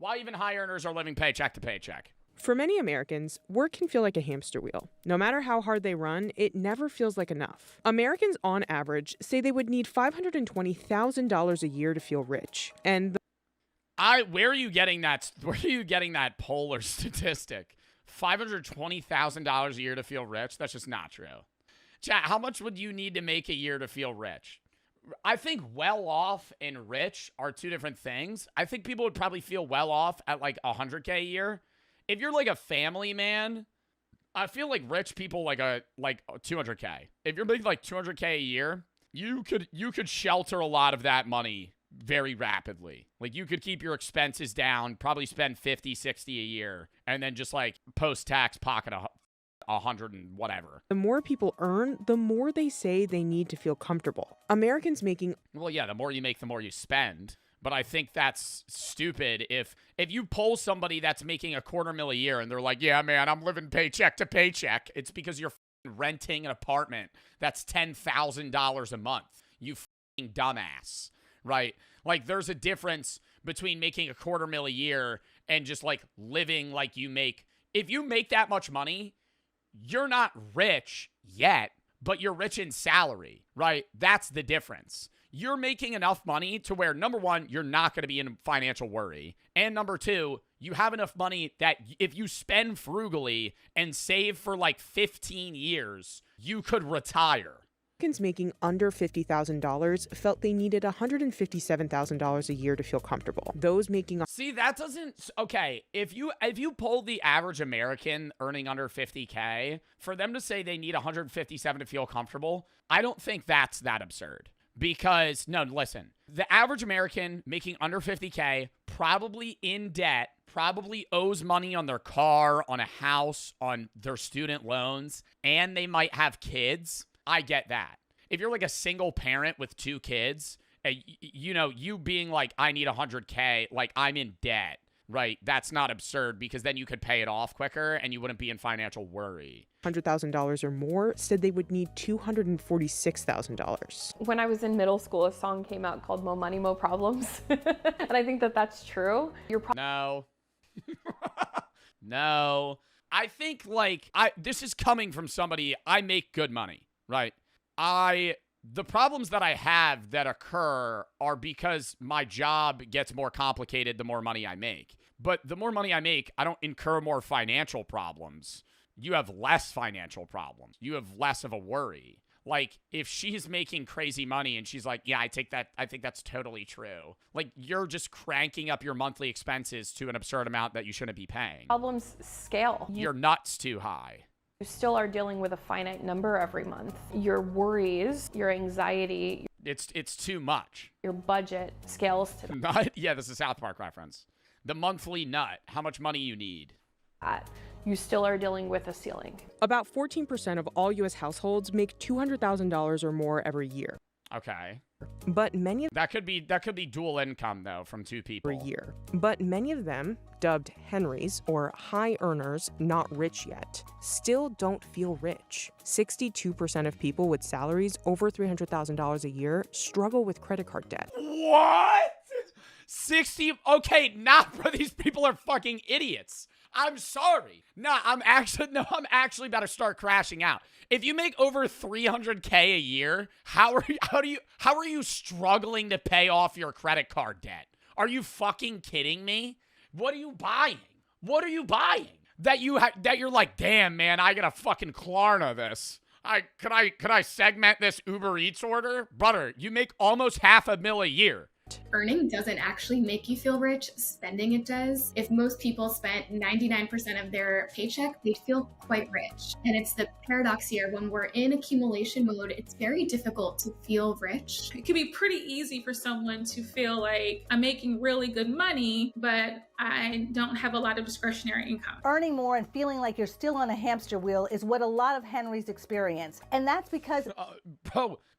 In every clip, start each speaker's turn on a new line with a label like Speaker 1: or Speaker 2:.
Speaker 1: Why even high earners are living paycheck to paycheck.
Speaker 2: For many Americans, work can feel like a hamster wheel. No matter how hard they run, it never feels like enough. Americans, on average, say they would need $520,000 a year to feel rich. And
Speaker 1: where are you getting that? Where are you getting that poll or statistic? $520,000 a year to feel rich? That's just not true. Chat, how much would you need to make a year to feel rich? I think well off and rich are two different things. I think people would probably feel well off at like $100K a year. If you're like a family man, I feel like rich people like 200K. If you're making like 200K a year, you could shelter a lot of that money very rapidly. Like you could keep your expenses down, probably spend 50, 60 a year, and then just like post-tax pocket 100 and whatever.
Speaker 2: the more people earn, the more they say they need to feel comfortable. Americans making
Speaker 1: Well, yeah, the more you make, the more you spend. But I think that's stupid if you poll somebody that's making $250,000 a year and they're like, yeah, man, I'm living paycheck to paycheck. It's because you're renting an apartment that's $10,000 a month. You dumbass, right? Like there's a difference between making $250,000 a year and just like living like you make. If you make that much money, you're not rich yet, but you're rich in salary, right? That's the difference. You're making enough money to where, number one, you're not going to be in financial worry. And number two, you have enough money that if you spend frugally and save for like 15 years, you could retire.
Speaker 2: Americans making under $50,000 felt they needed $157,000 a year to feel comfortable. Those making
Speaker 1: See, that doesn't okay. If you poll the average American earning under 50K, for them to say they need 157 to feel comfortable, I don't think that's that absurd. Because no, listen, the average American making under 50K, probably in debt, probably owes money on their car, on a house, on their student loans, and they might have kids. I get that. If you're like a single parent with 2 kids, you being like, I need 100K, like I'm in debt, right? That's not absurd because then you could pay it off quicker and you wouldn't be in financial worry.
Speaker 2: $100,000 or more said they would need $246,000.
Speaker 3: When I was in middle school, a song came out called Mo Money, Mo Problems. And I think that that's true.
Speaker 1: No. No. I think this is coming from somebody, I make good money, right? The problems that I have that occur are because my job gets more complicated the more money I make. But the more money I make, I don't incur more financial problems. You have less financial problems. You have less of a worry. Like, if she's making crazy money and she's like, yeah, I think that's totally true. Like, you're just cranking up your monthly expenses to an absurd amount that you shouldn't be paying.
Speaker 3: Problems scale.
Speaker 1: Your nuts too high.
Speaker 3: You still are dealing with a finite number every month. Your worries, your anxiety.
Speaker 1: It's too much.
Speaker 3: Your budget scales to
Speaker 1: Nut? Yeah, this is a South Park reference. The monthly nut. How much money you need.
Speaker 3: that. You still are dealing with a ceiling.
Speaker 2: About 14% of all U.S. households make $200,000 or more every year.
Speaker 1: Okay.
Speaker 2: But many of
Speaker 1: That could be dual income though from 2 people.
Speaker 2: per year. But many of them, dubbed Henrys or high earners, not rich yet, still don't feel rich. 62% of people with salaries over $300,000 a year struggle with credit card debt.
Speaker 1: What? 60? Okay, bro, these people are fucking idiots. I'm sorry. I'm actually about to start crashing out. If you make over 300K a year, how are you struggling to pay off your credit card debt? Are you fucking kidding me? What are you buying? What are you buying? That you're like, damn, man, I gotta fucking Klarna this. Could I segment this Uber Eats order? Brother, you make almost $500,000 a year.
Speaker 4: Earning doesn't actually make you feel rich, spending it does. If most people spent 99% of their paycheck, they'd feel quite rich. And it's the paradox here, when we're in accumulation mode, it's very difficult to feel rich.
Speaker 5: It can be pretty easy for someone to feel like I'm making really good money, but I don't have a lot of discretionary income.
Speaker 6: Earning more and feeling like you're still on a hamster wheel is what a lot of Henrys experience. And that's because...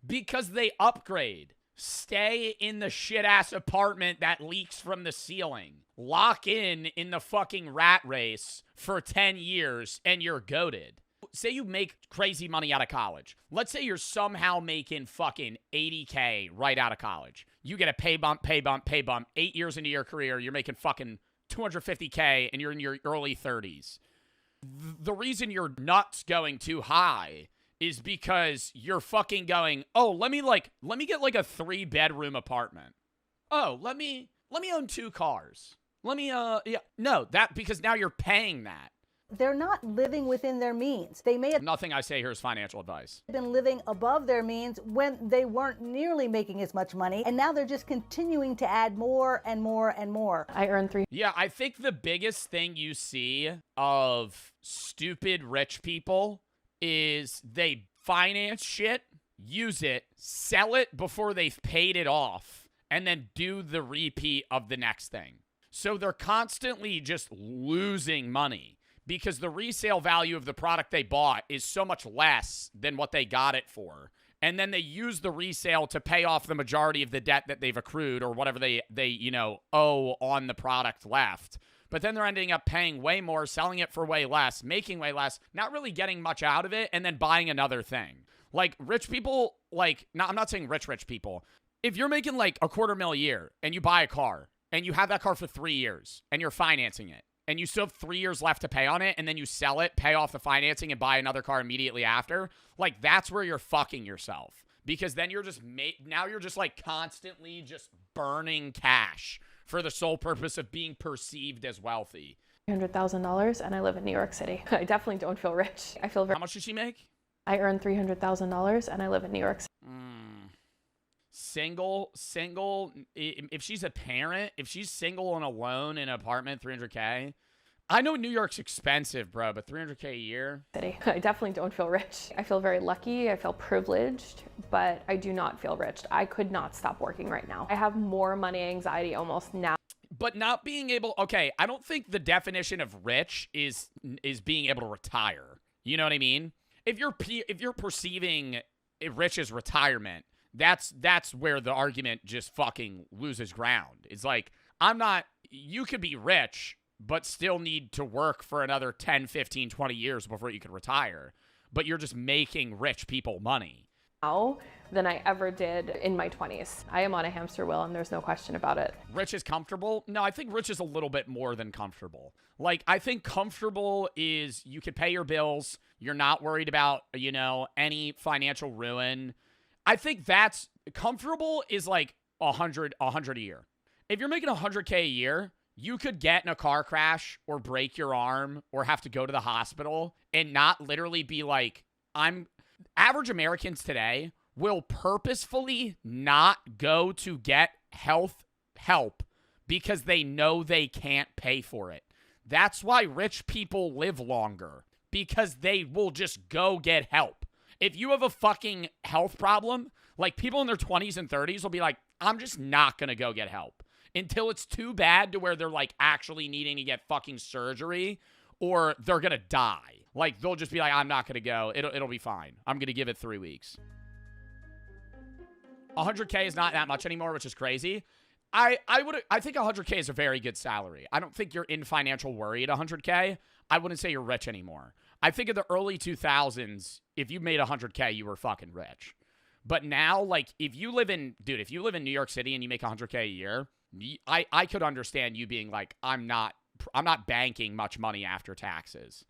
Speaker 1: because they upgrade. Stay in the shit-ass apartment that leaks from the ceiling. Lock in the fucking rat race for 10 years and you're goated. Say you make crazy money out of college. Let's say you're somehow making fucking 80K right out of college. You get a pay bump. 8 years into your career, you're making fucking 250K and you're in your early 30s. The reason your nuts going too high is because you're fucking going, oh, let me get like a 3-bedroom apartment. Oh, let me own 2 cars. Because now you're paying that.
Speaker 6: They're not living within their means. They may have
Speaker 1: Nothing I say here is financial advice.
Speaker 6: been living above their means when they weren't nearly making as much money, and now they're just continuing to add more and more and more.
Speaker 3: I earn
Speaker 1: Yeah, I think the biggest thing you see of stupid rich people is they finance shit, use it, sell it before they've paid it off, and then do the repeat of the next thing. So they're constantly just losing money because the resale value of the product they bought is so much less than what they got it for. And then they use the resale to pay off the majority of the debt that they've accrued or whatever they owe on the product left. But then they're ending up paying way more, selling it for way less, making way less, not really getting much out of it, and then buying another thing. Like, rich people, I'm not saying rich people. If you're making like $250,000 a year and you buy a car and you have that car for 3 years and you're financing it, and you still have 3 years left to pay on it, and then you sell it, pay off the financing, and buy another car immediately after, like, that's where you're fucking yourself. Because then you're just now you're just like constantly just burning cash for the sole purpose of being perceived as wealthy.
Speaker 3: $300,000 and I live in New York City. I definitely don't feel rich. I feel very.
Speaker 1: How much does she make?
Speaker 3: I earn $300,000 and I live in New York City.
Speaker 1: Single, if she's a parent, if she's single and alone in an apartment, $300K. I know New York's expensive, bro, but $300K a year?
Speaker 3: I definitely don't feel rich. I feel very lucky. I feel privileged, but I do not feel rich. I could not stop working right now. I have more money anxiety almost now.
Speaker 1: But not being able, okay, I don't think the definition of rich is being able to retire. You know what I mean? If you're perceiving rich as retirement, that's where the argument just fucking loses ground. It's like, you could be rich, but still need to work for another 10, 15, 20 years before you could retire. But you're just making rich people money.
Speaker 3: Now than I ever did in my 20s. I am on a hamster wheel and there's no question about it.
Speaker 1: Rich is comfortable? No, I think rich is a little bit more than comfortable. Like, I think comfortable is you could pay your bills. You're not worried about, any financial ruin. I think that's comfortable is like 100 a year. If you're making 100K a year, you could get in a car crash or break your arm or have to go to the hospital and not literally be like, average Americans today will purposefully not go to get health help because they know they can't pay for it. That's why rich people live longer, because they will just go get help. If you have a fucking health problem, like people in their 20s and 30s will be like, I'm just not going to go get help until it's too bad to where they're like actually needing to get fucking surgery or they're going to die. Like they'll just be like, I'm not going to go. It'll be fine. I'm going to give it 3 weeks. 100K is not that much anymore, which is crazy. I think 100K is a very good salary. I don't think you're in financial worry at 100K. I wouldn't say you're rich anymore. I think in the early 2000s, if you made 100K, you were fucking rich. But now, like, if you live in New York City and you make 100K a year, I could understand you being like, I'm not banking much money after taxes.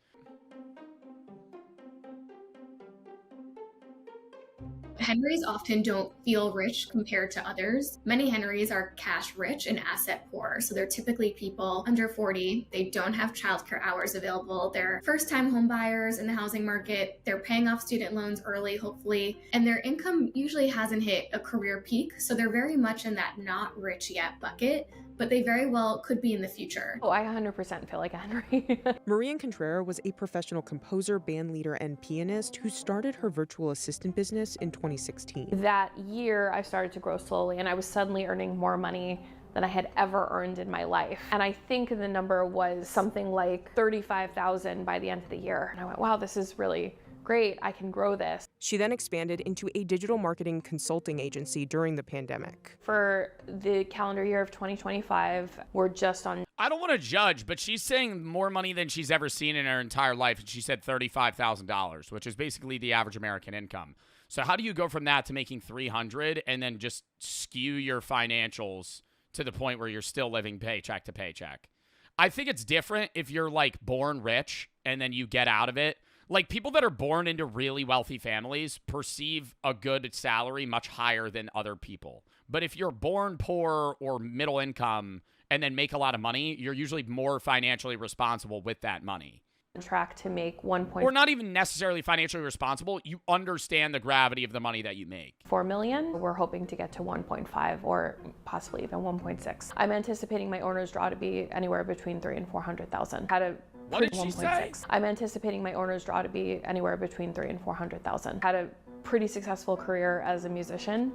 Speaker 4: Henrys often don't feel rich compared to others. Many Henrys are cash rich and asset poor. So they're typically people under 40. They don't have childcare hours available. They're first-time home buyers in the housing market. They're paying off student loans early, hopefully. And their income usually hasn't hit a career peak. So they're very much in that not rich yet bucket, but they very well could be in the future.
Speaker 3: Oh, I 100% feel like a Henry.
Speaker 2: Marian Contreras was a professional composer, band leader, and pianist who started her virtual assistant business in 2016.
Speaker 3: That year, I started to grow slowly, and I was suddenly earning more money than I had ever earned in my life. And I think the number was something like $35,000 by the end of the year. And I went, wow, this is really great. I can grow this.
Speaker 2: She then expanded into a digital marketing consulting agency during the pandemic.
Speaker 3: For the calendar year of 2025, we're just on.
Speaker 1: I don't want to judge, but she's saying more money than she's ever seen in her entire life. And she said $35,000, which is basically the average American income. So how do you go from that to making $300 and then just skew your financials to the point where you're still living paycheck to paycheck? I think it's different if you're like born rich and then you get out of it. Like people that are born into really wealthy families perceive a good salary much higher than other people. But if you're born poor or middle income and then make a lot of money, you're usually more financially responsible with that money.
Speaker 3: Track to make 1.4
Speaker 1: Or not even necessarily financially responsible. You understand the gravity of the money that you make.
Speaker 3: million. We're hoping to get to 1.5 or possibly even 1.6. I'm anticipating my owner's draw to be anywhere between 300,000 and 400,000.
Speaker 1: What did she say?
Speaker 3: I'm anticipating my owner's draw to be anywhere between 300,000 and 400,000. Had a pretty successful career as a musician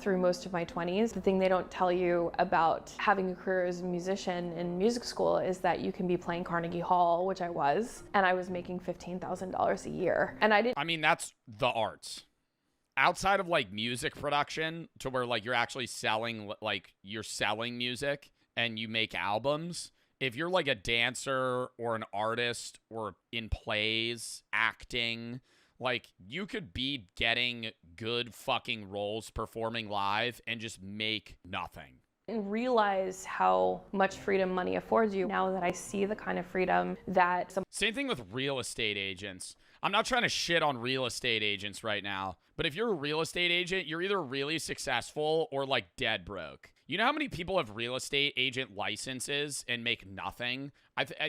Speaker 3: through most of my 20s. The thing they don't tell you about having a career as a musician in music school is that you can be playing Carnegie Hall, which I was, and I was making $15,000 a year. And I mean,
Speaker 1: that's the arts. Outside of like music production to where like you're actually selling, like you're selling music and you make albums. If you're like a dancer or an artist or in plays, acting, like, you could be getting good fucking roles performing live and just make nothing.
Speaker 3: And realize how much freedom money affords you now that I see the kind of freedom that
Speaker 1: Same thing with real estate agents. I'm not trying to shit on real estate agents right now, but if you're a real estate agent, you're either really successful or like dead broke. You know how many people have real estate agent licenses and make nothing?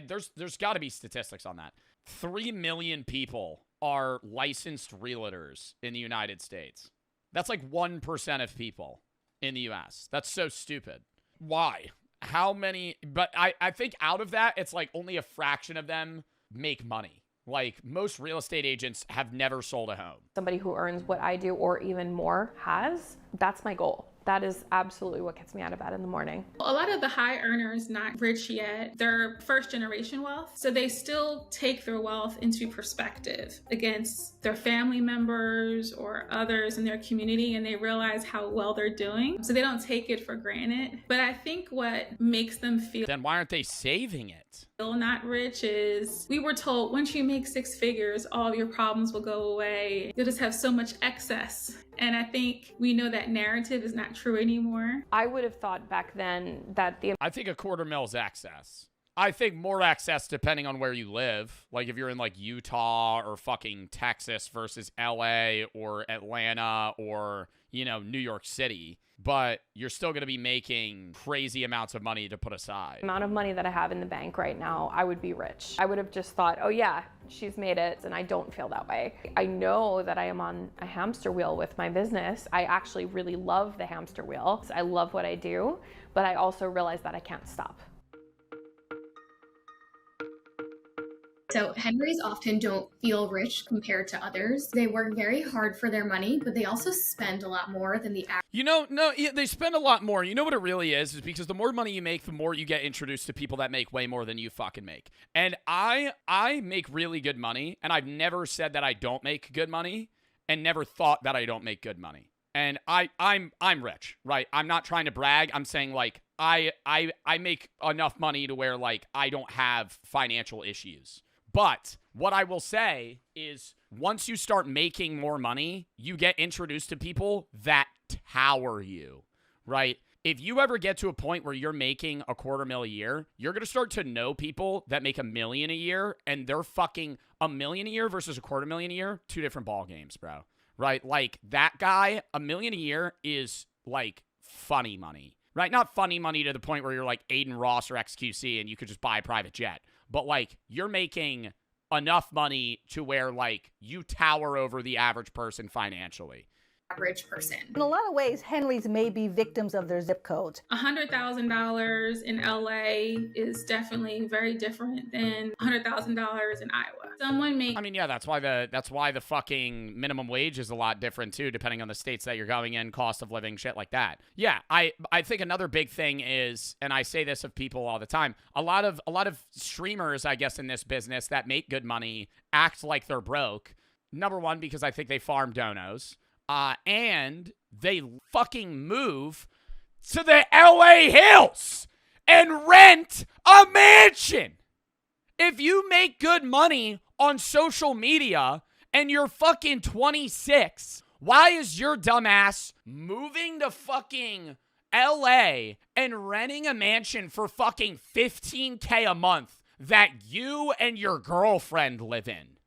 Speaker 1: There's got to be statistics on that. 3 million people are licensed realtors in the United States. That's like 1% of people in the US. That's so stupid. Why? How many? But I think out of that, it's like only a fraction of them make money. Like most real estate agents have never sold a home.
Speaker 3: Somebody who earns what I do or even more has, that's my goal. That is absolutely what gets me out of bed in the morning.
Speaker 5: A lot of the high earners, not rich yet, they're first generation wealth. So they still take their wealth into perspective against their family members or others in their community, and they realize how well they're doing. So they don't take it for granted. But I think what makes them feel
Speaker 1: Then why aren't they saving it?
Speaker 5: not rich is we were told once you make 6 figures, all of your problems will go away. You'll just have so much excess. And I think we know that narrative is not true anymore.
Speaker 3: I would have thought back then that
Speaker 1: I think $250,000 is excess. I think more excess depending on where you live. Like if you're in like Utah or fucking Texas versus LA or Atlanta or, you know, New York City. But you're still going to be making crazy amounts of money to put aside.
Speaker 3: the amount of money that I have in the bank right now, I would be rich. I would have just thought, oh yeah, she's made it, and I don't feel that way. I know that I am on a hamster wheel with my business. I actually really love the hamster wheel. I love what I do, but I also realize that I can't stop.
Speaker 4: So Henrys often don't feel rich compared to others. They work very hard for their money, but they also spend a lot more than the average.
Speaker 1: You know, no, they spend a lot more. You know what it really is because the more money you make, the more you get introduced to people that make way more than you fucking make. And I make really good money, and I've never said that I don't make good money and never thought that I don't make good money. And I'm rich, right? I'm not trying to brag. I'm saying like I make enough money to where like I don't have financial issues. But what I will say is once you start making more money, you get introduced to people that tower you, right? If you ever get to a point where you're making $250,000 a year, you're going to start to know people that make $1 million a year, and they're fucking $1 million a year versus $250,000 a year, 2 different ball games, bro, right? Like that guy, $1 million a year is like funny money, right? Not funny money to the point where you're like Aiden Ross or XQC and you could just buy a private jet. But, like, you're making enough money to where, like, you tower over the average person financially.
Speaker 4: Average person.
Speaker 6: In a lot of ways, Henrys may be victims of their zip codes.
Speaker 5: $100,000 in LA is definitely very different than $100,000 in Iowa. Someone make
Speaker 1: I mean, yeah, that's why the fucking minimum wage is a lot different too, depending on the states that you're going in, cost of living, shit like that. Yeah, I think another big thing is, and I say this of people all the time, a lot of streamers, I guess, in this business that make good money act like they're broke. Number one, because I think they farm donos. And they fucking move to the LA Hills and rent a mansion. If you make good money on social media and you're fucking 26, why is your dumbass moving to fucking LA and renting a mansion for fucking $15K a month that you and your girlfriend live in.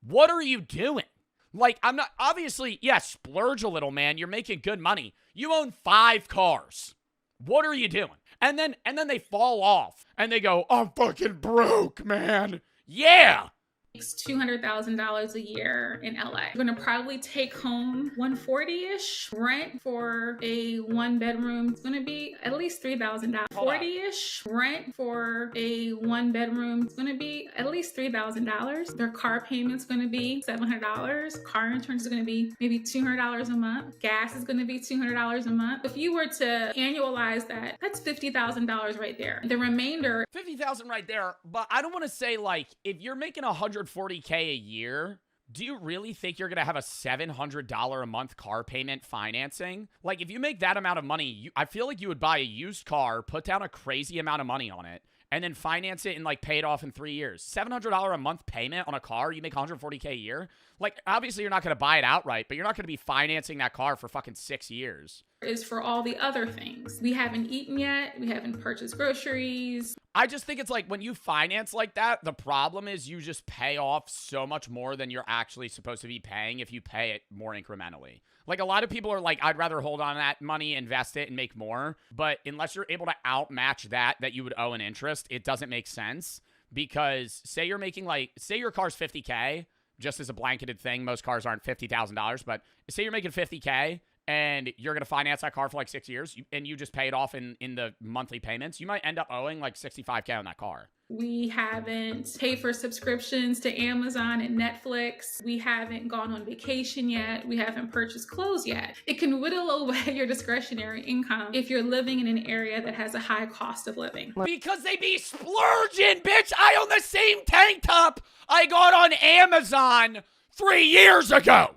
Speaker 1: What are you doing? Like, I'm not, obviously, yeah, splurge a little, man. You're making good money. You own 5 cars. What are you doing? And then they fall off and they go, I'm fucking broke, man. Yeah.
Speaker 5: Makes $200,000 a year in LA. You're gonna probably take home 140-ish. Rent for a 1-bedroom is gonna be at least $3,000. 40-ish. Rent for a 1-bedroom is gonna be at least $3,000. Their car payment's gonna be $700. Car insurance is gonna be maybe $200 a month. Gas is gonna be $200 a month. If you were to annualize that, that's $50,000 right there. The remainder,
Speaker 1: $50,000 right there. But I don't want to say, like, if you're making $140K a year, do you really think you're going to have a $700 a month car payment financing? Like, if you make that amount of money, I feel like you would buy a used car, put down a crazy amount of money on it, and then finance it and, like, pay it off in 3 years. $700 a month payment on a car, you make $140K a year? Like, obviously you're not going to buy it outright, but you're not going to be financing that car for fucking 6 years.
Speaker 5: is for all the other things. We haven't eaten yet. We haven't purchased groceries.
Speaker 1: I just think it's like when you finance like that, the problem is you just pay off so much more than you're actually supposed to be paying if you pay it more incrementally. Like, a lot of people are like, I'd rather hold on to that money, invest it, and make more. But unless you're able to outmatch that you would owe in interest, it doesn't make sense. Because say you're making, like, say your car's $50K, just as a blanketed thing. Most cars aren't $50,000, but say you're making $50K and you're going to finance that car for like 6 years and you just pay it off in the monthly payments, you might end up owing like $65K on that car.
Speaker 5: We haven't paid for subscriptions to Amazon and Netflix. We haven't gone on vacation yet. We haven't purchased clothes yet. It can whittle away your discretionary income if you're living in an area that has a high cost of living.
Speaker 1: Because they be splurging, bitch! I own the same tank top I got on Amazon 3 years ago!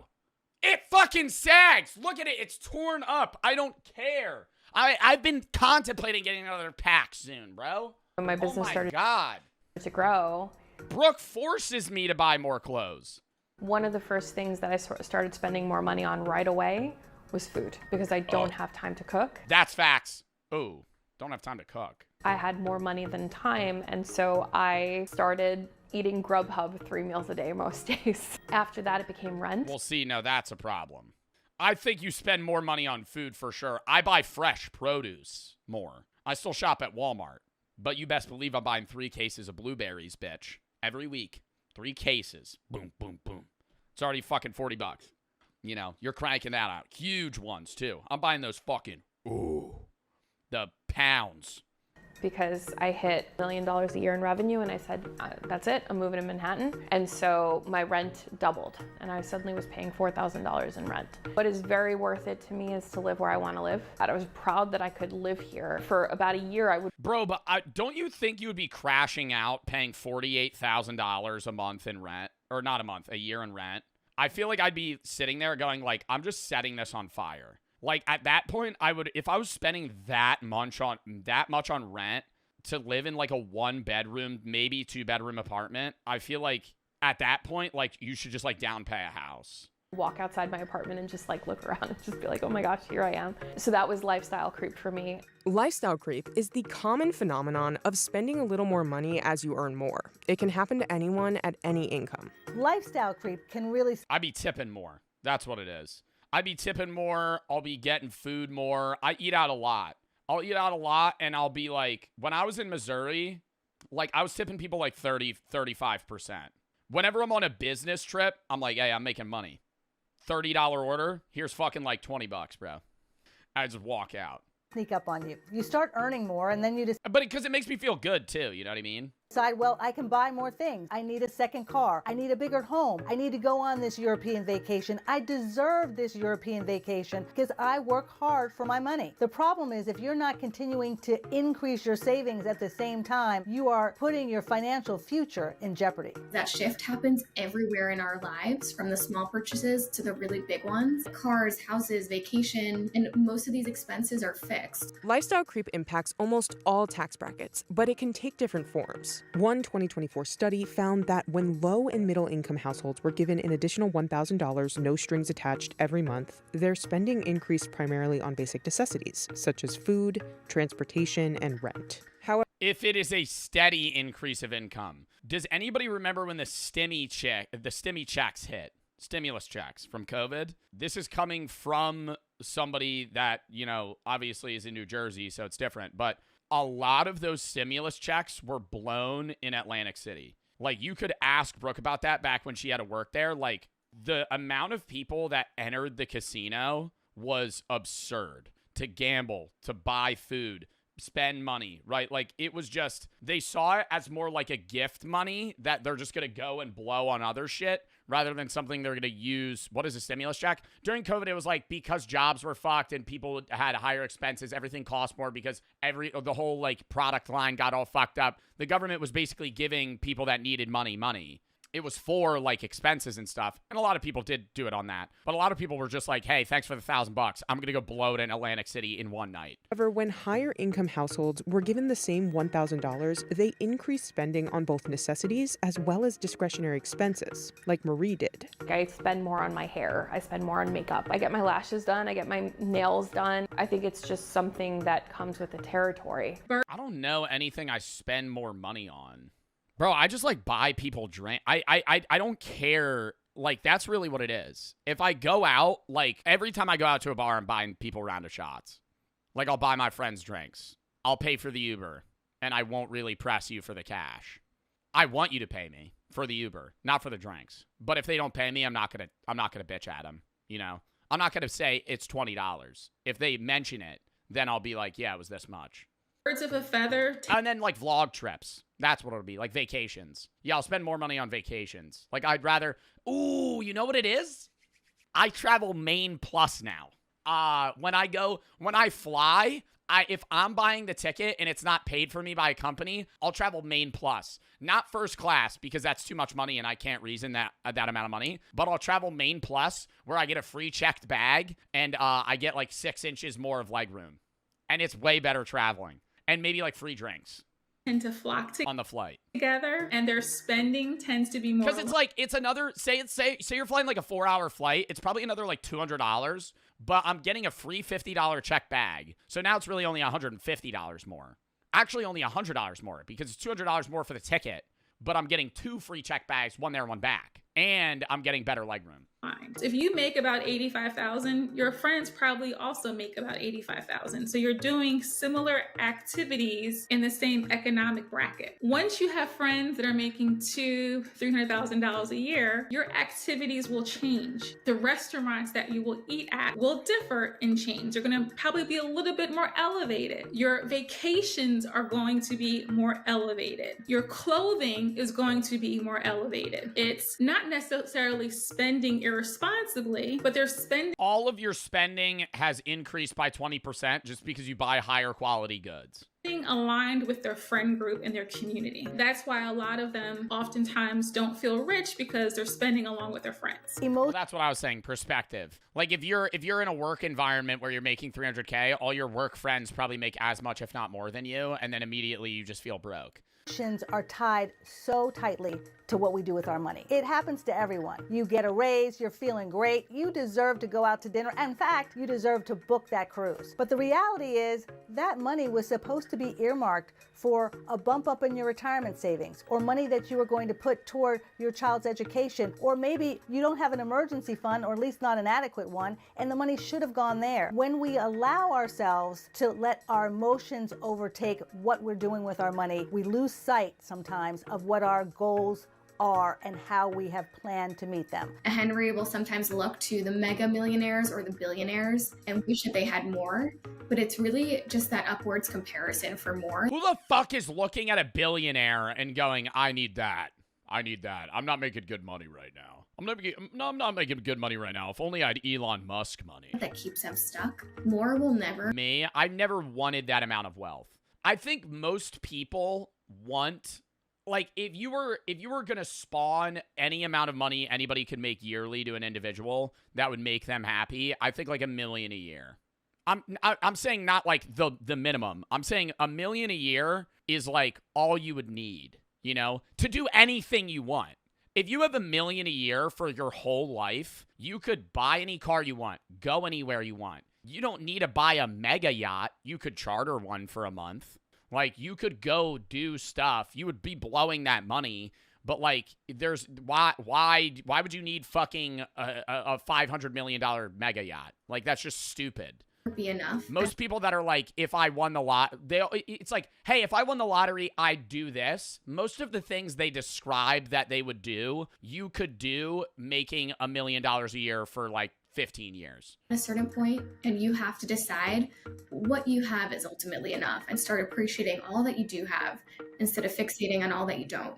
Speaker 1: It fucking sags! Look at it, it's torn up. I don't care. I've been contemplating getting another pack soon, bro.
Speaker 3: When my business started
Speaker 1: God.
Speaker 3: to grow,
Speaker 1: Brooke forces me to buy more clothes.
Speaker 3: one of the first things that I started spending more money on right away was food, because I don't have time to cook.
Speaker 1: That's facts. Ooh, don't have time to cook.
Speaker 3: I had more money than time, and so I started eating Grubhub 3 meals a day most days. After that, it became rent.
Speaker 1: Well, see, no, that's a problem. I think you spend more money on food for sure. I buy fresh produce more. I still shop at Walmart. But you best believe I'm buying 3 cases of blueberries, bitch. Every week. 3 cases. Boom, boom, boom. It's already fucking $40. You know, you're cranking that out. Huge ones, too. I'm buying those fucking, the pounds.
Speaker 3: Because I hit $1 million a year in revenue, and I said, that's it, I'm moving to Manhattan. And so my rent doubled, and I suddenly was paying $4,000 in rent. What is very worth it to me is to live where I want to live. I was proud that I could live here. For about a year, I would...
Speaker 1: Bro, but don't you think you would be crashing out paying $48,000 a month in rent? Or not a month, a year in rent? I feel like I'd be sitting there going, like, I'm just setting this on fire. Like, at that point, I would, if I was spending that much on rent to live in like a 1-bedroom, maybe 2-bedroom apartment, I feel like at that point, like, you should just like down pay a house.
Speaker 3: Walk outside my apartment and just like look around and just be like, oh my gosh, here I am. So that was lifestyle creep for me.
Speaker 2: Lifestyle creep is the common phenomenon of spending a little more money as you earn more. It can happen to anyone at any income.
Speaker 6: Lifestyle creep can really...
Speaker 1: I'd be tipping more. That's what it is. I'd be tipping more. I'll be getting food more. I eat out a lot. I'll eat out a lot, and I'll be like, when I was in Missouri, like, I was tipping people like 35%. Whenever I'm on a business trip, I'm like, hey, I'm making money. $30 order, here's fucking like $20, bro. I just walk out.
Speaker 6: Sneak up on you. You start earning more, and then you just...
Speaker 1: But because it makes me feel good, too, you know what I mean?
Speaker 6: decide, well, I can buy more things. I need a second car. I need a bigger home. I need to go on this European vacation. I deserve this European vacation because I work hard for my money. The problem is if you're not continuing to increase your savings at the same time, you are putting your financial future in jeopardy.
Speaker 4: That shift happens everywhere in our lives, from the small purchases to the really big ones. Cars, houses, vacation, and most of these expenses are fixed.
Speaker 2: Lifestyle creep impacts almost all tax brackets, but it can take different forms. necessities. One 2024 study found that when low and middle income households were given an additional $1,000, no strings attached, every month, their spending increased primarily on basic necessities, such as food, transportation, and rent. However,
Speaker 1: if it is a steady increase of income, does anybody remember when the stimmy checks hit? Stimulus checks from COVID? This is coming from somebody that, obviously is in New Jersey, so it's different. But a lot of those stimulus checks were blown in Atlantic City. Like, you could ask Brooke about that back when she had to work there. Like, the amount of people that entered the casino was absurd. To gamble, to buy food, spend money, right? Like, it was just, they saw it as more like a gift money that they're just going to go and blow on other shit rather than something they're going to use. What is a stimulus check? During COVID, it was like, because jobs were fucked and people had higher expenses, everything cost more because the whole like product line got all fucked up. The government was basically giving people that needed money. It was for like expenses and stuff. And a lot of people did do it on that. But a lot of people were just like, hey, thanks for the $1,000. I'm going to go blow it in Atlantic City in one night.
Speaker 2: However, when higher income households were given the same $1,000, they increased spending on both necessities as well as discretionary expenses, like Marie did.
Speaker 3: I spend more on my hair. I spend more on makeup. I get my lashes done. I get my nails done. I think it's just something that comes with the territory.
Speaker 1: I don't know anything I spend more money on. Bro, I just like buy people drink. I don't care. Like, that's really what it is. If I go out, like every time I go out to a bar, I'm buying people a round of shots. Like, I'll buy my friends drinks. I'll pay for the Uber, and I won't really press you for the cash. I want you to pay me for the Uber, not for the drinks. But if they don't pay me, I'm not gonna bitch at them. I'm not gonna say it's $20. If they mention it, then I'll be like, yeah, it was this much.
Speaker 5: Birds of a feather.
Speaker 1: And then like vlog trips. That's what it'll be. Like vacations. Yeah, I'll spend more money on vacations. Like, I'd rather, you know what it is? I travel Main Plus now. When I fly, if I'm buying the ticket and it's not paid for me by a company, I'll travel Main Plus. Not first class, because that's too much money and I can't reason that amount of money. But I'll travel Main Plus, where I get a free checked bag and I get like 6 inches more of leg room. And it's way better traveling. And maybe like free drinks.
Speaker 5: Tend to flock
Speaker 1: on the flight
Speaker 5: together, and their spending tends to be more,
Speaker 1: because it's like, it's another, say you're flying like a 4-hour flight, it's probably another like $200, but I'm getting a free $50 check bag, so now it's really only $150 more. Actually only $100 more, because it's $200 more for the ticket, but I'm getting 2 free check bags, one there, one back, and I'm getting better legroom.
Speaker 5: If you make about $85,000, your friends probably also make about $85,000. So you're doing similar activities in the same economic bracket. Once you have friends that are making $200,000-$300,000 a year, your activities will change. The restaurants that you will eat at will differ and change. They're going to probably be a little bit more elevated. Your vacations are going to be more elevated. Your clothing is going to be more elevated. It's not necessarily spending irresponsibly, but they're spending.
Speaker 1: All of your spending has increased by 20% just because you buy higher quality goods.
Speaker 5: Aligned with their friend group and their community. That's why a lot of them oftentimes don't feel rich, because they're spending along with their friends.
Speaker 1: Well, that's what I was saying, perspective. Like, if you're in a work environment where you're making $300K, all your work friends probably make as much, if not more than you, and then immediately you just feel broke.
Speaker 6: Emotions are tied so tightly to what we do with our money. It happens to everyone. You get a raise, you're feeling great, you deserve to go out to dinner. In fact, you deserve to book that cruise. But the reality is that money was supposed to be earmarked for a bump up in your retirement savings, or money that you were going to put toward your child's education, or maybe you don't have an emergency fund, or at least not an adequate one, and the money should have gone there. When we allow ourselves to let our emotions overtake what we're doing with our money, we lose sight sometimes of what our goals are and how we have planned to meet them.
Speaker 4: Henry will sometimes look to the mega millionaires or the billionaires and wish that they had more, but it's really just that upwards comparison for more.
Speaker 1: Who the fuck is looking at a billionaire and going, I need that. I'm not making good money right now. I'm not making good money right now. If only I had Elon Musk money.
Speaker 4: That keeps them stuck. More will never.
Speaker 1: Me, I never wanted that amount of wealth. I think most people want, like, if you were gonna spawn any amount of money anybody could make yearly to an individual that would make them happy, I think like $1 million a year. I'm saying not like the minimum. I'm saying $1 million a year is like all you would need. you know, to do anything you want. If you have $1 million a year for your whole life, you could buy any car you want, go anywhere you want. You don't need to buy a mega yacht. You could charter one for a month. Like, you could go do stuff. You would be blowing that money. But, like, there's why would you need fucking a $500 million mega yacht? Like, that's just stupid.
Speaker 4: Be enough.
Speaker 1: Most people that are like, if I won the it's like, hey, if I won the lottery, I'd do this. Most of the things they describe that they would do, you could do making $1 million a year for like 15 years.
Speaker 4: At a certain point, and you have to decide what you have is ultimately enough and start appreciating all that you do have instead of fixating on all that you don't.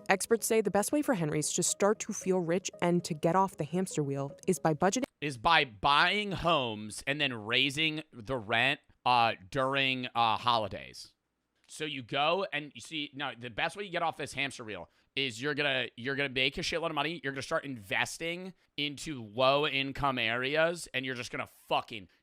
Speaker 2: Experts say the best way for Henrys to start to feel rich and to get off the hamster wheel is by budgeting.
Speaker 1: Is by buying homes and then raising the rent during holidays. So you go and you see, no, the best way you get off this hamster wheel is you're gonna make a shitload of money. You're gonna start investing into low income areas, and you're just gonna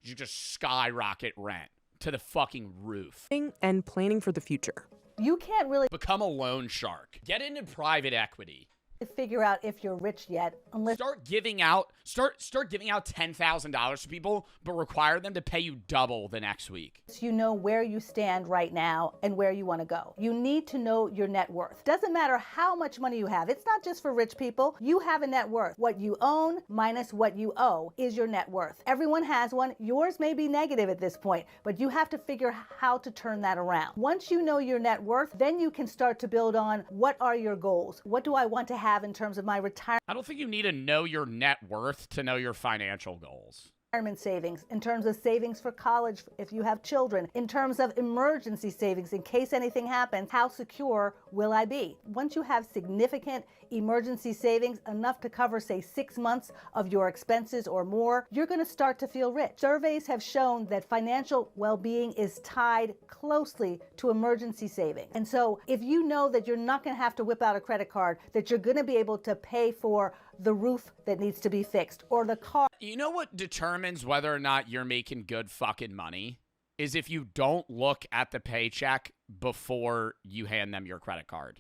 Speaker 1: you just skyrocket rent to the fucking roof.
Speaker 2: And planning for the future.
Speaker 6: You can't really
Speaker 1: Become a loan shark. Get into private equity.
Speaker 6: figure out if you're rich yet unless
Speaker 1: Start giving out $10,000 to people, but require them to pay you double the next week.
Speaker 6: you know where you stand right now and where you want to go. You need to know your net worth. Doesn't matter how much money you have. It's not just for rich people. You have a net worth. What you own minus what you owe is your net worth. Everyone has one. Yours may be negative at this point, but you have to figure how to turn that around. Once you know your net worth, then you can start to build on what are your goals? What do I want to have in terms of my retirement
Speaker 1: I don't think you need to know your net worth to know your financial goals.
Speaker 6: savings, in terms of savings for college if you have children, in terms of emergency savings in case anything happens, how secure will I be? Once you have significant emergency savings, enough to cover, say, 6 months of your expenses or more, you're going to start to feel rich. Surveys have shown that financial well-being is tied closely to emergency saving. And so if you know that you're not going to have to whip out a credit card, that you're going to be able to pay for the roof that needs to be fixed or the car.
Speaker 1: You know what determines whether or not you're making good fucking money? Is if you don't look at the paycheck before you hand them your credit card.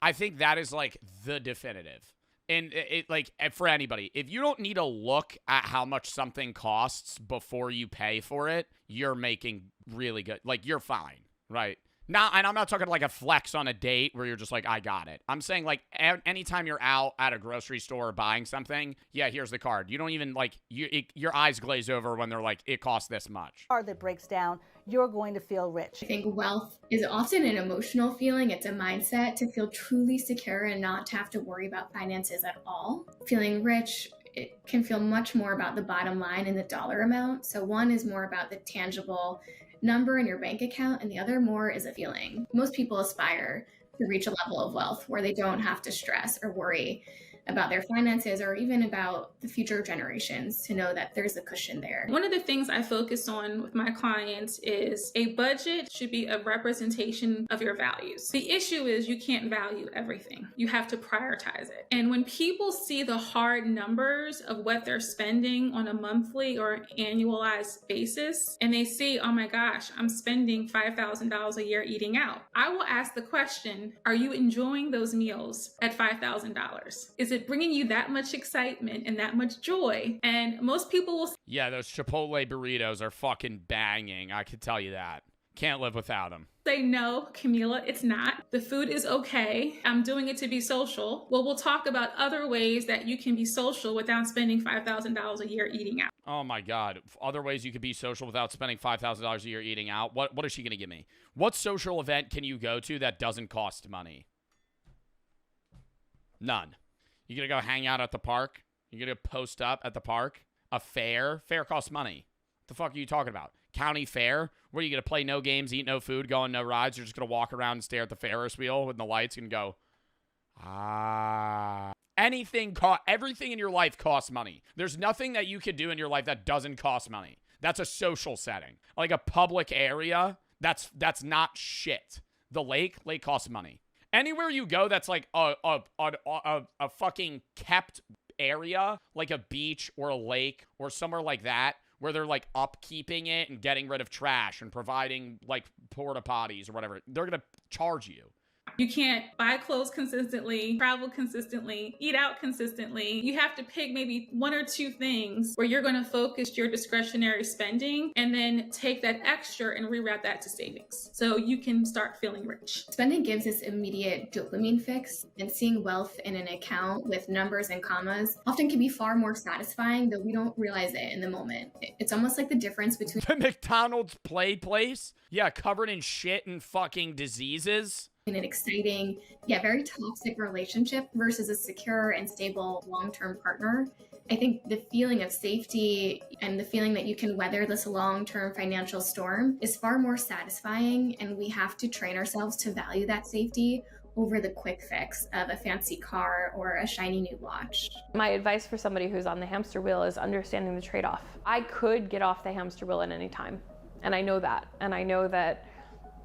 Speaker 1: I think that is like the definitive. And it like for anybody, if you don't need to look at how much something costs before you pay for it, you're making really good. Like, you're fine, right? Now, and I'm not talking like a flex on a date where you're just like, I got it. I'm saying like anytime you're out at a grocery store buying something, yeah, here's the card. You don't even like, your eyes glaze over when they're like, it costs this much.
Speaker 6: Car that breaks down, you're going to feel rich.
Speaker 4: I think wealth is often an emotional feeling. It's a mindset to feel truly secure and not to have to worry about finances at all. Feeling rich, it can feel much more about the bottom line and the dollar amount. So one is more about the tangible number in your bank account, and the other more is a feeling. Most people aspire to reach a level of wealth where they don't have to stress or worry about their finances or even about the future generations, to know that there's a cushion there.
Speaker 5: One of the things I focus on with my clients is a budget should be a representation of your values. The issue is you can't value everything. You have to prioritize it. And when people see the hard numbers of what they're spending on a monthly or annualized basis, and they see, oh my gosh, I'm spending $5,000 a year eating out, I will ask the question, are you enjoying those meals at $5,000? Is it bringing you that much excitement and that much joy? And most people will
Speaker 1: Yeah, those Chipotle burritos are fucking banging. I can tell you that. Can't live without them.
Speaker 5: say, no, Camila, it's not. The food is okay. I'm doing it to be social. Well, we'll talk about other ways that you can be social without spending $5,000 a year eating out.
Speaker 1: Oh my God. Other ways you could be social without spending $5,000 a year eating out. What is she going to give me? What social event can you go to that doesn't cost money? None. You going to go hang out at the park? You going to post up at the park? A fair? Fair costs money. What the fuck are you talking about? County fair? Where are you going to play no games, eat no food, go on no rides? You're just going to walk around and stare at the Ferris wheel with the lights and go, everything in your life costs money. There's nothing that you could do in your life that doesn't cost money. That's a social setting. Like a public area, that's not shit. The lake costs money. Anywhere you go that's like a fucking kept area, like a beach or a lake or somewhere like that, where they're like upkeeping it and getting rid of trash and providing like porta potties or whatever, they're going to charge you.
Speaker 5: You can't buy clothes consistently, travel consistently, eat out consistently. You have to pick maybe one or two things where you're going to focus your discretionary spending and then take that extra and reroute that to savings so you can start feeling rich.
Speaker 4: Spending gives this immediate dopamine fix, and seeing wealth in an account with numbers and commas often can be far more satisfying, though we don't realize it in the moment. It's almost like the difference between
Speaker 1: The McDonald's play place? Yeah, covered in shit and fucking diseases.
Speaker 4: an exciting, yet very toxic relationship versus a secure and stable long-term partner. I think the feeling of safety and the feeling that you can weather this long-term financial storm is far more satisfying, and we have to train ourselves to value that safety over the quick fix of a fancy car or a shiny new watch.
Speaker 3: My advice for somebody who's on the hamster wheel is understanding the trade-off. I could get off the hamster wheel at any time, and I know that. And I know that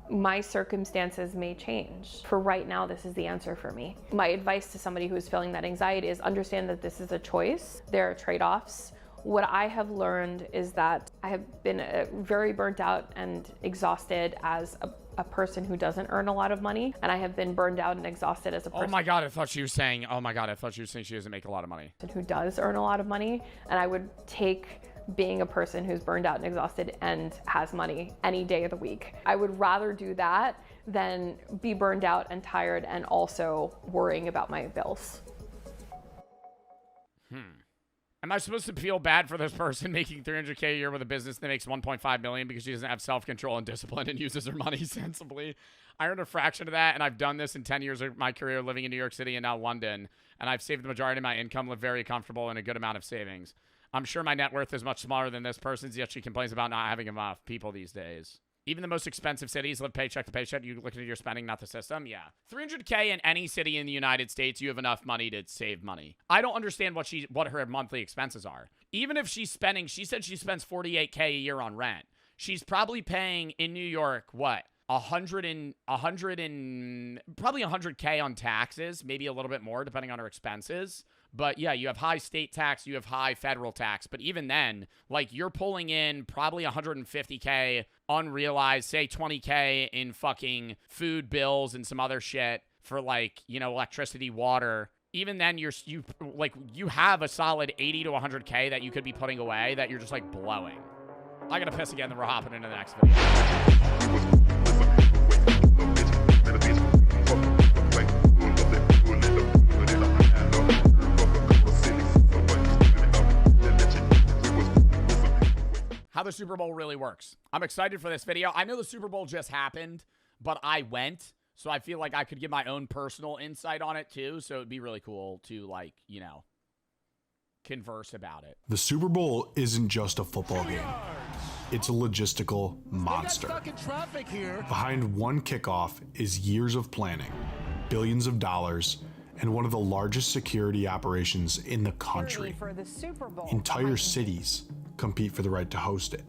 Speaker 3: my circumstances may change. For right now, this is the answer for me. My advice to somebody who's feeling that anxiety is understand that this is a choice. There are trade-offs. What I have learned is that I have been very burnt out and exhausted as a person who doesn't earn a lot of money, and I have been burned out and exhausted as a person.
Speaker 1: Oh my God, I thought she was saying, she doesn't make a lot of money.
Speaker 3: Who does earn a lot of money, and I would take being a person who's burned out and exhausted and has money any day of the week. I would rather do that than be burned out and tired and also worrying about my bills.
Speaker 1: Am I supposed to feel bad for this person making $300K a year with a business that makes $1.5 million because she doesn't have self-control and discipline and uses her money sensibly? I earned a fraction of that, and I've done this in 10 years of my career living in New York City and now London, and I've saved the majority of my income, lived very comfortable, and a good amount of savings. I'm sure my net worth is much smaller than this person's, yet she complains about not having enough people these days. Even the most expensive cities live paycheck to paycheck. You look at your spending, not the system. Yeah. $300K in any city in the United States, you have enough money to save money. I don't understand what her monthly expenses are. Even if she's spending, she said she spends $48K a year on rent. She's probably paying in New York, what? Probably $100K on taxes, maybe a little bit more depending on her expenses. But yeah, you have high state tax, you have high federal tax. But even then, like, you're pulling in probably $150K unrealized, say $20K in fucking food bills and some other shit for, like, you know, electricity, water. Even then, you have a solid $80 to $100K that you could be putting away that you're just like blowing. I gotta piss again, then we're hopping into the next video. How the Super Bowl really works. I'm excited for this video. I know the Super Bowl just happened, but I went, so I feel like I could give my own personal insight on it too, so it'd be really cool to, like, you know, converse about it.
Speaker 7: The Super Bowl isn't just a football game. It's a logistical monster. Behind one kickoff is years of planning, billions of dollars, and one of the largest security operations in the country. Entire cities compete for the right to host it.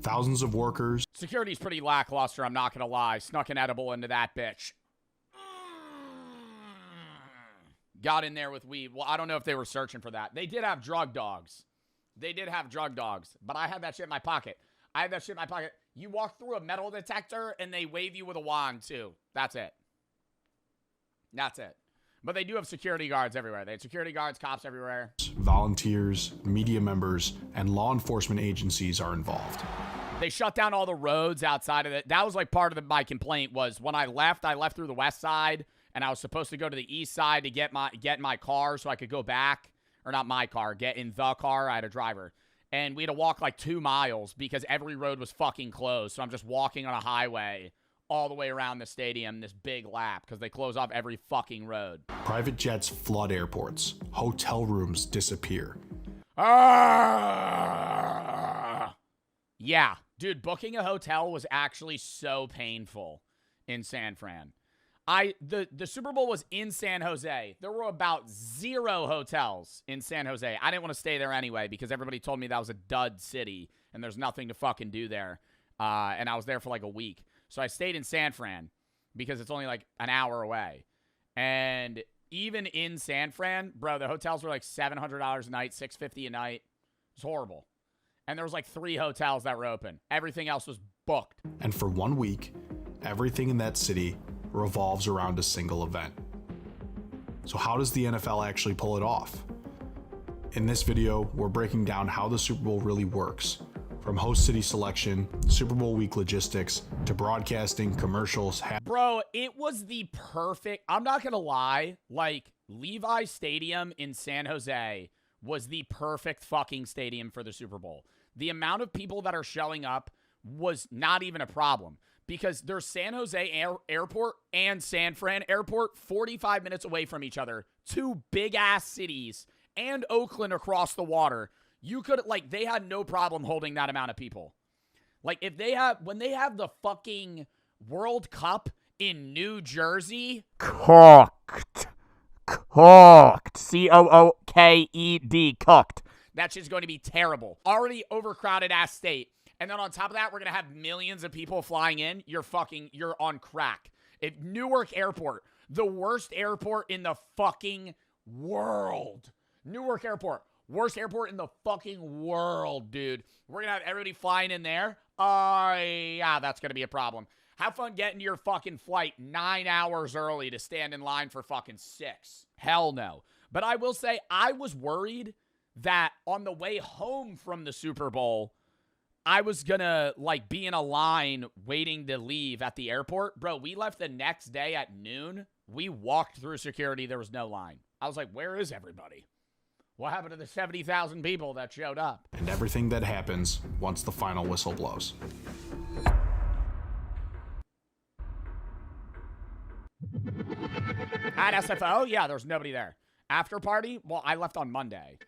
Speaker 7: Thousands of workers.
Speaker 1: Security's pretty lackluster, I'm not gonna lie. Snuck an edible into that bitch. Got in there with weed. Well, I don't know if they were searching for that. They did have drug dogs. But I had that shit in my pocket. You walk through a metal detector and they wave you with a wand too. That's it. But they do have security guards everywhere. They had security guards, cops everywhere.
Speaker 7: Volunteers, media members, and law enforcement agencies are involved.
Speaker 1: They shut down all the roads outside of it. That was like part of my complaint was when I left through the west side, and I was supposed to go to the east side to get my car so I could go back. Or not my car, get in the car. I had a driver. And we had to walk like 2 miles because every road was fucking closed. So I'm just walking on a highway all the way around the stadium, this big lap, because they close off every fucking road.
Speaker 7: Private jets flood airports. Hotel rooms disappear.
Speaker 1: Yeah, dude, booking a hotel was actually so painful in San Fran. The Super Bowl was in San Jose. There were about 0 hotels in San Jose. I didn't want to stay there anyway because everybody told me that was a dud city and there's nothing to fucking do there. And I was there for like a week. So I stayed in San Fran because it's only like an hour away. And even in San Fran, bro, the hotels were like $700 a night, $650 a night. It's horrible. And there was like 3 hotels that were open. Everything else was booked.
Speaker 7: And for 1 week, everything in that city revolves around a single event. So how does the NFL actually pull it off? In this video, we're breaking down how the Super Bowl really works, from host city selection, Super Bowl week logistics, to broadcasting, commercials.
Speaker 1: Bro, it was the perfect, I'm not gonna lie, like Levi Stadium in San Jose was the perfect fucking stadium for the Super Bowl. The amount of people that are showing up was not even a problem because there's San Jose Airport and San Fran Airport 45 minutes away from each other, 2 big-ass cities, and Oakland across the water. You could, like, they had no problem holding that amount of people. Like, if they have, when they have the fucking World Cup in New Jersey. Cooked. C-O-O-K-E-D. Cooked. That shit's going to be terrible. Already overcrowded ass state. And then on top of that, we're going to have millions of people flying in. You're on crack. If Newark Airport, the worst airport in the fucking world. Newark Airport, worst airport in the fucking world, dude. We're going to have everybody flying in there. Yeah, that's going to be a problem. Have fun getting to your fucking flight 9 hours early to stand in line for fucking 6. Hell no. But I will say, I was worried that on the way home from the Super Bowl, I was gonna, like, be in a line waiting to leave at the airport. Bro, we left the next day at noon. We walked through security. There was no line. I was like, where is everybody? What happened to the 70,000 people that showed up?
Speaker 7: And everything that happens once the final whistle blows.
Speaker 1: At SFO? Yeah, there was nobody there. After party? Well, I left on Monday.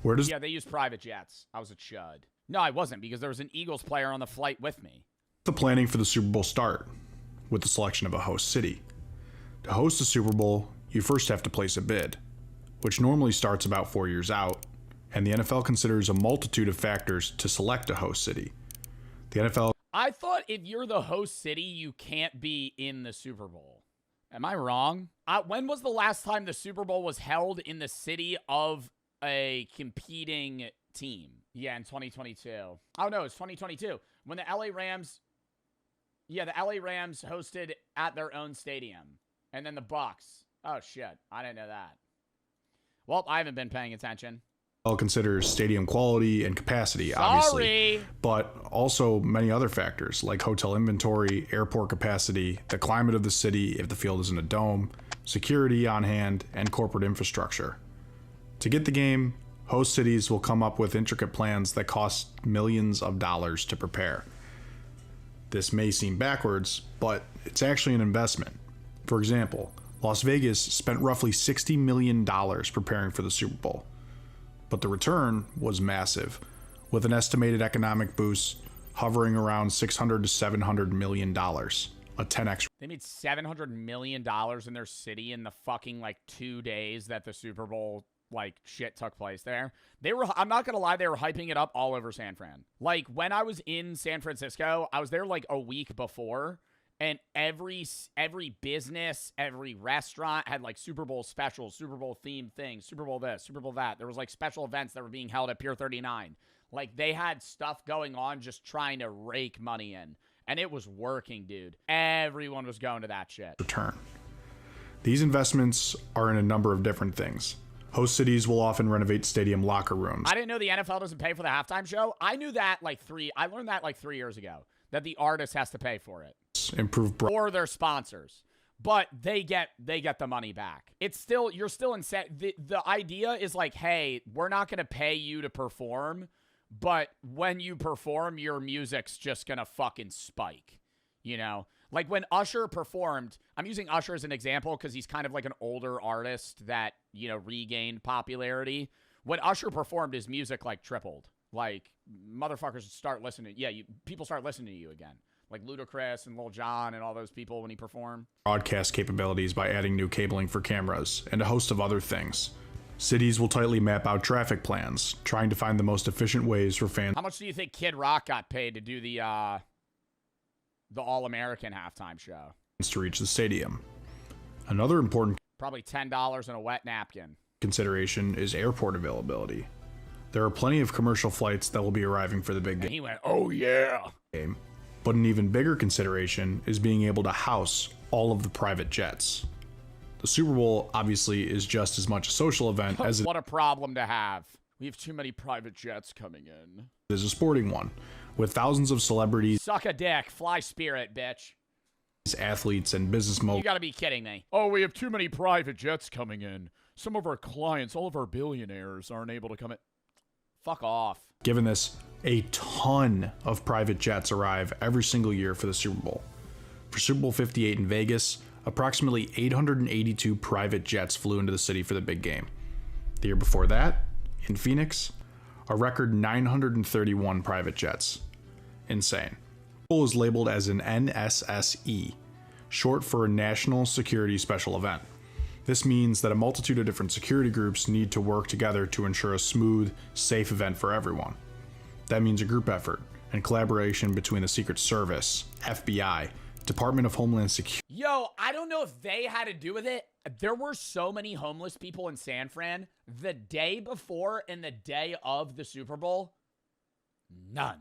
Speaker 1: Yeah, they used private jets. I was a chud. No, I wasn't, because there was an Eagles player on the flight with me.
Speaker 7: The planning for the Super Bowl start with the selection of a host city. To host a Super Bowl, you first have to place a bid, which normally starts about 4 years out, and the NFL considers a multitude of factors to select a host city. The NFL...
Speaker 1: I thought if you're the host city, you can't be in the Super Bowl. Am I wrong? When was the last time the Super Bowl was held in the city of a competing team? Yeah, in 2022. Oh, no, it's 2022. When the LA Rams... Yeah, the LA Rams hosted at their own stadium. And then the Bucks. Oh, shit. I didn't know that. Well, I haven't been paying attention.
Speaker 7: Considers stadium quality and capacity, obviously, but also many other factors like hotel inventory, airport capacity, the climate of the city if the field is in a dome, security on hand, and corporate infrastructure. To get the game, host cities will come up with intricate plans that cost millions of dollars to prepare. This may seem backwards, but it's actually an investment. For example, Las Vegas spent roughly $60 million preparing for the Super Bowl. But the return was massive, with an estimated economic boost hovering around $600 to $700 million, a 10x.
Speaker 1: They made $700 million in their city in the fucking, like, 2 days that the Super Bowl, like, shit took place there. I'm not gonna lie, they were hyping it up all over San Fran. Like, when I was in San Francisco, I was there, like, a week before, and every business, every restaurant had, like, Super Bowl specials, Super Bowl themed things, Super Bowl this, Super Bowl that. There was, like, special events that were being held at Pier 39. Like, they had stuff going on just trying to rake money in. And it was working, dude. Everyone was going to that shit.
Speaker 7: Return. These investments are in a number of different things. Host cities will often renovate stadium locker rooms.
Speaker 1: I didn't know the NFL doesn't pay for the halftime show. I knew that, like, I learned that, like, 3 years ago. That the artist has to pay for it. Or their sponsors, but they get the money back. It's still, you're still in set. The idea is like, hey, we're not going to pay you to perform, but when you perform, your music's just going to fucking spike, you know? Like when Usher performed, I'm using Usher as an example because he's kind of like an older artist that, you know, regained popularity. When Usher performed, his music like tripled. Like motherfuckers start listening. Yeah, people start listening to you again. Like Ludacris and Lil Jon and all those people when he performed.
Speaker 7: Broadcast capabilities by adding new cabling for cameras and a host of other things. Cities will tightly map out traffic plans, trying to find the most efficient ways for fans.
Speaker 1: How much do you think Kid Rock got paid to do the All-American halftime show?
Speaker 7: To reach the stadium. Another important
Speaker 1: probably $10 and a wet napkin.
Speaker 7: Consideration is airport availability. there are plenty of commercial flights that will be arriving for the big
Speaker 1: And he went, oh yeah.
Speaker 7: game. But an even bigger consideration is being able to house all of the private jets. The Super Bowl obviously is just as much a social event as it
Speaker 1: What a problem to have. We have too many private jets coming in.
Speaker 7: is a sporting one, with thousands of celebrities,
Speaker 1: Suck a dick. Fly Spirit, bitch.
Speaker 7: athletes, and business
Speaker 1: You
Speaker 7: moguls
Speaker 1: gotta be kidding me. Oh, we have too many private jets coming in. Some of our clients, all of our billionaires aren't able to come in. Fuck off.
Speaker 7: given this. A ton of private jets arrive every single year for the Super Bowl. For Super Bowl 58 in Vegas, approximately 882 private jets flew into the city for the big game. The year before that, in Phoenix, a record 931 private jets. Insane. The Super Bowl is labeled as an NSSE, short for a National Security Special Event. This means that a multitude of different security groups need to work together to ensure a smooth, safe event for everyone. That means a group effort and collaboration between the Secret Service, FBI, Department of Homeland Security.
Speaker 1: Yo, I don't know if they had to do with it. There were so many homeless people in San Fran the day before and the day of the Super Bowl. None.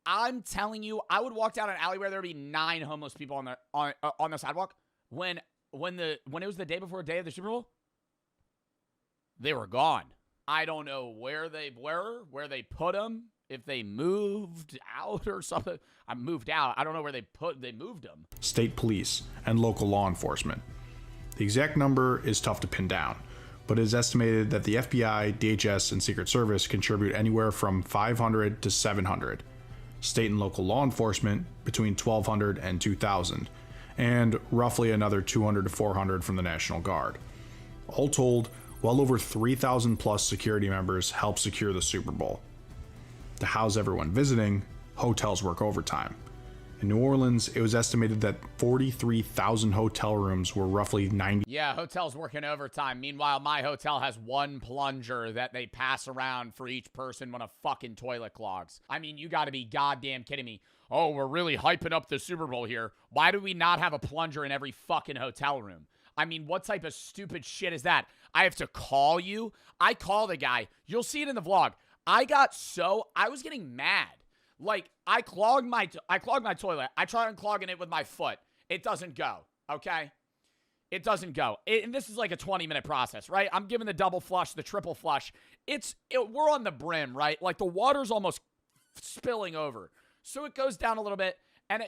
Speaker 1: I'm telling you, I would walk down an alley where there would be 9 homeless people on the sidewalk. When it was the day before the day of the Super Bowl, they were gone. I don't know where they were, where they put them, if they moved out or something. I moved out. I don't know where they moved them.
Speaker 7: State police, and local law enforcement. The exact number is tough to pin down, but it is estimated that the FBI, DHS, and Secret Service contribute anywhere from 500 to 700. State and local law enforcement between 1,200 and 2,000, and roughly another 200 to 400 from the National Guard. All told, well over 3,000 plus security members help secure the Super Bowl. To house everyone visiting, hotels work overtime. In New Orleans, it was estimated that 43,000 hotel rooms were roughly 90.
Speaker 1: Yeah, hotels working overtime. Meanwhile, my hotel has one plunger that they pass around for each person when a fucking toilet clogs. I mean, you gotta be goddamn kidding me. Oh, we're really hyping up the Super Bowl here. Why do we not have a plunger in every fucking hotel room? I mean, what type of stupid shit is that? I have to call you? I call the guy. You'll see it in the vlog. I was getting mad. Like, I clogged my toilet. I try unclogging it with my foot. It doesn't go, okay? It doesn't go. And this is like a 20-minute process, right? I'm giving the double flush, the triple flush. We're on the brim, right? Like, the water's almost spilling over. So it goes down a little bit. And,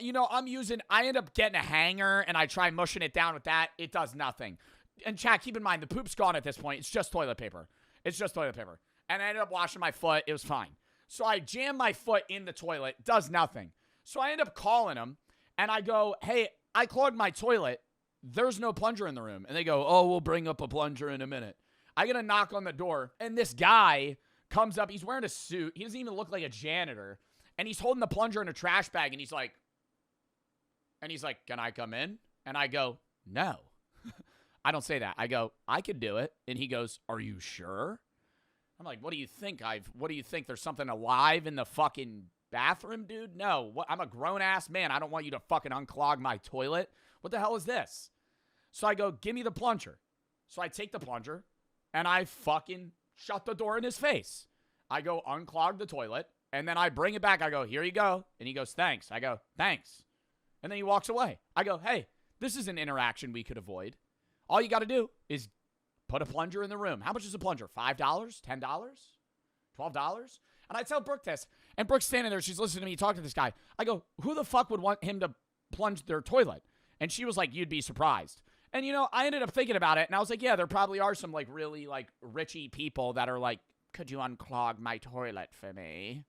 Speaker 1: I end up getting a hanger, and I try mushing it down with that. It does nothing. And chat, keep in mind, the poop's gone at this point. It's just toilet paper. And I ended up washing my foot. It was fine. So I jam my foot in the toilet. Does nothing. So I end up calling them, and I go, hey, I clogged my toilet. There's no plunger in the room. And they go, oh, we'll bring up a plunger in a minute. I get a knock on the door, and this guy comes up. He's wearing a suit. He doesn't even look like a janitor. And he's holding the plunger in a trash bag, and he's like, can I come in? And I go, no. I don't say that. I go, I could do it. And he goes, are you sure? I'm like, what do you think? There's something alive in the fucking bathroom, dude? No. I'm a grown-ass man. I don't want you to fucking unclog my toilet. What the hell is this? So I go, give me the plunger. So I take the plunger, and I fucking shut the door in his face. I go unclog the toilet, and then I bring it back. I go, here you go. And he goes, thanks. I go, thanks. And then he walks away. I go, hey, this is an interaction we could avoid. All you got to do is put a plunger in the room. How much is a plunger? $5? $10? $12? And I tell Brooke this, and Brooke's standing there. She's listening to me talk to this guy. I go, who the fuck would want him to plunge their toilet? And she was like, you'd be surprised. And, I ended up thinking about it, and I was like, yeah, there probably are some, like, really, like, richy people that are like, could you unclog my toilet for me?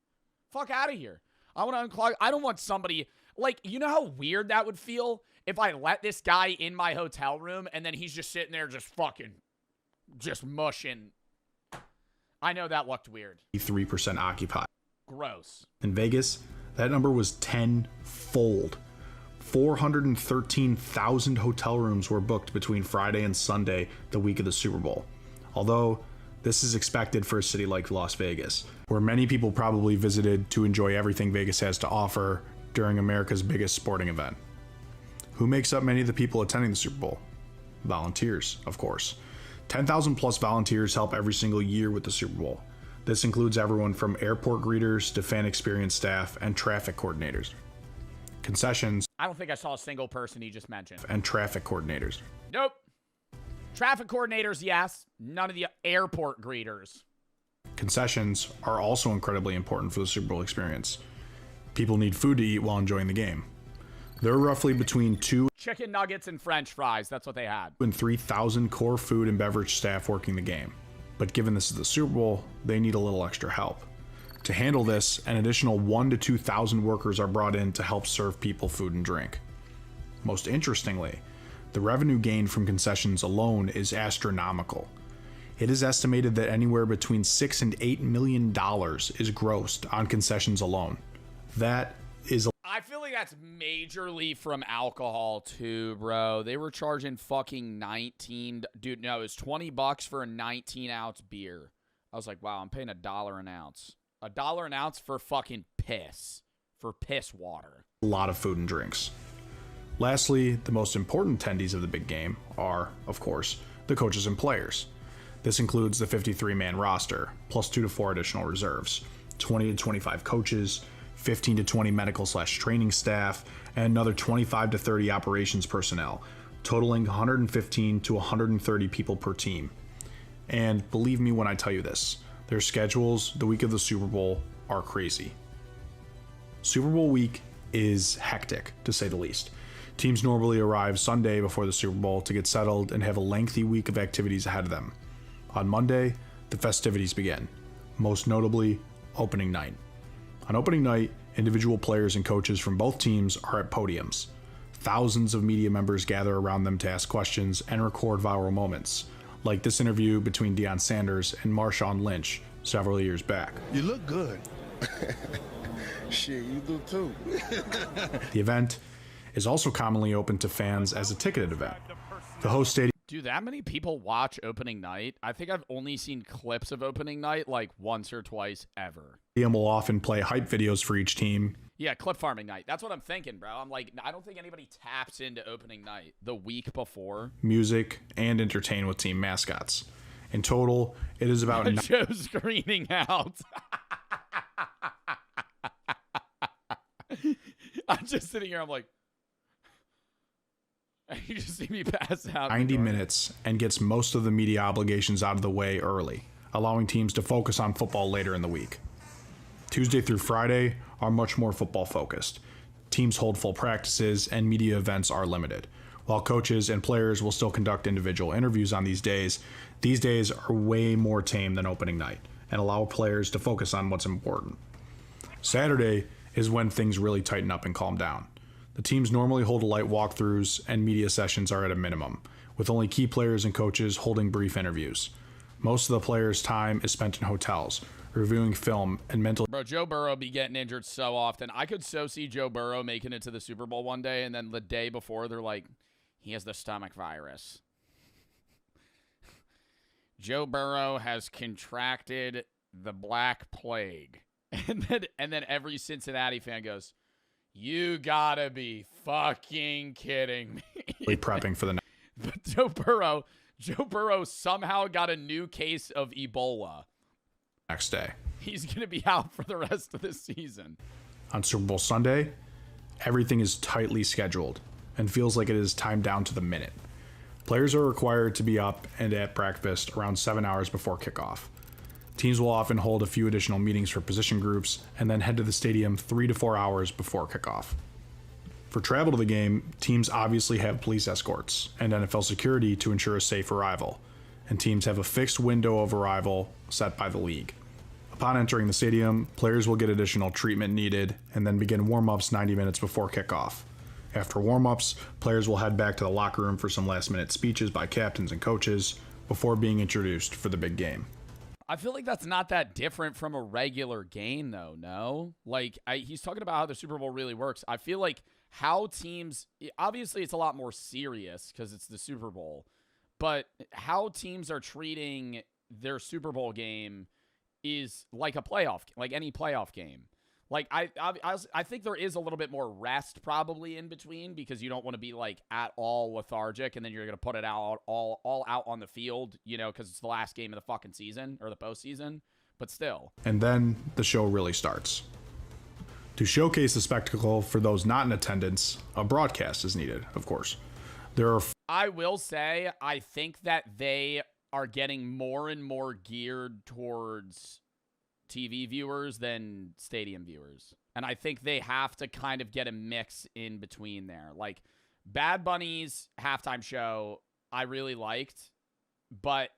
Speaker 1: Fuck out of here. I want to unclog. I don't want somebody, like, you know how weird that would feel if I let this guy in my hotel room, and then he's just sitting there just mushing. I know that looked weird.
Speaker 7: 3% occupied.
Speaker 1: Gross.
Speaker 7: In Vegas, that number was tenfold. 413,000 hotel rooms were booked between Friday and Sunday, the week of the Super Bowl. Although, this is expected for a city like Las Vegas, where many people probably visited to enjoy everything Vegas has to offer during America's biggest sporting event. Who makes up many of the people attending the Super Bowl? Volunteers, of course. 10,000 plus volunteers help every single year with the Super Bowl. This includes everyone from airport greeters to fan experience staff and traffic coordinators. Concessions.
Speaker 1: I don't think I saw a single person he just mentioned.
Speaker 7: And traffic coordinators.
Speaker 1: Nope. Traffic coordinators, yes. None of the airport greeters.
Speaker 7: Concessions are also incredibly important for the Super Bowl experience. People need food to eat while enjoying the game. There are roughly between 2
Speaker 1: chicken nuggets and French fries. That's what they had.
Speaker 7: And 3,000 core food and beverage staff working the game. But given this is the Super Bowl, they need a little extra help. To handle this, an additional 1,000 to 2,000 workers are brought in to help serve people food and drink. Most interestingly, the revenue gained from concessions alone is astronomical. It is estimated that anywhere between $6 and $8 million is grossed on concessions alone. That is
Speaker 1: I feel like that's majorly from alcohol too, bro. They were charging fucking 19. Dude, no, it was $20 for a 19-ounce beer. I was like, wow, I'm paying $1 an ounce. $1 an ounce for fucking piss. For piss water.
Speaker 7: a lot of food and drinks. Lastly, the most important attendees of the big game are, of course, the coaches and players. This includes the 53-man roster, plus 2 to 4 additional reserves, 20 to 25 coaches, 15 to 20 medical/training staff, and another 25 to 30 operations personnel, totaling 115 to 130 people per team. And believe me when I tell you this, their schedules the week of the Super Bowl are crazy. Super Bowl week is hectic, to say the least. Teams normally arrive Sunday before the Super Bowl to get settled and have a lengthy week of activities ahead of them. On Monday, the festivities begin, most notably opening night. On opening night, individual players and coaches from both teams are at podiums. Thousands of media members gather around them to ask questions and record viral moments, like this interview between Deion Sanders and Marshawn Lynch several years back.
Speaker 8: You look good. Shit, you do too.
Speaker 7: The event is also commonly open to fans as a ticketed event. The host stadium.
Speaker 1: Do that many people watch opening night? I think I've only seen clips of opening night like once or twice ever.
Speaker 7: Will often play hype videos for each team.
Speaker 1: Yeah, clip farming night. That's what I'm thinking, bro. I'm like, I don't think anybody taps into opening night the week before.
Speaker 7: Music and entertain with team mascots. In total, it is about
Speaker 1: Joe screening out. I'm just sitting here. I'm like, you just see me pass out.
Speaker 7: 90 minutes and gets most of the media obligations out of the way early, allowing teams to focus on football later in the week. Tuesday through Friday are much more football focused. Teams hold full practices and media events are limited. While coaches and players will still conduct individual interviews on these days are way more tame than opening night and allow players to focus on what's important. Saturday is when things really tighten up and calm down. The teams normally hold light walkthroughs and media sessions are at a minimum, with only key players and coaches holding brief interviews. Most of the players' time is spent in hotels, reviewing film and mental.
Speaker 1: Bro, Joe Burrow be getting injured so often. I could so see Joe Burrow making it to the Super Bowl one day, and then the day before, they're like, he has the stomach virus. Joe Burrow has contracted the Black Plague. And then every Cincinnati fan goes, you gotta be fucking kidding me.
Speaker 7: Prepping for the
Speaker 1: But Joe Burrow somehow got a new case of Ebola.
Speaker 7: next day.
Speaker 1: He's gonna be out for the rest of the season.
Speaker 7: On Super Bowl Sunday, everything is tightly scheduled and feels like it is timed down to the minute. Players are required to be up and at breakfast around 7 hours before kickoff. Teams will often hold a few additional meetings for position groups and then head to the stadium 3 to 4 hours before kickoff. For travel to the game, teams obviously have police escorts and NFL security to ensure a safe arrival, and teams have a fixed window of arrival set by the league. Upon entering the stadium, players will get additional treatment needed and then begin warm-ups 90 minutes before kickoff. After warm-ups, players will head back to the locker room for some last-minute speeches by captains and coaches before being introduced for the big game.
Speaker 1: I feel like that's not that different from a regular game, though, no? Like, he's talking about how the Super Bowl really works. I feel like how teams, obviously it's a lot more serious because it's the Super Bowl, but how teams are treating their Super Bowl game is like a playoff, like any playoff game. Like, I think there is a little bit more rest probably in between because you don't want to be, like, at all lethargic and then you're going to put it out all out on the field, you know, because it's the last game of the fucking season or the postseason. But still.
Speaker 7: And then the show really starts. To showcase the spectacle for those not in attendance, a broadcast is needed, of course.
Speaker 1: I will say, I think that they are getting more and more geared towards TV viewers than stadium viewers. And I think they have to kind of get a mix in between there. Like, Bad Bunny's halftime show, I really liked, but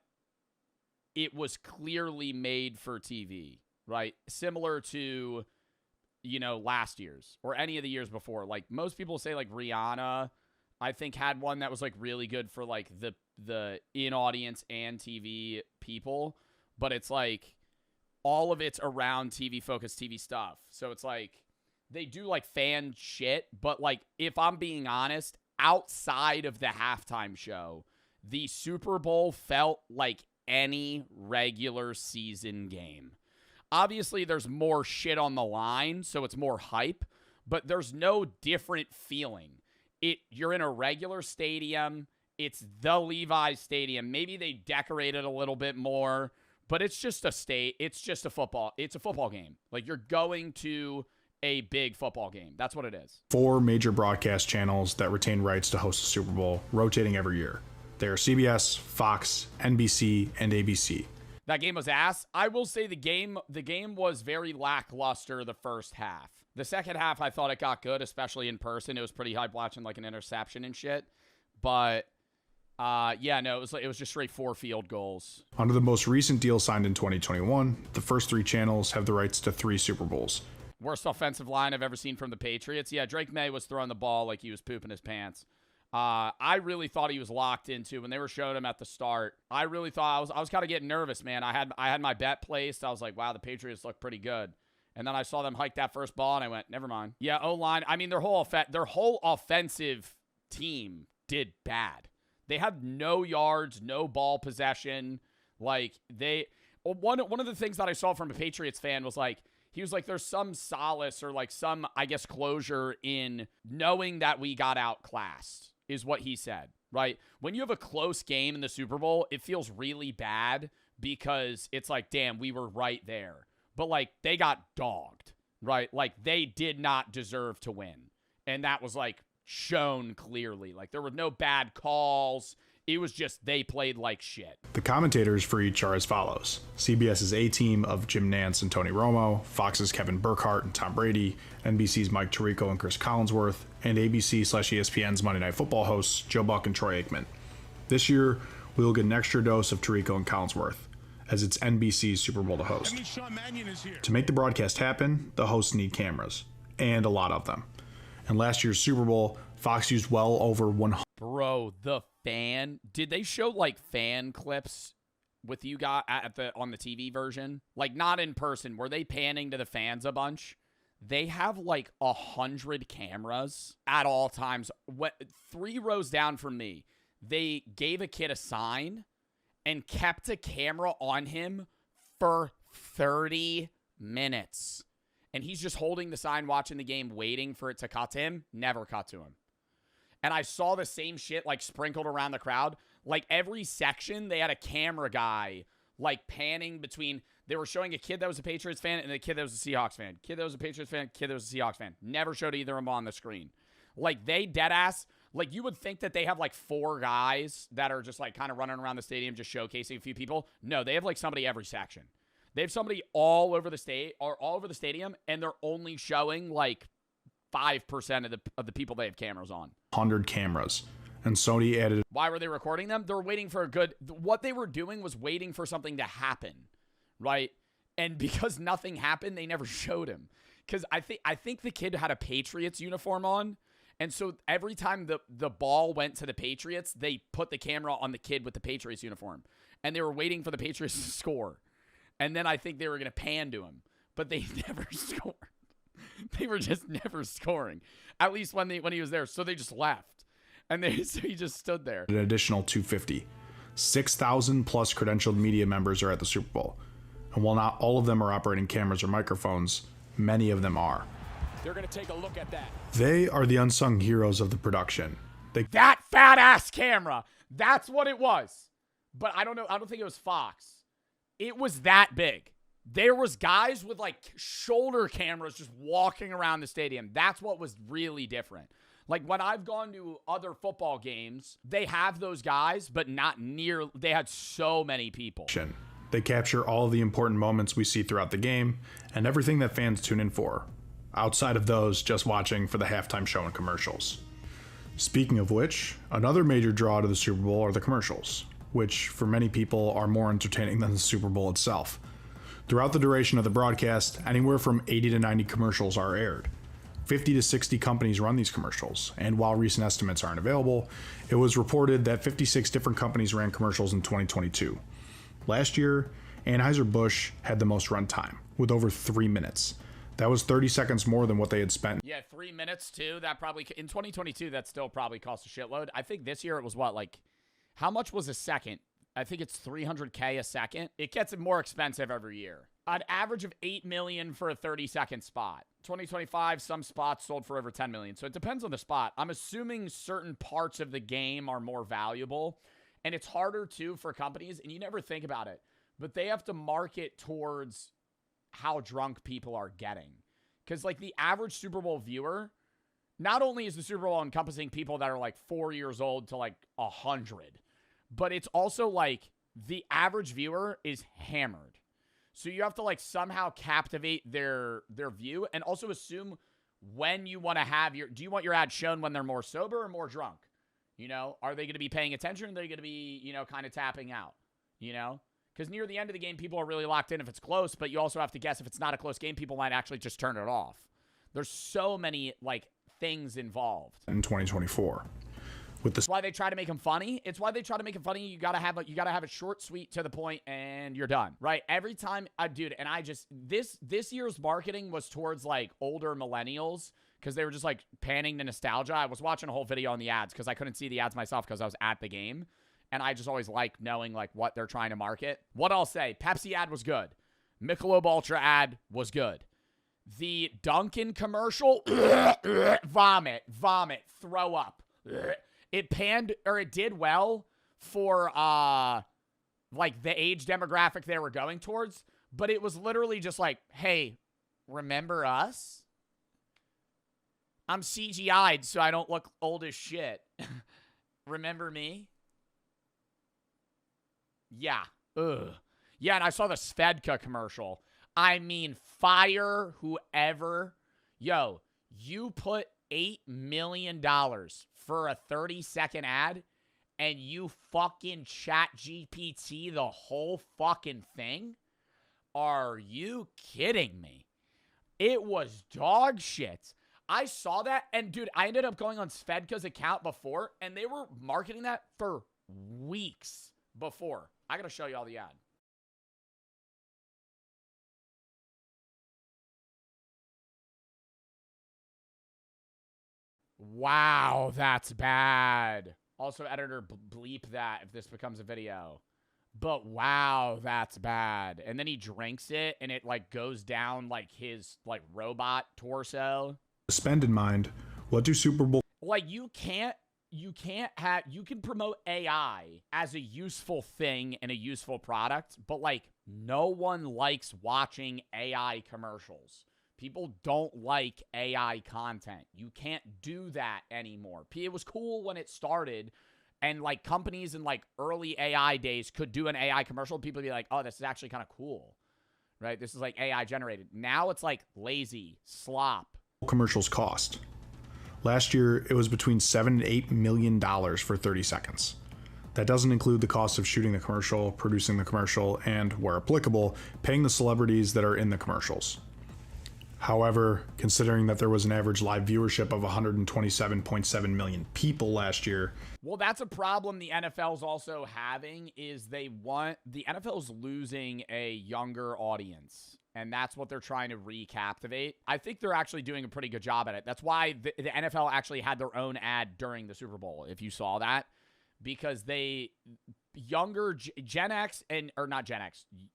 Speaker 1: it was clearly made for TV, right? Similar to, you know, last year's or any of the years before. Like, most people say, like, Rihanna, I think, had one that was, like, really good for, like, the in-audience and TV people. But it's, like, all of it's around TV-focused TV stuff. So it's, like, they do, like, fan shit. But, like, if I'm being honest, outside of the halftime show, the Super Bowl felt like any regular season game. Obviously, there's more shit on the line, so it's more hype, but there's no different feeling. You're in a regular stadium. It's the Levi's Stadium. Maybe they decorate it a little bit more, but it's just a football. It's a football game. Like, you're going to a big football game. That's what it is.
Speaker 7: 4 major broadcast channels that retain rights to host the Super Bowl, rotating every year. They are CBS, Fox, NBC, and ABC.
Speaker 1: That game was ass. I will say the game was very lackluster the first half. The second half, I thought it got good, especially in person. It was pretty hype watching, like, an interception and shit. But yeah, no, it was just straight 4 field goals.
Speaker 7: Under the most recent deal signed in 2021, the first 3 channels have the rights to 3 Super Bowls.
Speaker 1: Worst offensive line I've ever seen from the Patriots. Yeah, Drake May was throwing the ball like he was pooping his pants. I really thought he was locked into when they were showing him at the start. I really thought I was kind of getting nervous, man. I had my bet placed. I was like, wow, the Patriots look pretty good. And then I saw them hike that first ball, and I went, never mind. Yeah, O-line. I mean, their whole offensive team did bad. They had no yards, no ball possession. Like, one of the things that I saw from a Patriots fan was like, he was like, there's some solace or like some, I guess, closure in knowing that we got outclassed, is what he said, right? When you have a close game in the Super Bowl, it feels really bad because it's like, damn, we were right there. But, like, they got dogged, right? Like, they did not deserve to win. And that was, like, shown clearly. Like, there were no bad calls. It was just they played like shit.
Speaker 7: The commentators for each are as follows. CBS's A-Team of Jim Nantz and Tony Romo, Fox's Kevin Burkhardt and Tom Brady, NBC's Mike Tirico and Chris Collinsworth, and ABC/ESPN's Monday Night Football hosts Joe Buck and Troy Aikman. This year, we will get an extra dose of Tirico and Collinsworth, as it's NBC's Super Bowl to host. To make the broadcast happen, the hosts need cameras, and a lot of them. In last year's Super Bowl, Fox used well over 100.
Speaker 1: Bro, the fan. Did they show, like, fan clips with you guys on the TV version? Like, not in person. Were they panning to the fans a bunch? They have, like, 100 cameras at all times. 3 rows down from me, they gave a kid a sign and kept a camera on him for 30 minutes. And he's just holding the sign, watching the game, waiting for it to cut to him. Never cut to him. And I saw the same shit, like, sprinkled around the crowd. Like, every section, they had a camera guy, like, panning between. They were showing a kid that was a Patriots fan and a kid that was a Seahawks fan. Kid that was a Patriots fan, kid that was a Seahawks fan. Never showed either of them on the screen. Like, they deadass. Like, you would think that they have, like, 4 guys that are just, like, kind of running around the stadium just showcasing a few people. No, they have, like, somebody every section. They have somebody all over the stadium, and they're only showing, like, 5% of the people they have cameras on.
Speaker 7: 100 cameras. And Sony added.
Speaker 1: Why were they recording them? They were waiting for what they were doing was waiting for something to happen, right? And because nothing happened, they never showed him. Because I think the kid had a Patriots uniform on, and so every time the ball went to the Patriots, they put the camera on the kid with the Patriots uniform, and they were waiting for the Patriots to score. And then I think they were going to pan to him, but they never scored. They were just never scoring, at least when he was there. So they just left, and so he just stood there.
Speaker 7: An additional 250. 6,000 plus credentialed media members are at the Super Bowl. And while not all of them are operating cameras or microphones, many of them are.
Speaker 1: They're going to take a look at that.
Speaker 7: They are the unsung heroes of the production.
Speaker 1: That fat ass camera. That's what it was. But I don't know. I don't think it was Fox. It was that big. There was guys with like shoulder cameras just walking around the stadium. That's what was really different. Like when I've gone to other football games, they have those guys, but not near. They had so many people.
Speaker 7: They capture all of the important moments we see throughout the game and everything that fans tune in for, outside of those just watching for the halftime show and commercials. Speaking of which, another major draw to the Super Bowl are the commercials, which for many people are more entertaining than the Super Bowl itself. Throughout the duration of the broadcast, anywhere from 80 to 90 commercials are aired. 50 to 60 companies run these commercials, and while recent estimates aren't available, it was reported that 56 different companies ran commercials in 2022. Last year, Anheuser-Busch had the most runtime, with over 3 minutes. That was 30 seconds more than what they had spent.
Speaker 1: Yeah, 3 minutes too. That probably, in 2022, that still probably cost a shitload. I think this year it was what, like, how much was a second? I think it's $300K a second. It gets more expensive every year. An average of $8 million for a 30-second spot. 2025, some spots sold for over $10 million. So it depends on the spot. I'm assuming certain parts of the game are more valuable. And it's harder, too, for companies. And you never think about it. But they have to market towards how drunk people are getting. Because, like, the average Super Bowl viewer, not only is the Super Bowl encompassing people that are, like, 4 years old to, like, 100, but it's also, like, the average viewer is hammered. So you have to, like, somehow captivate their view and also assume when you want to have your... Do you want your ad shown when they're more sober or more drunk? You know? Are they going to be paying attention or are they going to be, you know, kind of tapping out? You know? Because near the end of the game, people are really locked in if it's close, but you also have to guess if it's not a close game, people might actually just turn it off. There's so many, like, things involved.
Speaker 7: In 2024.
Speaker 1: That's why they try to make them funny. It's why they try to make them funny. You gotta have it short, sweet, to the point, and you're done. Right? Every time, dude, and I just this year's marketing was towards like older millennials because they were just like panning the nostalgia. I was watching a whole video on the ads because I couldn't see the ads myself because I was at the game, and I just always like knowing like what they're trying to market. What I'll say, Pepsi ad was good. Michelob Ultra ad was good. The Dunkin' commercial, vomit, throw up. It did well for, like, the age demographic they were going towards, but it was literally just like, hey, remember us? I'm CGI'd so I don't look old as shit. Remember me? Yeah. Ugh. Yeah, and I saw the Svedka commercial. I mean, fire whoever. Yo, you put $8 million for a 30-second ad, and you fucking chat GPT the whole fucking thing? Are you kidding me? It was dog shit. I saw that, and dude, I ended up going on Svedka's account before, and they were marketing that for weeks before. I gotta show you all the ad. Wow, that's bad. Also, editor, bleep that if this becomes a video. But wow, that's bad. And then he drinks it, and it, like, goes down, like, his, like, robot torso.
Speaker 7: Spend in mind, what do Super Bowl...
Speaker 1: Like, you can promote AI as a useful thing and a useful product, but, like, no one likes watching AI commercials. People don't like AI content. You can't do that anymore. It was cool when it started, and like companies in like early AI days could do an AI commercial. People would be like, oh, this is actually kind of cool, right? This is like AI generated. Now it's like lazy, slop.
Speaker 7: Commercials cost. Last year, it was between $7 and $8 million for 30 seconds. That doesn't include the cost of shooting the commercial, producing the commercial, and, where applicable, paying the celebrities that are in the commercials. However, considering that there was an average live viewership of 127.7 million people last year.
Speaker 1: Well, that's a problem the NFL's also having is the NFL's losing a younger audience. And that's what they're trying to recaptivate. I think they're actually doing a pretty good job at it. That's why the NFL actually had their own ad during the Super Bowl, if you saw that. Because younger Gen X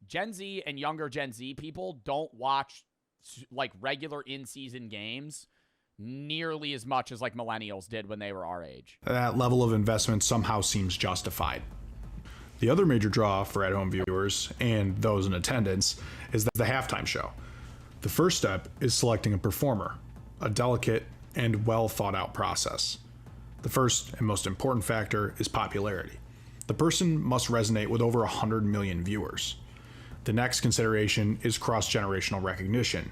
Speaker 1: Gen Z and younger Gen Z people don't watch like regular in-season games nearly as much as like millennials did when they were our age.
Speaker 7: That level of investment somehow seems justified. The other major draw for at-home viewers and those in attendance is the halftime show. The first step is selecting a performer, a delicate and well thought out process. The first and most important factor is popularity. The person must resonate with over 100 million viewers. The next consideration is cross-generational recognition.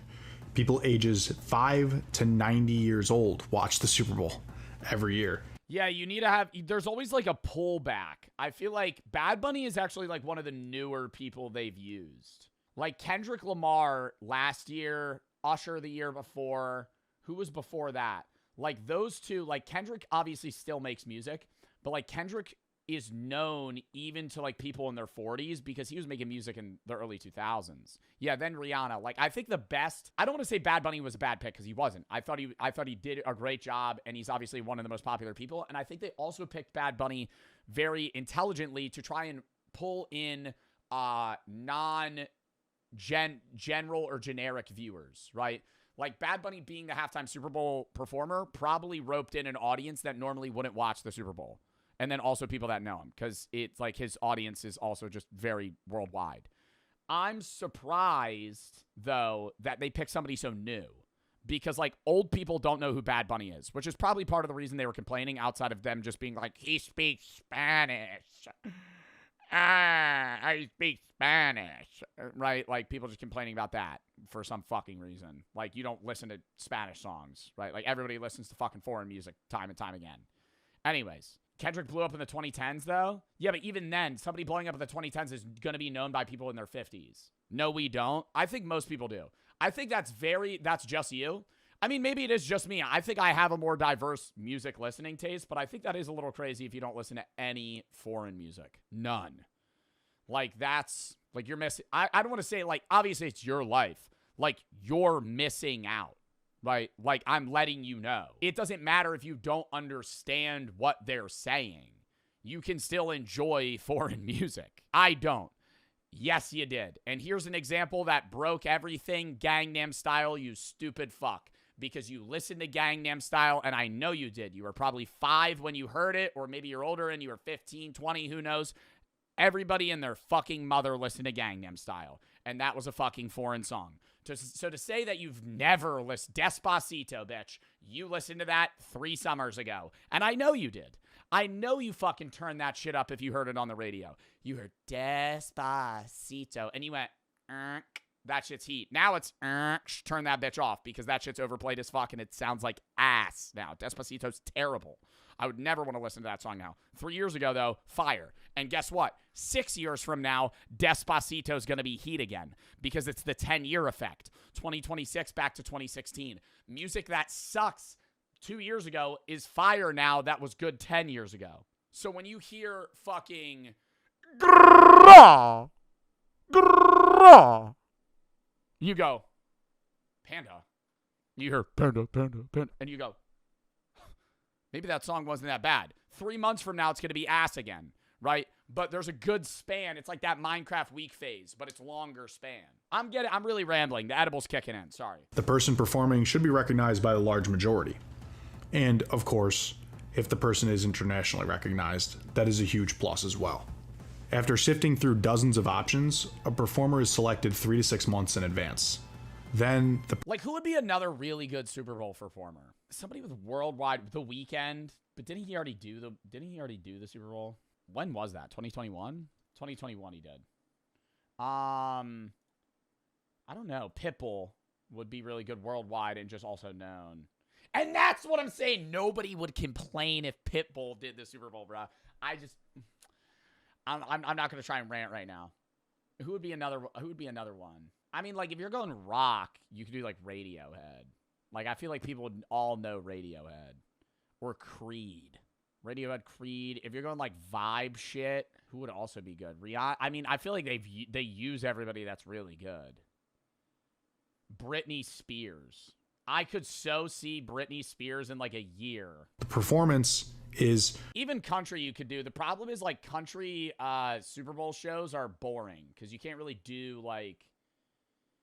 Speaker 7: People ages 5 to 90 years old watch the Super Bowl every year.
Speaker 1: Yeah, you need to have, there's always like a pullback. I feel like Bad Bunny is actually like one of the newer people they've used. Like Kendrick Lamar last year, Usher the year before, who was before that? Like those two, like Kendrick obviously still makes music, but like Kendrick is known even to like people in their 40s because he was making music in the early 2000s. Yeah, then Rihanna. Like I think the best, I don't want to say Bad Bunny was a bad pick because he wasn't. I thought he did a great job and he's obviously one of the most popular people. And I think they also picked Bad Bunny very intelligently to try and pull in general or generic viewers, right? Like Bad Bunny being the halftime Super Bowl performer probably roped in an audience that normally wouldn't watch the Super Bowl. And then also people that know him because it's like his audience is also just very worldwide. I'm surprised, though, that they picked somebody so new because like old people don't know who Bad Bunny is, which is probably part of the reason they were complaining outside of them just being like, he speaks Spanish. I speak Spanish, right? Like people just complaining about that for some fucking reason. Like you don't listen to Spanish songs, right? Like everybody listens to fucking foreign music time and time again. Anyways, Kendrick blew up in the 2010s though. Yeah, but even then, somebody blowing up in the 2010s is going to be known by people in their 50s. No, we don't. I think most people do. I think that's just you. I mean, maybe it is just me. I think I have a more diverse music listening taste, but I think that is a little crazy if you don't listen to any foreign music. None. Like, that's, like, you're missing. I don't want to say, like, obviously it's your life. Like, you're missing out, right? Like, I'm letting you know. It doesn't matter if you don't understand what they're saying. You can still enjoy foreign music. I don't. Yes, you did. And here's an example that broke everything Gangnam Style, you stupid fuck. Because you listened to Gangnam Style, and I know you did. You were probably 5 when you heard it, or maybe you're older and you were 15, 20, who knows. Everybody and their fucking mother listened to Gangnam Style, and that was a fucking foreign song. So to say that you've never listened, Despacito, bitch, you listened to that 3 summers ago, and I know you did. I know you fucking turned that shit up if you heard it on the radio. You heard Despacito, and you went, that shit's heat. Now it's, turn that bitch off because that shit's overplayed as fuck and it sounds like ass now. Despacito's terrible. I would never want to listen to that song now. 3 years ago, though, fire. And guess what? 6 years from now, Despacito's going to be heat again because it's the 10-year effect. 2026 back to 2016. Music that sucks 2 years ago is fire now that was good 10 years ago. So when you hear fucking you go, Panda. You hear Panda, Panda, Panda. And you go, maybe that song wasn't that bad. 3 months from now, it's going to be ass again, right? But there's a good span. It's like that Minecraft week phase, but it's longer span. I'm really rambling. The edible's kicking in. Sorry.
Speaker 7: The person performing should be recognized by the large majority. And, of course, if the person is internationally recognized, that is a huge plus as well. After sifting through dozens of options, a performer is selected 3 to 6 months in advance. Then
Speaker 1: like, who would be another really good Super Bowl performer? Somebody with worldwide, The Weeknd. But didn't he already do the Super Bowl? When was that? 2021? 2021 he did. I don't know. Pitbull would be really good worldwide and just also known. And that's what I'm saying. Nobody would complain if Pitbull did the Super Bowl, bro. I'm not gonna try and rant right now. Who would be another one? I mean, like, if you're going rock, you could do like Radiohead. Like, I feel like people would all know Radiohead or Creed. Radiohead, Creed. If you're going like vibe shit, who would also be good? Rihanna. I mean, I feel like they use everybody that's really good. Britney Spears. I could so see Britney Spears in like a year.
Speaker 7: the performance is
Speaker 1: Even country you could do. The problem is like country Super Bowl shows are boring because you can't really do like,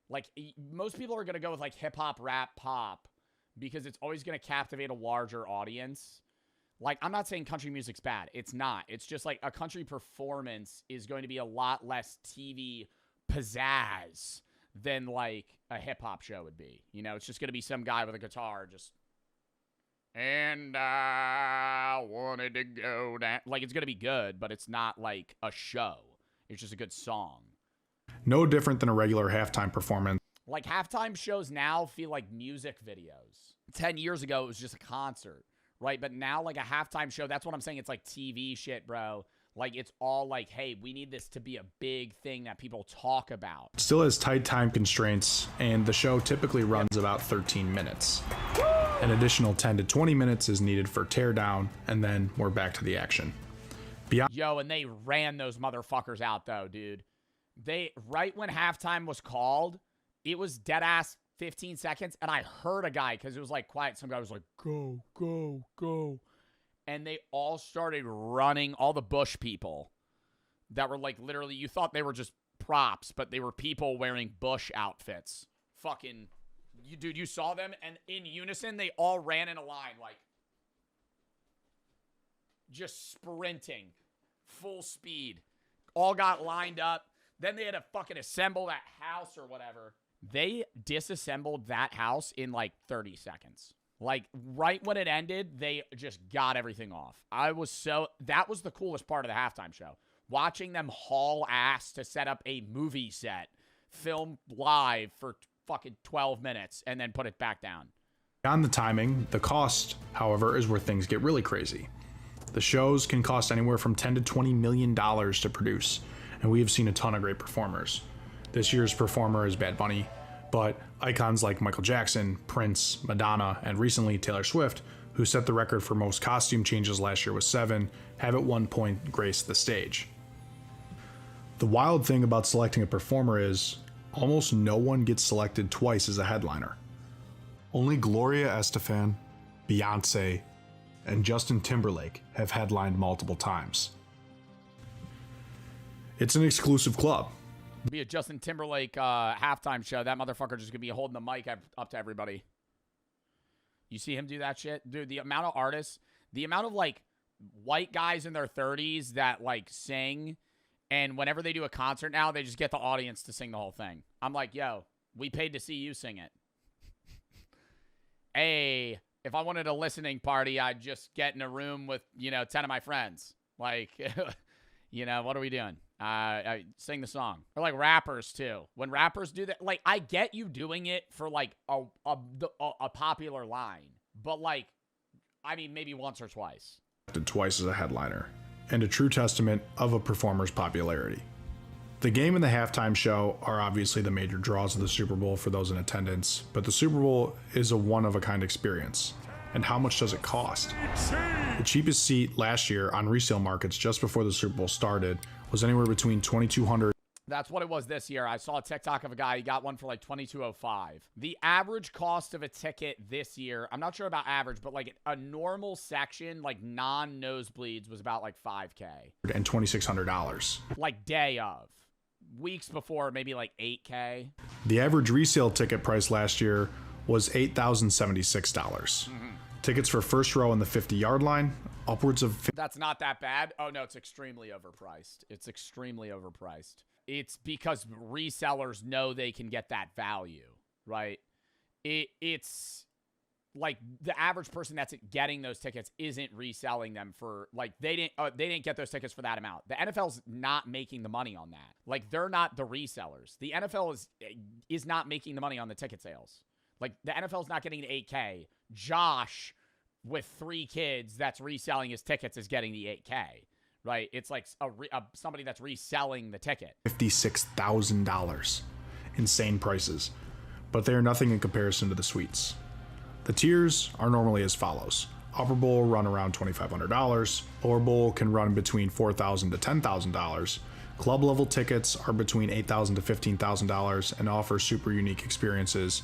Speaker 1: Like, most people are going to go with, like, hip-hop, rap, pop, because it's always going to captivate a larger audience. Like, I'm not saying country music's bad. It's not. It's just, like, a country performance is going to be a lot less TV pizzazz than, like, a hip-hop show would be. You know, it's just going to be some guy with a guitar just... And I wanted to go down. Like, it's going to be good, but it's not, like, a show. It's just a good song.
Speaker 7: No different than a regular halftime performance.
Speaker 1: Like, halftime shows now feel like music videos. 10 years ago, it was just a concert, right? But now, like, a halftime show, that's what I'm saying. It's like TV shit, bro. Like, it's all like, hey, we need this to be a big thing that people talk about.
Speaker 7: Still has tight time constraints, and the show typically runs about 13 minutes. An additional 10 to 20 minutes is needed for teardown, and then we're back to the action.
Speaker 1: Yo, and they ran those motherfuckers out, though, dude. They, right when halftime was called, it was dead ass 15 seconds, and I heard a guy, because it was like quiet, some guy was like, go, go, go. And they all started running, all the Bush people that were like literally, you thought they were just props, but they were people wearing Bush outfits. Fucking, dude, you saw them, and in unison, they all ran in a line, like, just sprinting, full speed. All got lined up. Then they had to fucking assemble that house or whatever. They disassembled that house in like 30 seconds. Like, right when it ended, they just got everything off. That was the coolest part of the halftime show. Watching them haul ass to set up a movie set, film live for fucking 12 minutes, and then put it back down.
Speaker 7: Beyond the timing, the cost, however, is where things get really crazy. The shows can cost anywhere from $10 to $20 million to produce, and we have seen a ton of great performers. This year's performer is Bad Bunny, but icons like Michael Jackson, Prince, Madonna, and recently Taylor Swift, who set the record for most costume changes last year with 7, have at one point graced the stage. The wild thing about selecting a performer is almost no one gets selected twice as a headliner. Only Gloria Estefan, Beyonce, and Justin Timberlake have headlined multiple times. It's an exclusive club.
Speaker 1: Be a Justin Timberlake halftime show. That motherfucker just gonna be holding the mic up to everybody. You see him do that shit? Dude, the amount of artists, the amount of, like, white guys in their 30s that, like, sing, and whenever they do a concert now, they just get the audience to sing the whole thing. I'm like, yo, we paid to see you sing it. Hey, if I wanted a listening party, I'd just get in a room with, 10 of my friends. Like, what are we doing? I sing the song. Or like rappers too. When rappers do that, like, I get you doing it for like a popular line, but like, I mean, maybe once or twice.
Speaker 7: Twice as a headliner, and a true testament of a performer's popularity. The game and the halftime show are obviously the major draws of the Super Bowl for those in attendance, but the Super Bowl is a one-of-a-kind experience. And how much does it cost? The cheapest seat last year on resale markets just before the Super Bowl started was anywhere between $2,200.
Speaker 1: That's what it was this year. I saw a TikTok of a guy, he got one for like $2,205. The average cost of a ticket this year, I'm not sure about average, but like a normal section, like non-nosebleeds, was about like $5K.
Speaker 7: And $2,600. Like
Speaker 1: day of. Weeks before, maybe like $8K.
Speaker 7: The average resale ticket price last year was $8,076. Tickets for first row in the 50-yard line, upwards of...
Speaker 1: That's not that bad. Oh, no, it's extremely overpriced. It's extremely overpriced. It's because resellers know they can get that value, right? It's like the average person that's getting those tickets isn't reselling them for, like, they didn't get those tickets for that amount. The NFL's not making the money on that. Like, they're not the resellers. The NFL is not making the money on the ticket sales. Like, the NFL's not getting the 8K. Josh, with 3 kids that's reselling his tickets, is getting the 8K, right? It's like somebody that's reselling the ticket.
Speaker 7: $56,000. Insane prices. But they are nothing in comparison to the suites. The tiers are normally as follows. Upper Bowl run around $2,500. Lower Bowl can run between $4,000 to $10,000. Club level tickets are between $8,000 to $15,000 and offer super unique experiences.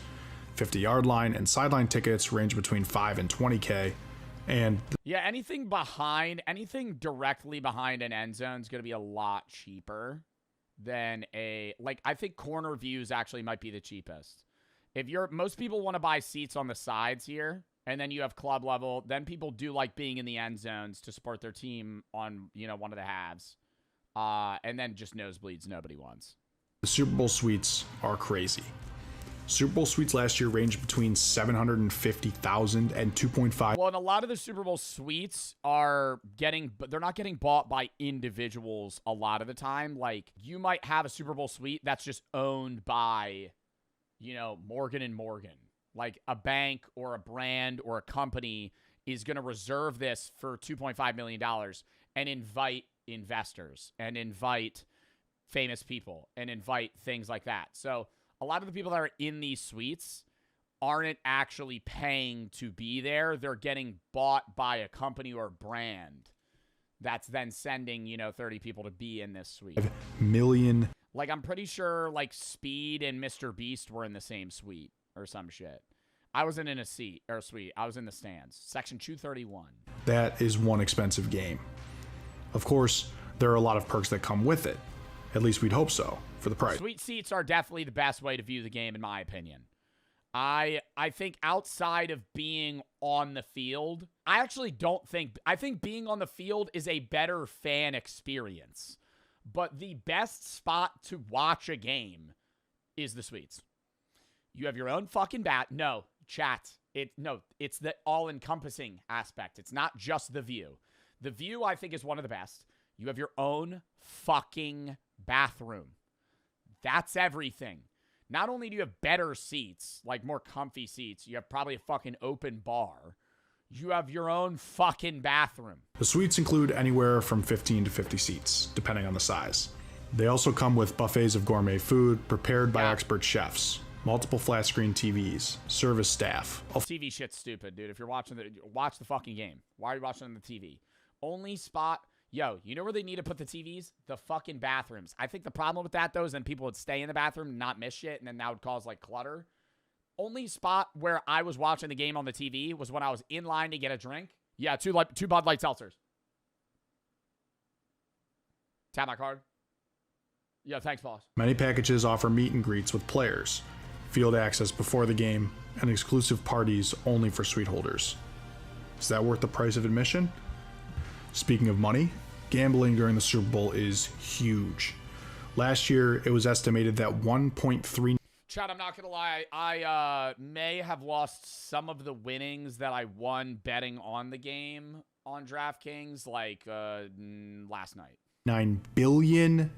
Speaker 7: 50-yard line and sideline tickets range between $5 and $20K. And
Speaker 1: yeah, anything directly behind an end zone is going to be a lot cheaper. than I think corner views actually might be the cheapest. Most people want to buy seats on the sides here, and then you have club level. Then people do like being in the end zones to support their team on, one of the halves. And then just nosebleeds nobody wants.
Speaker 7: The Super Bowl suites are crazy. Super Bowl suites last year ranged between $750,000 and $2.5.
Speaker 1: Well, and a lot of the Super Bowl suites they're not getting bought by individuals a lot of the time. Like, you might have a Super Bowl suite that's just owned by, Morgan and Morgan. Like, a bank or a brand or a company is going to reserve this for $2.5 million and invite investors and invite famous people and invite things like that. So a lot of the people that are in these suites aren't actually paying to be there. They're getting bought by a company or brand that's then sending, 30 people to be in this suite.
Speaker 7: Million.
Speaker 1: Like, I'm pretty sure, Speed and Mr. Beast were in the same suite or some shit. I wasn't in a suite. I was in the stands. Section 231.
Speaker 7: That is one expensive game. Of course, there are a lot of perks that come with it. At least we'd hope so, for the price.
Speaker 1: Suite seats are definitely the best way to view the game, in my opinion. I think outside of being on the field, I think being on the field is a better fan experience. But the best spot to watch a game is the suites. You have your own fucking it's the all-encompassing aspect. It's not just the view. The view, I think, is one of the best. You have your own fucking bathroom. That's everything. Not only do you have better seats, like more comfy seats, you have probably a fucking open bar. You have your own fucking bathroom.
Speaker 7: The suites include anywhere from 15 to 50 seats, depending on the size. They also come with buffets of gourmet food prepared by expert chefs, multiple flat screen TVs, service staff.
Speaker 1: TV shit's stupid, dude. If you're watch the fucking game. Why are you watching on the TV? Only spot, you know where they need to put the TVs? The fucking bathrooms. I think the problem with that, though, is then people would stay in the bathroom and not miss shit, and then that would cause, clutter. Only spot where I was watching the game on the TV was when I was in line to get a drink. Yeah, two Bud Light seltzers. Tap my card. Yeah, thanks, boss.
Speaker 7: Many packages offer meet and greets with players, field access before the game, and exclusive parties only for suite holders. Is that worth the price of admission? Speaking of money, gambling during the Super Bowl is huge. Last year, it was estimated that 1.3...
Speaker 1: Chad, I'm not going to lie. I may have lost some of the winnings that I won betting on the game on DraftKings, last night.
Speaker 7: $9 billion.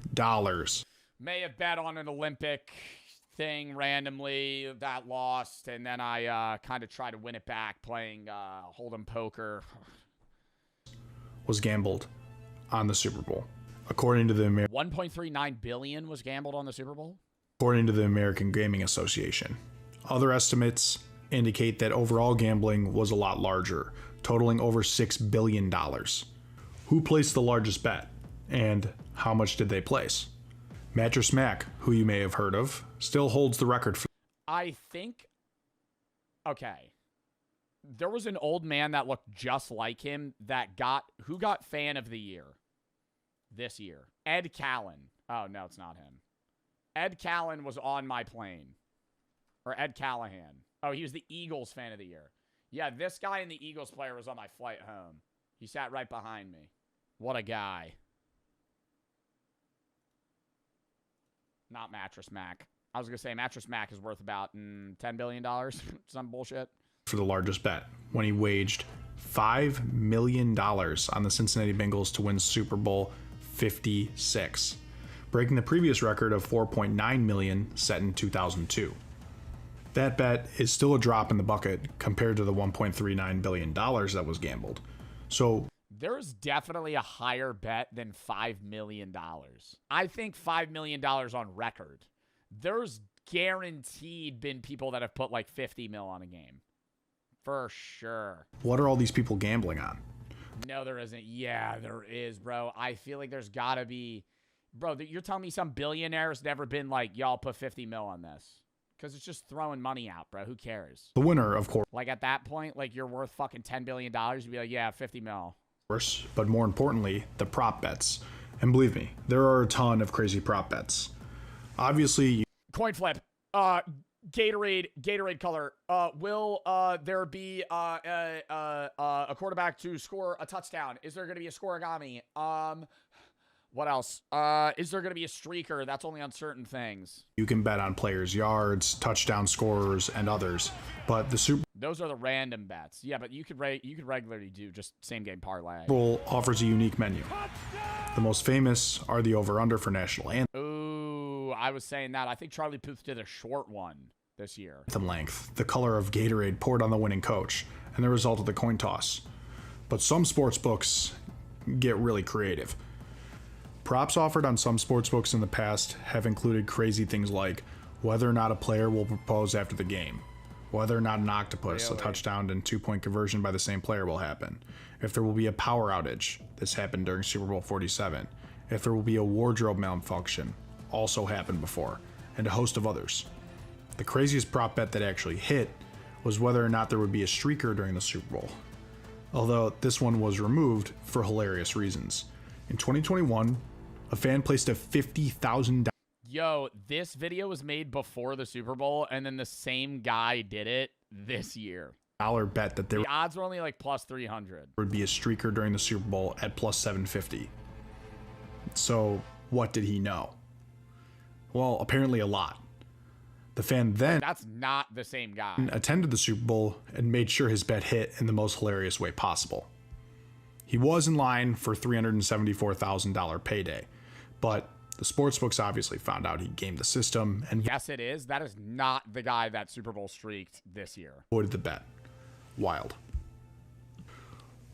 Speaker 1: May have bet on an Olympic thing randomly that lost, and then I kind of tried to win it back playing Hold'em poker.
Speaker 7: Was gambled on the Super Bowl. According to the
Speaker 1: $1.39 billion was gambled on the Super Bowl?
Speaker 7: According to the American Gaming Association. Other estimates indicate that overall gambling was a lot larger, totaling over $6 billion. Who placed the largest bet? And how much did they place? Mattress Mac, who you may have heard of, still holds the record for...
Speaker 1: Okay. There was an old man that looked just like him who got fan of the year this year. Ed Callan. Oh, no, it's not him. Ed Callan was on my plane. Or Ed Callahan. Oh, he was the Eagles fan of the year. Yeah, this guy and the Eagles player was on my flight home. He sat right behind me. What a guy. Not Mattress Mac. I was going to say Mattress Mac is worth about $10 billion. Some bullshit.
Speaker 7: For the largest bet, when he waged $5 million on the Cincinnati Bengals to win Super Bowl 56, breaking the previous record of $4.9 million set in 2002. That bet is still a drop in the bucket compared to the $1.39 billion that was gambled. So
Speaker 1: there's definitely a higher bet than $5 million. I think $5 million on record. There's guaranteed been people that have put 50 mil on a game. For sure.
Speaker 7: What are all these people gambling on?
Speaker 1: No, there isn't. Yeah, there is, bro. I feel like there's got to be... Bro, you're telling me some billionaire's never been y'all put 50 mil on this? Because it's just throwing money out, bro. Who cares?
Speaker 7: The winner, of course.
Speaker 1: At that point, you're worth fucking $10 billion. You'd be like, yeah, 50 mil.
Speaker 7: But more importantly, the prop bets. And believe me, there are a ton of crazy prop bets. Obviously,
Speaker 1: Coin flip. Gatorade color. Will there be a quarterback to score a touchdown? Is there going to be a scoregami? What else? Is there going to be a streaker? That's only on certain things.
Speaker 7: you can bet on players' yards, touchdown scorers, and others. But the Super
Speaker 1: Those are the random bets. Yeah, but you could regularly do just same game parlay.
Speaker 7: Bowl offers a unique menu. The most famous are the over-under for national
Speaker 1: Ooh, I was saying that. I think Charlie Puth did a short one this year.
Speaker 7: anthem length, the color of Gatorade poured on the winning coach, and the result of the coin toss. But some sports books get really creative. Props offered on some sportsbooks in the past have included crazy things like whether or not a player will propose after the game, whether or not an octopus, a touchdown and 2-point conversion by the same player will happen, if there will be a power outage, this happened during Super Bowl 47, if there will be a wardrobe malfunction, also happened before, and a host of others. The craziest prop bet that actually hit was whether or not there would be a streaker during the Super Bowl, although this one was removed for hilarious reasons. In 2021, a fan placed a $50,000
Speaker 1: Yo, this video was made before the Super Bowl, and then the same guy did it this year.
Speaker 7: bet that there
Speaker 1: The odds were only like plus 300.
Speaker 7: would be a streaker during the Super Bowl at plus 750. So, what did he know? Well, apparently a lot. The fan then
Speaker 1: That's not the same guy.
Speaker 7: attended the Super Bowl and made sure his bet hit in the most hilarious way possible. He was in line for $374,000 payday, but the sportsbooks obviously found out he gamed the system and
Speaker 1: Yes, it is. That is not the guy that Super Bowl streaked this year.
Speaker 7: voided the bet. Wild.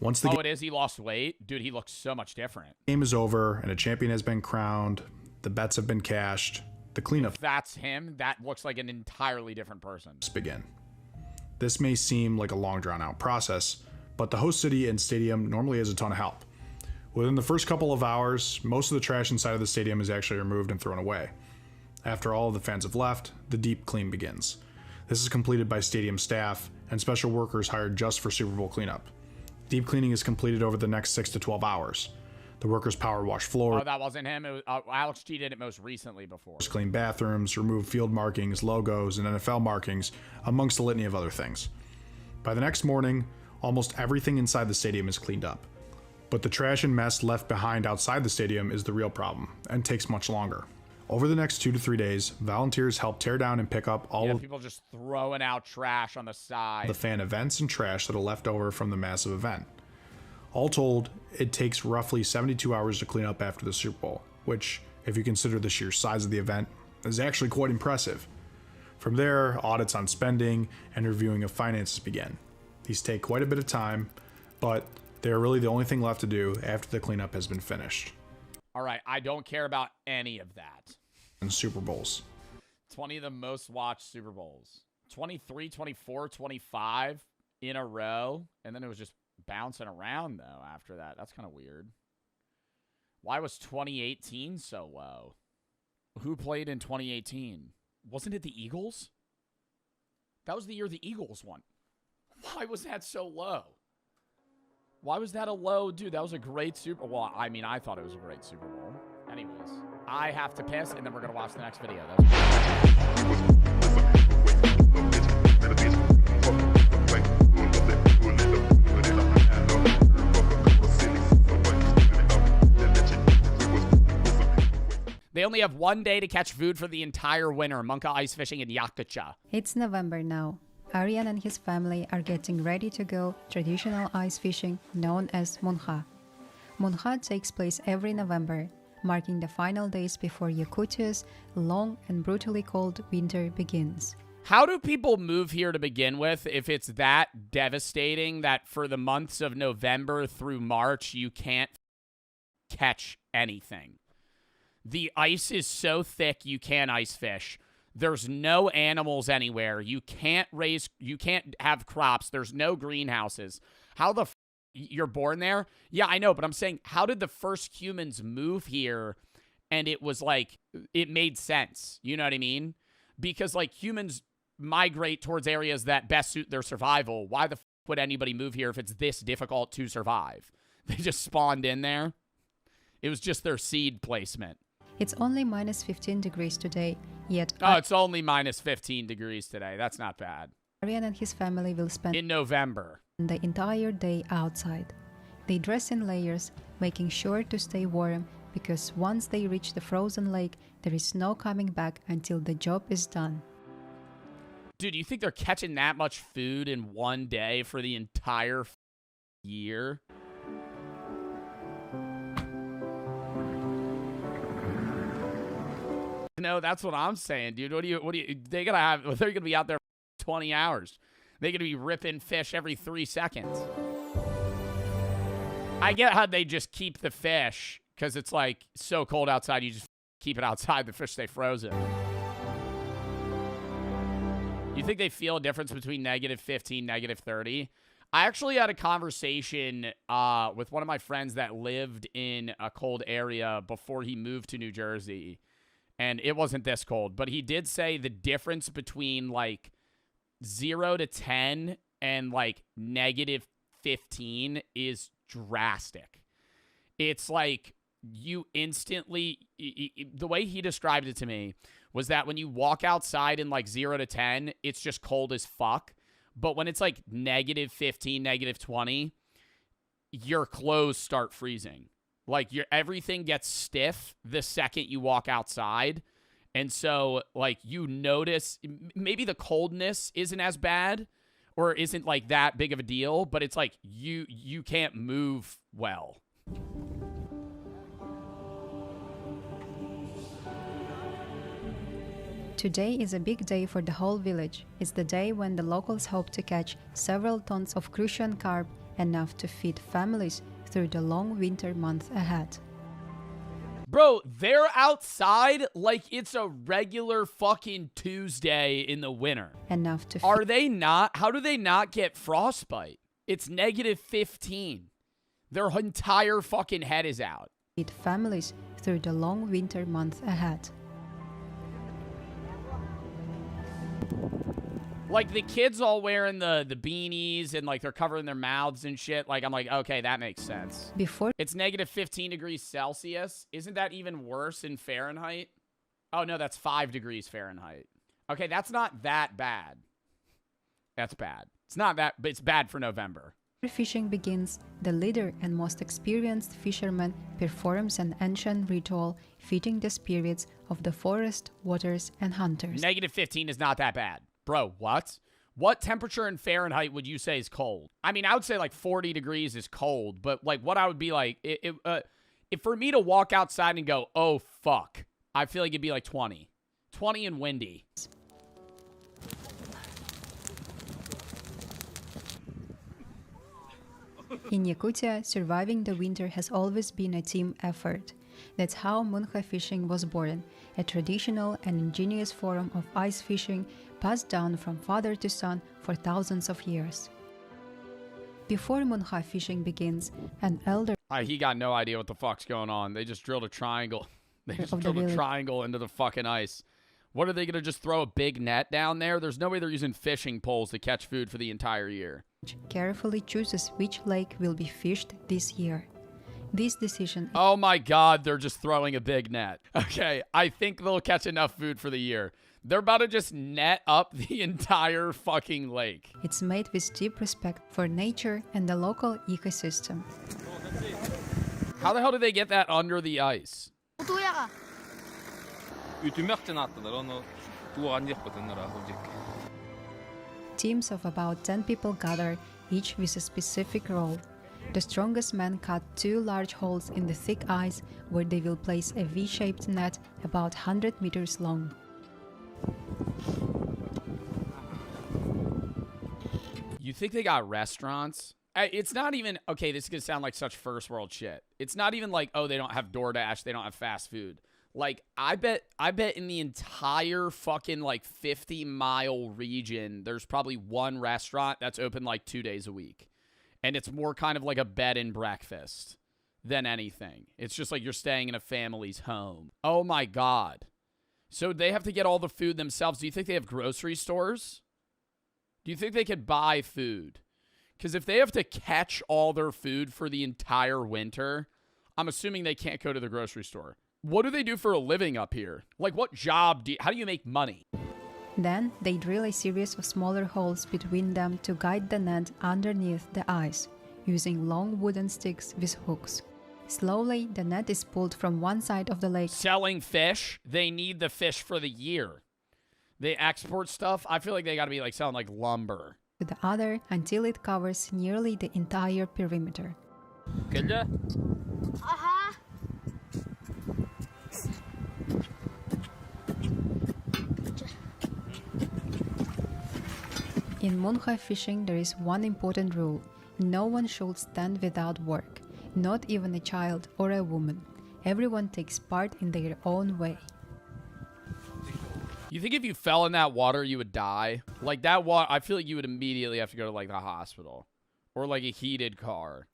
Speaker 7: Once the
Speaker 1: Oh, it is? He lost weight? Dude, he looks so much different.
Speaker 7: game is over and a champion has been crowned, the bets have been cashed, the cleanup
Speaker 1: If that's him, that looks like an entirely different person.
Speaker 7: begin. This may seem like a long drawn out process, but the host city and stadium normally has a ton of help. Within the first couple of hours, most of the trash inside of the stadium is actually removed and thrown away. After all of the fans have left, the deep clean begins. This is completed by stadium staff and special workers hired just for Super Bowl cleanup. Deep cleaning is completed over the next 6 to 12 hours. The workers power wash floors,
Speaker 1: Oh, that wasn't him. It was, Alex G did it most recently before.
Speaker 7: clean bathrooms, remove field markings, logos, and NFL markings, amongst a litany of other things. By the next morning, almost everything inside the stadium is cleaned up. But the trash and mess left behind outside the stadium is the real problem, and takes much longer. Over the next 2 to 3 days, volunteers help tear down and pick up all
Speaker 1: Yeah,
Speaker 7: of
Speaker 1: people just throwing out trash on the side.
Speaker 7: the fan events and trash that are left over from the massive event. All told, it takes roughly 72 hours to clean up after the Super Bowl, which, if you consider the sheer size of the event, is actually quite impressive. From there, audits on spending and reviewing of finances begin. These take quite a bit of time, but they are really the only thing left to do after the cleanup has been finished.
Speaker 1: All right, I don't care about any of that.
Speaker 7: And Super Bowls.
Speaker 1: 20 of the most watched Super Bowls. 23, 24, 25 in a row. And then it was just bouncing around, though, after that. That's kind of weird. Why was 2018 so low? Who played in 2018? Wasn't it the Eagles? That was the year the Eagles won. Why was that so low? Why was that a low? Dude, that was a great Super Bowl. Well, I mean, I thought it was a great Super Bowl. Anyways, I have to piss, and then we're going to watch the next video. They only have one day to catch food for the entire winter. Monka ice fishing in Yakutia.
Speaker 8: It's November now. Aryan and his family are getting ready to go traditional ice fishing known as Monha. Monha takes place every November, marking the final days before Yakutia's long and brutally cold winter begins.
Speaker 1: How do people move here to begin with if it's that devastating that for the months of November through March, you can't catch anything? The ice is so thick you can't ice fish. There's no animals anywhere. You can't have crops. There's no greenhouses. How the you're born there? Yeah, I know, but I'm saying, how did the first humans move here and it was like, it made sense? You know what I mean? Because like humans migrate towards areas that best suit their survival. Why the would anybody move here if it's this difficult to survive? They just spawned in there. It was just their seed placement.
Speaker 8: It's only minus 15 degrees today, yet
Speaker 1: Oh, it's only minus 15 degrees today. That's not bad.
Speaker 8: Aryan and his family will spend
Speaker 1: In November.
Speaker 8: the entire day outside. They dress in layers, making sure to stay warm, because once they reach the frozen lake, there is no coming back until the job is done.
Speaker 1: Dude, you think they're catching that much food in one day for the entire year? No, that's what I'm saying, dude. What do you, they're going to be out there for 20 hours. They're going to be ripping fish every 3 seconds. I get how they just keep the fish because it's like so cold outside, you just keep it outside, the fish stay frozen. You think they feel a difference between negative 15, negative 30? I actually had a conversation with one of my friends that lived in a cold area before he moved to New Jersey. And it wasn't this cold, but he did say the difference between like 0 to 10 and like negative 15 is drastic. It's like you instantly, the way he described it to me was that when you walk outside in like 0 to 10, it's just cold as fuck. But when it's like negative 15, negative 20, your clothes start freezing. Like everything gets stiff the second you walk outside. And so like you notice maybe the coldness isn't as bad or isn't like that big of a deal, but it's like you can't move well.
Speaker 8: Today is a big day for the whole village. It's the day when the locals hope to catch several tons of crucian carp, enough to feed families through the long winter month ahead.
Speaker 1: Bro, they're outside like it's a regular fucking Tuesday in the winter.
Speaker 8: Enough to
Speaker 1: Are they not? How do they not get frostbite? It's negative 15. Their entire fucking head is out.
Speaker 8: feed families through the long winter month ahead.
Speaker 1: Like, the kids all wearing the beanies and, like, they're covering their mouths and shit. Like, I'm like, okay, that makes sense. It's negative 15 degrees Celsius. Isn't that even worse in Fahrenheit? Oh, no, that's 5 degrees Fahrenheit. Okay, that's not that bad. That's bad. It's not that, but it's bad for November.
Speaker 8: Before fishing begins, the leader and most experienced fisherman performs an ancient ritual feeding the spirits of the forest, waters, and hunters.
Speaker 1: Negative 15 is not that bad. Bro, what? What temperature in Fahrenheit would you say is cold? I mean, I would say like 40 degrees is cold, but like what I would be like, if for me to walk outside and go, oh, fuck, I feel like it'd be like 20. 20 and windy.
Speaker 8: In Yakutia, surviving the winter has always been a team effort. That's how Munha fishing was born, a traditional and ingenious form of ice fishing passed down from father to son for thousands of years. Before Munha fishing begins, an elder
Speaker 1: He got no idea what the fuck's going on. They just drilled a triangle. They just
Speaker 8: Of the
Speaker 1: drilled a
Speaker 8: village.
Speaker 1: triangle into the fucking ice. What are they going to just throw a big net down there? There's no way they're using fishing poles to catch food for the entire year.
Speaker 8: carefully chooses which lake will be fished this year. This decision
Speaker 1: Oh my god, they're just throwing a big net. Okay, I think they'll catch enough food for the year. They're about to just net up the entire fucking lake.
Speaker 8: it's made with deep respect for nature and the local ecosystem.
Speaker 1: How the hell did they get that under the ice?
Speaker 8: Teams of about 10 people gather, each with a specific role. The strongest men cut 2 large holes in the thick ice where they will place a V-shaped net about 100 meters long.
Speaker 1: You think they got restaurants? It's not even, okay, this is going to sound like such first world shit. It's not even like, oh, they don't have DoorDash, they don't have fast food. Like, I bet in the entire fucking like 50-mile region, there's probably one restaurant that's open like 2 days a week. And it's more kind of like a bed and breakfast than anything. It's just like you're staying in a family's home. Oh my God. So they have to get all the food themselves. Do you think they have grocery stores? Do you think they could buy food? Because if they have to catch all their food for the entire winter, I'm assuming they can't go to the grocery store. What do they do for a living up here? Like, what job how do you make money?
Speaker 8: Then they drill a series of smaller holes between them to guide the net underneath the ice, using long wooden sticks with hooks. Slowly, the net is pulled from one side of the lake.
Speaker 1: Selling fish? They need the fish for the year. They export stuff? I feel like they gotta be like selling like lumber.
Speaker 8: To the other until it covers nearly the entire perimeter. In Munha fishing, there is one important rule. No one should stand without work, not even a child or a woman. Everyone takes part in their own way.
Speaker 1: You think if you fell in that water, you would die? Like that water, I feel like you would immediately have to go to like the hospital. Or like a heated car.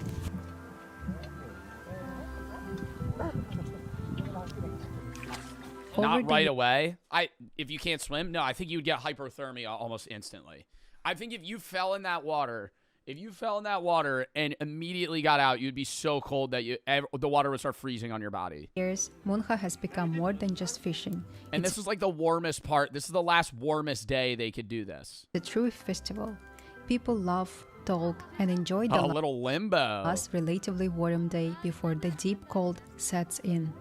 Speaker 1: Not right away. If you can't swim, no, I think you would get hypothermia almost instantly. I think if you fell in that water, and immediately got out, you'd be so cold that the water would start freezing on your body.
Speaker 8: Years, Munha has become more than just fishing.
Speaker 1: And this is like the warmest part. This is the last warmest day they could do this.
Speaker 8: The true festival. People love, talk, and enjoy the
Speaker 1: little limbo.
Speaker 8: Last relatively warm day before the deep cold sets in.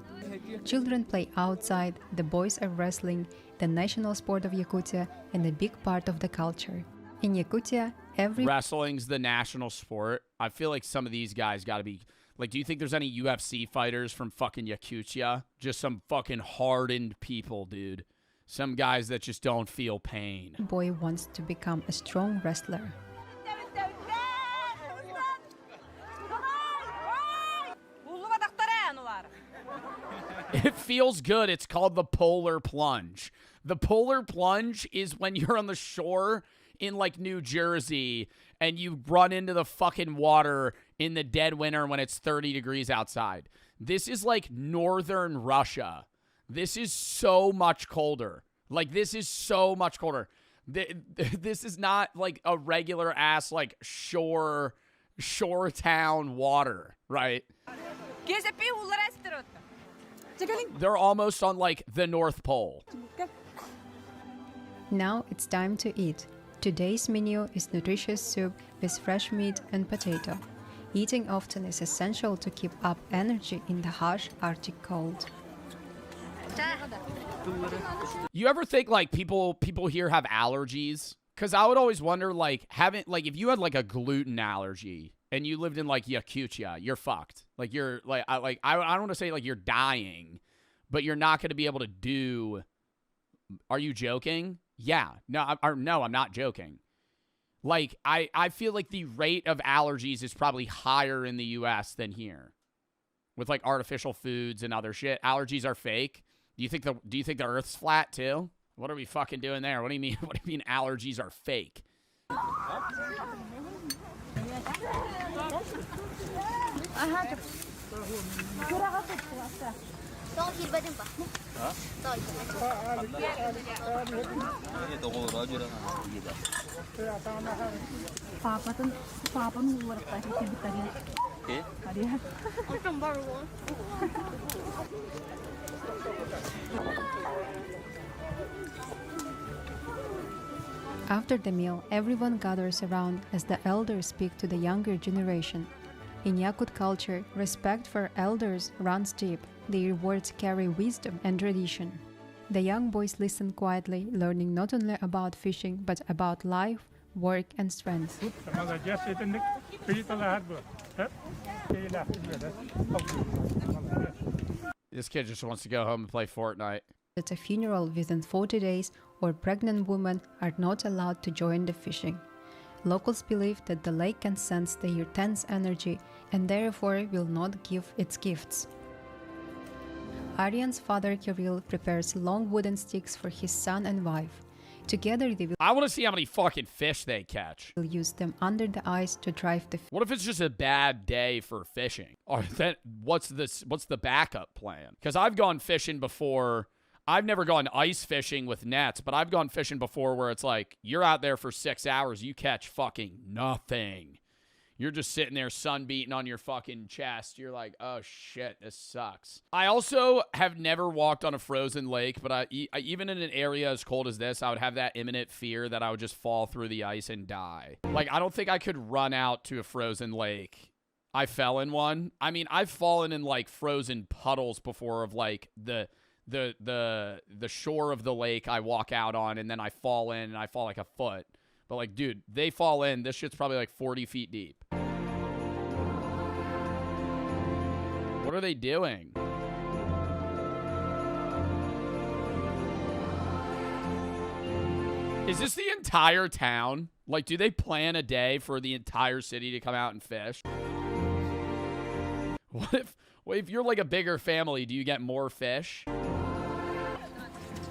Speaker 8: Children play outside, the boys are wrestling, the national sport of Yakutia, and a big part of the culture. In Yakutia,
Speaker 1: wrestling's the national sport. I feel like some of these guys got to be like, do you think there's any UFC fighters from fucking Yakutia? Just some fucking hardened people, dude. Some guys that just don't feel pain.
Speaker 8: Boy wants to become a strong wrestler.
Speaker 1: It feels good. It's called the polar plunge. The polar plunge is when you're on the shore in like New Jersey and you run into the fucking water in the dead winter when it's 30 degrees outside. This is like northern Russia. This is so much colder. Like, this is so much colder. This is not like a regular ass like shore town water, right? They're almost on like the North Pole.
Speaker 8: Now it's time to eat. Today's menu is nutritious soup with fresh meat and potato. Eating often is essential to keep up energy in the harsh Arctic cold.
Speaker 1: You ever think like people here have allergies? Because I would always wonder like if you had like a gluten allergy and you lived in like Yakutia, you're fucked. Like you're like I don't want to say like you're dying, but you're not going to be able to do. Are you joking? Yeah. No, I'm not joking. Like, I feel like the rate of allergies is probably higher in the U.S. than here. With, like, artificial foods and other shit. Allergies are fake. Do you think the Earth's flat, too? What are we fucking doing there? What do you mean? What do you mean allergies are fake?
Speaker 8: After the meal, everyone gathers around as the elders speak to the younger generation. In Yakut culture, respect for elders runs deep. Their words carry wisdom and tradition. The young boys listen quietly, learning not only about fishing, but about life, work, and strength.
Speaker 1: This kid just wants to go home and play Fortnite.
Speaker 8: At a funeral within 40 days, or pregnant women are not allowed to join the fishing. Locals believe that the lake can sense their tense energy and therefore will not give its gifts. Aryan's father Kirill prepares long wooden sticks for his son and wife. Together they will
Speaker 1: I want to see how many fucking fish they catch.
Speaker 8: Use them under the ice to drive the
Speaker 1: What if it's just a bad day for fishing? Or then what's the backup plan? Because I've gone fishing before. I've never gone ice fishing with nets, but I've gone fishing before where it's like, you're out there for 6 hours, you catch fucking nothing. You're just sitting there, sun beating on your fucking chest. You're like, oh shit, this sucks. I also have never walked on a frozen lake, but even in an area as cold as this, I would have that imminent fear that I would just fall through the ice and die. Like, I don't think I could run out to a frozen lake. I fell in one. I mean, I've fallen in like frozen puddles before of like the shore of the lake I walk out on, and then I fall in and I fall like a foot. But like, dude, they fall in. This shit's probably like 40 feet deep. What are they doing? Is this the entire town? Like, do they plan a day for the entire city to come out and fish? What if you're like a bigger family, do you get more fish?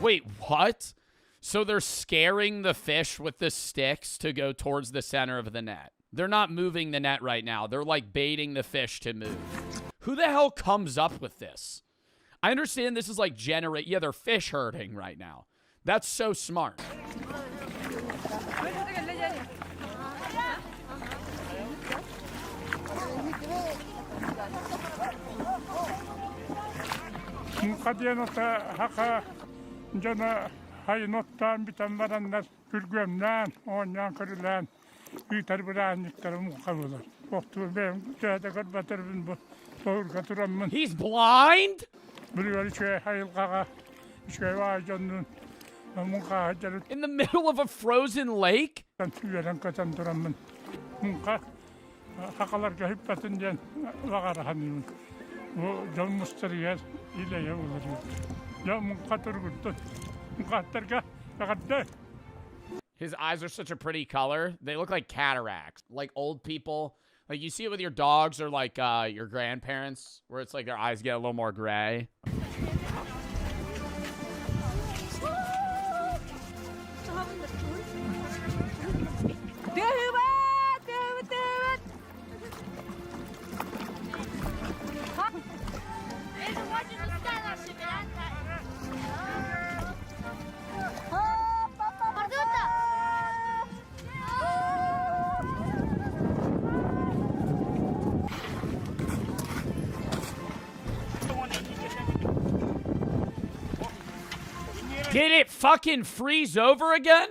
Speaker 1: Wait, what? So they're scaring the fish with the sticks to go towards the center of the net. They're not moving the net right now. They're like baiting the fish to move. Who the hell comes up with this? I understand this is like yeah, they're fish herding right now. That's so smart. He's blind? In the middle of a frozen lake? His eyes are such a pretty color. They look like cataracts. Like old people. Like you see it with your dogs or like your grandparents, where it's like their eyes get a little more gray. Did it fucking freeze over again?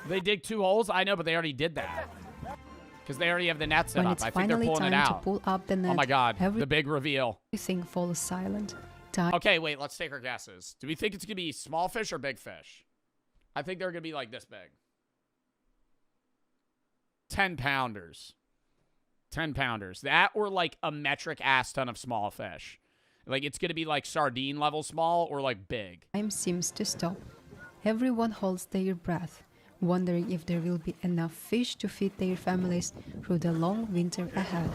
Speaker 1: They dig 2 holes? I know, but they already did that. Because they already have the net set up. I think they're pulling it out.
Speaker 8: To pull up the net,
Speaker 1: oh my god, the big reveal.
Speaker 8: Everything falls silent.
Speaker 1: Okay, wait, let's take our guesses. Do we think it's going to be small fish or big fish? I think they're going to be like this big. 10 pounders. 10 pounders. That or like a metric ass ton of small fish. Like it's going to be like sardine level small or like big.
Speaker 8: Time seems to stop. Everyone holds their breath, wondering if there will be enough fish to feed their families through the long winter ahead.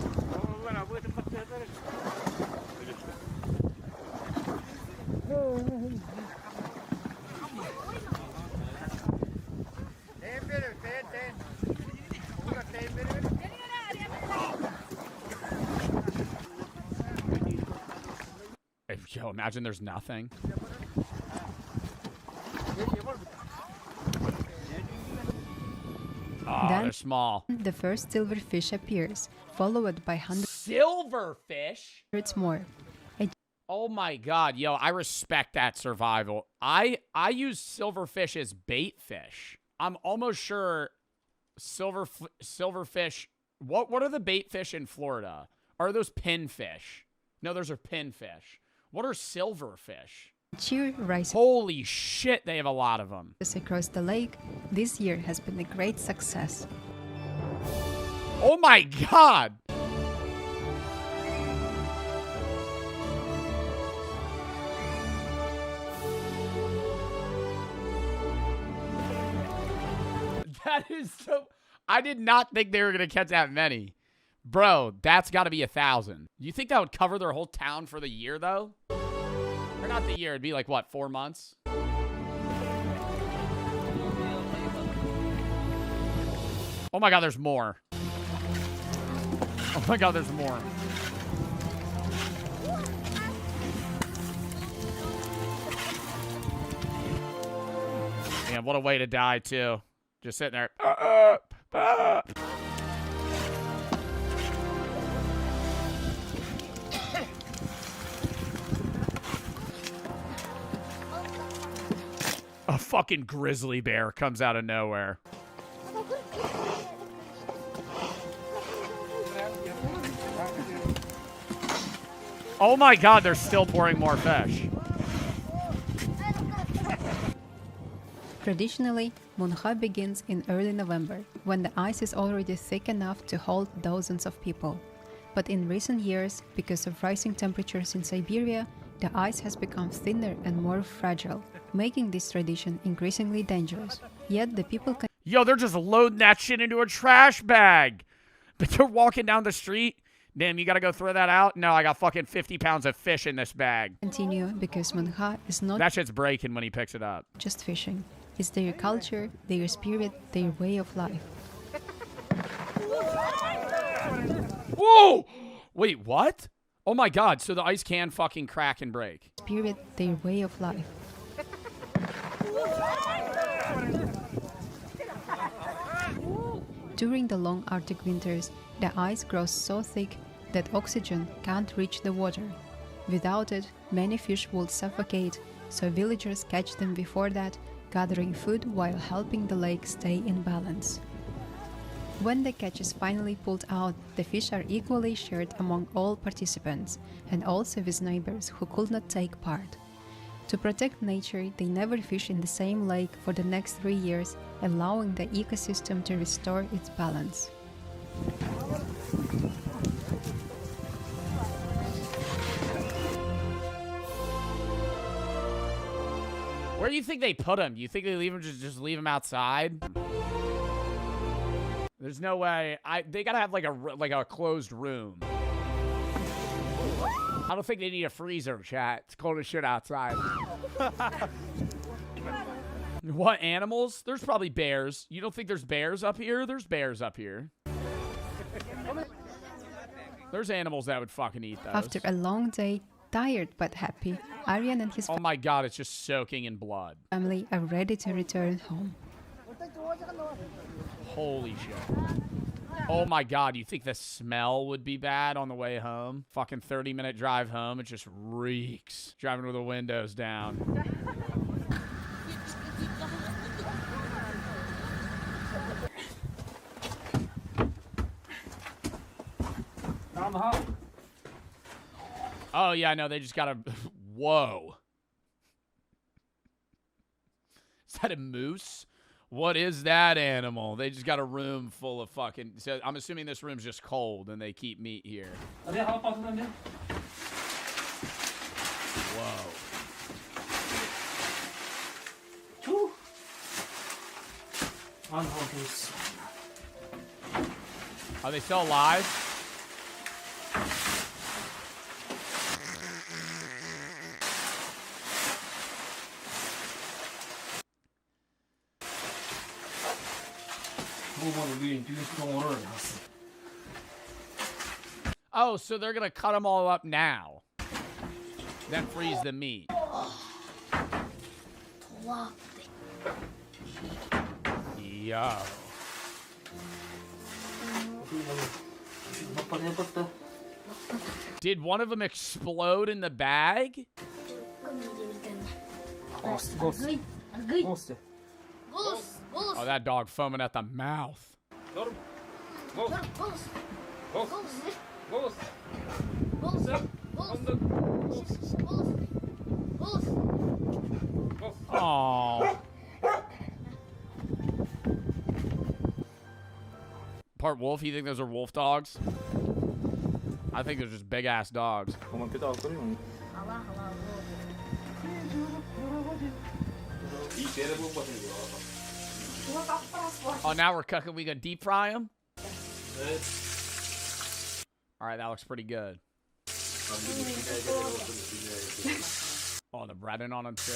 Speaker 1: Yo, imagine there's nothing. Oh,
Speaker 8: then
Speaker 1: they're small.
Speaker 8: The first silverfish appears, followed by hundreds
Speaker 1: Silverfish?
Speaker 8: more.
Speaker 1: Oh my god, yo, I respect that survival. I use silverfish as bait fish. I'm almost sure silverfish. What are the bait fish in Florida? Are those pinfish? No, those are pinfish. What are silverfish?
Speaker 8: Cheer rises.
Speaker 1: Holy shit, they have a lot of them.
Speaker 8: Across the lake, this year has been a great success.
Speaker 1: Oh my god! That is so... I did not think they were going to catch that many. Bro, that's got to be 1,000. You think that would cover their whole town for the year, though? Or not the year. It'd be like, what, 4 months? Oh my god, there's more. Oh my god, there's more. Man, what a way to die, too. Just sitting there. A fucking grizzly bear comes out of nowhere. Oh my god, they're still pouring more fish.
Speaker 8: Traditionally, Munha begins in early November, when the ice is already thick enough to hold dozens of people. But in recent years, because of rising temperatures in Siberia, the ice has become thinner and more fragile, making this tradition increasingly dangerous. Yet the people can—
Speaker 1: Yo, they're just loading that shit into a trash bag. But they're walking down the street. Damn, you gotta go throw that out? No, I got fucking 50 pounds of fish in this bag.
Speaker 8: continue because Munha is not
Speaker 1: That shit's breaking when he picks it up.
Speaker 8: just fishing. It's their culture, their spirit, their way of life.
Speaker 1: Whoa! Wait, what? Oh my god, so the ice can fucking crack and break.
Speaker 8: Spirit, their way of life. During the long Arctic winters, the ice grows so thick that oxygen can't reach the water. Without it, many fish will suffocate, so villagers catch them before that, gathering food while helping the lake stay in balance. When the catch is finally pulled out, the fish are equally shared among all participants, and also with neighbors who could not take part. To protect nature, they never fish in the same lake for the next 3 years, allowing the ecosystem to restore its balance.
Speaker 1: Where do you think they put him? Do you think they leave him just leave him outside? There's no way. They gotta have like a closed room. I don't think they need a freezer, chat. It's cold as shit outside. What animals? There's probably bears. You don't think there's bears up here? There's bears up here. There's animals that would fucking eat those.
Speaker 8: After a long day, tired but happy, Aryan and his
Speaker 1: Oh my god, it's just soaking in blood.
Speaker 8: family are ready to return home.
Speaker 1: Holy shit. Oh my god, you think the smell would be bad on the way home? Fucking 30-minute drive home, it just reeks. Driving with the windows down. Oh yeah, no, they just gotta... Whoa. Is that a moose? What is that animal? They just got a room full of fucking... So I'm assuming this room's just cold and they keep meat here. Whoa. Are they still alive? Oh, so they're gonna cut them all up now. Then freeze the meat. Yo. Did one of them explode in the bag? Oh, that dog foaming at the mouth. Oh. Part wolf? You think those are wolf dogs? I think they're just big ass dogs. Oh, now we're cooking. We gonna deep fry them? All right, that looks pretty good. Oh, the breading on them too.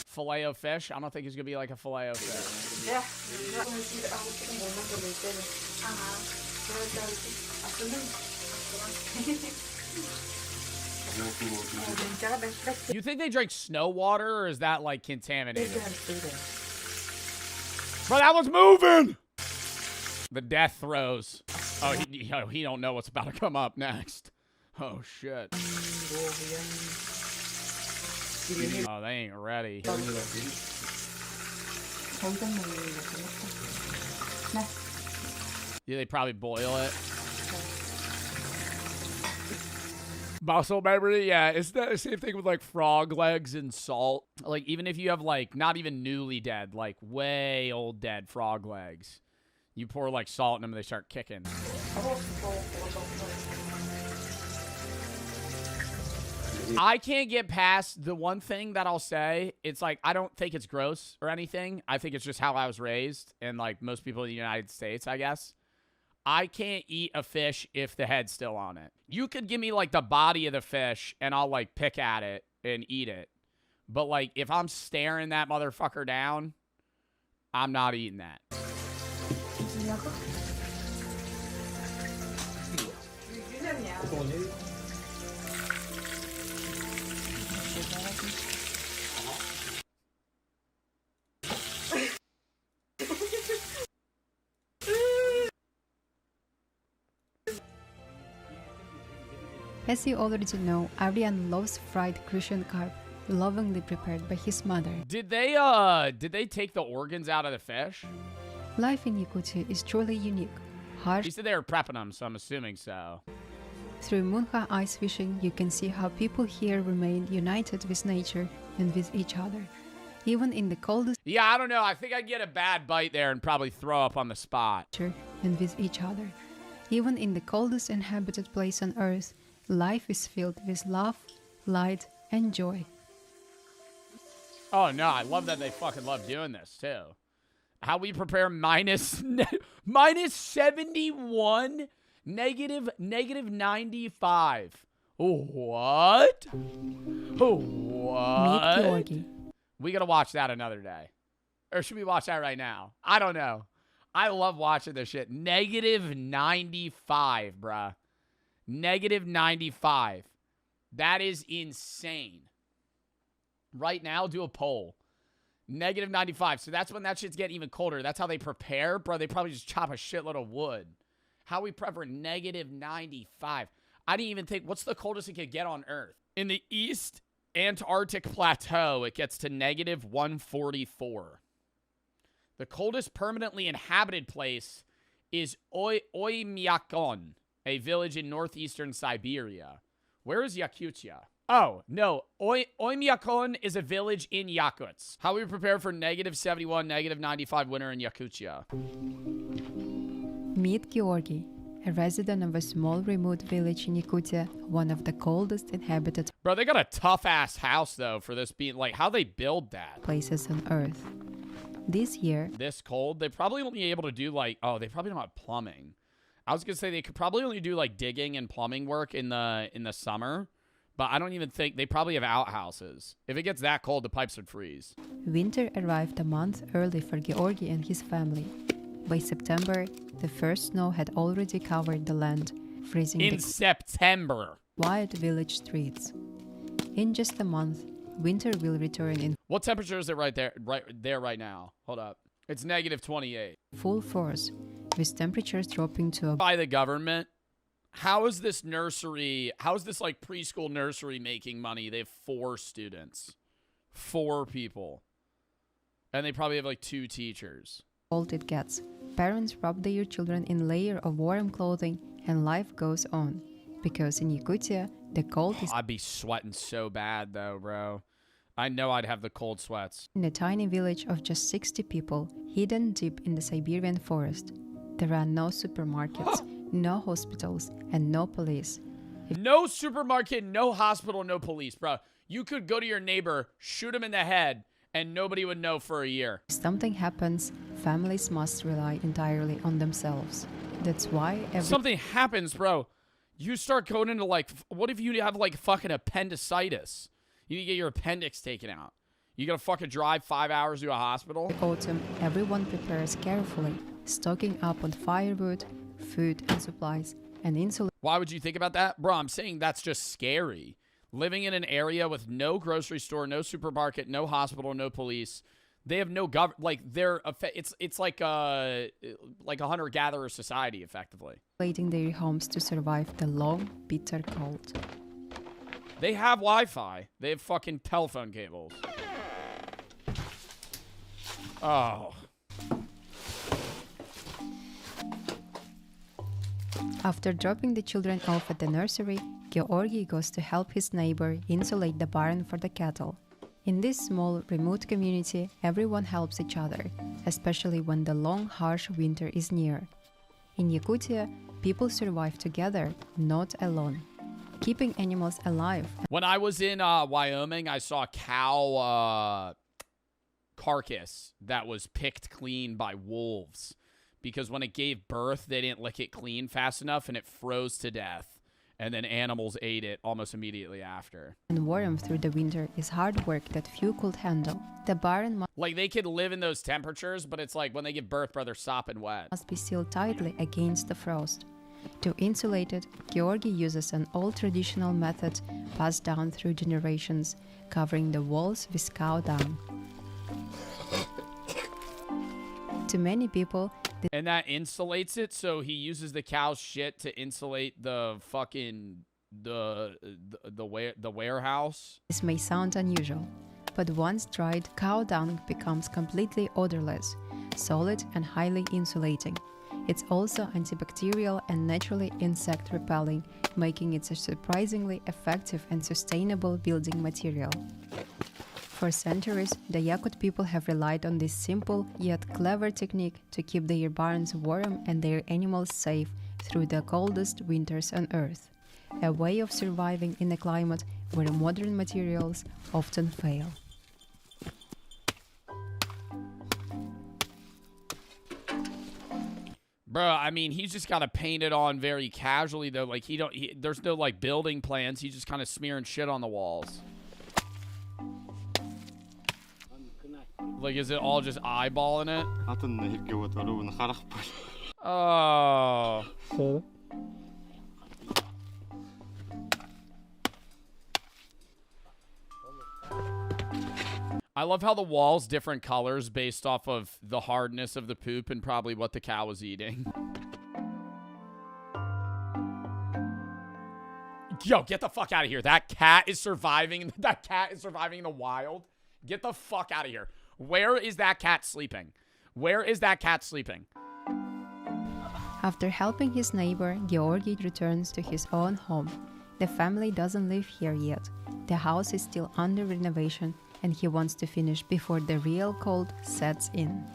Speaker 1: Filet o fish. I don't think it's gonna be like a filet o fish. You think they drink snow water, or is that like contaminated? Bro, that one's moving! The death throes. Oh, he don't know what's about to come up next. Oh, shit. Oh, they ain't ready. Yeah, they probably boil it. Muscle memory, yeah, it's the same thing with like frog legs and salt. Like, even if you have like not even newly dead, like way old dead frog legs, you pour like salt in them and they start kicking. I can't get past the one thing that I'll say. It's like, I don't think it's gross or anything. I think it's just how I was raised, and like most people in the United States, I guess. I can't eat a fish if the head's still on it. You could give me like the body of the fish and I'll like pick at it and eat it. But like if I'm staring that motherfucker down, I'm not eating that.
Speaker 8: As you already know, Adrian loves fried Crucian carp, lovingly prepared by his mother.
Speaker 1: Did they take the organs out of the fish?
Speaker 8: Life in Yakutia is truly unique. Harsh.
Speaker 1: He said they were prepping them, so I'm assuming so.
Speaker 8: Through Munha ice fishing, you can see how people here remain united with nature and with each other. Even in the coldest
Speaker 1: Yeah, I don't know. I think I'd get a bad bite there and probably throw up on the spot.
Speaker 8: and with each other. Even in the coldest inhabited place on earth, life is filled with love, light, and joy.
Speaker 1: Oh, no. I love that they fucking love doing this, too. How we prepare minus 71, negative 95. What? What?
Speaker 8: Meet Georgi.
Speaker 1: We gotta watch that another day. Or should we watch that right now? I don't know. I love watching this shit. Negative 95, bruh. Negative 95. That is insane. Right now, do a poll. Negative 95. So that's when that shit's getting even colder. That's how they prepare, bro. They probably just chop a shitload of wood. How we prep for negative 95. I didn't even think, what's the coldest it could get on Earth? In the East Antarctic Plateau, it gets to negative 144. The coldest permanently inhabited place is Oymyakon, a village in northeastern Siberia. Where is Yakutia? Oh, no. Oymyakon is a village in Yakutsk. How we prepare for negative 71, negative 95 winter in Yakutia.
Speaker 8: Meet Georgi, a resident of a small remote village in Yakutia, one of the coldest inhabited
Speaker 1: Bro, they got a tough-ass house, though, for this being, like, how they build that.
Speaker 8: places on Earth. This year,
Speaker 1: This cold, they probably only able to do, like, oh, they probably don't have plumbing. I was going to say they could probably only do, like, digging and plumbing work in the summer, but I don't even think, they probably have outhouses. If it gets that cold, the pipes would freeze.
Speaker 8: winter arrived a month early for Georgi and his family. By September, the first snow had already covered the land, freezing
Speaker 1: In
Speaker 8: the
Speaker 1: September.
Speaker 8: quiet village streets. In just a month, winter will return in
Speaker 1: What temperature is it right there now? Hold up. It's negative 28.
Speaker 8: full force, with temperatures dropping to
Speaker 1: By the government. How is this like preschool nursery making money? They have 4 students. 4 people. And they probably have like 2 teachers.
Speaker 8: cold it gets. Parents wrap their children in layer of warm clothing and life goes on. Because in Yakutia, the cold is
Speaker 1: I'd be sweating so bad though, bro. I know I'd have the cold sweats.
Speaker 8: in a tiny village of just 60 people, hidden deep in the Siberian forest. There are no supermarkets, no hospitals, and no police.
Speaker 1: No supermarket, no hospital, no police, bro. You could go to your neighbor, shoot him in the head, and nobody would know for a year.
Speaker 8: If something happens, families must rely entirely on themselves. That's why
Speaker 1: Something happens, bro. You start going into like, what if you have like fucking appendicitis? You need to get your appendix taken out. You gotta fucking drive 5 hours to a hospital?
Speaker 8: autumn, everyone prepares carefully, stocking up on firewood, food and supplies, and insulation.
Speaker 1: Why would you think about that? Bro, I'm saying that's just scary. Living in an area with no grocery store, no supermarket, no hospital, no police. They have no like it's like a hunter-gatherer society effectively.
Speaker 8: Insulating their homes to survive the long, bitter cold.
Speaker 1: They have Wi-Fi. They have fucking telephone cables. Oh.
Speaker 8: After dropping the children off at the nursery, Georgi goes to help his neighbor insulate the barn for the cattle. In this small, remote community, everyone helps each other, especially when the long, harsh winter is near. In Yakutia, people survive together, not alone. Keeping animals alive.
Speaker 1: When I was in Wyoming, I saw a cow carcass that was picked clean by wolves because when it gave birth, they didn't lick it clean fast enough and it froze to death. And then animals ate it almost immediately after.
Speaker 8: And warm through the winter is hard work that few could handle. The barn
Speaker 1: like they could live in those temperatures, but it's like when they give birth, bro, they're sopping wet.
Speaker 8: Must be sealed tightly against the frost. To insulate it, Georgi uses an old traditional method passed down through generations, covering the walls with cow dung. To many people,
Speaker 1: and that insulates it, so he uses the cow's shit to insulate the fucking the warehouse.
Speaker 8: This may sound unusual, but once dried, cow dung becomes completely odorless, solid and highly insulating. It's also antibacterial and naturally insect repelling, making it a surprisingly effective and sustainable building material. For centuries, the Yakut people have relied on this simple yet clever technique to keep their barns warm and their animals safe through the coldest winters on Earth, a way of surviving in a climate where modern materials often fail.
Speaker 1: Bro, I mean, he's just got to paint it on very casually, though. Like, there's no, like, building plans. He's just kind of smearing shit on the walls. Like, is it all just eyeballing it? Oh. I love how the wall's different colors based off of the hardness of the poop and probably what the cow was eating. Yo, get the fuck out of here. That cat is surviving. That cat is surviving in the wild. Get the fuck out of here. Where is that cat sleeping? Where is that cat sleeping?
Speaker 8: After helping his neighbor, Georgi returns to his own home. The family doesn't live here yet. The house is still under renovation, and he wants to finish before the real cold sets in.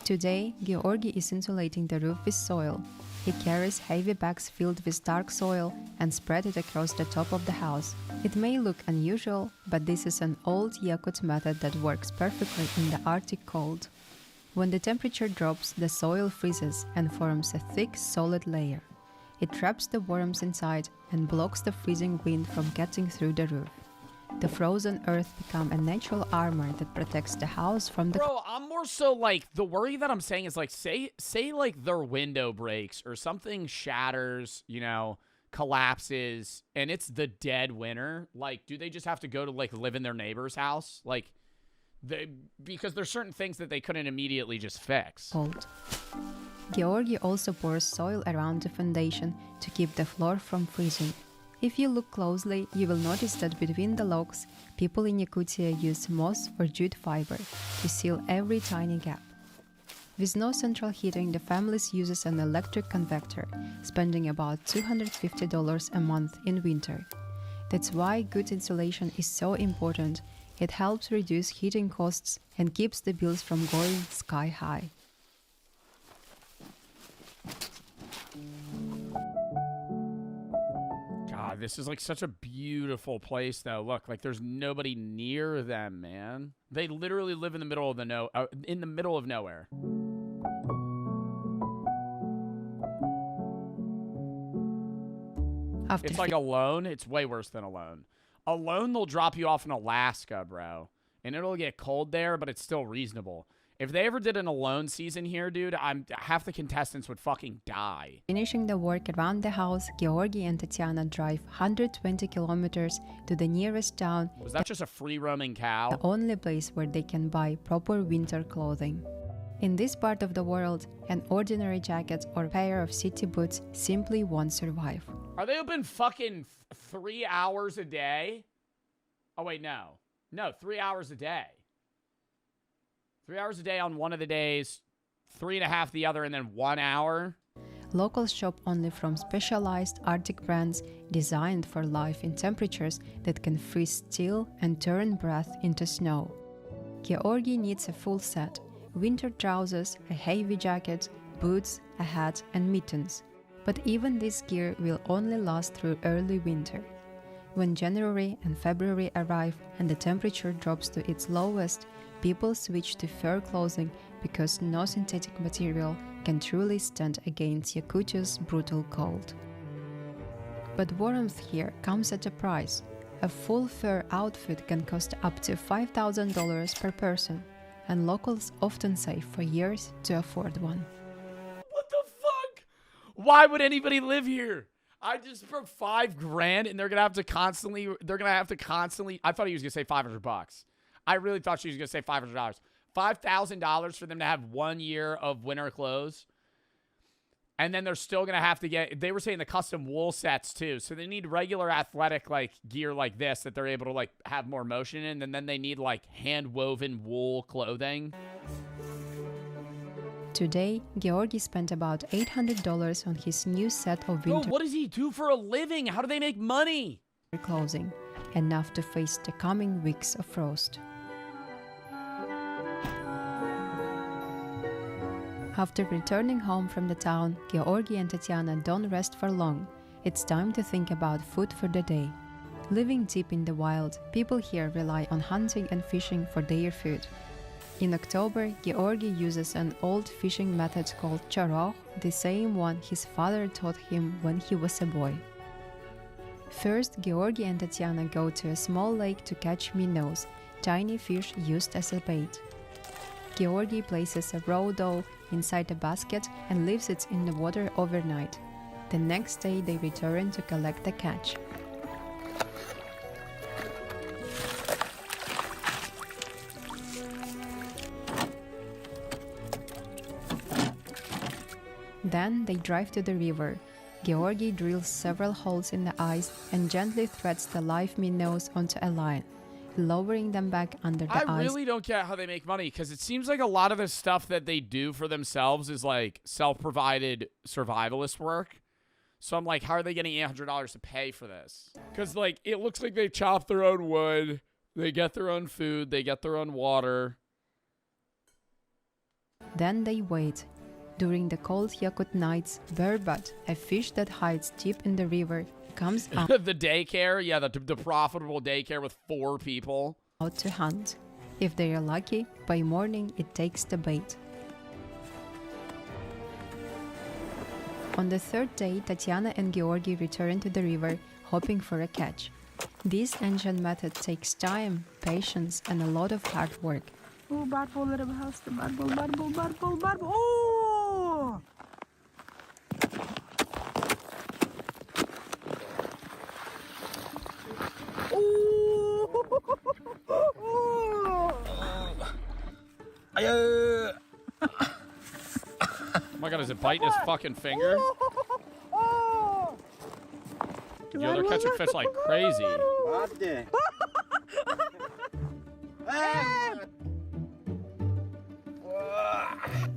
Speaker 8: Today, Georgi is insulating the roof with soil. He carries heavy bags filled with dark soil and spread it across the top of the house. It may look unusual, but this is an old Yakut method that works perfectly in the Arctic cold. When the temperature drops, the soil freezes and forms a thick, solid layer. It traps the worms inside and blocks the freezing wind from getting through the roof. The frozen earth becomes a natural armor that protects the house from the...
Speaker 1: Bro, I'm more so like, the worry that I'm saying is like, say like their window breaks or something shatters, you know, collapses, and it's the dead winter. Like, do they just have to go to like live in their neighbor's house? Like, because there's certain things that they couldn't immediately just fix.
Speaker 8: Cold. Georgi also pours soil around the foundation to keep the floor from freezing. If you look closely, you will notice that between the logs, people in Yakutia use moss or jute fiber to seal every tiny gap. With no central heating, the family uses an electric convector, spending about $250 a month in winter. That's why good insulation is so important. It helps reduce heating costs and keeps the bills from going sky high.
Speaker 1: God, this is like such a beautiful place, though. Look, like there's nobody near them, man. They literally live in the middle of nowhere. It's like Alone. It's way worse than Alone. Alone, they'll drop you off in Alaska, bro. And it'll get cold there, but it's still reasonable. If they ever did an alone season here, dude, half the contestants would fucking die.
Speaker 8: Finishing the work around the house, Georgi and Tatiana drive 120 kilometers to the nearest town.
Speaker 1: Was that just a free roaming cow?
Speaker 8: The only place where they can buy proper winter clothing. In this part of the world, an ordinary jacket or pair of city boots simply won't survive.
Speaker 1: Are they open fucking 3 hours a day? Oh, wait, no. No, 3 hours a day. 3 hours a day on one of the days, 3.5 the other, and then 1 hour.
Speaker 8: Locals shop only from specialized Arctic brands designed for life in temperatures that can freeze steel and turn breath into snow. Georgi needs a full set: winter trousers, a heavy jacket, boots, a hat, and mittens. But even this gear will only last through early winter. When January and February arrive and the temperature drops to its lowest, people switch to fur clothing because no synthetic material can truly stand against Yakutia's brutal cold. But warmth here comes at a price. A full fur outfit can cost up to $5,000 per person, and locals often save for years to afford one.
Speaker 1: What the fuck? Why would anybody live here? I just for $5,000 and they're gonna have to constantly. I thought he was gonna say $500. I really thought she was gonna say $500. $5,000 for them to have 1 year of winter clothes. And then they're still going to have to get, they were saying the custom wool sets too. So they need regular athletic like gear like this that they're able to like have more motion in. And then they need like hand woven wool clothing.
Speaker 8: Today, Georgi spent about $800 on his new set of winter
Speaker 1: What does he do for a living? How do they make money?
Speaker 8: clothing, enough to face the coming weeks of frost. After returning home from the town, Georgi and Tatiana don't rest for long. It's time to think about food for the day. Living deep in the wild, people here rely on hunting and fishing for their food. In October, Georgi uses an old fishing method called charokh, the same one his father taught him when he was a boy. First, Georgi and Tatiana go to a small lake to catch minnows, tiny fish used as a bait. Georgi places a raw dough inside a basket and leaves it in the water overnight. The next day they return to collect the catch. Then they drive to the river. Georgi drills several holes in the ice and gently threads the live minnows onto a line, lowering them back under the ice.
Speaker 1: I really don't get how they make money because it seems like a lot of the stuff that they do for themselves is like self-provided survivalist work. So I'm like, how are they getting $800 to pay for this? Because like it looks like they chop their own wood, they get their own food, they get their own water.
Speaker 8: Then they wait. During the cold Yakut nights, burbot, a fish that hides deep in the river, comes out
Speaker 1: The daycare, yeah, the profitable daycare with 4 people.
Speaker 8: to hunt. If they are lucky, by morning it takes the bait. On the third day, Tatiana and Georgi return to the river, hoping for a catch. This ancient method takes time, patience, and a lot of hard work.
Speaker 9: Oh, barbel, oh!
Speaker 1: Oh my god, is it biting his fucking finger? Yo, they're catching fish like crazy.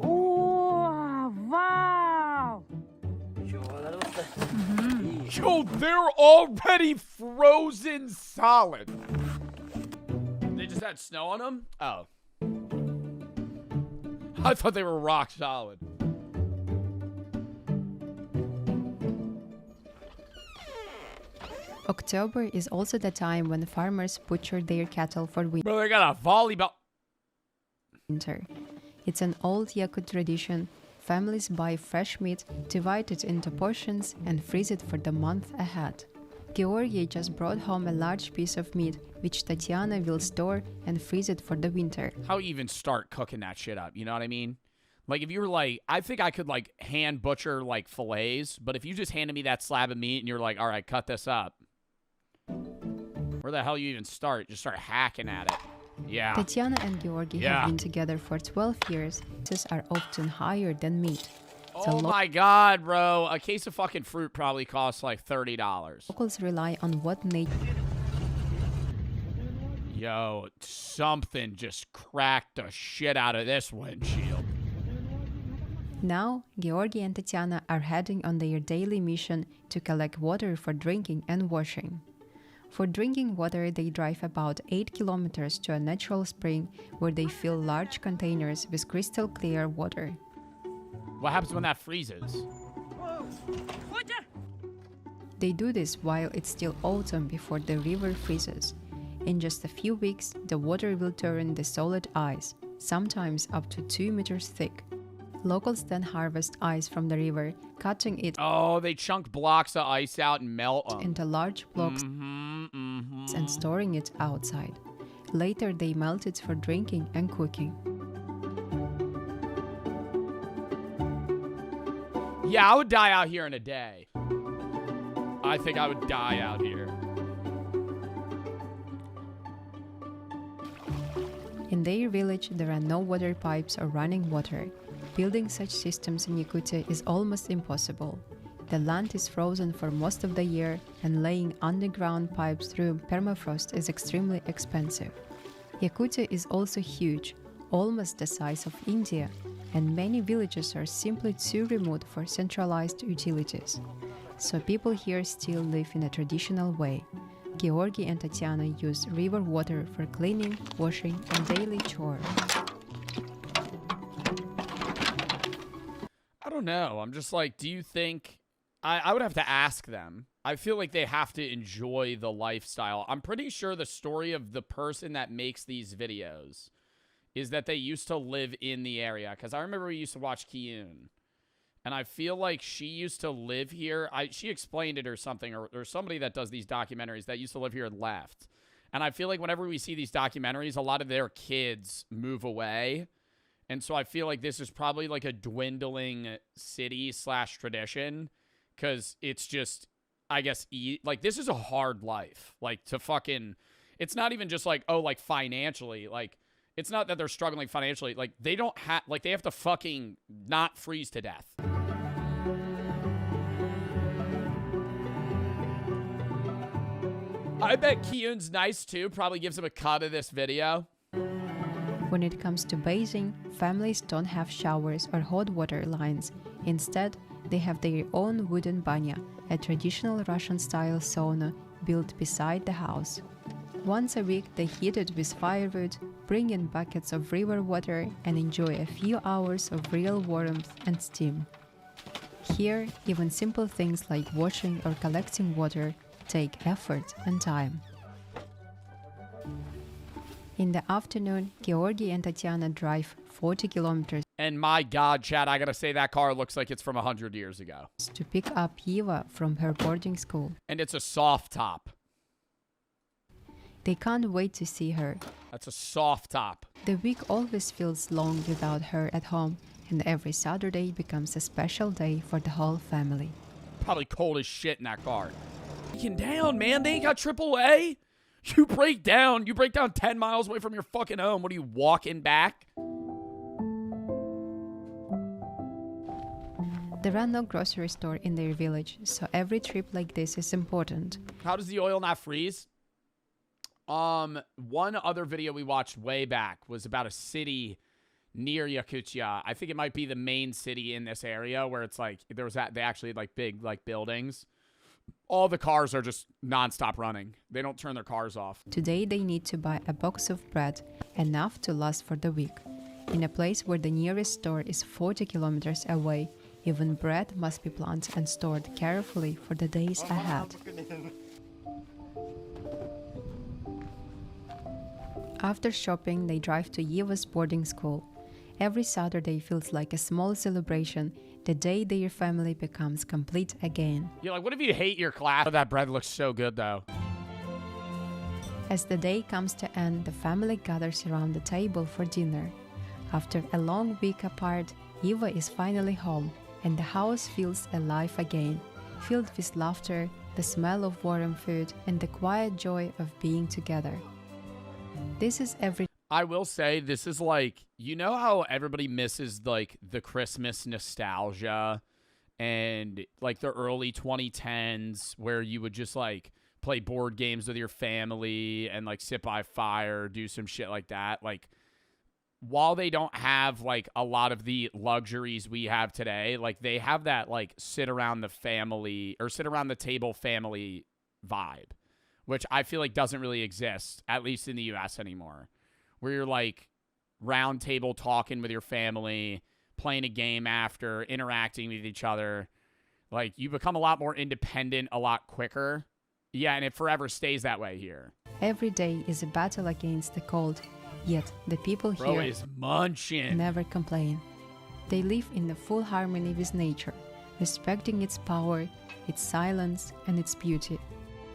Speaker 9: Oh, wow!
Speaker 1: Yo, they're already frozen solid. They just had snow on them? Oh. I thought they were rock solid.
Speaker 8: October is also the time when farmers butcher their cattle for
Speaker 1: Bro, they got a volleyball.
Speaker 8: winter. It's an old Yakut tradition. Families buy fresh meat, divide it into portions, and freeze it for the month ahead. Georgi just brought home a large piece of meat, which Tatiana will store and freeze it for the winter.
Speaker 1: How you even start cooking that shit up, you know what I mean? Like, if you were like, I think I could, like, hand butcher, like, fillets, but if you just handed me that slab of meat and you're like, all right, cut this up. Where the hell you even start? Just start hacking at it. Yeah.
Speaker 8: Tatiana and Georgi have been together for 12 years. Prices are often higher than meat.
Speaker 1: Oh my god, bro. A case of fucking fruit probably costs like $30.
Speaker 8: Locals rely on what nature...
Speaker 1: Yo, something just cracked the shit out of this windshield.
Speaker 8: Now, Georgi and Tatiana are heading on their daily mission to collect water for drinking and washing. For drinking water, they drive about 8 kilometers to a natural spring where they fill large containers with crystal clear water.
Speaker 1: What happens when that freezes?
Speaker 8: They do this while it's still autumn before the river freezes. In just a few weeks, the water will turn the solid ice, sometimes up to 2 meters thick. Locals then harvest ice from the river, cutting it
Speaker 1: they chunk blocks of ice out and melt them
Speaker 8: into large blocks and storing it outside. Later, they melt it for drinking and cooking.
Speaker 1: Yeah, I would die out here in a day. I think I would die out here.
Speaker 8: In their village, there are no water pipes or running water. Building such systems in Yakutia is almost impossible. The land is frozen for most of the year, and laying underground pipes through permafrost is extremely expensive. Yakutia is also huge, almost the size of India, and many villages are simply too remote for centralized utilities. So people here still live in a traditional way. Georgi and Tatiana use river water for cleaning, washing, and daily chores.
Speaker 1: I don't know. I'm just like, do you think... I would have to ask them. I feel like they have to enjoy the lifestyle. I'm pretty sure the story of the person that makes these videos is that they used to live in the area. Because I remember we used to watch Kiyun. And I feel like she used to live here. She explained it or something. Or somebody that does these documentaries that used to live here left. And I feel like whenever we see these documentaries, a lot of their kids move away. And so I feel like this is probably like a dwindling city / tradition. Because it's just, I guess, like, this is a hard life. Like, to fucking, it's not even just like, oh, like, financially. Like, it's not that they're struggling financially. Like, they don't have, like, they have to fucking not freeze to death. I bet Kiyun's nice, too. Probably gives him a cut of this video.
Speaker 8: When it comes to bathing, families don't have showers or hot water lines. Instead, they have their own wooden banya, a traditional Russian-style sauna built beside the house. Once a week, they heat it with firewood, bring in buckets of river water, and enjoy a few hours of real warmth and steam. Here, even simple things like washing or collecting water take effort and time. In the afternoon, Georgi and Tatiana drive 40 kilometers
Speaker 1: And my God, Chad, I gotta say that car looks like it's from 100 years ago.
Speaker 8: to pick up Eva from her boarding school.
Speaker 1: And it's a soft top.
Speaker 8: They can't wait to see her.
Speaker 1: That's a soft top.
Speaker 8: The week always feels long without her at home, and every Saturday becomes a special day for the whole family.
Speaker 1: Probably cold as shit in that car. Breaking down, man. They ain't got AAA. You break down 10 miles away from your fucking home. What are you, walking back?
Speaker 8: There are no grocery store in their village, so every trip like this is important.
Speaker 1: How does the oil not freeze? One other video we watched way back was about a city near Yakutia. I think it might be the main city in this area where it's like they actually had like big like buildings. All the cars are just nonstop running. They don't turn their cars off.
Speaker 8: Today they need to buy a box of bread, enough to last for the week. In a place where the nearest store is 40 kilometers away, even bread must be planted and stored carefully for the days ahead. After shopping, they drive to Eva's boarding school. Every Saturday feels like a small celebration. the day their family becomes complete again.
Speaker 1: You're like, what if you hate your class? Oh, that bread looks so good, though.
Speaker 8: As the day comes to end, the family gathers around the table for dinner. After a long week apart, Eva is finally home, and the house feels alive again, filled with laughter, the smell of warm food, and the quiet joy of being together. This is every
Speaker 1: I will say, this is like, you know how everybody misses, like, the Christmas nostalgia and, like, the early 2010s where you would just, like, play board games with your family and, like, sit by fire, do some shit like that. Like, while they don't have, like, a lot of the luxuries we have today, like, they have that, like, sit around the table family vibe, which I feel like doesn't really exist, at least in the U.S. anymore, where you're, like, round table talking with your family, playing a game after, interacting with each other. Like, you become a lot more independent a lot quicker. Yeah, and it forever stays that way here.
Speaker 8: Every day is a battle against the cold, yet the people
Speaker 1: Bro
Speaker 8: here
Speaker 1: is munching.
Speaker 8: never complain. They live in the full harmony with nature, respecting its power, its silence, and its beauty.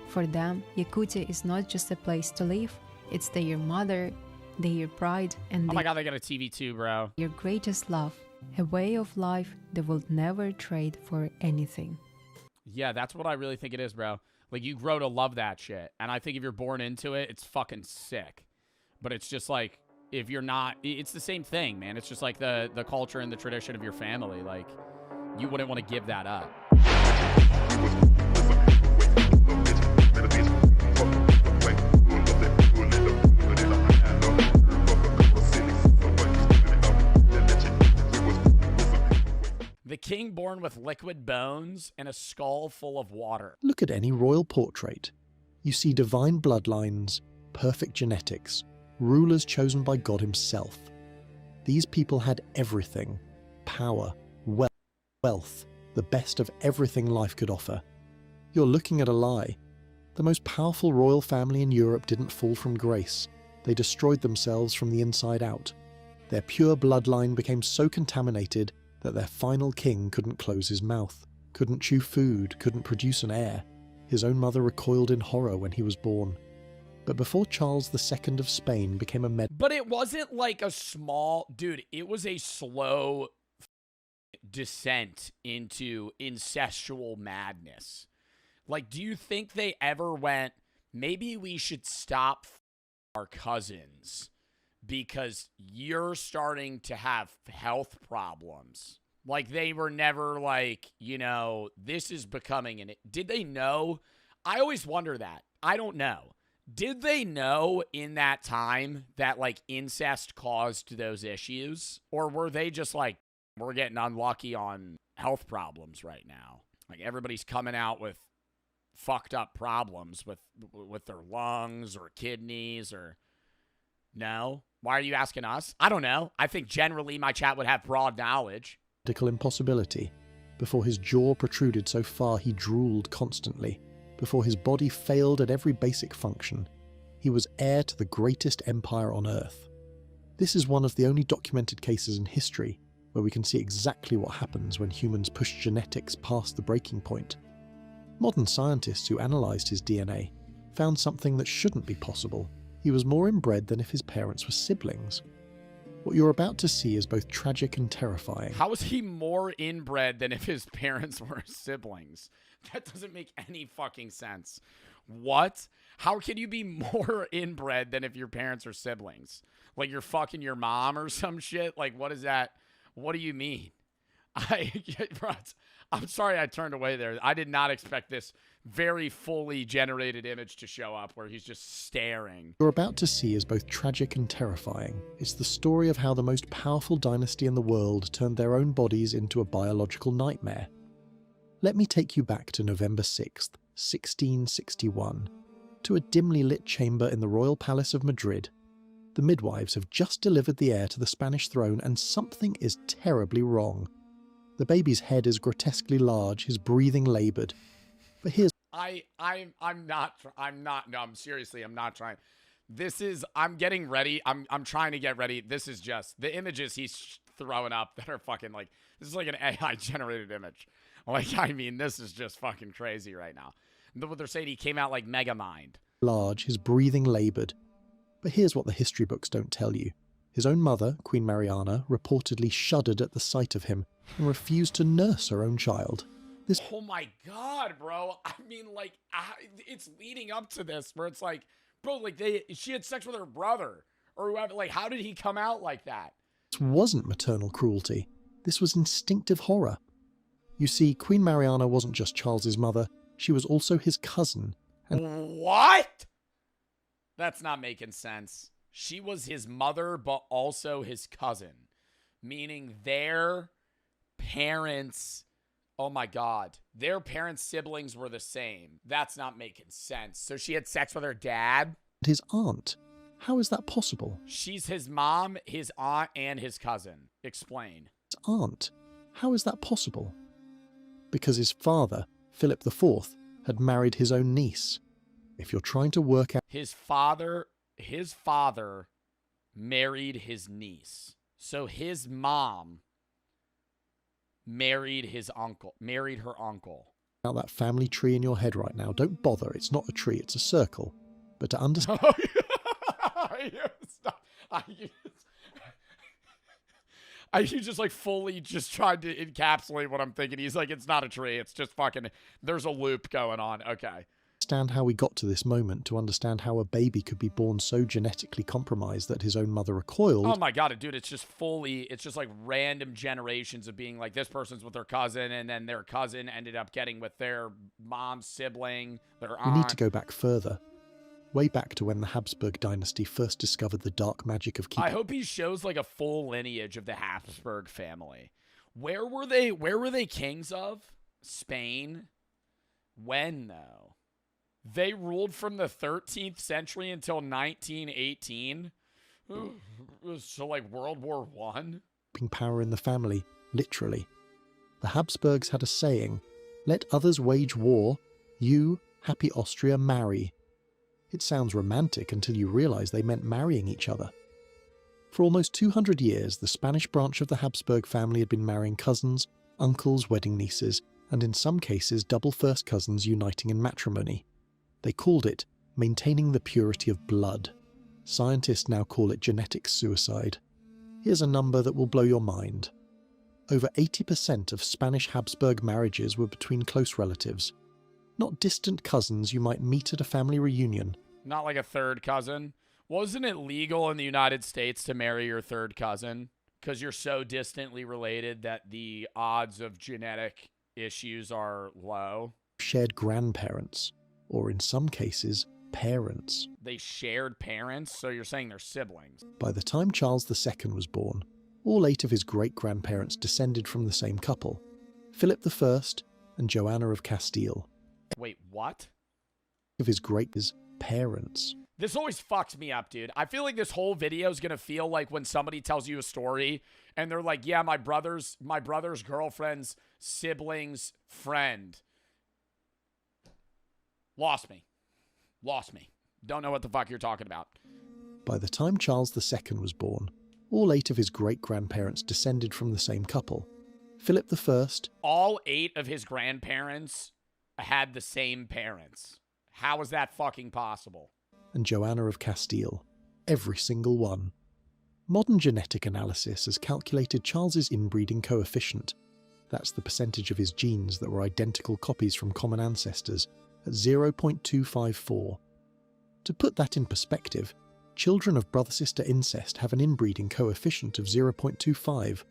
Speaker 8: For them, Yakutia is not just a place to live, it's their mother, their pride, and
Speaker 1: Oh my god, they got a TV too, bro.
Speaker 8: their greatest love, a way of life they will never trade for anything.
Speaker 1: Yeah, that's what I really think it is, bro. Like, you grow to love that shit. And I think if you're born into it, it's fucking sick. But it's just like, if you're not, it's the same thing, man. It's just like the culture and the tradition of your family. Like, you wouldn't want to give that up. The king born with liquid bones and a skull full of water.
Speaker 10: Look at any royal portrait. You see divine bloodlines, perfect genetics, rulers chosen by God himself. These people had everything: power, wealth, the best of everything life could offer. You're looking at a lie. The most powerful royal family in Europe didn't fall from grace. They destroyed themselves from the inside out. Their pure bloodline became so contaminated that their final king couldn't close his mouth, couldn't chew food, couldn't produce an heir. His own mother recoiled in horror when he was born. But before Charles II of Spain became a
Speaker 1: But it wasn't like a small... Dude, it was a slow descent into incestual madness. Like, do you think they ever went, maybe we should stop our cousins because you're starting to have health problems? Like, they were never like, you know, this is becoming an... Did they know? I always wonder that. I don't know. Did they know in that time that, like, incest caused those issues? Or were they just like, we're getting unlucky on health problems right now? Like, everybody's coming out with fucked up problems with their lungs or kidneys or... No? Why are you asking us? I don't know. I think generally my chat would have broad knowledge.
Speaker 10: medical impossibility, before his jaw protruded so far he drooled constantly, before his body failed at every basic function. He was heir to the greatest empire on earth. This is one of the only documented cases in history where we can see exactly what happens when humans push genetics past the breaking point. Modern scientists who analysed his DNA found something that shouldn't be possible. He was more inbred than if his parents were siblings. What you're about to see is both tragic and terrifying.
Speaker 1: How is he more inbred than if his parents were siblings? That doesn't make any fucking sense. What? How can you be more inbred than if your parents are siblings? Like you're fucking your mom or some shit? Like, what is that? What do you mean? I'm sorry I turned away there. I did not expect this very fully generated image to show up where he's just staring.
Speaker 10: You're about to see is both tragic and terrifying. It's the story of how the most powerful dynasty in the world turned their own bodies into a biological nightmare. Let me take you back to November 6th, 1661, to a dimly lit chamber in the royal palace of Madrid. The midwives have just delivered the heir to the Spanish throne and something is terribly wrong. The baby's head is grotesquely large, his breathing laboured. But here's...
Speaker 1: I'm not trying. I'm getting ready. I'm trying to get ready. This is just, the images he's throwing up that are fucking like This is like an AI generated image. Like, I mean, this is just fucking crazy right now. What they're saying, he came out like Megamind.
Speaker 10: Large, his breathing laboured. But here's what the history books don't tell you. His own mother, Queen Mariana, reportedly shuddered at the sight of him and refused to nurse her own child. This
Speaker 1: Oh my God, bro. I mean, like, it's leading up to this where it's like, bro, like she had sex with her brother or whoever. Like, how did he come out like that?
Speaker 10: wasn't maternal cruelty. This was instinctive horror. You see, Queen Mariana wasn't just Charles's mother, she was also his cousin.
Speaker 1: What? That's not making sense. She was his mother, but also his cousin. Meaning their parents, oh my God, their parents' siblings were the same. That's not making sense. So she had sex with her dad?
Speaker 10: His aunt. How is that possible?
Speaker 1: She's his mom, his aunt, and his cousin. Explain.
Speaker 10: His aunt. How is that possible? Because his father, Philip IV, had married his own niece. If you're trying to work out...
Speaker 1: His father married his niece. So his mom married her uncle.
Speaker 10: Out that family tree in your head right now, don't bother. It's not a tree, it's a circle. But to understand...
Speaker 1: Stop. You just like fully just tried to encapsulate what I'm thinking. He's like, it's not a tree. It's just fucking, there's a loop going on. Okay.
Speaker 10: Understand how we got to this moment, to understand how a baby could be born so genetically compromised that his own mother recoiled.
Speaker 1: Oh my God, dude, it's just like random generations of being like, this person's with their cousin, and then their cousin ended up getting with their mom's sibling, their aunt.
Speaker 10: We need to go back further. Way back to when the Habsburg dynasty first discovered the dark magic of keeping...
Speaker 1: I hope he shows like a full lineage of the Habsburg family. Where were they kings of? Spain? When, though? They ruled from the 13th century until 1918? So like World War I?
Speaker 10: Power in the family, literally. The Habsburgs had a saying, "Let others wage war, you, happy Austria, marry." It sounds romantic until you realise they meant marrying each other. For almost 200 years, the Spanish branch of the Habsburg family had been marrying cousins, uncles, wedding nieces, and in some cases double first cousins uniting in matrimony. They called it maintaining the purity of blood. Scientists now call it genetic suicide. Here's a number that will blow your mind. Over 80% of Spanish Habsburg marriages were between close relatives. Not distant cousins you might meet at a family reunion.
Speaker 1: Not like a third cousin. Wasn't it legal in the United States to marry your third cousin? Because you're so distantly related that the odds of genetic issues are low.
Speaker 10: Shared grandparents, or in some cases, parents.
Speaker 1: They shared parents, so you're saying they're siblings.
Speaker 10: By the time Charles II was born, all 8 of his great-grandparents descended from the same couple, Philip I and Joanna of Castile.
Speaker 1: Wait, what?
Speaker 10: Of his parents.
Speaker 1: This always fucks me up, dude. I feel like this whole video is going to feel like when somebody tells you a story and they're like, yeah, my brother's girlfriend's sibling's friend. Lost me. Don't know what the fuck you're talking about.
Speaker 10: By the time Charles II was born, all 8 of his great-grandparents descended from the same couple. Philip I...
Speaker 1: All 8 of his grandparents had the same parents. How is that fucking possible?
Speaker 10: And Joanna of Castile. Every single one. Modern genetic analysis has calculated Charles's inbreeding coefficient. That's the percentage of his genes that were identical copies from common ancestors, at 0.254. To put that in perspective, children of brother-sister incest have an inbreeding coefficient of 0.25.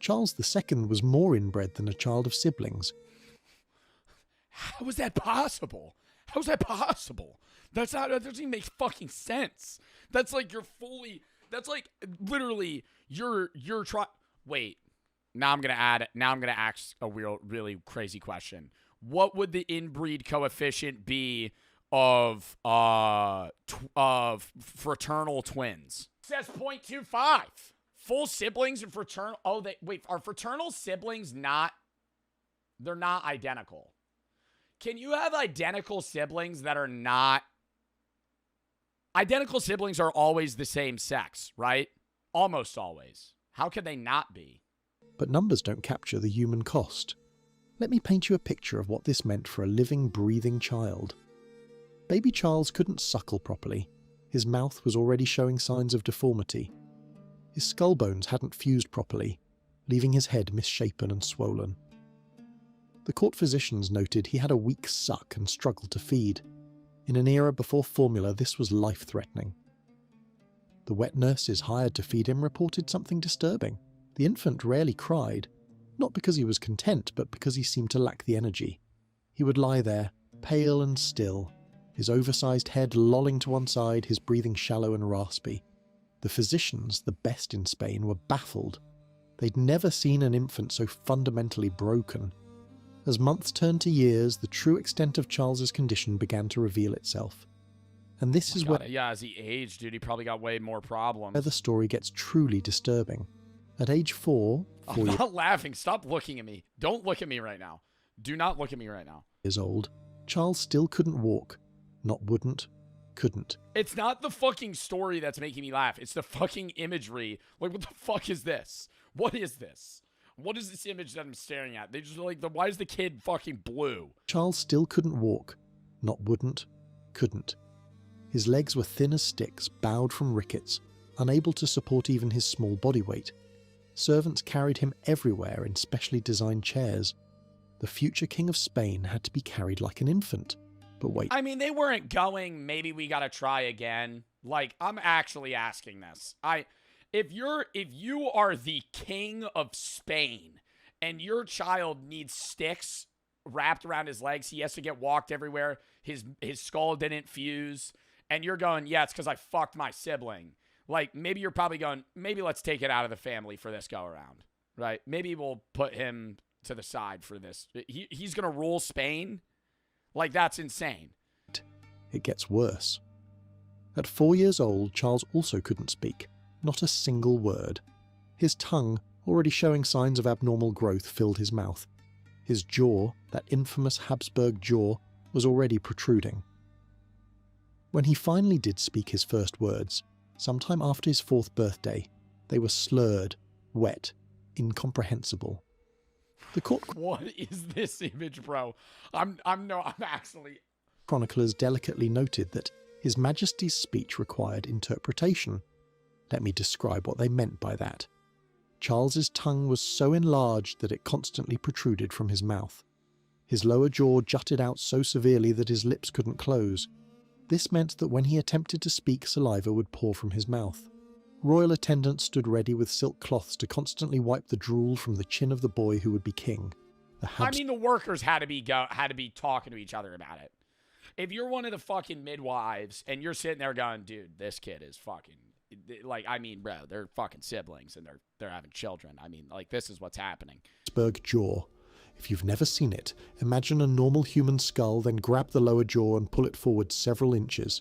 Speaker 10: Charles II was more inbred than a child of siblings.
Speaker 1: How is that possible? That doesn't even make fucking sense. That's like literally you're trying. Wait, now I'm gonna ask a really crazy question. What would the inbreed coefficient be of fraternal twins? It says 0.25. Full siblings and fraternal. Oh, are fraternal siblings not? They're not identical. Can you have identical siblings that are not? Identical siblings are always the same sex, right? Almost always. How could they not be?
Speaker 10: But numbers don't capture the human cost. Let me paint you a picture of what this meant for a living, breathing child. Baby Charles couldn't suckle properly. His mouth was already showing signs of deformity. His skull bones hadn't fused properly, leaving his head misshapen and swollen. The court physicians noted he had a weak suck and struggled to feed. In an era before formula, this was life-threatening. The wet nurses hired to feed him reported something disturbing. The infant rarely cried, not because he was content, but because he seemed to lack the energy. He would lie there, pale and still, his oversized head lolling to one side, his breathing shallow and raspy. The physicians, the best in Spain, were baffled. They'd never seen an infant so fundamentally broken. As months turned to years, the true extent of Charles's condition began to reveal itself. And this is where...
Speaker 1: Yeah, as he aged, dude, he probably got way more problems.
Speaker 10: Where the story gets truly disturbing. At age 4...
Speaker 1: I'm not laughing. Stop looking at me. Don't look at me right now. Do not look at me right now.
Speaker 10: ...years old, Charles still couldn't walk. Not wouldn't, couldn't.
Speaker 1: It's not the fucking story that's making me laugh. It's the fucking imagery. Like, what the fuck is this? What is this? What is this image that I'm staring at? They just like, why is the kid fucking blue?
Speaker 10: Charles still couldn't walk. Not wouldn't, couldn't. His legs were thin as sticks, bowed from rickets, unable to support even his small body weight. Servants carried him everywhere in specially designed chairs. The future king of Spain had to be carried like an infant. But wait.
Speaker 1: I mean, they weren't going, maybe we gotta try again. Like, I'm actually asking this. If you are the king of Spain and your child needs sticks wrapped around his legs, he has to get walked everywhere, his skull didn't fuse, and you're going, yeah, it's because I fucked my sibling. Like, maybe you're probably going, maybe let's take it out of the family for this go around, right? Maybe we'll put him to the side for this. He's gonna rule Spain? Like, that's insane.
Speaker 10: It gets worse. At 4 years old, Charles also couldn't speak. Not a single word. His tongue, already showing signs of abnormal growth, filled his mouth. His jaw, that infamous Habsburg jaw, was already protruding. When he finally did speak his first words, sometime after his 4th birthday, they were slurred, wet, incomprehensible. The court...
Speaker 1: What is this image, bro? I'm actually...
Speaker 10: Chroniclers delicately noted that His Majesty's speech required interpretation. Let me describe what they meant by that. Charles's tongue was so enlarged that it constantly protruded from his mouth. His lower jaw jutted out so severely that his lips couldn't close. This meant that when he attempted to speak, saliva would pour from his mouth. Royal attendants stood ready with silk cloths to constantly wipe the drool from the chin of the boy who would be king.
Speaker 1: The workers had to be talking to each other about it. If you're one of the fucking midwives and you're sitting there going, dude, this kid is fucking... Like, I mean, bro, they're fucking siblings and they're having children. I mean, like, this is what's happening.
Speaker 10: Habsburg jaw. If you've never seen it, imagine a normal human skull, then grab the lower jaw and pull it forward several inches.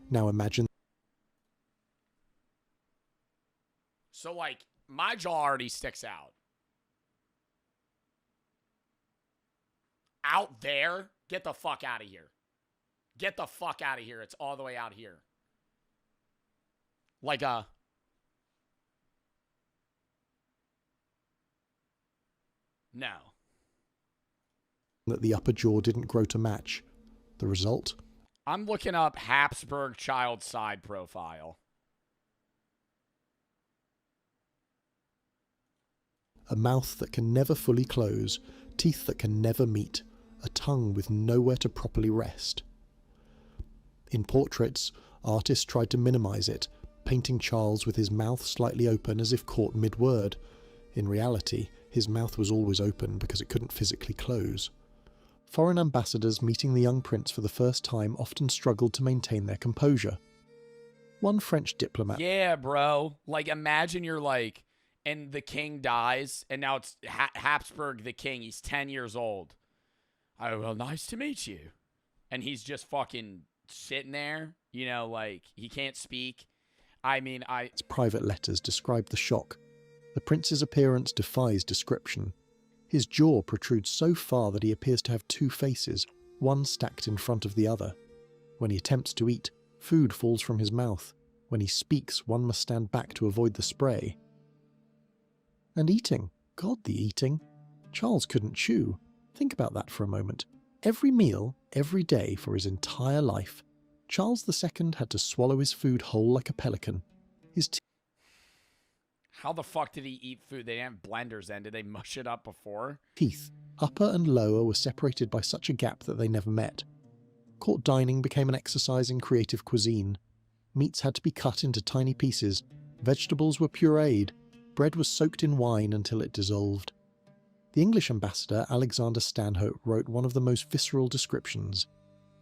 Speaker 10: Now imagine...
Speaker 1: So, like, my jaw already sticks out. Out there? Get the fuck out of here. Get the fuck out of here. It's all the way out here. Like a... No.
Speaker 10: That the upper jaw didn't grow to match. The result?
Speaker 1: I'm looking up Habsburg child side profile.
Speaker 10: A mouth that can never fully close, teeth that can never meet, a tongue with nowhere to properly rest. In portraits, artists tried to minimize it, painting Charles with his mouth slightly open as if caught mid-word. In reality, his mouth was always open because it couldn't physically close. Foreign ambassadors meeting the young prince for the first time often struggled to maintain their composure. One French diplomat...
Speaker 1: Yeah, bro. Like, imagine you're like, and the king dies, and now it's Habsburg the king. He's 10 years old. Oh, well, nice to meet you. And he's just fucking sitting there, you know, like, he can't speak. I mean,
Speaker 10: Its private letters describe the shock. The prince's appearance defies description. His jaw protrudes so far that he appears to have two faces, one stacked in front of the other. When he attempts to eat, food falls from his mouth. When he speaks, one must stand back to avoid the spray. And eating God, the eating. Charles couldn't chew. Think about that for a moment. Every meal, every day for his entire life, Charles II had to swallow his food whole like a pelican. His
Speaker 1: How the fuck did he eat food? They didn't have blenders then. Did they mush it up before?
Speaker 10: teeth, upper and lower, were separated by such a gap that they never met. Court dining became an exercise in creative cuisine. Meats had to be cut into tiny pieces, vegetables were pureed, bread was soaked in wine until it dissolved. The English ambassador, Alexander Stanhope, wrote one of the most visceral descriptions.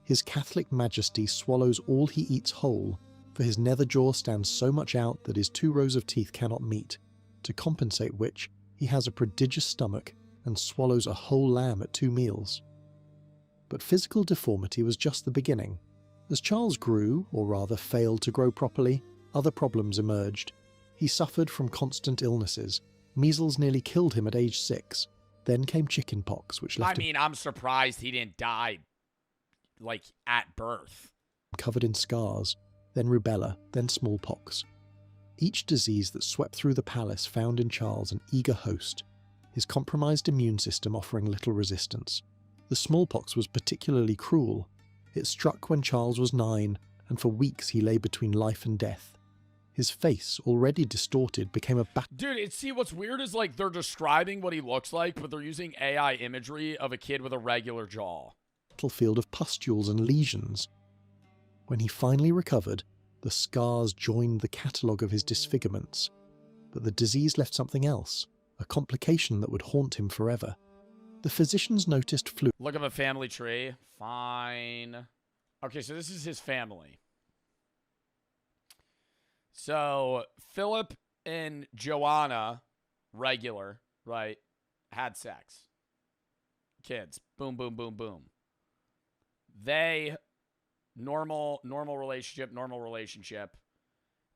Speaker 10: His Catholic Majesty swallows all he eats whole, for his nether jaw stands so much out that his 2 rows of teeth cannot meet, to compensate which he has a prodigious stomach and swallows a whole lamb at 2 meals. But physical deformity was just the beginning. As Charles grew, or rather failed to grow properly, other problems emerged. He suffered from constant illnesses. Measles nearly killed him at age 6. Then came chickenpox, which left him
Speaker 1: I'm surprised he didn't die, like, at birth.
Speaker 10: covered in scars, then rubella, then smallpox. Each disease that swept through the palace found in Charles an eager host, his compromised immune system offering little resistance. The smallpox was particularly cruel. It struck when Charles was 9, and for weeks he lay between life and death. His face, already distorted, became a
Speaker 1: Dude, see, what's weird is, like, they're describing what he looks like, but they're using AI imagery of a kid with a regular jaw.
Speaker 10: battlefield of pustules and lesions. When he finally recovered, the scars joined the catalogue of his disfigurements. But the disease left something else, a complication that would haunt him forever. The physicians noticed fluid.
Speaker 1: Look at a family tree. Fine. Okay, so this is his family. So, Philip and Joanna, regular, right, had sex. Kids. Boom, boom, boom, boom. They, normal relationship.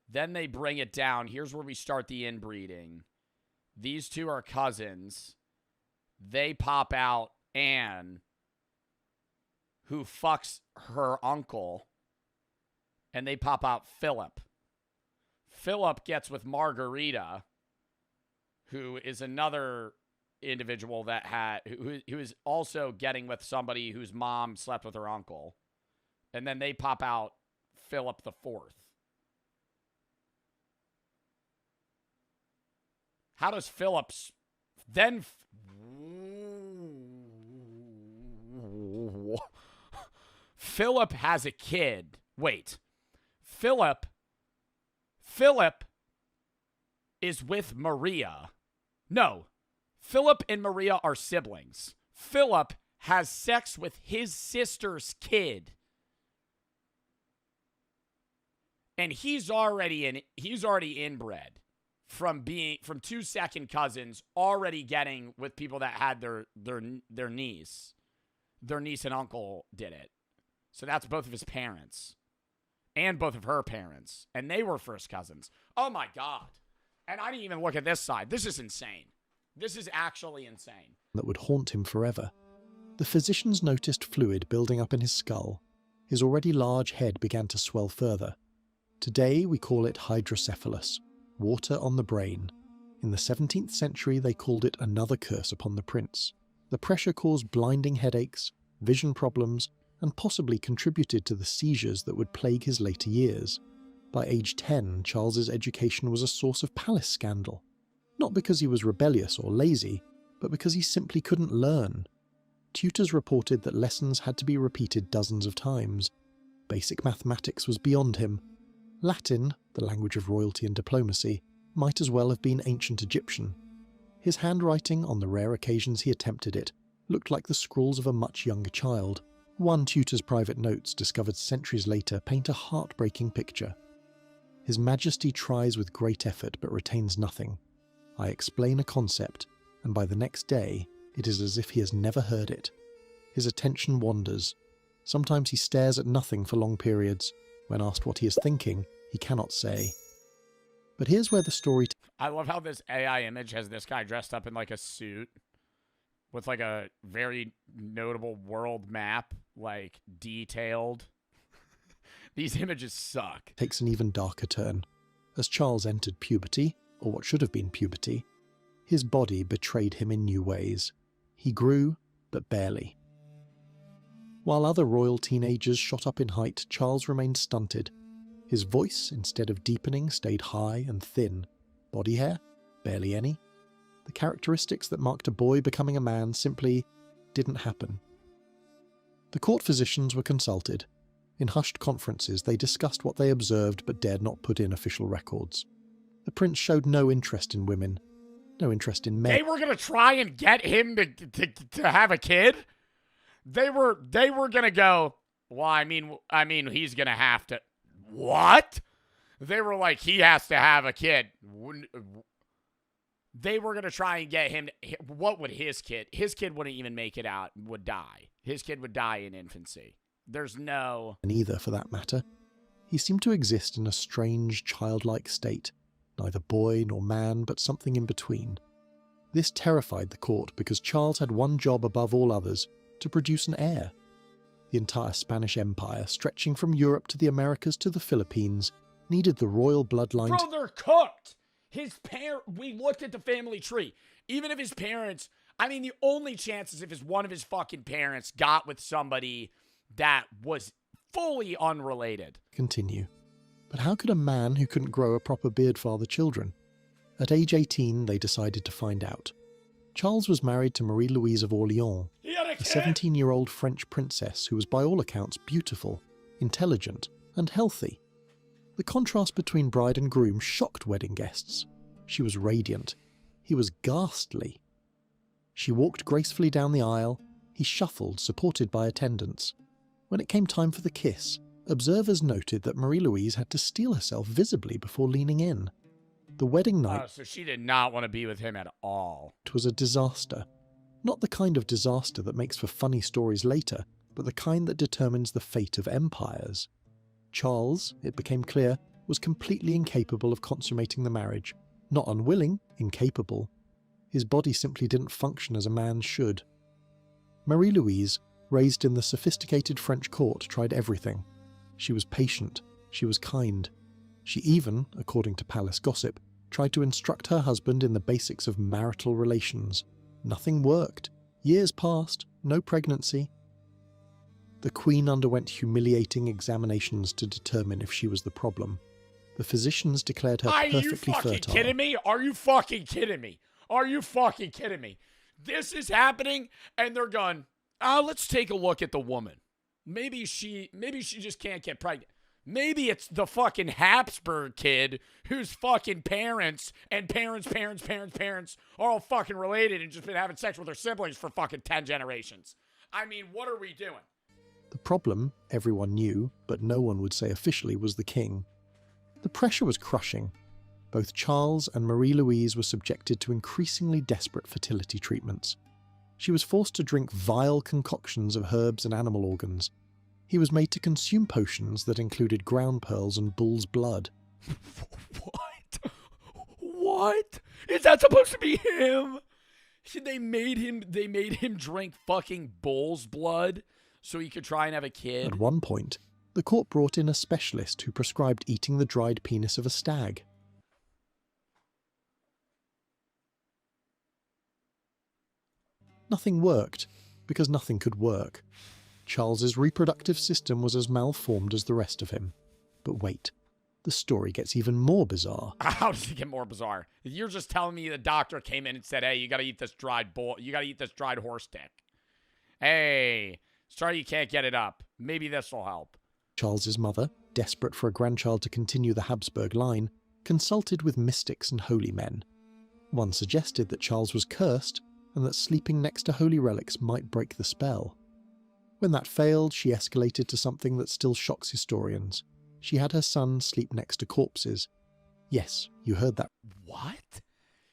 Speaker 1: Then they bring it down. Here's where we start the inbreeding. These 2 are cousins. They pop out Anne, who fucks her uncle, and they pop out Philip. Philip gets with Margarita, who is another individual that who is also getting with somebody whose mom slept with her uncle. And then they pop out Philip the Fourth. How does Philip's then Philip has a kid. Wait. Philip is with Maria. No. Philip and Maria are siblings. Philip has sex with his sister's kid. And he's already inbred from 2 second cousins, already getting with people that had their niece. Their niece and uncle did it. So that's both of his parents. And both of her parents. And they were first cousins. Oh my God. And I didn't even look at this side. This is insane. This is actually insane.
Speaker 10: That would haunt him forever. The physicians noticed fluid building up in his skull. His already large head began to swell further. Today we call it hydrocephalus, water on the brain. In the 17th century they called it another curse upon the prince. The pressure caused blinding headaches, vision problems, and possibly contributed to the seizures that would plague his later years. By age 10, Charles's education was a source of palace scandal. Not because he was rebellious or lazy, but because he simply couldn't learn. Tutors reported that lessons had to be repeated dozens of times. Basic mathematics was beyond him. Latin, the language of royalty and diplomacy, might as well have been ancient Egyptian. His handwriting, on the rare occasions he attempted it, looked like the scrawls of a much younger child. One tutor's private notes, discovered centuries later, paint a heartbreaking picture. His Majesty tries with great effort but retains nothing. I explain a concept, and by the next day, it is as if he has never heard it. His attention wanders. Sometimes he stares at nothing for long periods. When asked what he is thinking, he cannot say. But here's where the story...
Speaker 1: I love how this AI image has this guy dressed up in like a suit with like a very notable world map, like detailed. These images suck.
Speaker 10: Takes an even darker turn. As Charles entered puberty, or what should have been puberty, His body betrayed him in new ways. He grew, but barely. While other royal teenagers shot up in height, Charles remained stunted. His voice, instead of deepening, stayed high and thin. Body hair? Barely any. The characteristics that marked a boy becoming a man simply didn't happen. The court physicians were consulted. In hushed conferences, they discussed what they observed but dared not put in official records. The prince showed no interest in women, no interest in men.
Speaker 1: They were going to try and get him to have a kid? They were going to go, well, I mean, he's going to have to. What? They were like, he has to have a kid. They were going to try and get him. What would his kid? His kid wouldn't even make it out, would die. His kid would die in infancy. There's no.
Speaker 10: And either, for that matter. He seemed to exist in a strange, childlike state. Neither boy nor man, but something in between. This terrified the court because Charles had one job above all others, to produce an heir. The entire Spanish Empire, stretching from Europe to the Americas to the Philippines, needed the royal bloodline.
Speaker 1: Bro, they're cooked. We looked at the family tree. Even if his parents, the only chance is if one of his fucking parents got with somebody that was fully unrelated.
Speaker 10: Continue. But how could a man who couldn't grow a proper beard father children? At age 18, they decided to find out. Charles was married to Marie-Louise of Orléans, a 17-year-old French princess who was by all accounts beautiful, intelligent, and healthy. The contrast between bride and groom shocked wedding guests. She was radiant. He was ghastly. She walked gracefully down the aisle. He shuffled, supported by attendants. When it came time for the kiss, observers noted that Marie-Louise had to steel herself visibly before leaning in. The wedding night
Speaker 1: So she did not want to be with him at all.
Speaker 10: was a disaster. Not the kind of disaster that makes for funny stories later, but the kind that determines the fate of empires. Charles, it became clear, was completely incapable of consummating the marriage. Not unwilling, incapable. His body simply didn't function as a man should. Marie-Louise, raised in the sophisticated French court, tried everything. She was patient. She was kind. She even, according to palace gossip, tried to instruct her husband in the basics of marital relations. Nothing worked. Years passed, no pregnancy. The Queen underwent humiliating examinations to determine if she was the problem. The physicians declared her perfectly fertile.
Speaker 1: Are you fucking kidding me? Are you fucking kidding me? Are you fucking kidding me? This is happening, and they're going, let's take a look at the woman. Maybe she just can't get pregnant. Maybe it's the fucking Habsburg kid whose fucking parents and parents are all fucking related and just been having sex with their siblings for fucking 10 generations. What are we doing?
Speaker 10: The problem, everyone knew, but no one would say officially, was the king. The pressure was crushing. Both Charles and Marie-Louise were subjected to increasingly desperate fertility treatments. She was forced to drink vile concoctions of herbs and animal organs. He was made to consume potions that included ground pearls and bull's blood.
Speaker 1: What? Is that supposed to be him? They made him drink fucking bull's blood so he could try and have a kid?
Speaker 10: At one point, the court brought in a specialist who prescribed eating the dried penis of a stag. Nothing worked, because nothing could work. Charles's reproductive system was as malformed as the rest of him. But wait, the story gets even more bizarre.
Speaker 1: How does it get more bizarre? You're just telling me the doctor came in and said, hey, you gotta eat this dried horse dick. Hey, sorry you can't get it up. Maybe this will help.
Speaker 10: Charles's mother, desperate for a grandchild to continue the Habsburg line, consulted with mystics and holy men. One suggested that Charles was cursed and that sleeping next to holy relics might break the spell. When that failed, she escalated to something that still shocks historians. She had her son sleep next to corpses. Yes, you heard that.
Speaker 1: What?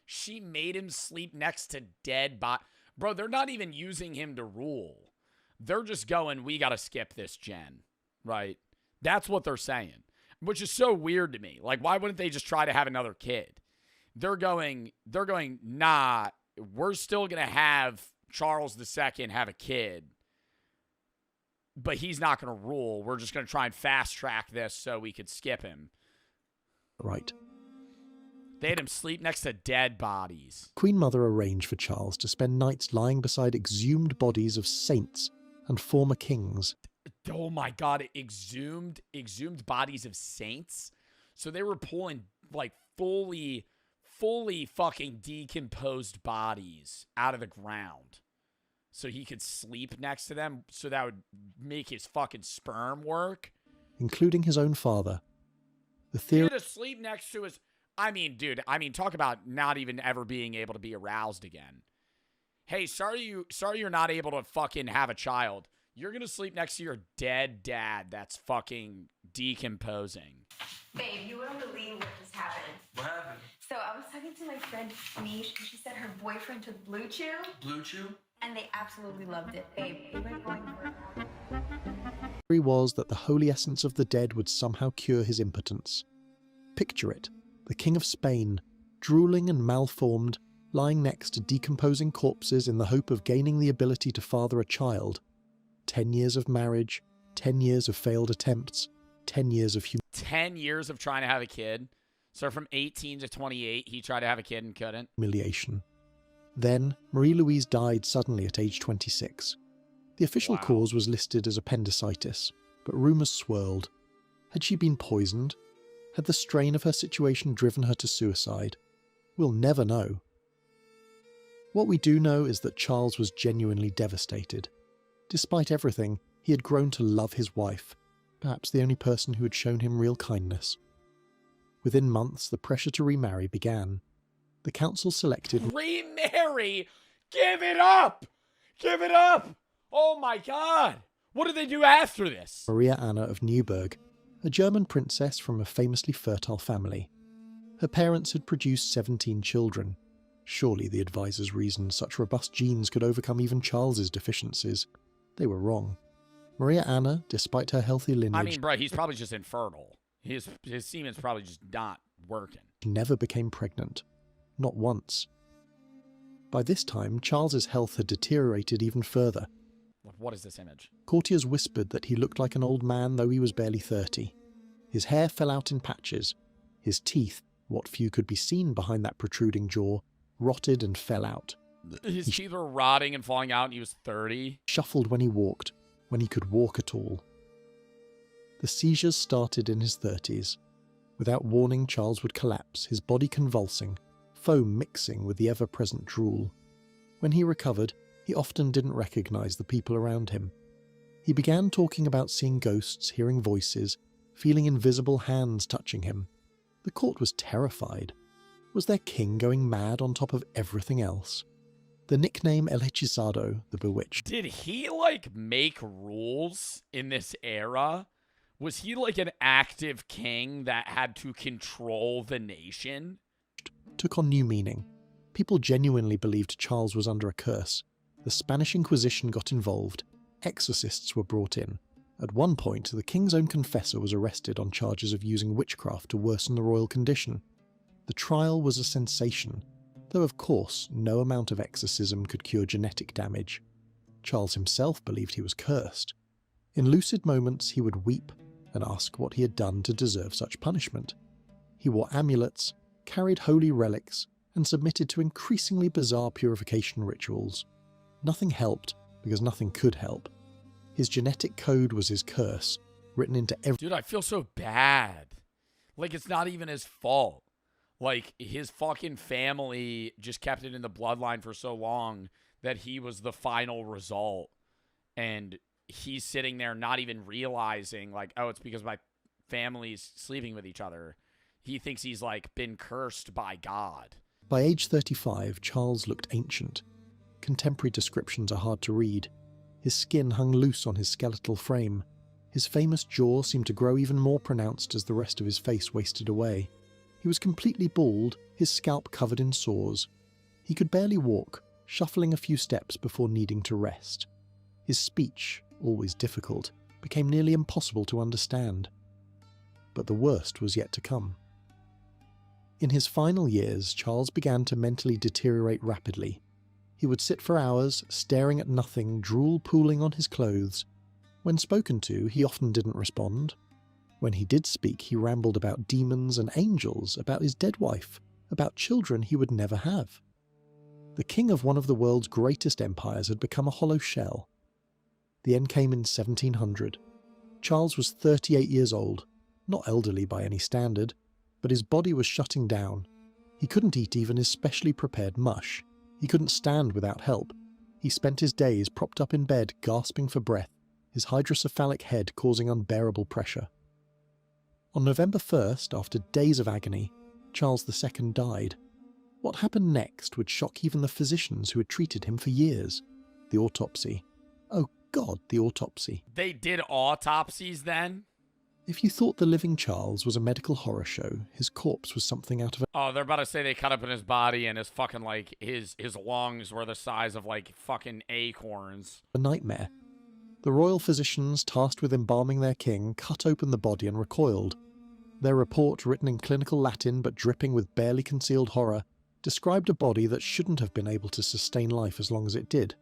Speaker 1: She made him sleep next to dead bodies? Bro, they're not even using him to rule. They're just going, we gotta skip this gen. Right? That's what they're saying. Which is so weird to me. Like, why wouldn't they just try to have another kid? They're going, nah, we're still gonna have Charles II have a kid. But he's not going to rule. We're just going to try and fast track this so we could skip him.
Speaker 10: Right.
Speaker 1: They had him sleep next to dead bodies.
Speaker 10: Queen Mother arranged for Charles to spend nights lying beside exhumed bodies of saints and former kings.
Speaker 1: Oh my God, exhumed bodies of saints? So they were pulling like fully fucking decomposed bodies out of the ground so he could sleep next to them, so that would make his fucking sperm work.
Speaker 10: Including his own father. The theory
Speaker 1: To sleep next to his... dude, talk about not even ever being able to be aroused again. Hey, sorry you're not able to fucking have a child. You're gonna sleep next to your dead dad that's fucking decomposing.
Speaker 11: Babe, you wouldn't believe what just happened.
Speaker 12: What happened?
Speaker 11: So I was talking to my friend Mish, and she said her boyfriend took Blue Chew.
Speaker 12: Blue Chew?
Speaker 11: And they absolutely loved it. Babe, they went going for it.
Speaker 10: theory was that the holy essence of the dead would somehow cure his impotence. Picture it, the King of Spain, drooling and malformed, lying next to decomposing corpses in the hope of gaining the ability to father a child. 10 years of marriage, 10 years of failed attempts, 10 years of
Speaker 1: 10 years of trying to have a kid. So from 18 to 28, he tried to have a kid and couldn't.
Speaker 10: humiliation. Then, Marie-Louise died suddenly at age 26. The official cause was listed as appendicitis, but rumours swirled. Had she been poisoned? Had the strain of her situation driven her to suicide? We'll never know. What we do know is that Charles was genuinely devastated. Despite everything, he had grown to love his wife, perhaps the only person who had shown him real kindness. Within months, the pressure to remarry began. The council selected...
Speaker 1: Remarry? Give it up! Give it up! Oh my God! What did they do after this?
Speaker 10: Maria Anna of Neuburg, a German princess from a famously fertile family. Her parents had produced 17 children. Surely the advisors reasoned such robust genes could overcome even Charles's deficiencies. They were wrong. Maria Anna, despite her healthy lineage...
Speaker 1: bro, he's probably just infertile. His semen's probably just not working.
Speaker 10: Never became pregnant. Not once. By this time, Charles's health had deteriorated even further.
Speaker 1: What is this image?
Speaker 10: Courtiers whispered that he looked like an old man, though he was barely 30. His hair fell out in patches. His teeth, what few could be seen behind that protruding jaw, rotted and fell out.
Speaker 1: His teeth were rotting and falling out, and he was 30.
Speaker 10: Shuffled when he walked, when he could walk at all. The seizures started in his 30s. Without warning, Charles would collapse, his body convulsing, foam mixing with the ever-present drool. When he recovered, he often didn't recognize the people around him. He began talking about seeing ghosts, hearing voices, feeling invisible hands touching him. The court was terrified. Was their king going mad on top of everything else? The nickname El Hechizado, the Bewitched.
Speaker 1: Did he, make rules in this era? Was he, an active king that had to control the nation?
Speaker 10: Took on new meaning. People genuinely believed Charles was under a curse. The Spanish Inquisition got involved. Exorcists were brought in. At one point, the king's own confessor was arrested on charges of using witchcraft to worsen the royal condition. The trial was a sensation, though of course no amount of exorcism could cure genetic damage. Charles himself believed he was cursed. In lucid moments, he would weep and ask what he had done to deserve such punishment. He wore amulets, carried holy relics, and submitted to increasingly bizarre purification rituals. Nothing helped, because nothing could help. His genetic code was his curse, written into every...
Speaker 1: Dude, I feel so bad. It's not even his fault. His fucking family just kept it in the bloodline for so long that he was the final result. And he's sitting there not even realizing, oh, it's because my family's sleeping with each other. He thinks he's, been cursed by God.
Speaker 10: By age 35, Charles looked ancient. Contemporary descriptions are hard to read. His skin hung loose on his skeletal frame. His famous jaw seemed to grow even more pronounced as the rest of his face wasted away. He was completely bald, his scalp covered in sores. He could barely walk, shuffling a few steps before needing to rest. His speech, always difficult, became nearly impossible to understand. But the worst was yet to come. In his final years, Charles began to mentally deteriorate rapidly. He would sit for hours, staring at nothing, drool pooling on his clothes. When spoken to, he often didn't respond. When he did speak, he rambled about demons and angels, about his dead wife, about children he would never have. The king of one of the world's greatest empires had become a hollow shell. The end came in 1700. Charles was 38 years old, not elderly by any standard, but his body was shutting down. He couldn't eat even his specially prepared mush. He couldn't stand without help. He spent his days propped up in bed, gasping for breath, his hydrocephalic head causing unbearable pressure. On November 1st, after days of agony, Charles II died. What happened next would shock even the physicians who had treated him for years. The autopsy. Oh God, the autopsy.
Speaker 1: They did autopsies then?
Speaker 10: If you thought The Living Charles was a medical horror show, his corpse was something out of
Speaker 1: Oh, they're about to say they cut up in his body and his fucking, like, his lungs were the size of, like, fucking acorns.
Speaker 10: a nightmare. The royal physicians tasked with embalming their king cut open the body and recoiled. Their report, written in clinical Latin but dripping with barely concealed horror, described a body that shouldn't have been able to sustain life as long as it did.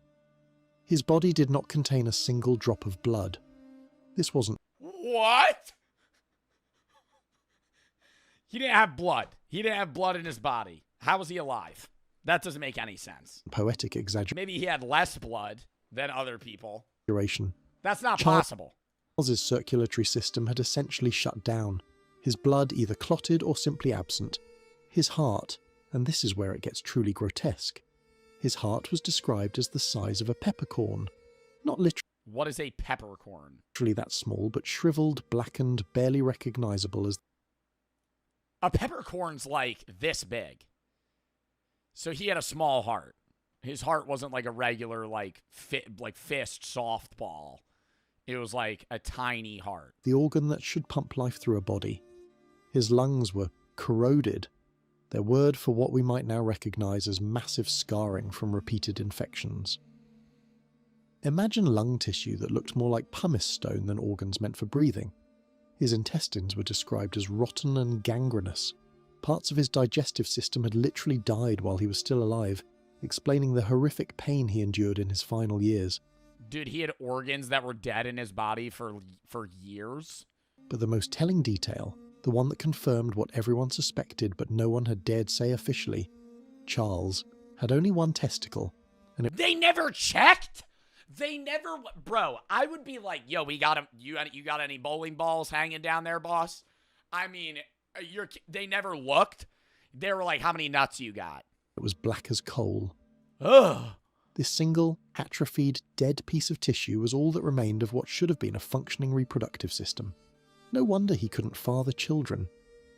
Speaker 10: His body did not contain a single drop of blood. This wasn't
Speaker 1: What? He didn't have blood. He didn't have blood in his body. How was he alive? That doesn't make any sense.
Speaker 10: poetic exaggeration.
Speaker 1: Maybe he had less blood than other people. That's not
Speaker 10: Charles-
Speaker 1: possible.
Speaker 10: Charles's circulatory system had essentially shut down. His blood either clotted or simply absent. His heart, and this is where it gets truly grotesque, his heart was described as the size of a peppercorn. Not
Speaker 1: What is a peppercorn?
Speaker 10: literally that small, but shriveled, blackened, barely recognizable as...
Speaker 1: A peppercorn's like this big. So he had a small heart. His heart wasn't like a regular, like fist softball. It was like a tiny heart.
Speaker 10: the organ that should pump life through a body. His lungs were corroded, their word for what we might now recognize as massive scarring from repeated infections. Imagine lung tissue that looked more like pumice stone than organs meant for breathing. His intestines were described as rotten and gangrenous. Parts of his digestive system had literally died while he was still alive, explaining the horrific pain he endured in his final years.
Speaker 1: Dude, he had organs that were dead in his body for years.
Speaker 10: But the most telling detail, the one that confirmed what everyone suspected but no one had dared say officially, Charles had only one testicle, and it
Speaker 1: They never checked? They never... Bro, I would be like, yo, we got him. You got any bowling balls hanging down there, boss? I mean, they never looked. They were like, how many nuts you got?
Speaker 10: was black as coal.
Speaker 1: Ugh.
Speaker 10: This single, atrophied, dead piece of tissue was all that remained of what should have been a functioning reproductive system. No wonder he couldn't father children.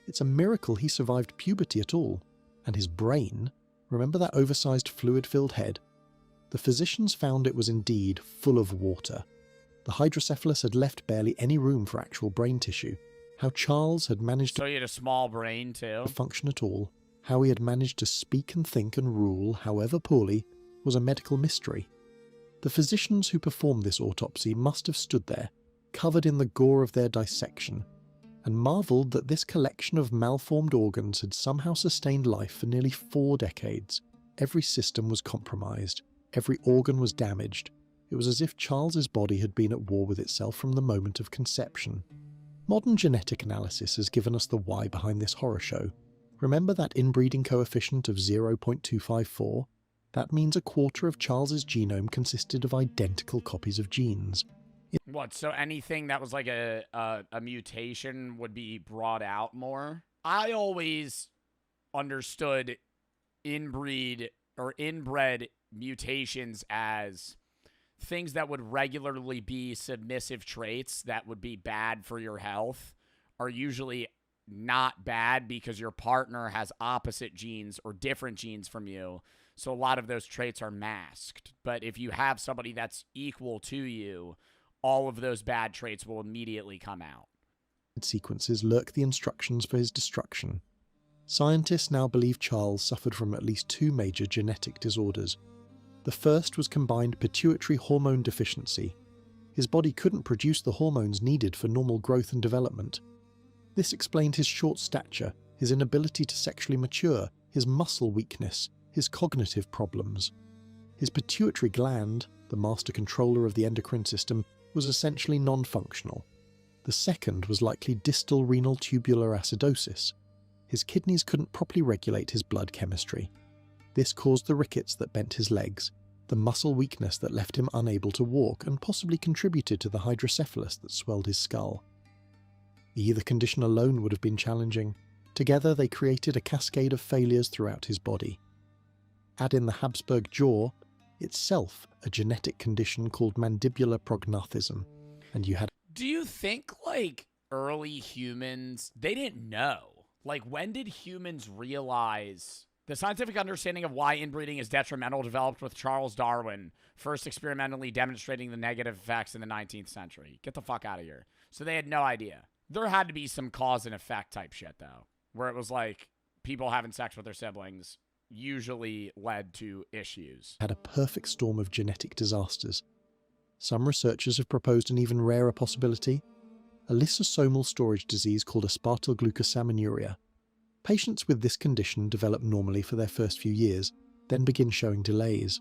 Speaker 10: It's a miracle he survived puberty at all. And his brain, remember that oversized fluid-filled head? The physicians found it was indeed full of water. The hydrocephalus had left barely any room for actual brain tissue. How Charles had managed
Speaker 1: So he had a small brain, too?
Speaker 10: to function at all, how he had managed to speak and think and rule, however poorly, was a medical mystery. The physicians who performed this autopsy must have stood there, covered in the gore of their dissection, and marvelled that this collection of malformed organs had somehow sustained life for nearly 4 decades. Every system was compromised. Every organ was damaged. It was as if Charles's body had been at war with itself from the moment of conception. Modern genetic analysis has given us the why behind this horror show. Remember that inbreeding coefficient of 0.254? That means a quarter of Charles's genome consisted of identical copies of genes.
Speaker 1: What, so anything that was like a mutation would be brought out more? I always understood inbred mutations as things that would regularly be submissive traits that would be bad for your health are usually not bad because your partner has opposite genes or different genes from you. So a lot of those traits are masked. But if you have somebody that's equal to you, all of those bad traits will immediately come out.
Speaker 10: Sequences lurk the instructions for his destruction. Scientists now believe Charles suffered from at least 2 major genetic disorders. The first was combined pituitary hormone deficiency. His body couldn't produce the hormones needed for normal growth and development. This explained his short stature, his inability to sexually mature, his muscle weakness, his cognitive problems. His pituitary gland, the master controller of the endocrine system, was essentially non-functional. The second was likely distal renal tubular acidosis. his kidneys couldn't properly regulate his blood chemistry. This caused the rickets that bent his legs, the muscle weakness that left him unable to walk, and possibly contributed to the hydrocephalus that swelled his skull. Either condition alone would have been challenging. Together they created a cascade of failures throughout his body. Add in the Habsburg jaw, itself a genetic condition called mandibular prognathism, and you had...
Speaker 1: Do you think, like, early humans, they didn't know? Like, when did humans realize... The scientific understanding of why inbreeding is detrimental developed with Charles Darwin, first experimentally demonstrating the negative effects in the 19th century. Get the fuck out of here. So they had no idea. There had to be some cause and effect type shit, though, where it was like people having sex with their siblings usually led to issues.
Speaker 10: Had a perfect storm of genetic disasters. Some researchers have proposed an even rarer possibility, a lysosomal storage disease called aspartylglucosaminuria. Patients with this condition develop normally for their first few years, then begin showing delays.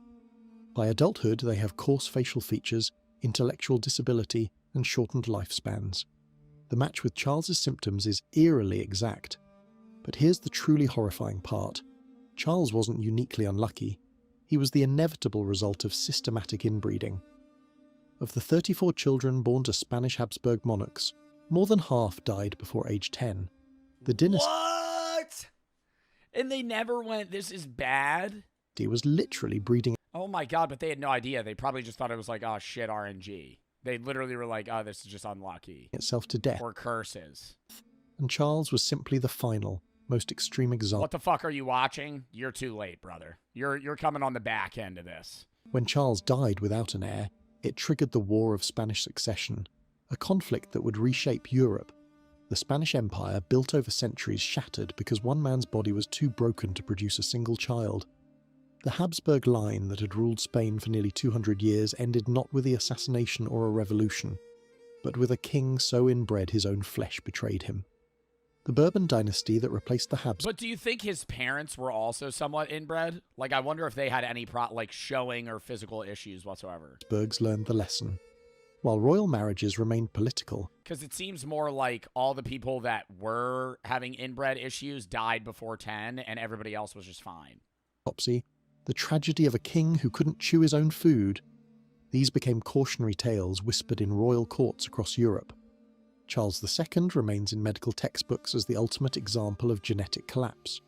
Speaker 10: By adulthood, they have coarse facial features, intellectual disability, and shortened lifespans. The match with Charles's symptoms is eerily exact. But here's the truly horrifying part. Charles wasn't uniquely unlucky. He was the inevitable result of systematic inbreeding. Of the 34 children born to Spanish Habsburg monarchs, more than half died before age 10. The dynasty
Speaker 1: And they never went, this is bad?
Speaker 10: was literally breeding.
Speaker 1: Oh my god, but they had no idea. They probably just thought it was like, oh shit, RNG. They literally were like, oh, this is just unlucky.
Speaker 10: Itself to death.
Speaker 1: Or curses.
Speaker 10: And Charles was simply the final, most extreme example.
Speaker 1: What the fuck are you watching? You're too late, brother. You're coming on the back end of this.
Speaker 10: When Charles died without an heir, it triggered the War of Spanish Succession, a conflict that would reshape Europe. The Spanish Empire, built over centuries, shattered because one man's body was too broken to produce a single child. The Habsburg line that had ruled Spain for nearly 200 years ended not with the assassination or a revolution, but with a king so inbred his own flesh betrayed him. The Bourbon dynasty that replaced the Habsburgs...
Speaker 1: But do you think his parents were also somewhat inbred? Like, I wonder if they had any showing or physical issues whatsoever.
Speaker 10: Habsburgs learned the lesson. While royal marriages remained political.
Speaker 1: Because it seems more like all the people that were having inbred issues died before 10 and everybody else was just fine.
Speaker 10: The tragedy of a king who couldn't chew his own food. These became cautionary tales whispered in royal courts across Europe. Charles II remains in medical textbooks as the ultimate example of genetic collapse.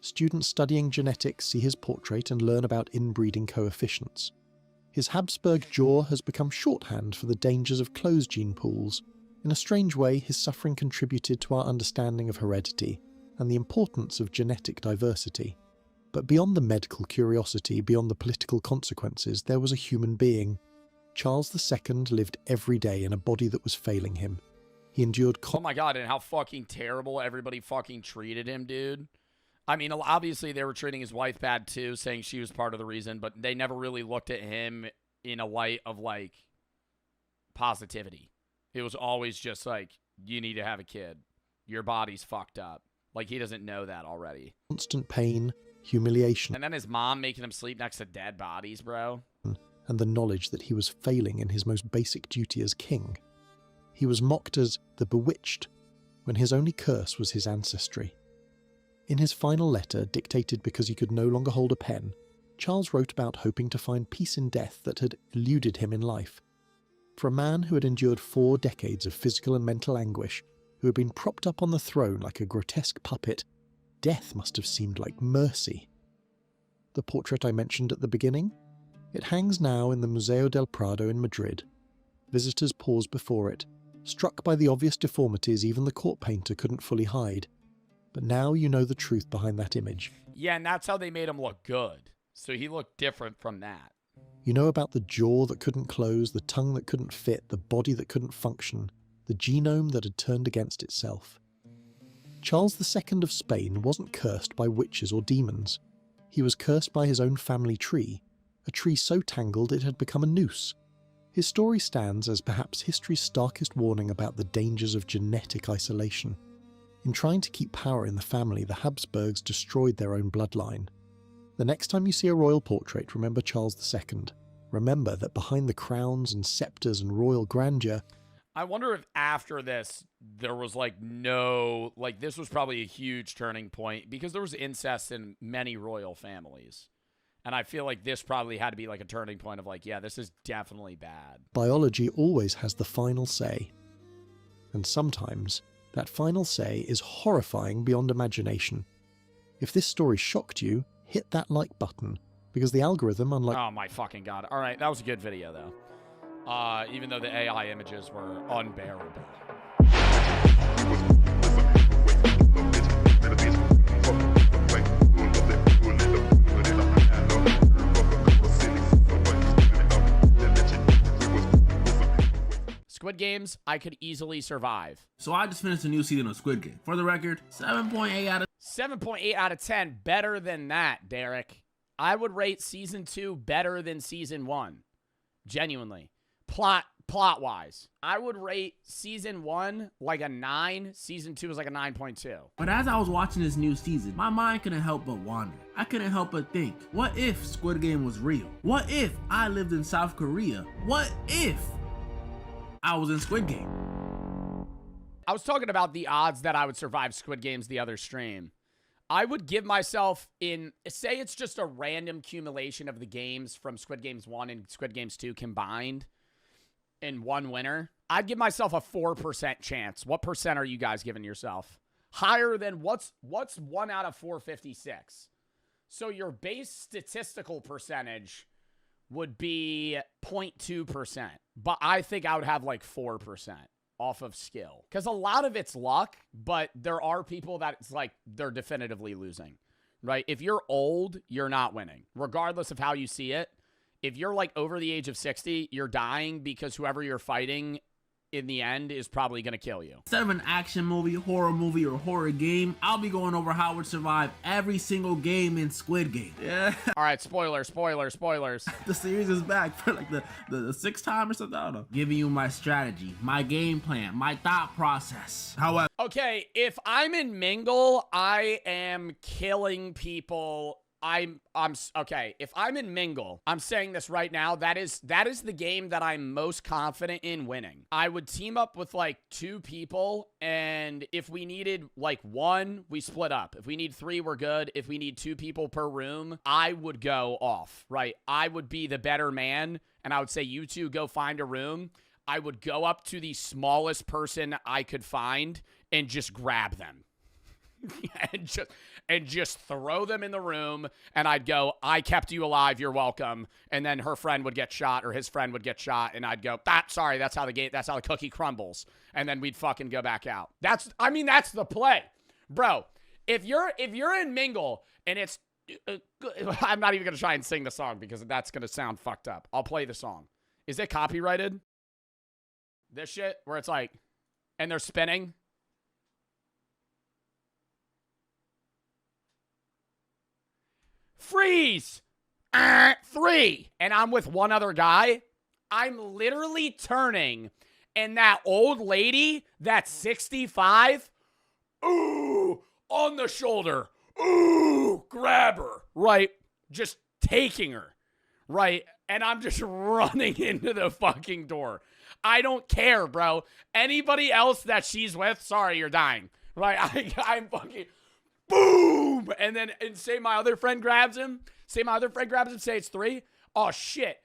Speaker 10: Students studying genetics see his portrait and learn about inbreeding coefficients. His Habsburg jaw has become shorthand for the dangers of closed gene pools. In a strange way, his suffering contributed to our understanding of heredity and the importance of genetic diversity. But beyond the medical curiosity, beyond the political consequences, there was a human being. Charles II lived every day in a body that was failing him. He endured...
Speaker 1: Oh my god, and how fucking terrible everybody fucking treated him, dude. I mean, obviously they were treating his wife bad too, saying she was part of the reason, but they never really looked at him in a light of, like, positivity. It was always just like, you need to have a kid. Your body's fucked up. Like, he doesn't know that already.
Speaker 10: Constant pain, humiliation.
Speaker 1: And then his mom making him sleep next to dead bodies, bro.
Speaker 10: And the knowledge that he was failing in his most basic duty as king. He was mocked as the bewitched, when his only curse was his ancestry. In his final letter, dictated because he could no longer hold a pen, Charles wrote about hoping to find peace in death that had eluded him in life. For a man who had endured 4 decades of physical and mental anguish, who had been propped up on the throne like a grotesque puppet, death must have seemed like mercy. The portrait I mentioned at the beginning? It hangs now in the Museo del Prado in Madrid. Visitors pause before it, struck by the obvious deformities even the court painter couldn't fully hide. But now you know the truth behind that image.
Speaker 1: Yeah, and that's how they made him look good. So he looked different from that.
Speaker 10: You know about the jaw that couldn't close, the tongue that couldn't fit, the body that couldn't function, the genome that had turned against itself. Charles II of Spain wasn't cursed by witches or demons. He was cursed by his own family tree, a tree so tangled it had become a noose. His story stands as perhaps history's starkest warning about the dangers of genetic isolation. In trying to keep power in the family, the Habsburgs destroyed their own bloodline. The next time you see a royal portrait, remember Charles II. Remember that behind the crowns and scepters and royal grandeur...
Speaker 1: I wonder if after this, there was this was probably a huge turning point because there was incest in many royal families. And I feel like this probably had to be like a turning point of yeah, this is definitely bad.
Speaker 10: Biology always has the final say. And sometimes, that final say is horrifying beyond imagination. If this story shocked you, hit that like button, because the algorithm, unlike...
Speaker 1: Oh my fucking god. All right, that was a good video, though. Even though the AI images were unbearable. Squid Games, I could easily survive.
Speaker 12: So I just finished a new season of Squid Game. For the record, 7.8 out of
Speaker 1: 7.8 out of 10. Better than that, Derek. I would rate season 2 better than season 1. Genuinely. Plot-wise. I would rate season 1 like a 9. Season 2 is like a 9.2.
Speaker 12: But as I was watching this new season, my mind couldn't help but wander. I couldn't help but think, what if Squid Game was real? What if I lived in South Korea? What if I was in Squid Game?
Speaker 1: I was talking about the odds that I would survive Squid Games the other stream. I would give myself say it's just a random accumulation of the games from Squid Games 1 and Squid Games 2 combined in one winner. I'd give myself a 4% chance. What percent are you guys giving yourself? Higher than what's 1 out of 456? So your base statistical percentage would be 0.2%. But I think I would have like 4% off of skill. Because a lot of it's luck, but there are people that it's like they're definitively losing, right? If you're old, you're not winning, regardless of how you see it. If you're like over the age of 60, you're dying because whoever you're fighting in the end is probably going to kill you.
Speaker 12: Instead of an action movie, horror movie, or horror game, I'll be going over how I would survive every single game in Squid Game. Yeah.
Speaker 1: All right, spoilers.
Speaker 12: The series is back for like the sixth time or something. I don't know. Giving you my strategy, my game plan, my thought process. However,
Speaker 1: okay, if I'm in Mingle, I am killing people. I'm okay. If I'm in Mingle, I'm saying this right now. That is the game that I'm most confident in winning. I would team up with like 2 people, and if we needed like 1, we split up. If we need 3, we're good. If we need 2 people per room, I would go off, right? I would be the better man, and I would say, you 2 go find a room. I would go up to the smallest person I could find and just grab them. and just throw them in the room, and I'd go, I kept you alive, you're welcome. And then her friend would get shot, or his friend would get shot, and I'd go, sorry, that's how the cookie crumbles. And then we'd fucking go back out. That's the play. Bro, if you're in Mingle and it's I'm not even gonna try and sing the song because that's gonna sound fucked up. I'll play the song. Is it copyrighted? This shit where it's like, and they're spinning. Freeze! 3. And I'm with one other guy. I'm literally turning, and that old lady that's 65, ooh, on the shoulder, ooh, grab her, right? Just taking her, right? And I'm just running into the fucking door. I don't care, bro. Anybody else that she's with, sorry, you're dying, right? I'm fucking... boom! And say my other friend grabs him. Say it's 3. Oh, shit.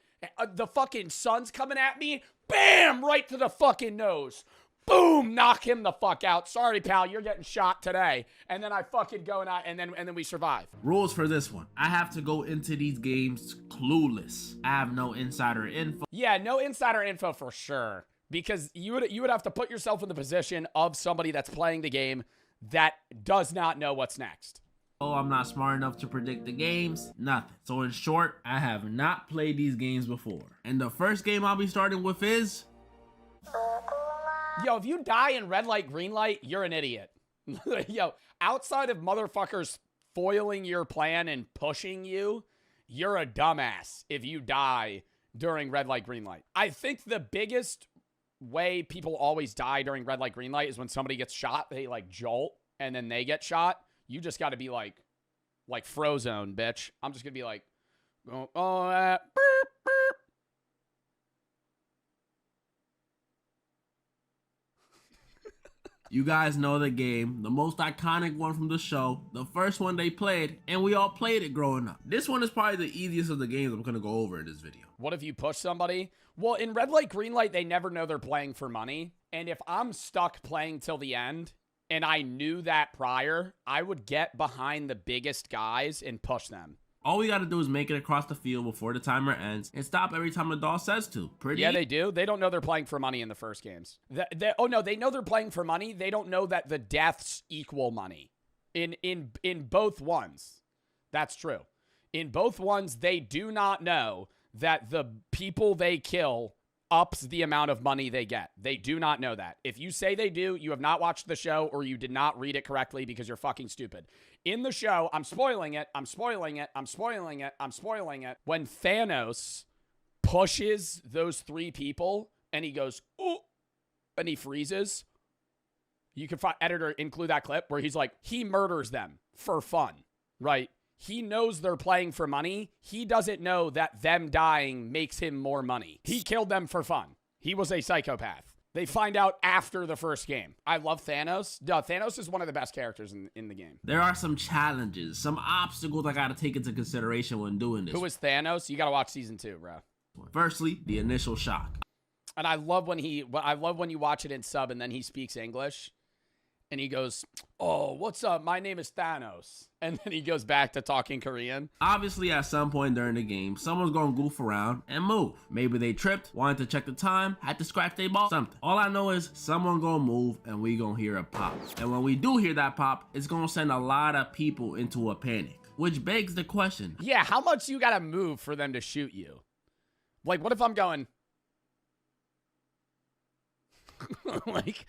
Speaker 1: The fucking sun's coming at me. Bam! Right to the fucking nose. Boom! Knock him the fuck out. Sorry, pal. You're getting shot today. And then I fucking go and then we survive.
Speaker 12: Rules for this one. I have to go into these games clueless. I have no insider info.
Speaker 1: Yeah, no insider info for sure. Because you would have to put yourself in the position of somebody that's playing the game that does not know what's next.
Speaker 12: Oh, I'm not smart enough to predict the games. Nothing. So in short, I have not played these games before. And the first game I'll be starting with is...
Speaker 1: Yo, if you die in red light, green light, you're an idiot. Yo, outside of motherfuckers foiling your plan and pushing you, you're a dumbass if you die during red light, green light. I think the biggest way people always die during red light, green light is when somebody gets shot, they like jolt and then they get shot. You just got to be like Frozone, bitch. I'm just going to be like, burp, burp.
Speaker 12: You guys know the game, the most iconic one from the show, the first one they played, and we all played it growing up. This one is probably the easiest of the games I'm gonna go over in this video.
Speaker 1: What if you push somebody? Well, in red light, green light, they never know they're playing for money. And if I'm stuck playing till the end, and I knew that prior, I would get behind the biggest guys and push them.
Speaker 12: All we gotta do is make it across the field before the timer ends and stop every time the dog says to.
Speaker 1: Yeah, they do. They don't know they're playing for money in the first games. Oh no, they know they're playing for money. They don't know that the deaths equal money. In both ones. That's true. In both ones, they do not know that the people they kill ups the amount of money they get. They do not know that. If you say they do, you have not watched the show or you did not read it correctly because you're fucking stupid. In the show, I'm spoiling it. When Thanos pushes those 3 people and he goes, ooh, and he freezes, you can find editor include that clip where he's like, he murders them for fun, right? He knows they're playing for money. He doesn't know that them dying makes him more money. He killed them for fun. He was a psychopath. They find out after the first game. I love Thanos. Thanos is one of the best characters in the game.
Speaker 12: There are some challenges, some obstacles I gotta take into consideration when doing this.
Speaker 1: Who is Thanos? You gotta watch season 2, bro.
Speaker 12: Firstly, the initial shock.
Speaker 1: And I love when you watch it in sub and then he speaks English. And he goes, oh, what's up? My name is Thanos. And then he goes back to talking Korean.
Speaker 12: Obviously, at some point during the game, someone's gonna goof around and move. Maybe they tripped, wanted to check the time, had to scratch their ball, something. All I know is someone gonna move and we gonna hear a pop. And when we do hear that pop, it's gonna send a lot of people into a panic. Which begs the question.
Speaker 1: Yeah, how much you gotta move for them to shoot you? Like, what if I'm going... like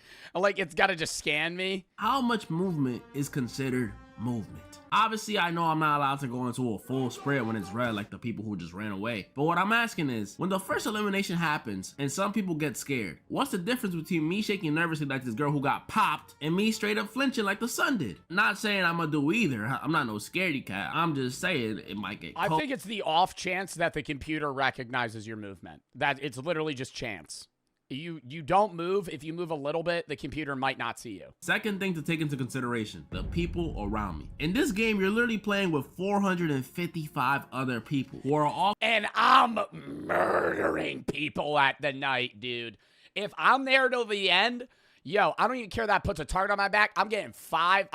Speaker 1: it's gotta just scan me.
Speaker 12: How much movement is considered movement? Obviously, I know I'm not allowed to go into a full sprint when it's red like the people who just ran away. But what I'm asking is, when the first elimination happens and some people get scared, what's the difference between me shaking nervously like this girl who got popped and me straight up flinching like the sun did? Not saying I'm gonna do either. I'm not no scaredy cat. I'm just saying it might get cold.
Speaker 1: I think it's the off chance that the computer recognizes your movement. That it's literally just chance. You don't move. If you move a little bit, the computer might not see you.
Speaker 12: Second thing to take into consideration, the people around me. In this game, you're literally playing with 455 other people who are all...
Speaker 1: And I'm murdering people at the night, dude. If I'm there till the end, yo, I don't even care that puts a target on my back. I'm getting 5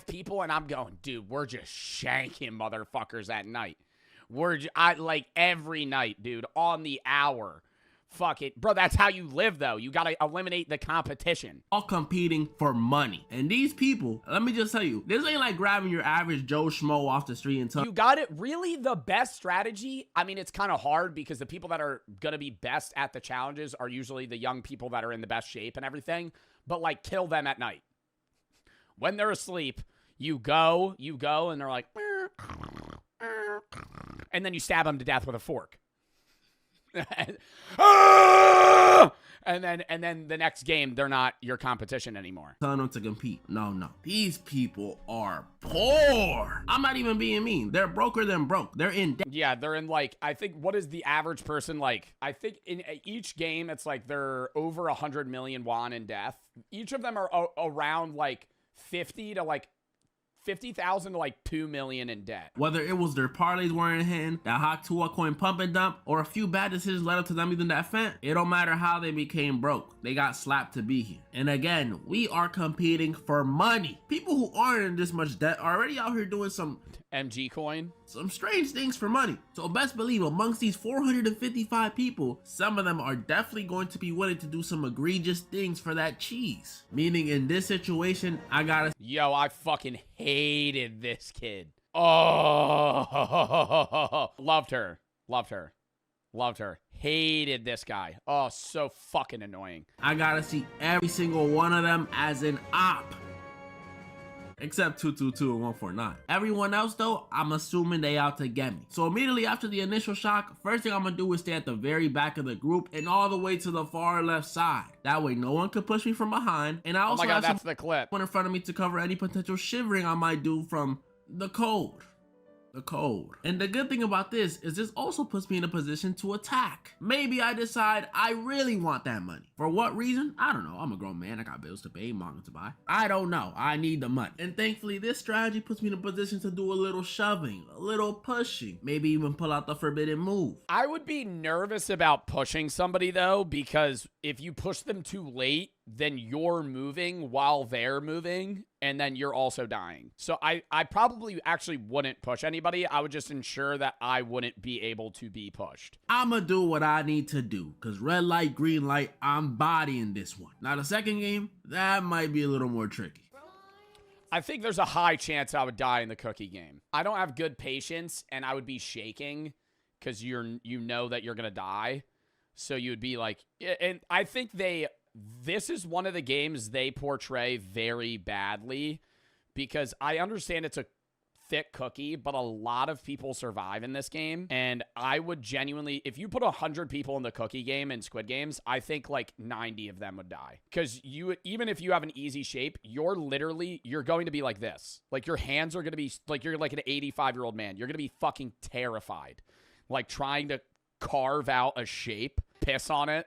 Speaker 1: people and I'm going, dude, we're just shanking motherfuckers at night. Like every night, dude, on the hour. Fuck it. Bro, that's how you live, though. You gotta eliminate the competition.
Speaker 12: All competing for money. And these people, let me just tell you, this ain't like grabbing your average Joe Schmo off the street and
Speaker 1: you got it. Really, the best strategy, I mean, it's kind of hard because the people that are gonna be best at the challenges are usually the young people that are in the best shape and everything. But, like, kill them at night. When they're asleep, you go, and they're like... And then you stab them to death with a fork. And then the next game, they're not your competition anymore.
Speaker 12: Telling them to compete. No. These people are poor. I'm not even being mean. They're broker than broke. They're in debt.
Speaker 1: Yeah, they're in like, I think, what is the average person like? I think in each game, it's like they're over 100 million won in debt. Each of them are around like 50 to like 50,000 to like 2 million in debt.
Speaker 12: Whether it was their parlays weren't in hand, that hot 2 coin pump and dump, or a few bad decisions led up to them even that fent, it don't matter how they became broke. They got slapped to be here. And again, we are competing for money. People who aren't in this much debt are already out here doing some
Speaker 1: MG coin,
Speaker 12: some strange things for money. So best believe amongst these 455 people, some of them are definitely going to be willing to do some egregious things for that cheese. Meaning in this situation, I gotta...
Speaker 1: Yo, I fucking hated this kid. Oh, loved her. Hated this guy. Oh, so fucking annoying.
Speaker 12: I gotta see every single one of them as an op. Except 222 and 149. Everyone else though, I'm assuming they out to get me. So immediately after the initial shock, first thing I'm gonna do is stay at the very back of the group and all the way to the far left side. That way no one can push me from behind. And I also have
Speaker 1: that's the clip.
Speaker 12: One in front of me to cover any potential shivering I might do from the cold. the code. And the good thing about this is this also puts me in a position to attack. Maybe I decide I really want that money. For what reason? I don't know. I'm a grown man. I got bills to pay, manga to buy. I don't know. I need the money. And thankfully, this strategy puts me in a position to do a little shoving, a little pushing, maybe even pull out the forbidden move.
Speaker 1: I would be nervous about pushing somebody, though, because if you push them too late, then you're moving while they're moving, and then you're also dying. So I probably actually wouldn't push anybody. I would just ensure that I wouldn't be able to be pushed.
Speaker 12: I'ma do what I need to do, because red light, green light, I'm bodying this one. Now the second game, that might be a little more tricky.
Speaker 1: I think there's a high chance I would die in the cookie game. I don't have good patience, and I would be shaking because you know that you're going to die. So you would be like, and I think this is one of the games they portray very badly, because I understand it's a thick cookie, but a lot of people survive in this game. And I would genuinely, if you put 100 people in the cookie game in Squid Games, I think like 90 of them would die. Because even if you have an easy shape, you're going to be like this. Like your hands are going to be like, you're like an 85-year-old man. You're going to be fucking terrified. Like trying to carve out a shape, piss on it.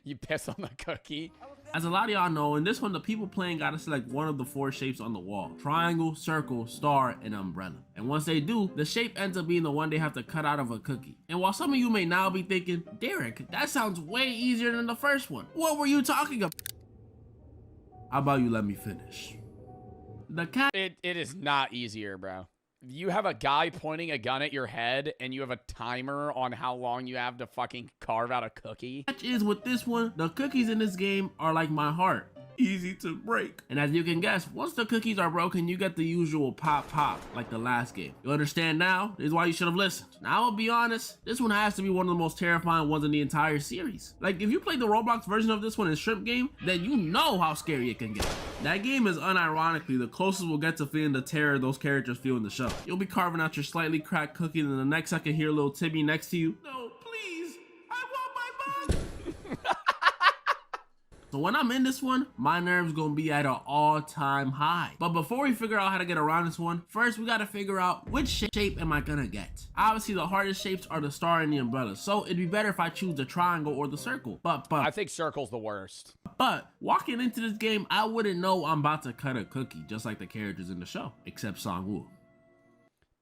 Speaker 1: You piss on the cookie.
Speaker 12: As a lot of y'all know, in this one, the people playing gotta select one of the 4 shapes on the wall: triangle, circle, star, and umbrella. And once they do, the shape ends up being the one they have to cut out of a cookie. And while some of you may now be thinking, Derek, that sounds way easier than the first one. What were you talking about? How about you let me finish?
Speaker 1: It is not easier, bro. You have a guy pointing a gun at your head, and you have a timer on how long you have to fucking carve out a cookie.
Speaker 12: Catch is with this one, the cookies in this game are like my heart. Easy to break. And as you can guess, once the cookies are broken, you get the usual pop like the last game. You understand now? This is why you should have listened. Now I'll be honest, this one has to be one of the most terrifying ones in the entire series. Like if you played the Roblox version of this one in Shrimp Game, then you know how scary it can get. That game is unironically the closest we'll get to feeling the terror those characters feel in the show. You'll be carving out your slightly cracked cookie, and then the next second hear little Timmy next to you. No, please, I want my money. So when I'm in this one, my nerves gonna be at an all-time high. But before we figure out how to get around this one, first we gotta figure out which shape am I gonna get. Obviously the hardest shapes are the star and the umbrella, so it'd be better if I choose the triangle or the circle. But
Speaker 1: I think circle's the worst.
Speaker 12: But walking into this game, I wouldn't know I'm about to cut a cookie, just like the characters in the show, except Sang-woo.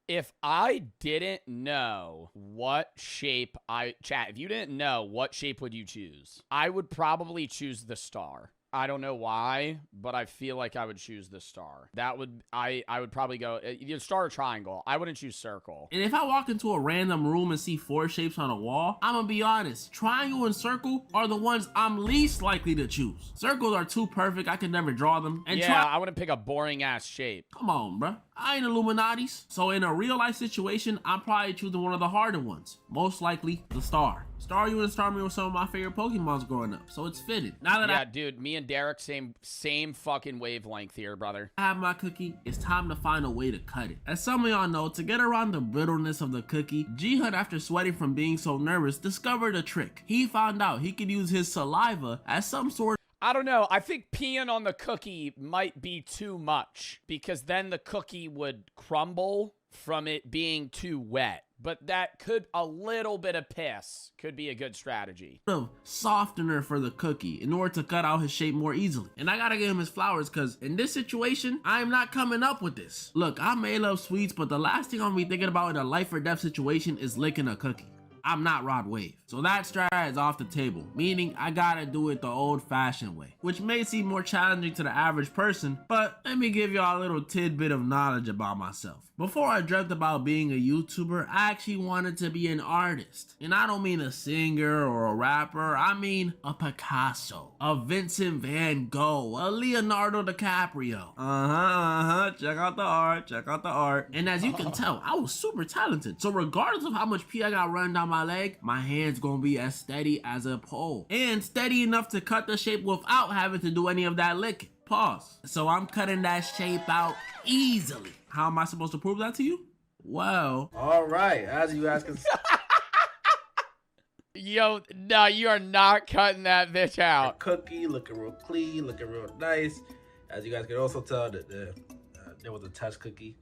Speaker 1: If I didn't know what shape if you didn't know, what shape would you choose? I would probably choose the star. I don't know why, but I feel like I would choose the star. I would probably go either star or triangle. I wouldn't choose circle.
Speaker 12: And if I walk into a random room and see 4 shapes on a wall, I'm gonna be honest, triangle and circle are the ones I'm least likely to choose. Circles are too perfect, I could never draw them. And
Speaker 1: yeah, I wouldn't pick a boring ass shape.
Speaker 12: Come on, bruh. I ain't Illuminati's. So in a real life situation, I'm probably choosing one of the harder ones. Most likely the star. Staryu and Starmie were some of my favorite Pokemons growing up, so it's fitted. Now that
Speaker 1: dude, me and Derek, same fucking wavelength here, brother.
Speaker 12: I have my cookie, it's time to find a way to cut it. As some of y'all know, to get around the brittleness of the cookie, Jihad, after sweating from being so nervous, discovered a trick. He found out he could use his saliva as some sort.
Speaker 1: I don't know. I think peeing on the cookie might be too much, because then the cookie would crumble from it being too wet. But that could, a little bit of piss could be a good strategy.
Speaker 12: Softener for the cookie in order to cut out his shape more easily. And I gotta give him his flowers, because in this situation, I am not coming up with this. Look, I may love sweets, but the last thing I'm gonna be thinking about in a life or death situation is licking a cookie. I'm not Rod Wave. So that strat is off the table, meaning I gotta do it the old-fashioned way, which may seem more challenging to the average person, but let me give y'all a little tidbit of knowledge about myself. Before I dreamt about being a YouTuber, I actually wanted to be an artist. And I don't mean a singer or a rapper, I mean a Picasso, a Vincent van Gogh, a Leonardo DiCaprio. Check out the art, check out the art. And as you can tell, I was super talented. So regardless of how much pee I got running down my leg, my hand's gonna be as steady as a pole. And steady enough to cut the shape without having to do any of that licking. Pause. So I'm cutting that shape out easily. How am I supposed to prove that to you? Well,
Speaker 13: all right, as you asking.
Speaker 1: Yo, no, you are not cutting that bitch out.
Speaker 13: Cookie looking real clean, looking real nice. As you guys can also tell, that there was a test cookie.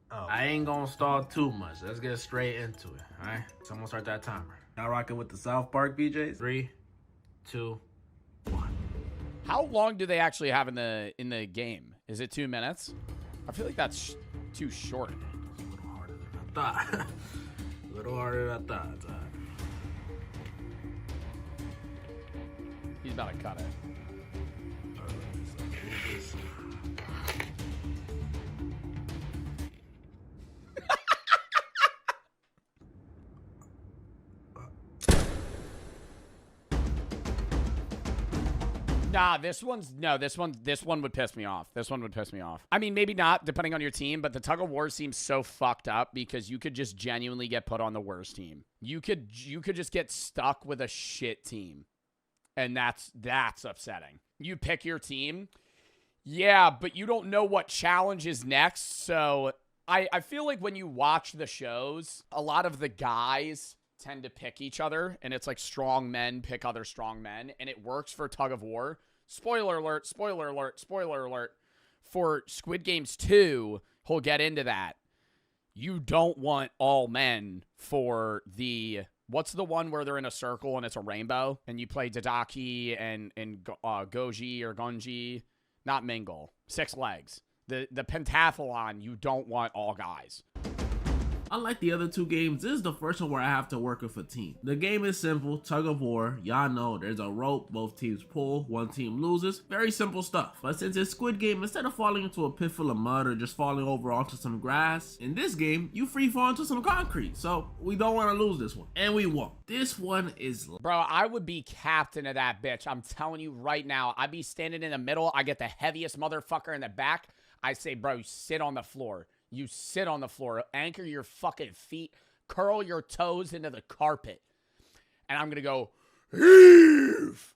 Speaker 13: Oh.
Speaker 12: I ain't gonna stall too much. Let's get straight into it, all right? Someone start that timer. Y'all rocking with the South Park BJs? 3, 2, 1.
Speaker 1: How long do they actually have in the game? Is it 2 minutes? I feel like that's too short.
Speaker 12: A little harder than I thought. A little harder than I thought. It's all right.
Speaker 1: He's about to cut it. Nah, this one would piss me off. This one would piss me off. I mean, maybe not, depending on your team, but the tug of war seems so fucked up because you could just genuinely get put on the worst team. You could just get stuck with a shit team. And that's upsetting. You pick your team. Yeah, but you don't know what challenge is next. So I feel like when you watch the shows, a lot of the guys tend to pick each other, and it's like strong men pick other strong men, and it works for tug of war. Spoiler alert, spoiler alert, spoiler alert. For Squid Games 2, he'll get into that. You don't want all men for the... What's the one where they're in a circle and it's a rainbow? And you play Dodaki and Goji or Gonji. Not Mingle. 6 legs. The pentathlon, you don't want all guys.
Speaker 12: Unlike the other two games, this is the first one where I have to work with a team. The game is simple, tug of war. Y'all know there's a rope, both teams pull, one team loses. Very simple stuff. But since it's Squid Game, instead of falling into a pit full of mud or just falling over onto some grass, in this game, you free fall into some concrete. So we don't want to lose this one. And we won't. This one is...
Speaker 1: Bro, I would be captain of that bitch. I'm telling you right now. I'd be standing in the middle. I get the heaviest motherfucker in the back. I say, bro, sit on the floor. You sit on the floor, anchor your fucking feet, curl your toes into the carpet. And I'm going to go, heave,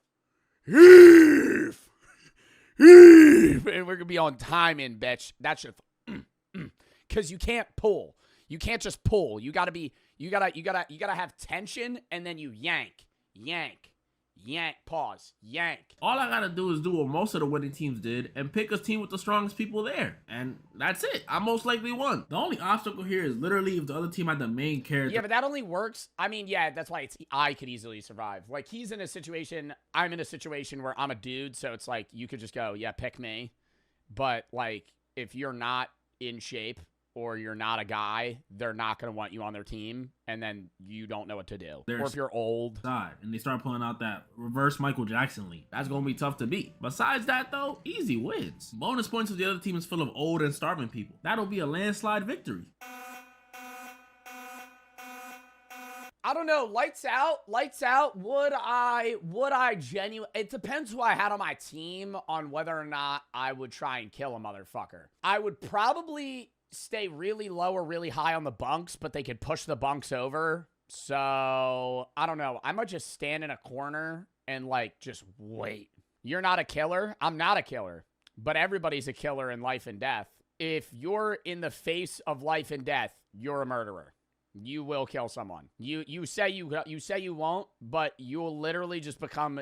Speaker 1: heave, heave. And we're going to be on timing, bitch. That's just, because you can't pull. You can't just pull. You got to be, you got to have tension, and then you yank, yank. Yank, pause, yank.
Speaker 12: All I gotta do is do what most of the winning teams did and pick a team with the strongest people there. And that's it. I most likely won. The only obstacle here is literally if the other team had the main character.
Speaker 1: Yeah, but that only works. I mean, yeah, that's why I could easily survive. Like, he's in a situation, I'm in a situation where I'm a dude, so it's like, you could just go, yeah, pick me. But, like, if you're not in shape or you're not a guy, they're not going to want you on their team, and then you don't know what to do. Or if you're old.
Speaker 12: And they start pulling out that reverse Michael Jackson lead. That's going to be tough to beat. Besides that, though, easy wins. Bonus points if the other team is full of old and starving people. That'll be a landslide victory.
Speaker 1: I don't know. Lights out. Would I genuinely... It depends who I had on my team on whether or not I would try and kill a motherfucker. I would probably... stay really low or really high on the bunks, but they could push the bunks over. So, I don't know. I might just stand in a corner and, like, just wait. You're not a killer. I'm not a killer. But everybody's a killer in life and death. If you're in the face of life and death, you're a murderer. You will kill someone. You say you won't, but you'll literally just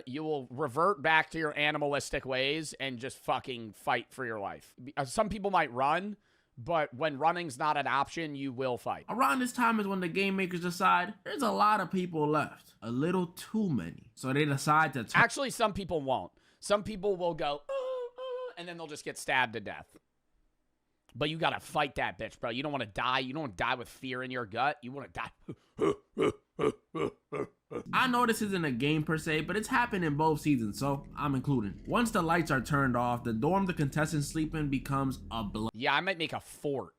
Speaker 1: you will revert back to your animalistic ways and just fucking fight for your life. Some people might run, but when running's not an option, you will fight.
Speaker 12: Around this time is when the game makers decide there's a lot of people left. A little too many. So they decide to...
Speaker 1: Actually, some people won't. Some people will go, and then they'll just get stabbed to death. But you gotta fight that bitch, bro. You don't want to die. You don't want to die with fear in your gut. You want to die.
Speaker 12: I know this isn't a game per se, but it's happened in both seasons, so I'm including. Once the lights are turned off, the dorm the contestants sleep in becomes a
Speaker 1: Yeah, I might make a fort.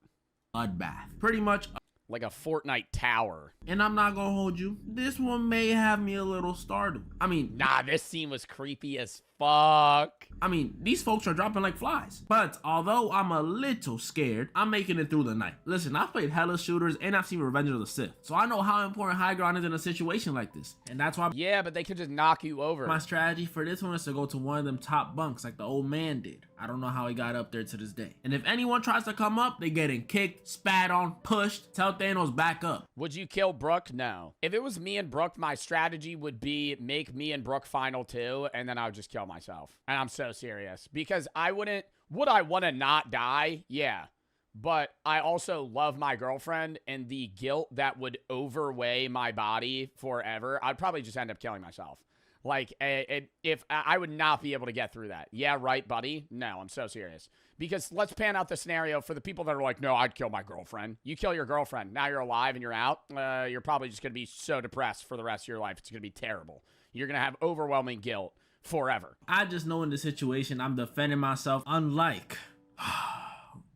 Speaker 12: Bloodbath. Pretty much
Speaker 1: like a Fortnite tower.
Speaker 12: And I'm not gonna hold you, this one may have me a little startled. I mean,
Speaker 1: nah, this scene was creepy as fuck.
Speaker 12: I mean, these folks are dropping like flies. But although I'm a little scared, I'm making it through the night. Listen, I've played hella shooters and I've seen Revenge of the Sith, so I know how important high ground is in a situation like this. And that's why...
Speaker 1: Yeah, but they could just knock you over.
Speaker 12: My strategy for this one is to go to one of them top bunks like the old man did. I don't know how he got up there to this day. And if anyone tries to come up, they getting kicked, spat on, pushed. Tell Thanos back up.
Speaker 1: Would you kill Brooke? No. If it was me and Brooke, my strategy would be make me and Brooke final 2, and then I would just kill myself. And I'm so serious. Because I wouldn't... Would I want to not die? Yeah. but I also love my girlfriend, and the guilt that would overweigh my body forever, I'd probably just end up killing myself. Like, if I would not be able to get through that. Yeah, right, buddy? No, I'm so serious. Because let's pan out the scenario for the people that are like, no, I'd kill my girlfriend. You kill your girlfriend. Now you're alive and you're out. You're probably just going to be so depressed for the rest of your life. It's going to be terrible. You're going to have overwhelming guilt forever.
Speaker 12: I just know in the situation I'm defending myself, unlike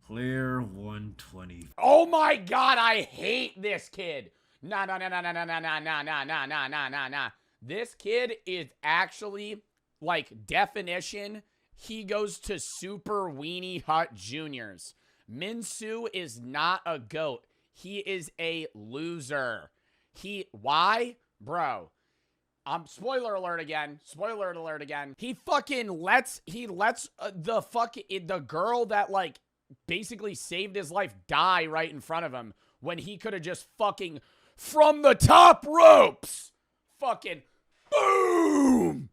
Speaker 12: Player 120.
Speaker 1: Oh my God, I hate this kid. Nah. This kid is actually, like, definition, he goes to Super Weenie Hut Juniors. Minsu is not a GOAT. He is a loser. Why? Bro. Spoiler alert again. Spoiler alert again. He lets the girl that, like, basically saved his life die right in front of him when he could have just fucking, from the top ropes, fucking boom,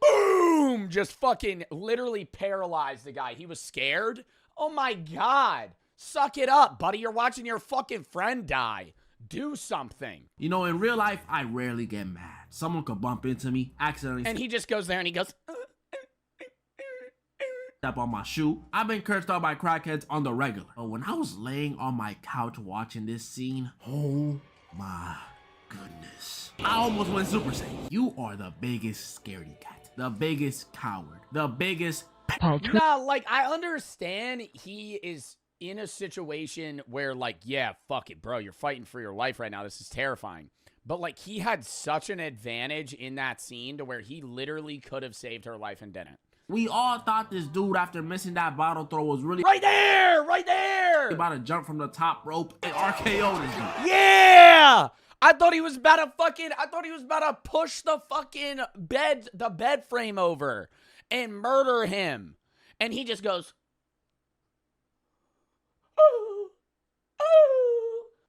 Speaker 1: boom, just fucking literally paralyzed the guy. He was scared. Oh my God. Suck it up, buddy. You're watching your fucking friend die. Do something.
Speaker 12: You know, in real life, I rarely get mad. Someone could bump into me, accidentally.
Speaker 1: And he just goes there and he goes,
Speaker 12: step on my shoe. I've been cursed out by crackheads on the regular. But when I was laying on my couch watching this scene, oh my goodness. I almost went Super Saiyan. You are the biggest scaredy cat. The biggest coward. The biggest...
Speaker 1: Nah, like, I understand he is in a situation where, like, yeah, fuck it, bro. You're fighting for your life right now. This is terrifying. But, like, he had such an advantage in that scene to where he literally could have saved her life and didn't.
Speaker 12: We all thought this dude, after missing that bottle throw, was really...
Speaker 1: Right there! Right there!
Speaker 12: About to jump from the top rope and RKO this dude.
Speaker 1: Yeah! I thought he was about to push the fucking bed frame over and murder him. And he just goes...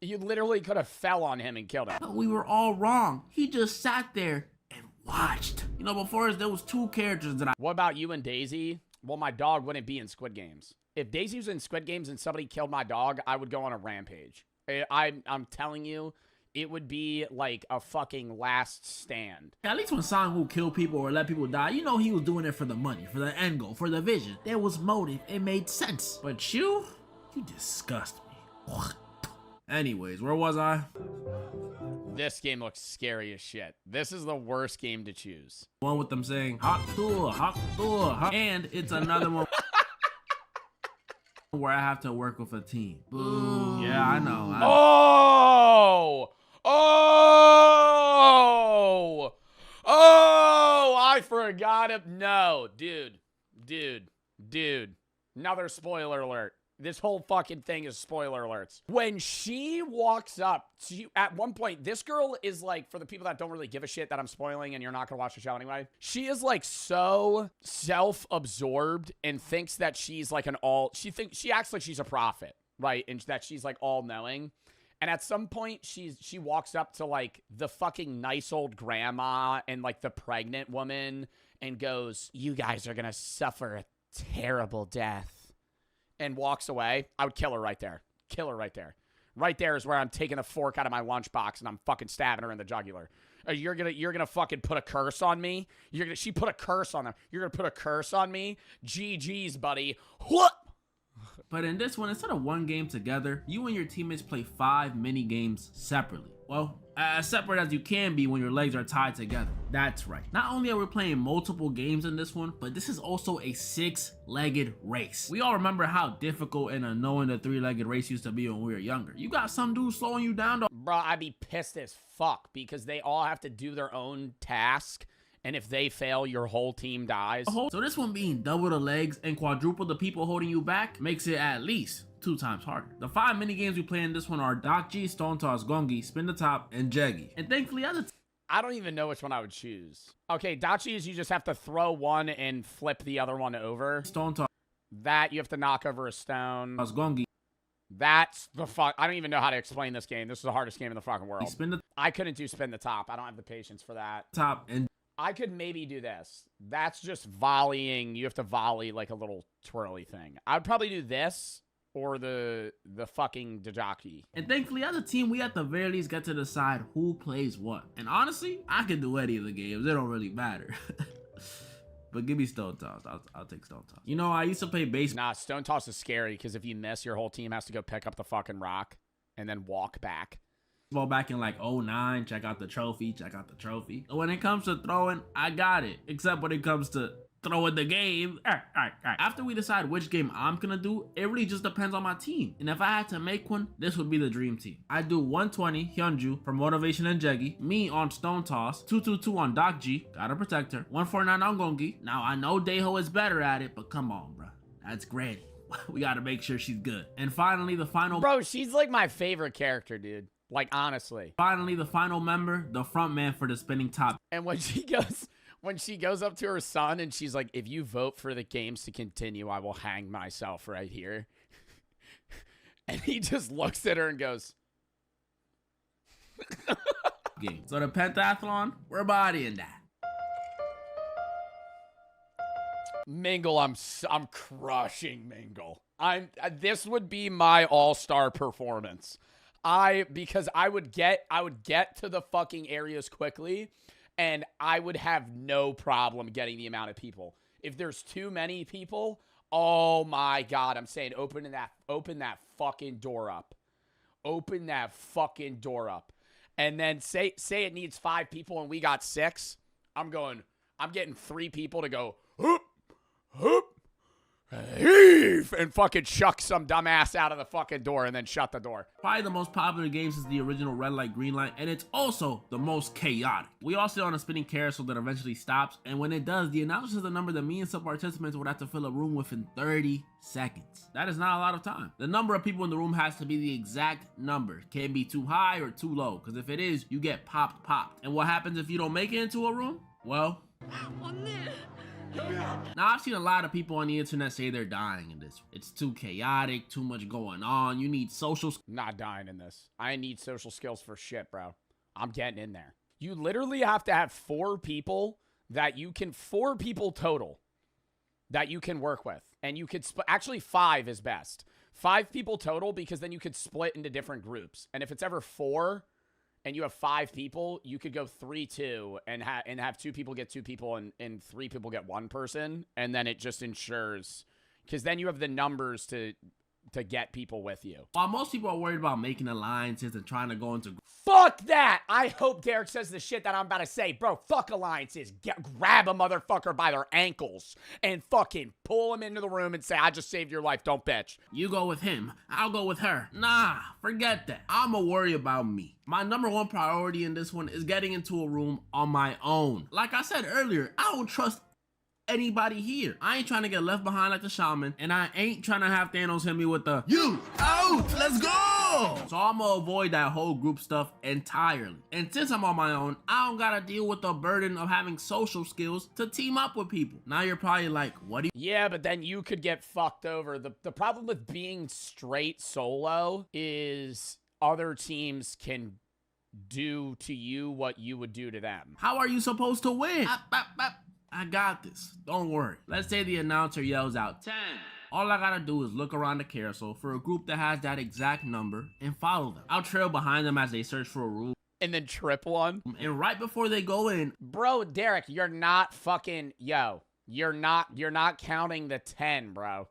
Speaker 1: You literally could have fell on him and killed him.
Speaker 12: But we were all wrong. He just sat there and watched. You know, before us, there was two characters that I...
Speaker 1: What about you and Daisy? Well, my dog wouldn't be in Squid Games. If Daisy was in Squid Games and somebody killed my dog, I would go on a rampage. I'm telling you, it would be like a fucking last stand.
Speaker 12: At least when Sang-woo killed people or let people die, you know he was doing it for the money, for the end goal, for the vision. There was motive. It made sense. But you disgust me. Anyways, where was I?
Speaker 1: This game looks scary as shit. This is the worst game to choose.
Speaker 12: One with them saying, hot tour, hot. And it's another one where I have to work with a team. Boo. Yeah, I know.
Speaker 1: I forgot it. No, dude. Another spoiler alert. This whole fucking thing is spoiler alerts. When she walks up, at one point, this girl is like, for the people that don't really give a shit that I'm spoiling and you're not gonna watch the show anyway, she is like so self-absorbed and thinks that she's like she acts like she's a prophet, right? And that she's like all-knowing. And at some point, she walks up to like the fucking nice old grandma and like the pregnant woman and goes, "You guys are gonna suffer a terrible death." And walks away. I would kill her right there. Kill her right there. Right there is where I'm taking a fork out of my lunchbox and I'm fucking stabbing her in the jugular. You're gonna fucking put a curse on me? She put a curse on them. You're gonna put a curse on me? GG's, buddy. What?
Speaker 12: But in this one, instead of one game together, you and your teammates play 5 mini games separately. Well, as separate as you can be when your legs are tied together. That's right. Not only are we playing multiple games in this one, but this is also a 6-legged race. We all remember how difficult and annoying the 3-legged race used to be when we were younger. You got some dude slowing you down.
Speaker 1: Bro, I'd be pissed as fuck because they all have to do their own task. And if they fail, your whole team dies.
Speaker 12: So this one being double the legs and quadruple the people holding you back makes it at least 2 times harder. The 5 mini games we play in this one are Dachi, Stone Toss, Gongi, Spin the Top, and Jeggy. And thankfully,
Speaker 1: I don't even know which one I would choose. Okay, Dachi is you just have to throw one and flip the other one over.
Speaker 12: Stone Toss.
Speaker 1: That you have to knock over a stone.
Speaker 12: Gongi.
Speaker 1: That's the fuck. I don't even know how to explain this game. This is the hardest game in the fucking world. I couldn't do Spin the Top. I don't have the patience for that.
Speaker 12: Top and
Speaker 1: I could maybe do this. That's just volleying. You have to volley like a little twirly thing. I would probably do this or the fucking Dajaki.
Speaker 12: And thankfully, as a team, we at the very least get to decide who plays what. And honestly, I can do any of the games. It don't really matter. But give me Stone Toss. I'll take Stone Toss. You know, I used to play baseball.
Speaker 1: Nah, Stone Toss is scary because if you miss, your whole team has to go pick up the fucking rock and then walk back.
Speaker 12: Back in like 09, check out the trophy. But when it comes to throwing, I got it. Except when it comes to throwing the game. All right. After we decide which game I'm gonna do, it really just depends on my team. And if I had to make one, this would be the dream team. I do 120 Hyunju for Motivation and Jeggy, me on Stone Toss, 222 on Dokji, gotta protect her, 149 on Gongi. Now I know Daeho is better at it, but come on, bro. That's Granny. We gotta make sure she's good. And finally, the final...
Speaker 1: Bro, she's like my favorite character, dude. Like, honestly.
Speaker 12: Finally, the final member, the front man for the spinning top.
Speaker 1: And when she goes up to her son and she's like, if you vote for the games to continue, I will hang myself right here. And he just looks at her and goes...
Speaker 12: So the pentathlon, we're bodying that.
Speaker 1: Mingle, I'm crushing Mingle. This would be my all-star performance. Because I would get to the fucking areas quickly, and I would have no problem getting the amount of people. If there's too many people, oh my God, I'm saying open that fucking door up. Open that fucking door up. And then say it needs 5 people and we got 6. I'm getting 3 people to go, whoop, whoop, heave, and fucking chuck some dumbass out of the fucking door and then shut the door.
Speaker 12: Probably the most popular game since the original red light, green light, and it's also the most chaotic. We all sit on a spinning carousel that eventually stops, and when it does, the announcer says a number that me and some participants would have to fill a room within 30 seconds. That is not a lot of time. The number of people in the room has to be the exact number. Can't be too high or too low, because if it is, you get popped. And what happens if you don't make it into a room? Well... Now, I've seen a lot of people on the internet say they're dying in this. It's too chaotic, too much going on. You need social...
Speaker 1: Not dying in this. I need social skills for shit, bro. I'm getting in there. You literally have to have 4 people total that you can work with. And you could... Actually, 5 is best. 5 people total because then you could split into different groups. And if it's ever 4... and you have 5 people, you could go 3-2 and have 2 people get 2 people and 3 people get 1 person. And then it just ensures, because then you have the numbers to get people with you.
Speaker 12: While most people are worried about making alliances and trying to go into...
Speaker 1: Fuck that! I hope Derek says the shit that I'm about to say. Bro, fuck alliances. Grab a motherfucker by their ankles and fucking pull him into the room and say, I just saved your life, don't bitch.
Speaker 12: You go with him, I'll go with her. Nah, forget that. I'ma worry about me. My number 1 priority in this one is getting into a room on my own. Like I said earlier, I don't trust anybody here. I ain't trying to get left behind like the shaman, and I ain't trying to have Thanos hit me with the "you out, let's go." So I'm gonna avoid that whole group stuff entirely. And since I'm on my own, I don't gotta deal with the burden of having social skills to team up with people. Now you're probably like, what do you...
Speaker 1: Yeah, but then you could get fucked over. The problem with being straight solo is other teams can do to you what you would do to them.
Speaker 12: How are you supposed to win? I got this. Don't worry. Let's say the announcer yells out 10. All I gotta do is look around the carousel for a group that has that exact number and follow them. I'll trail behind them as they search for a room.
Speaker 1: And then trip one.
Speaker 12: And right before they go in...
Speaker 1: Bro, Derek, you're not fucking... Yo, you're not counting the 10, bro.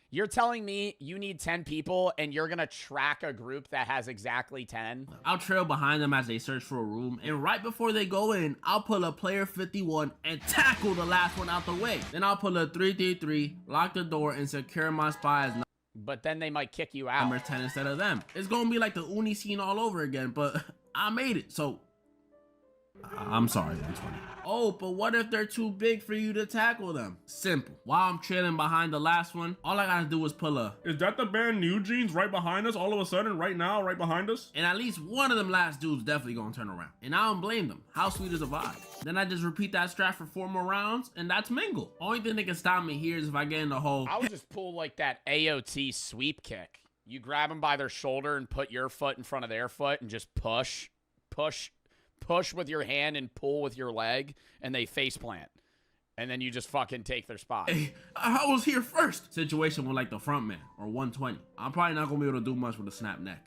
Speaker 1: You're telling me you need 10 people and you're gonna track a group that has exactly 10?
Speaker 12: I'll trail behind them as they search for a room, and right before they go in, I'll pull a player 51 and tackle the last one out the way. Then I'll pull a 3-3-3, lock the door, and secure my spy as
Speaker 1: but then they might kick you out.
Speaker 12: Number 10 instead of them. It's gonna be like the Uni scene all over again, but I made it, so... I'm sorry, 120. Oh, but what if they're too big for you to tackle them? Simple. While I'm trailing behind the last one, all I gotta do is pull a...
Speaker 14: Is that the band New Jeans right behind us all of a sudden, right now, right behind us?
Speaker 12: And at least one of them last dudes definitely gonna turn around. And I don't blame them. How sweet is a vibe? Then I just repeat that strat for 4 more rounds, and that's Mingle. Only thing that can stop me here is if I get in the hole.
Speaker 1: I would just pull like that AOT sweep kick. You grab them by their shoulder and put your foot in front of their foot and just push with your hand and pull with your leg, and they face plant. And then you just fucking take their spot.
Speaker 12: Hey, I was here first. Situation with like the front man or 120. I'm probably not gonna be able to do much with a snap neck.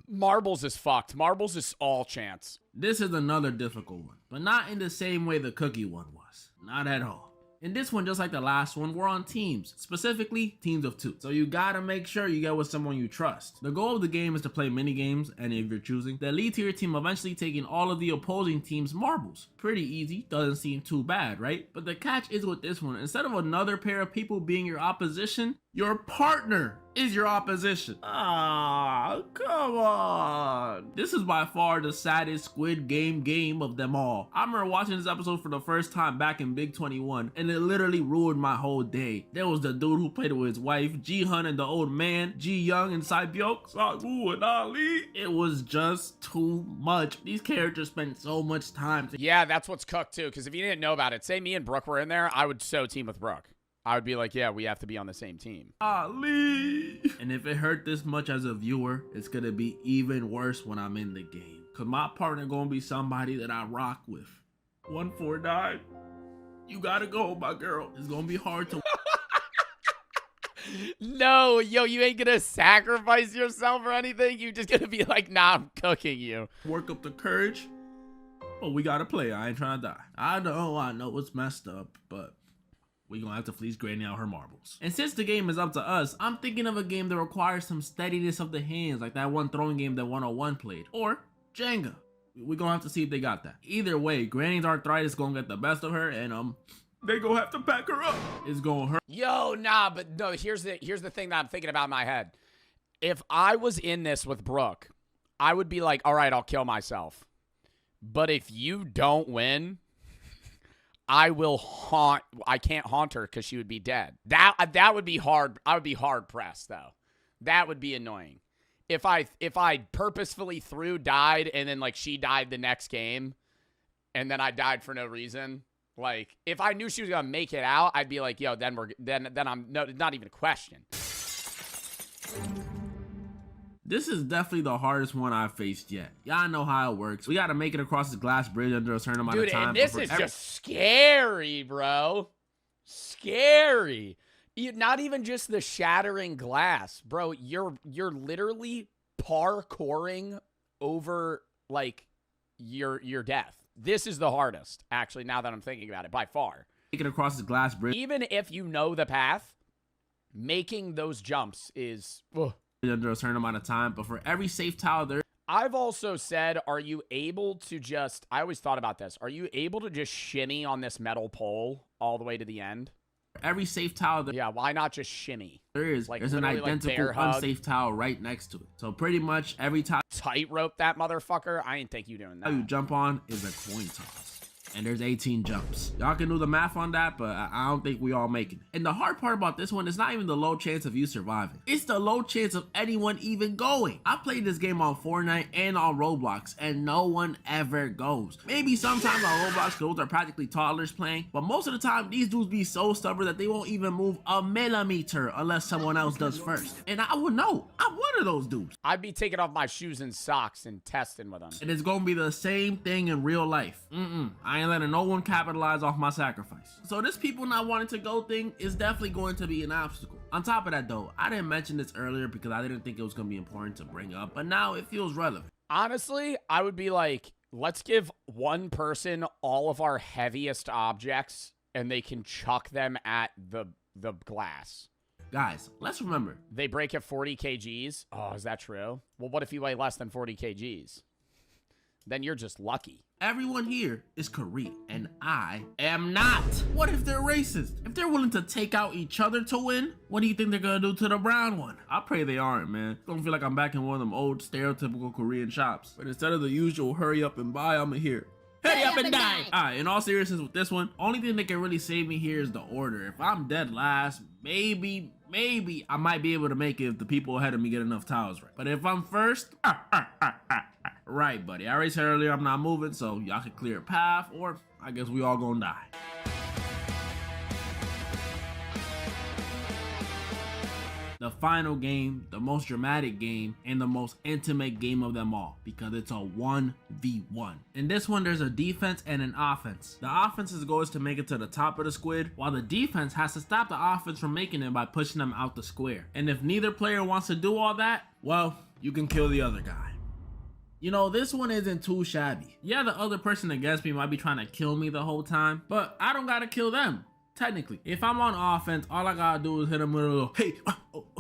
Speaker 1: Marbles is fucked. Marbles is all chance.
Speaker 12: This is another difficult one, but not in the same way the cookie one was. Not at all. In this one, just like the last one, we're on teams, specifically teams of 2. So you gotta make sure you get with someone you trust. The goal of the game is to play mini games, and if you're choosing, that lead to your team eventually taking all of the opposing team's marbles. Pretty easy, doesn't seem too bad, right? But the catch is with this one, instead of another pair of people being your opposition, your partner is your opposition. Ah, come on. This is by far the saddest Squid game of them all. I remember watching this episode for the first time back in Big 21, and it literally ruined my whole day. There was the dude who played with his wife, Ji-hun and the old man, Ji-young and Sae-byuk, Sang-woo and Ali. It was just too much. These characters spent so much time.
Speaker 1: Yeah, that's what's cooked too, because if you didn't know about it, say me and Brooke were in there, I would so team with Brooke. I would be like, yeah, we have to be on the same team.
Speaker 12: Ali! And if it hurt this much as a viewer, it's gonna be even worse when I'm in the game. Cause my partner gonna be somebody that I rock with. 149. You gotta go, my girl. It's gonna be hard to...
Speaker 1: No, yo, you ain't gonna sacrifice yourself or anything. You just gonna be like, nah, I'm cooking you.
Speaker 12: Work up the courage. But we gotta play. I ain't trying to die. I know it's messed up, but... we gonna have to fleece Granny out her marbles. And since the game is up to us, I'm thinking of a game that requires some steadiness of the hands, like that one throwing game that 101 played. Or Jenga. We're gonna have to see if they got that. Either way, Granny's arthritis gonna get the best of her, and they gonna have to pack her up. It's gonna hurt.
Speaker 1: Yo, nah, but no, here's the thing that I'm thinking about in my head. If I was in this with Brooke, I would be like, all right, I'll kill myself. But if you don't win, I can't haunt her because she would be dead. That would be hard. I would be hard pressed though. That would be annoying. If I purposefully died, and then like she died the next game, and then I died for no reason. Like if I knew she was gonna make it out, I'd be like, yo, then I'm not even a question.
Speaker 12: This is definitely the hardest one I've faced yet. Y'all know how it works. We gotta make it across this glass bridge under a certain amount of time.
Speaker 1: Dude, and this is just scary, bro. Scary. Not even just the shattering glass, bro. You're literally parkouring over like your death. This is the hardest, actually, now that I'm thinking about it, by far.
Speaker 12: Make it across this glass bridge.
Speaker 1: Even if you know the path, making those jumps is... ugh.
Speaker 12: Under a certain amount of time, but for every safe tile there...
Speaker 1: I've also said, are you able to just... I always thought about this. Are you able to just shimmy on this metal pole all the way to the end?
Speaker 12: Every safe tile there...
Speaker 1: Yeah, why not just shimmy?
Speaker 12: There's an identical unsafe tile right next to it. So pretty much every tile...
Speaker 1: Tightrope that motherfucker? I didn't think you doing that.
Speaker 12: You jump on is a coin toss. And there's 18 jumps. Y'all can do the math on that, but I don't think we all make it. And the hard part about this one is not even the low chance of you surviving. It's the low chance of anyone even going. I played this game on Fortnite and on Roblox, and no one ever goes. Maybe sometimes on Roblox, those are practically toddlers playing, but most of the time, these dudes be so stubborn that they won't even move a millimeter unless someone else does first. And I would know. I'm one of those dudes.
Speaker 1: I'd be taking off my shoes and socks and testing with them.
Speaker 12: And it's gonna be the same thing in real life. I ain't letting no one capitalize off my sacrifice. So this people not wanting to go thing is definitely going to be an obstacle. On top of that though, I didn't mention this earlier because I didn't think it was going to be important to bring up, but now it feels relevant.
Speaker 1: Honestly, I would be like, let's give one person all of our heaviest objects and they can chuck them at the glass.
Speaker 12: Guys, let's remember.
Speaker 1: They break at 40 kgs. Oh, is that true? Well, what if you weigh less than 40 kgs? Then you're just lucky.
Speaker 12: Everyone here is Korean, and I am not. What if they're racist? If they're willing to take out each other to win, what do you think they're gonna do to the brown one? I pray they aren't, man. Don't feel like I'm back in one of them old stereotypical Korean shops. But instead of the usual hurry up and buy, I'm here. Hurry up and die! Alright, in all seriousness with this one, only thing that can really save me here is the order. If I'm dead last, maybe I might be able to make it if the people ahead of me get enough tiles right. But if I'm first, right, buddy. I already said earlier I'm not moving, so y'all can clear a path, or I guess we all gonna die. the final game, the most dramatic game, and the most intimate game of them all, because it's a 1v1. In this one, there's a defense and an offense. The offense's goal is to make it to the top of the squid, while the defense has to stop the offense from making it by pushing them out the square. And if neither player wants to do all that, well, you can kill the other guy. You know, this one isn't too shabby. Yeah, the other person against me might be trying to kill me the whole time, but I don't gotta kill them. Technically, if I'm on offense, all I gotta do is hit him with a little, hey,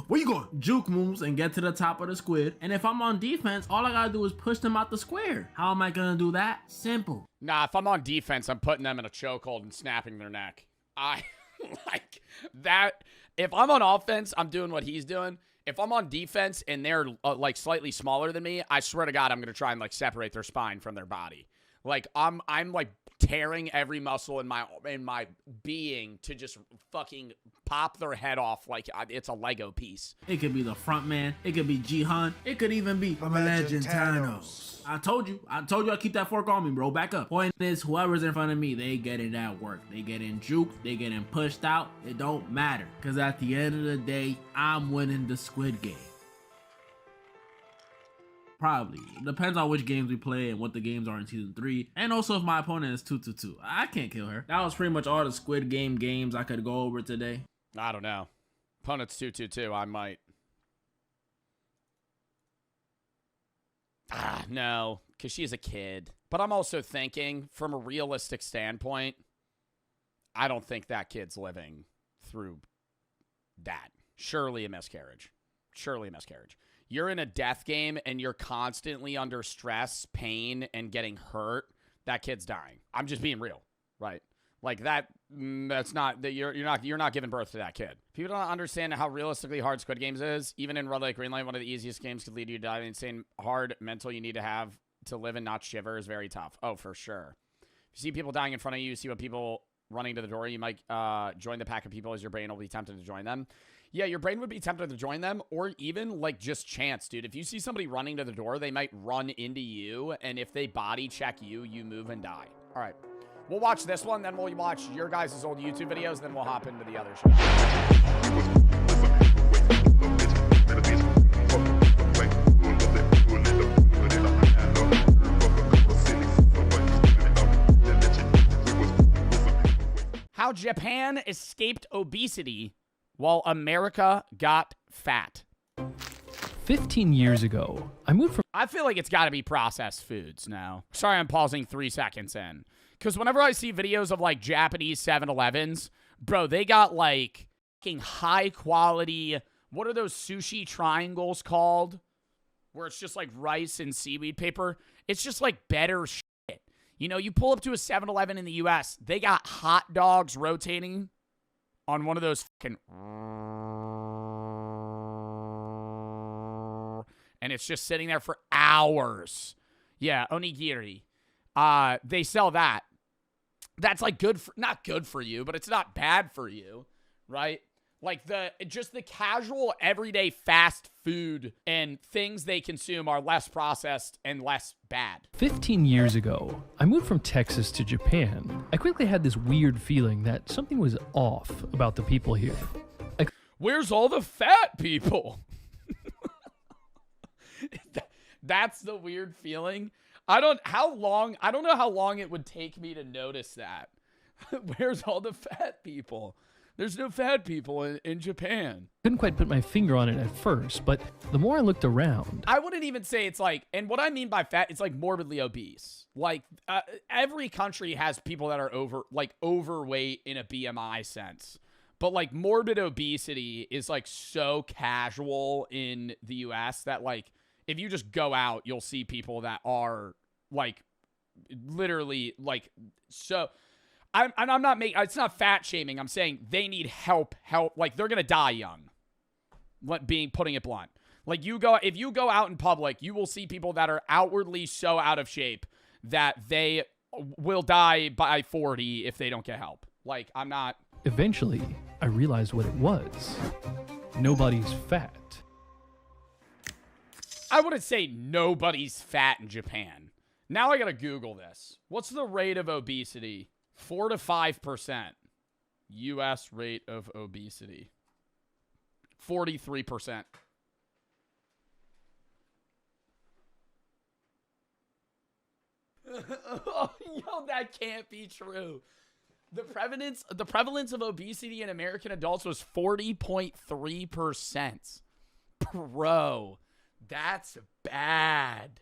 Speaker 12: where you going? Juke moves and get to the top of the squid. And if I'm on defense, all I gotta do is push them out the square. How am I gonna do that? Simple.
Speaker 1: Nah, if I'm on defense, I'm putting them in a chokehold and snapping their neck. I like that. If I'm on offense, I'm doing what he's doing. If I'm on defense and they're like slightly smaller than me, I swear to God, I'm gonna try and like separate their spine from their body. Like I'm like tearing every muscle in my being to just fucking pop their head off like it's a Lego piece.
Speaker 12: It could be the front man. It could be Jihan. It could even be Legend Thanos. I told you I keep that fork on me, bro. Back up. Point is, whoever's in front of me, they getting that work. They getting juked. They getting pushed out. It don't matter. Because at the end of the day, I'm winning the Squid Game. Probably. It depends on which games we play and what the games are in season 3. And also if my opponent is 2-2-2. I can't kill her. That was pretty much all the Squid Game games I could go over today.
Speaker 1: I don't know. Opponent's 2-2-2. I might. No. Because she's a kid. But I'm also thinking, from a realistic standpoint, I don't think that kid's living through that. Surely a miscarriage. Surely a miscarriage. You're in a death game and you're constantly under stress, pain, and getting hurt. That kid's dying. I'm just being real, right? Like that's not that you're not giving birth to that kid. People don't understand how realistically hard Squid Games is. Even in Red Light Green Light, one of the easiest games could lead you to die. Insane hard mental you need to have to live and not shiver is very tough. Oh, for sure. If you see people dying in front of you, see what people running to the door, you might join the pack of people as your brain will be tempted to join them. Yeah, your brain would be tempted to join them, or even, like, just chance, dude. If you see somebody running to the door, they might run into you, and if they body check you, you move and die. All right. We'll watch this one, then we'll watch your guys' old YouTube videos, then we'll hop into the other show. How Japan escaped obesity while America got fat.
Speaker 15: 15 years ago, I moved from...
Speaker 1: I feel like it's got to be processed foods now. Sorry, I'm pausing 3 seconds in. Because whenever I see videos of, like, Japanese 7-Elevens, bro, they got, like, fucking high-quality... What are those sushi triangles called? Where it's just, like, rice and seaweed paper. It's just, like, better shit. You know, you pull up to a 7-Eleven in the U.S., they got hot dogs rotating on one of those fucking... And it's just sitting there for hours. Yeah, onigiri. They sell that. That's like good for... Not good for you, but it's not bad for you, right? Like just the casual, everyday fast food and things they consume are less processed and less bad.
Speaker 15: 15 years ago, I moved from Texas to Japan. I quickly had this weird feeling that something was off about the people here.
Speaker 1: Where's all the fat people? That's the weird feeling. I don't know how long it would take me to notice that. Where's all the fat people? There's no fat people in Japan.
Speaker 15: Couldn't quite put my finger on it at first, but the more I looked around...
Speaker 1: I wouldn't even say it's like... And what I mean by fat, it's like morbidly obese. Like, every country has people that are overweight in a BMI sense. But, like, morbid obesity is, like, so casual in the U.S. that, like, if you just go out, you'll see people that are, like, literally, like, so... I'm not making, it's not fat shaming. I'm saying they need help. Like, they're going to die young. Putting it blunt. Like, if you go out in public, you will see people that are outwardly so out of shape that they will die by 40 if they don't get help. Like, I'm not.
Speaker 15: Eventually, I realized what it was. Nobody's fat.
Speaker 1: I wouldn't say nobody's fat in Japan. Now I got to Google this. What's the rate of obesity? 4 to 5%. U.S. rate of obesity. 43%. Yo, that can't be true. The prevalence of obesity in American adults was 40.3%. Bro, that's bad.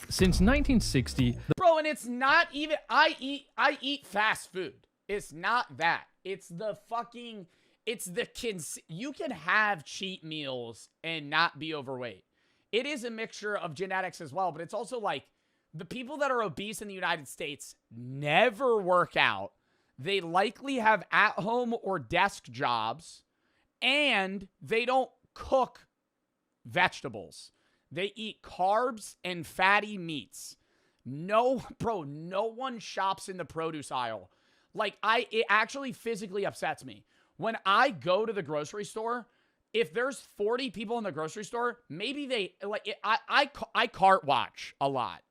Speaker 15: Since 1960,
Speaker 1: Bro, and it's not even I eat fast food. It's not that. It's the you can have cheat meals and not be overweight. It is a mixture of genetics as well, but it's also like the people that are obese in the United States never work out. They likely have at-home or desk jobs, and they don't cook vegetables. They eat carbs and fatty meats. No one shops in the produce aisle. Like, it actually physically upsets me. When I go to the grocery store, if there's 40 people in the grocery store, maybe I cart watch a lot.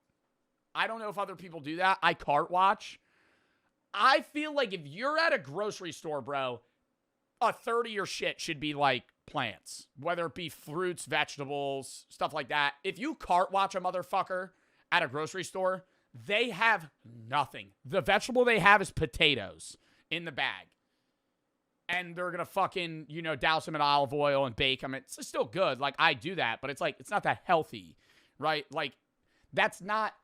Speaker 1: I don't know if other people do that. I cart watch. I feel like if you're at a grocery store, bro, a third of your shit should be like plants, whether it be fruits, vegetables, stuff like that. If you cart watch a motherfucker at a grocery store, they have nothing. The vegetable they have is potatoes in the bag. And they're going to fucking, douse them in olive oil and bake them. It's still good. Like, I do that, but it's like, it's not that healthy, right? Like, that's not,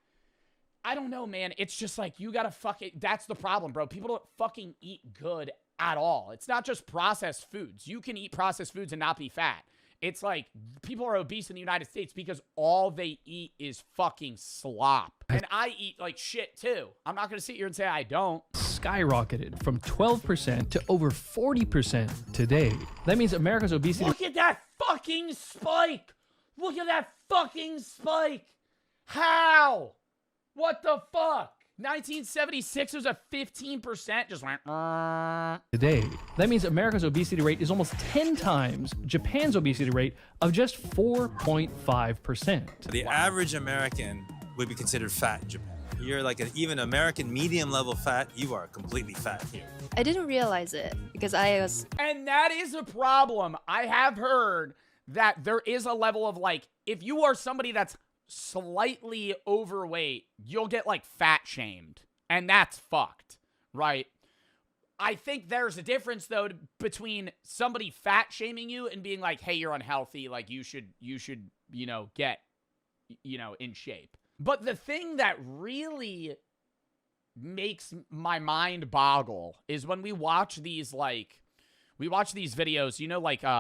Speaker 1: I don't know, man. It's just like, you got to that's the problem, bro. People don't fucking eat good at all. It's not just processed foods. You can eat processed foods and not be fat. It's like people are obese in the United States because all they eat is fucking slop. And I eat like shit too. I'm not going to sit here and say I don't.
Speaker 15: skyrocketed from 12% to over 40% today. That means America's obesity...
Speaker 1: Look at that fucking spike! Look at that fucking spike! How? What the fuck? 1976 was a 15%, just went...
Speaker 15: Today. That means America's obesity rate is almost 10 times Japan's obesity rate of just 4.5%.
Speaker 16: The average American would be considered fat in Japan. You're like even American medium level fat, you are completely fat here.
Speaker 17: I didn't realize it because I was...
Speaker 1: And that is a problem. I have heard that there is a level of like, if you are somebody that's slightly overweight, you'll get like fat shamed. And that's fucked, right? I think there's a difference though between somebody fat shaming you and being like, hey, you're unhealthy. Like you should, get, in shape. But the thing that really makes my mind boggle is when we watch these videos,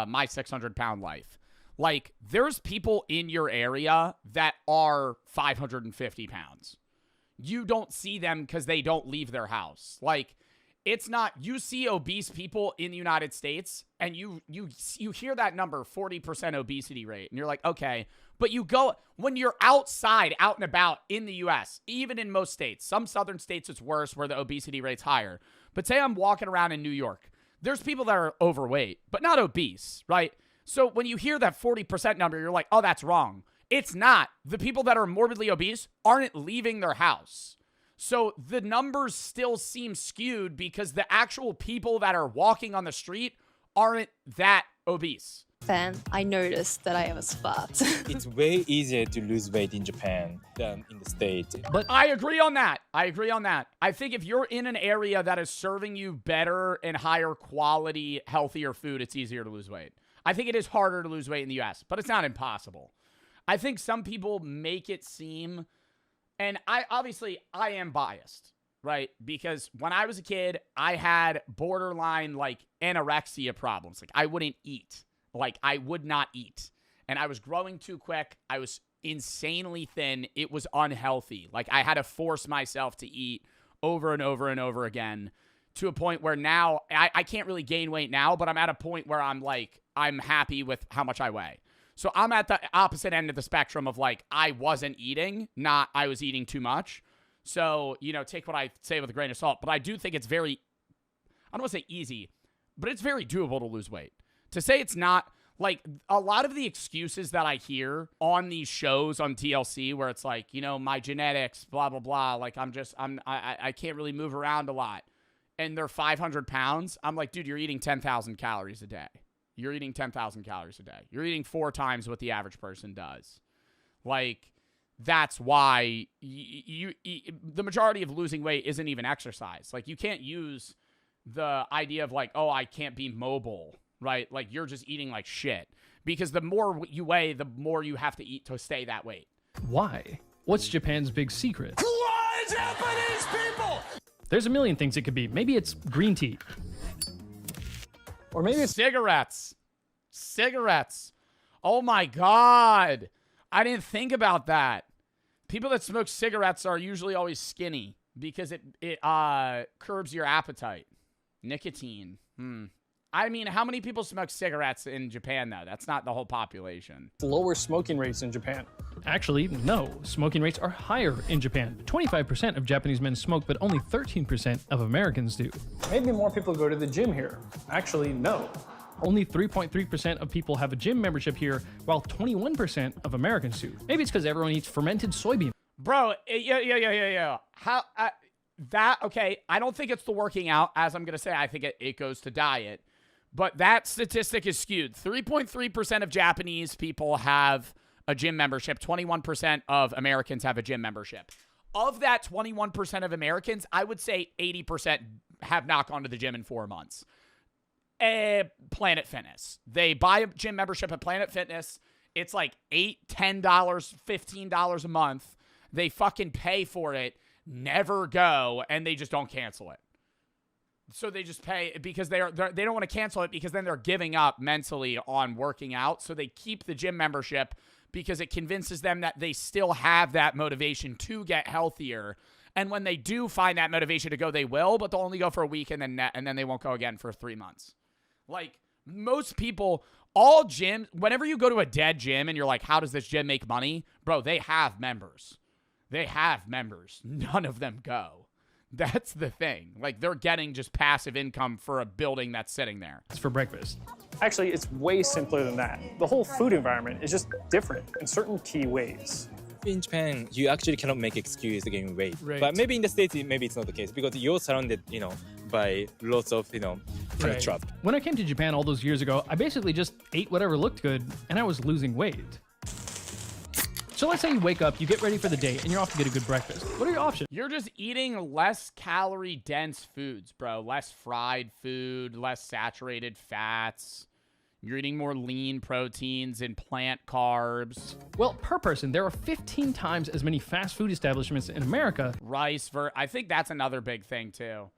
Speaker 1: My 600 Pound Life. Like, there's people in your area that are 550 pounds. You don't see them because they don't leave their house. Like, it's not, you see obese people in the United States and you hear that number, 40% obesity rate. And you're like, okay. But you go, when you're outside, out and about in the U.S., even in most states, some southern states it's worse where the obesity rate's higher. But say I'm walking around in New York. There's people that are overweight, but not obese, right? So when you hear that 40% number, you're like, oh, that's wrong. It's not. The people that are morbidly obese aren't leaving their house. So the numbers still seem skewed because the actual people that are walking on the street aren't that obese.
Speaker 17: Then I noticed that I was fat.
Speaker 18: It's way easier to lose weight in Japan than in the States.
Speaker 1: But I agree on that. I think if you're in an area that is serving you better and higher quality, healthier food, it's easier to lose weight. I think it is harder to lose weight in the U.S., but it's not impossible. I think some people make it seem, and I am biased, right? Because when I was a kid, I had borderline like anorexia problems. Like I wouldn't eat. Like I would not eat. And I was growing too quick. I was insanely thin. It was unhealthy. Like I had to force myself to eat over and over and over again to a point where now I can't really gain weight now, but I'm at a point where I'm like, I'm happy with how much I weigh. So I'm at the opposite end of the spectrum of like, I wasn't eating, not I was eating too much. So, take what I say with a grain of salt. But I do think it's very, I don't want to say easy, but it's very doable to lose weight. To say it's not, like, a lot of the excuses that I hear on these shows on TLC where it's like, my genetics, blah, blah, blah. Like, I can't really move around a lot. And they're 500 pounds. I'm like, dude, you're eating 10,000 calories a day. You're eating 10,000 calories a day. You're eating 4 times what the average person does. Like, that's why the majority of losing weight isn't even exercise. Like, you can't use the idea of like, oh, I can't be mobile, right? Like, you're just eating like shit. Because the more you weigh, the more you have to eat to stay that weight.
Speaker 15: Why? What's Japan's big secret?
Speaker 1: Why Japanese people?
Speaker 15: There's a million things it could be. Maybe it's green tea. Or maybe it's
Speaker 1: cigarettes. Cigarettes. Oh my God. I didn't think about that. People that smoke cigarettes are usually always skinny because it curbs your appetite. Nicotine. I mean, how many people smoke cigarettes in Japan, though? That's not the whole population.
Speaker 15: lower smoking rates in Japan. Actually, no. Smoking rates are higher in Japan. 25% of Japanese men smoke, but only 13% of Americans do. Maybe more people go to the gym here. Actually, no. Only 3.3% of people have a gym membership here, while 21% of Americans do. Maybe it's because everyone eats fermented soybean.
Speaker 1: Bro, yeah. Okay, I don't think it's the working out. As I'm going to say, I think it goes to diet. But that statistic is skewed. 3.3% of Japanese people have a gym membership. 21% of Americans have a gym membership. Of that 21% of Americans, I would say 80% have not gone to the gym in 4 months. Planet Fitness. They buy a gym membership at Planet Fitness. It's like $8, $10, $15 a month. They fucking pay for it, never go, and they just don't cancel it. So they just pay because they don't want to cancel it because then they're giving up mentally on working out. So they keep the gym membership because it convinces them that they still have that motivation to get healthier. And when they do find that motivation to go, they will, but they'll only go for a week and then they won't go again for 3 months. Like most people, all gyms, whenever you go to a dead gym and you're like, how does this gym make money? Bro, they have members. They have members. None of them go. That's the thing. Like, they're getting just passive income for a building that's sitting there.
Speaker 15: It's for breakfast. Actually, it's way simpler than that. The whole food environment is just different in certain key ways.
Speaker 18: In Japan, you actually cannot make excuse to gain weight.
Speaker 15: Right.
Speaker 18: But maybe in the States, maybe it's not the case because you're surrounded, by lots of, kind of trouble.
Speaker 15: When I came to Japan all those years ago, I basically just ate whatever looked good, and I was losing weight. So let's say you wake up, you get ready for the day, and you're off to get a good breakfast. What are your options?
Speaker 1: You're just eating less calorie-dense foods, bro. Less fried food, less saturated fats. You're eating more lean proteins and plant carbs.
Speaker 15: Well, per person, there are 15 times as many fast food establishments in America.
Speaker 1: Rice, I think that's another big thing, too.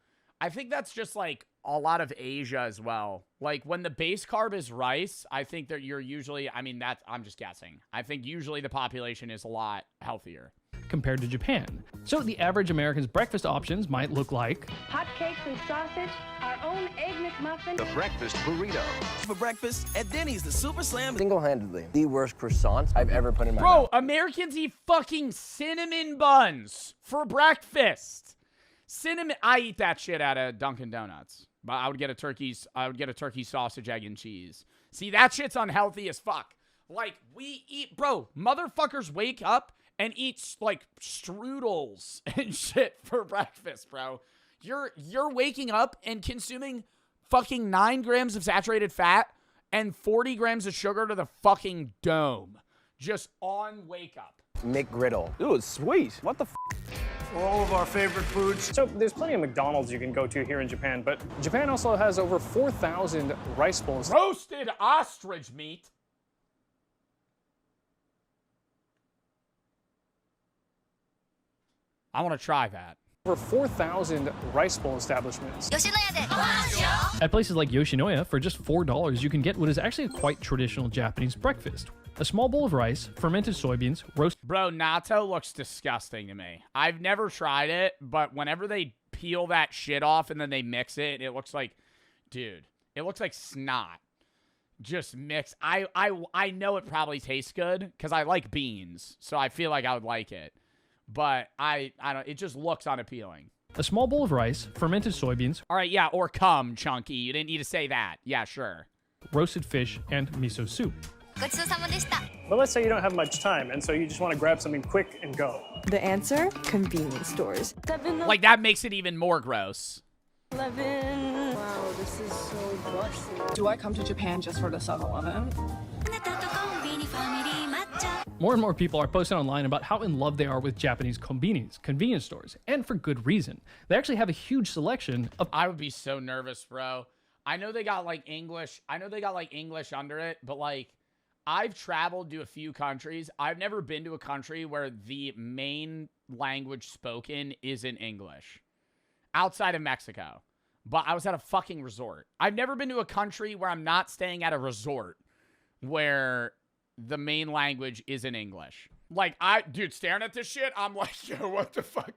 Speaker 1: I think that's just, like, a lot of Asia as well. Like, when the base carb is rice, I think that you're usually, I'm just guessing. I think usually the population is a lot healthier.
Speaker 15: Compared to Japan. So the average American's breakfast options might look like
Speaker 9: Hotcakes and sausage, our own Egg McMuffin.
Speaker 19: The breakfast burrito.
Speaker 20: For breakfast at Denny's, the Super Slam. Single-handedly, the worst croissants I've ever put in my
Speaker 1: mouth.
Speaker 20: Bro,
Speaker 1: Americans eat fucking cinnamon buns for breakfast. Cinnamon, I eat that shit out of Dunkin' Donuts. But I would get a turkey sausage, egg, and cheese. See, that shit's unhealthy as fuck. Like, we eat, bro, motherfuckers wake up and eat, like, strudels and shit for breakfast, bro. You're waking up and consuming fucking 9 grams of saturated fat and 40 grams of sugar to the fucking dome. Just on wake up.
Speaker 20: McGriddle. Ooh, it's sweet. What the f?
Speaker 21: All of our favorite foods.
Speaker 15: So there's plenty of McDonald's you can go to here in Japan, but Japan also has over 4,000 rice bowls.
Speaker 1: Roasted ostrich meat. I want to try that.
Speaker 15: Over 4,000 rice bowl establishments. At places like Yoshinoya, for just $4, you can get what is actually a quite traditional Japanese breakfast. A small bowl of rice, fermented soybeans, roast.
Speaker 1: Bro, natto looks disgusting to me. I've never tried it, but whenever they peel that shit off and then they mix it, it looks like, dude, it looks like snot. Just mix. I know it probably tastes good because I like beans, so I feel like I would like it. But I don't. It just looks unappealing.
Speaker 15: A small bowl of rice, fermented soybeans.
Speaker 1: All right, yeah, or cum, Chunky. You didn't need to say that. Yeah, sure.
Speaker 15: Roasted fish and miso soup. But let's say you don't have much time, and so you just want to grab something quick and go.
Speaker 22: The answer? Convenience stores.
Speaker 1: Like, that makes it even more gross.
Speaker 22: 11. Wow, this is so good.
Speaker 2: Do I come to Japan just for the 7-Eleven?
Speaker 15: More and more people are posting online about how in love they are with Japanese convenience stores, and for good reason. They actually have a huge selection of—
Speaker 1: I would be so nervous, bro. I know they got like English. I know they got like English under it, but like I've traveled to a few countries. I've never been to a country where the main language spoken isn't English. Outside of Mexico. But I was at a fucking resort. I've never been to a country where I'm not staying at a resort where the main language isn't English. Like, dude, staring at this shit, I'm like, yo, what the fuck?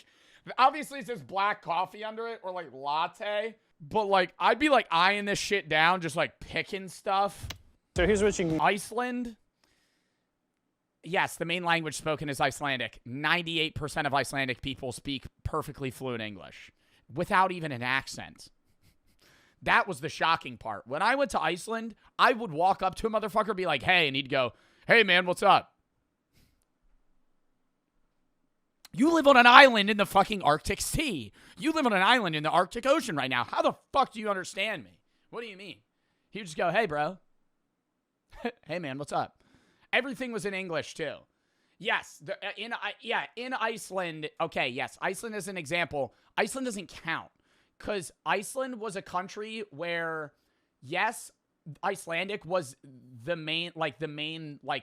Speaker 1: Obviously, it says black coffee under it or like latte. But like, I'd be like eyeing this shit down, just like picking stuff.
Speaker 15: So here's what you can—
Speaker 1: Iceland. Yes, the main language spoken is Icelandic. 98% of Icelandic people speak perfectly fluent English without even an accent. That was the shocking part. When I went to Iceland, I would walk up to a motherfucker and be like, hey, and he'd go, hey, man, what's up? You live on an island in the fucking Arctic Sea. You live on an island in the Arctic Ocean right now. How the fuck do you understand me? What do you mean? He would just go, hey, bro. Hey, man, what's up? Everything was in English, too. Yes, in Iceland, okay, yes, Iceland is an example. Iceland doesn't count because Iceland was a country where, yes, Icelandic was the main,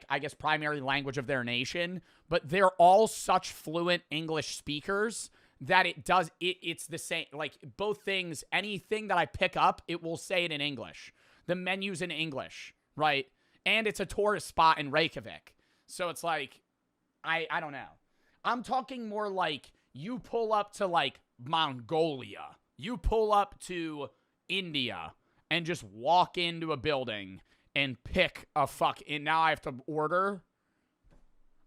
Speaker 1: I guess, primary language of their nation, but they're all such fluent English speakers that it's the same, like, both things, anything that I pick up, it will say it in English. The menu's in English, right? And it's a tourist spot in Reykjavik. So it's like, I don't know. I'm talking more like you pull up to, like, Mongolia. You pull up to India and just walk into a building and pick a and now I have to order.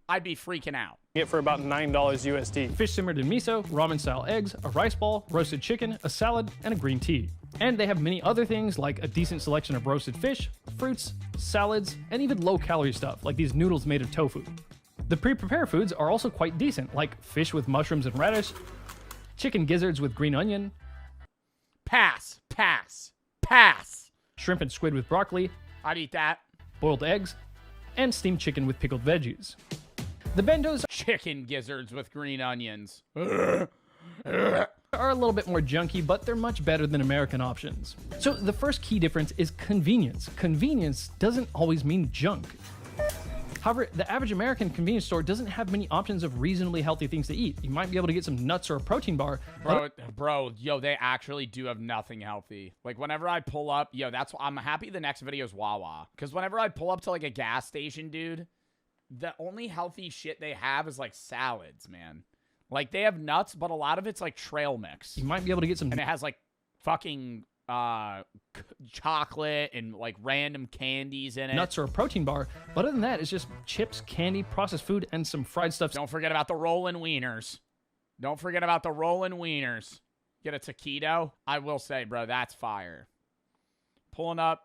Speaker 1: I'd be freaking out.
Speaker 15: Get for about $9 USD. Fish simmered in miso, ramen-style eggs, a rice ball, roasted chicken, a salad, and a green tea. And they have many other things like a decent selection of roasted fish, fruits, salads, and even low-calorie stuff like these noodles made of tofu. The pre-prepared foods are also quite decent, like fish with mushrooms and radish, chicken gizzards with green onion,
Speaker 1: pass,
Speaker 15: shrimp and squid with broccoli,
Speaker 1: I'd eat that,
Speaker 15: boiled eggs, and steamed chicken with pickled veggies. The bentos—
Speaker 1: chicken gizzards with green onions.
Speaker 15: are a little bit more junky, but they're much better than American options. So the first key difference is convenience. Convenience doesn't always mean junk. However, the average American convenience store doesn't have many options of reasonably healthy things to eat. You might be able to get some nuts or a protein bar.
Speaker 1: Bro, yo, they actually do have nothing healthy. Like, whenever I pull up, yo, I'm happy the next video is Wawa. Because whenever I pull up to, like, a gas station, dude, the only healthy shit they have is, like, salads, man. Like, they have nuts, but a lot of it's, like, trail mix.
Speaker 15: You might be able to get some—
Speaker 1: and it has, like, fucking chocolate and, like, random candies in it.
Speaker 15: Nuts or a protein bar. But other than that, it's just chips, candy, processed food, and some fried stuff.
Speaker 1: Don't forget about the rollin' wieners. Don't forget about the rollin' wieners. Get a taquito. I will say, bro, that's fire. Pulling up,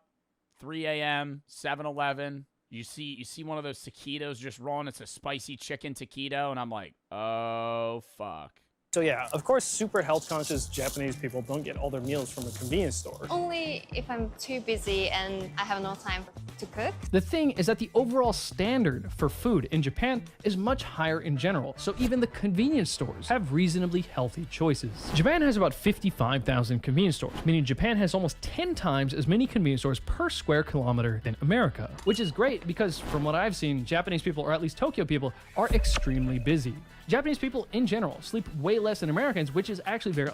Speaker 1: 3 a.m., 7-Eleven. You see one of those taquitos just rolling. It's a spicy chicken taquito, and I'm like, oh, fuck.
Speaker 15: So yeah, of course, super health-conscious Japanese people don't get all their meals from a convenience store.
Speaker 17: Only if I'm too busy and I have no time to cook.
Speaker 15: The thing is that the overall standard for food in Japan is much higher in general, so even the convenience stores have reasonably healthy choices. Japan has about 55,000 convenience stores, meaning Japan has almost 10 times as many convenience stores per square kilometer than America, which is great because from what I've seen, Japanese people, or at least Tokyo people, are extremely busy. Japanese people in general sleep way less than Americans, which is actually very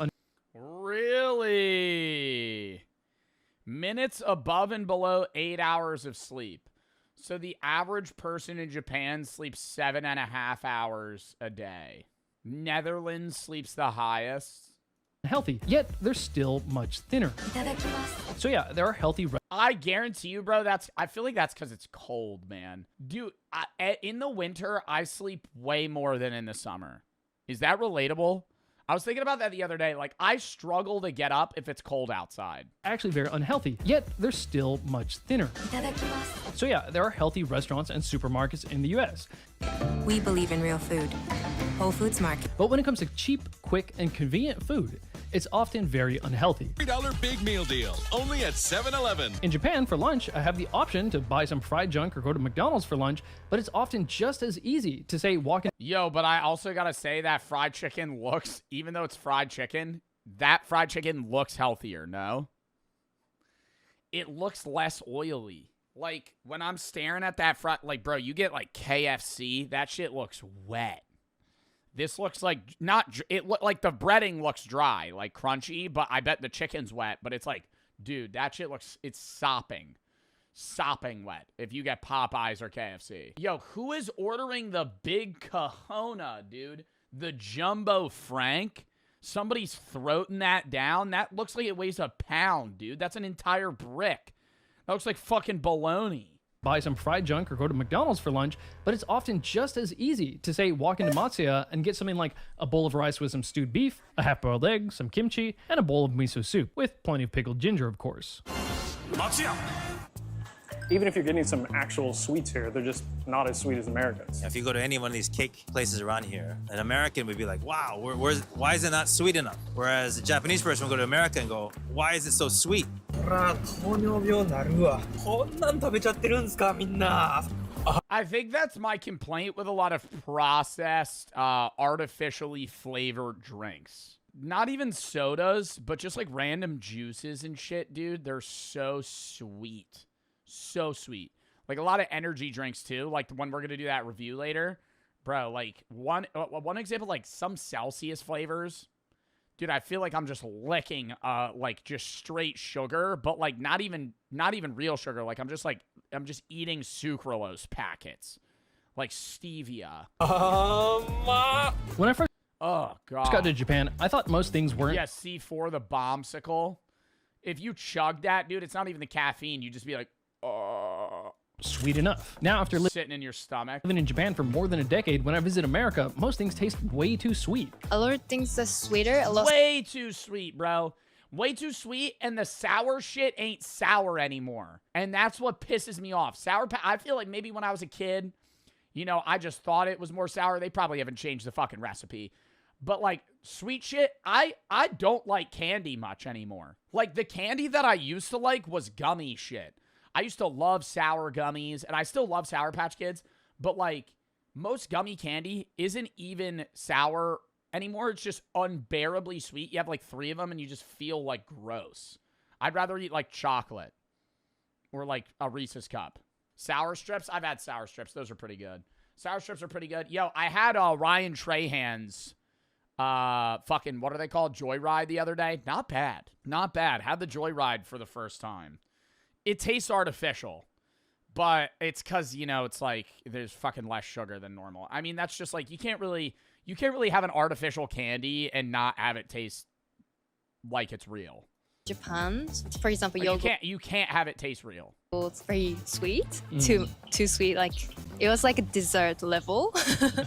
Speaker 1: Really? Minutes above and below 8 hours of sleep. So the average person in Japan sleeps 7.5 hours a day. Netherlands sleeps the highest.
Speaker 15: Healthy, yet they're still much thinner. So yeah, there are healthy—
Speaker 1: I guarantee you, bro, I feel like that's because it's cold, man. Dude, in the winter, I sleep way more than in the summer. Is that relatable? I was thinking about that the other day. Like, I struggle to get up if it's cold outside.
Speaker 15: Actually very unhealthy, yet they're still much thinner. So yeah, there are healthy restaurants and supermarkets in the US.
Speaker 19: We believe in real food. Whole Foods Market.
Speaker 15: But when it comes to cheap, quick, and convenient food, it's often very unhealthy.
Speaker 6: $3 big meal deal, only at 7-Eleven.
Speaker 15: In Japan, for lunch, I have the option to buy some fried junk or go to McDonald's for lunch, but it's often just as easy to say walk in.
Speaker 1: Yo, but I also gotta say that fried chicken looks, even though it's fried chicken, that fried chicken looks healthier, no? It looks less oily. Like, when I'm staring at that like, bro, you get, like, KFC, that shit looks wet. This looks like, like the breading looks dry, like crunchy, but I bet the chicken's wet, but it's like, dude, that shit looks, it's sopping. Sopping wet if you get Popeyes or KFC. Yo, who is ordering the big Kahuna, dude? The Jumbo Frank? Somebody's throating that down? That looks like it weighs a pound, dude. That's an entire brick. That looks like fucking bologna.
Speaker 15: Buy some fried junk or go to McDonald's for lunch, but it's often just as easy to say walk into Matsuya and get something like a bowl of rice with some stewed beef, a half-boiled egg, some kimchi, and a bowl of miso soup, with plenty of pickled ginger, of course.
Speaker 6: Matsuya!
Speaker 15: Even if you're getting some actual sweets here, they're just not as sweet as Americans.
Speaker 16: If you go to any one of these cake places around here, an American would be like, wow, why is it not sweet enough? Whereas a Japanese person will go to America and go, why is it so sweet?
Speaker 1: I think that's my complaint with a lot of processed, artificially flavored drinks. Not even sodas, but just like random juices and shit, dude. They're so sweet. So sweet. Like a lot of energy drinks too, like the one we're gonna do that review later. Bro, like one example, like some Celsius flavors. Dude, I feel like I'm just licking like just straight sugar, but like not even real sugar. Like I'm just eating sucralose packets. Like stevia.
Speaker 15: When I first
Speaker 1: got
Speaker 15: to Japan, I thought most things weren't.
Speaker 1: Yeah, C4, the bombsicle. If you chug that, dude, it's not even the caffeine. You just be like,
Speaker 15: sweet enough. Now, after
Speaker 1: sitting in your stomach.
Speaker 15: living in Japan for more than a decade, when I visit America, most things taste way too sweet.
Speaker 17: A lot of things are sweeter.
Speaker 1: Way too sweet, bro. Way too sweet, and the sour shit ain't sour anymore. And that's what pisses me off. I feel like maybe when I was a kid, you know, I just thought it was more sour. They probably haven't changed the fucking recipe. But, like, sweet shit, I don't like candy much anymore. Like, the candy that I used to like was gummy shit. I used to love sour gummies, and I still love Sour Patch Kids, but, like, most gummy candy isn't even sour anymore. It's just unbearably sweet. You have, like, 3 of them, and you just feel, like, gross. I'd rather eat, like, chocolate or, like, a Reese's Cup. Sour Strips, I've had Sour Strips. Those are pretty good. Sour Strips are pretty good. Yo, I had Ryan Trahan's fucking, what are they called? Joyride the other day. Not bad. Not bad. Had the Joyride for the first time. It tastes artificial, but it's because, you know, it's like there's fucking less sugar than normal. I mean, that's just like, you can't really have an artificial candy and not have it taste like it's real.
Speaker 17: Japan, for example,
Speaker 1: like
Speaker 17: yogurt.
Speaker 1: You can't have it taste real.
Speaker 17: It's very sweet, too sweet. Like it was like a dessert level.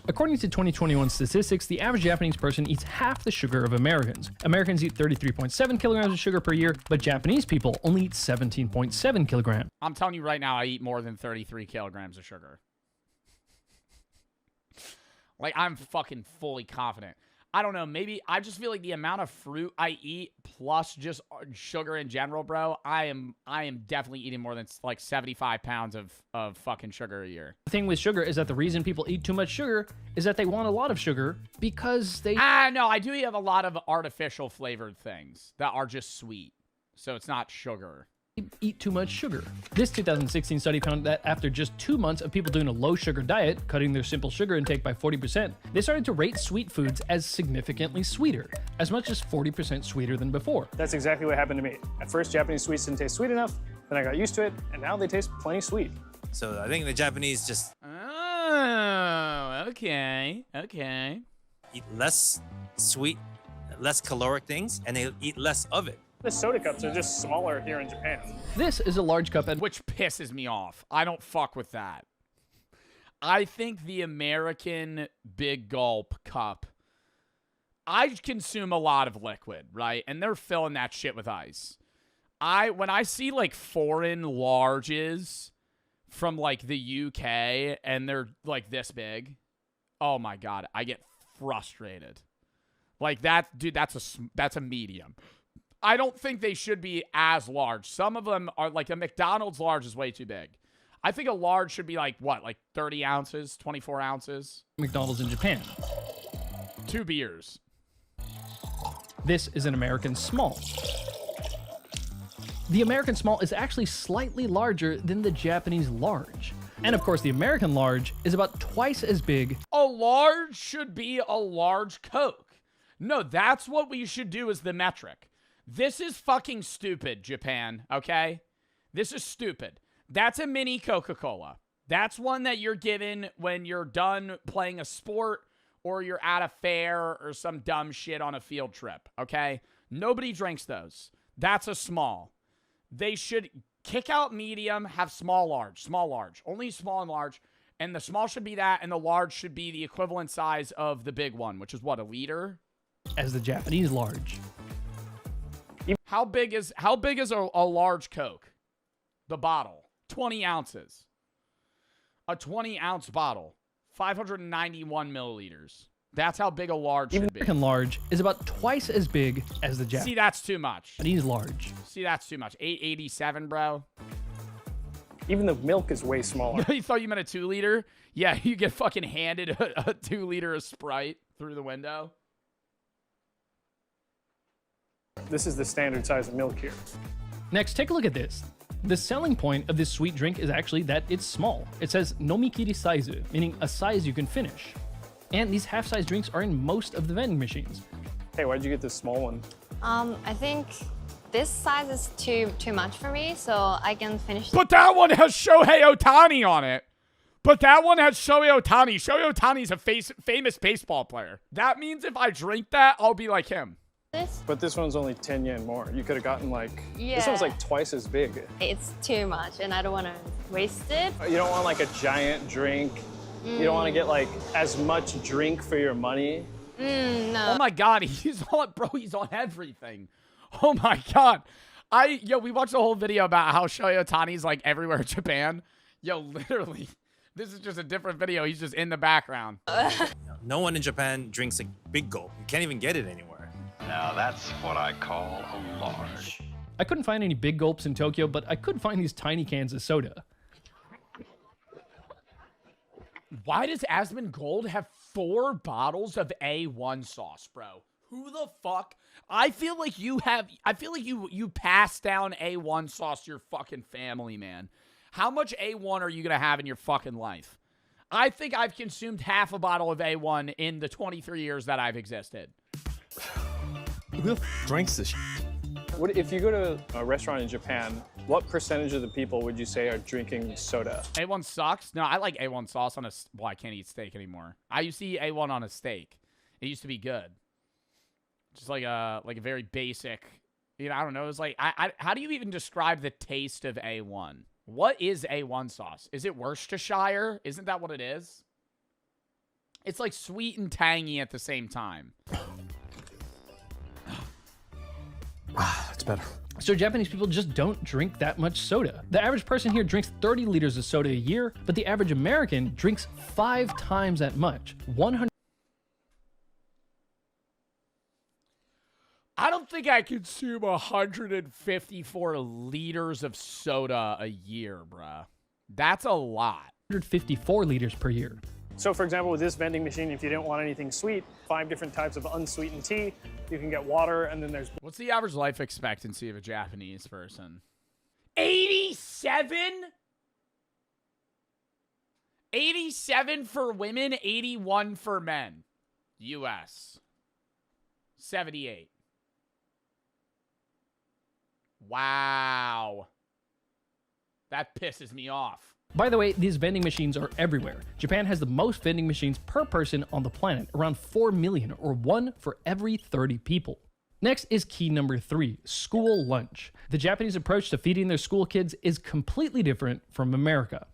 Speaker 15: According to 2021 statistics, the average Japanese person eats half the sugar of Americans. Americans eat 33.7 kilograms of sugar per year, but Japanese people only eat 17.7 kilograms.
Speaker 1: I'm telling you right now, I eat more than 33 kilograms of sugar. Like, I'm fucking fully confident. I don't know, maybe I just feel like the amount of fruit I eat plus just sugar in general, bro, I am definitely eating more than like 75 pounds of fucking sugar a year.
Speaker 15: The thing with sugar is that the reason people eat too much sugar is that they want a lot of sugar because they...
Speaker 1: No, I do have a lot of artificial flavored things that are just sweet. So it's not sugar.
Speaker 15: Eat too much sugar. This 2016 study found that after just 2 months of people doing a low sugar diet, cutting their simple sugar intake by 40%, they started to rate sweet foods as significantly sweeter, as much as 40% sweeter than before. That's exactly what happened to me. At first, Japanese sweets didn't taste sweet enough, then I got used to it, and now they taste plenty sweet.
Speaker 16: So I think the Japanese just...
Speaker 1: Oh, okay.
Speaker 16: Eat less sweet, less caloric things, and they eat less of it.
Speaker 15: The soda cups are just smaller here in Japan. This is a large cup,
Speaker 1: which pisses me off. I don't fuck with that. I think the American Big Gulp cup, I consume a lot of liquid, right? And they're filling that shit with ice. When I see like foreign larges from like the UK and they're like this big, oh my God, I get frustrated. Like that, dude, that's a medium. I don't think they should be as large. Some of them are like a McDonald's large is way too big. I think a large should be like what, like 30 ounces, 24 ounces?
Speaker 15: McDonald's in Japan.
Speaker 1: 2 beers.
Speaker 15: This is an American small. The American small is actually slightly larger than the Japanese large. And of course, the American large is about twice as big.
Speaker 1: A large should be a large Coke. No, that's what we should do as the metric. This is fucking stupid, Japan, okay? This is stupid. That's a mini Coca-Cola. That's one that you're given when you're done playing a sport or you're at a fair or some dumb shit on a field trip, okay? Nobody drinks those. That's a small. They should kick out medium, have small, large. Only small and large. And the small should be that, and the large should be the equivalent size of the big one, which is what, a liter?
Speaker 15: As the Japanese large.
Speaker 1: How big is a large Coke? The bottle. 20 ounces. A 20-ounce bottle. 591 milliliters. That's how big a large should be.
Speaker 15: American large is about twice as big as the Japanese.
Speaker 1: See, that's too much.
Speaker 15: Japanese large.
Speaker 1: See, that's too much. 887, bro.
Speaker 5: Even the milk is way smaller.
Speaker 1: You thought you meant a 2-liter? Yeah, you get fucking handed a 2-liter of Sprite through the window.
Speaker 5: This is the standard size of milk here.
Speaker 15: Next, take a look at this. The selling point of this sweet drink is actually that it's small. It says nomikiri saizu, meaning a size you can finish. And these half-size drinks are in most of the vending machines.
Speaker 5: Hey, why'd you get this small one?
Speaker 17: I think this size is too much for me, so I can finish.
Speaker 1: But that one has Shohei Ohtani on it. Shohei Ohtani's a famous baseball player. That means if I drink that, I'll be like him.
Speaker 5: But this one's only 10 yen more. You could have gotten like,
Speaker 17: yeah.
Speaker 5: This one's like twice as big.
Speaker 17: It's too much, and I don't want to waste it.
Speaker 5: You don't want like a giant drink. You don't want to get like as much drink for your money.
Speaker 17: No.
Speaker 1: Oh my God, he's on everything. Oh my God. We watched the whole video about how Shohei Ohtani's like everywhere in Japan. Yo, literally, this is just a different video. He's just in the background.
Speaker 16: No one in Japan drinks a big gulp. You can't even get it anywhere.
Speaker 19: Now that's what I call a large.
Speaker 15: I couldn't find any big gulps in Tokyo, but I could find these tiny cans of soda.
Speaker 1: Why does Asmongold have 4 bottles of A1 sauce, bro? Who the fuck? I feel like you pass down A1 sauce to your fucking family, man. How much A1 are you going to have in your fucking life? I think I've consumed half a bottle of A1 in the 23 years that I've existed.
Speaker 18: Who the drinks this?
Speaker 5: What if you go to a restaurant in Japan? What percentage of the people would you say are drinking soda?
Speaker 1: A1 sucks. No, I like A1 sauce on a. Well, I can't eat steak anymore. I used to eat A1 on a steak. It used to be good. Just like a very basic. You know, I don't know. It was like how do you even describe the taste of A1? What is A1 sauce? Is it Worcestershire? Isn't that what it is? It's like sweet and tangy at the same time.
Speaker 18: It's better.
Speaker 15: So Japanese people just don't drink that much soda. The average person here drinks 30 liters of soda a year, but the average American drinks 5 times that much. 100.
Speaker 1: I don't think I consume 154 liters of soda a year, bruh. That's a lot.
Speaker 15: 154 liters per year.
Speaker 5: So for example, with this vending machine, if you didn't want anything sweet, 5 different types of unsweetened tea, you can get water, and then there's...
Speaker 1: What's the average life expectancy of a Japanese person? 87? 87 for women, 81 for men. U.S. 78. Wow. That pisses me off.
Speaker 15: By the way, these vending machines are everywhere. Japan has the most vending machines per person on the planet, around 4 million, or 1 for every 30 people. Next is key number 3, school lunch. The Japanese approach to feeding their school kids is completely different from America.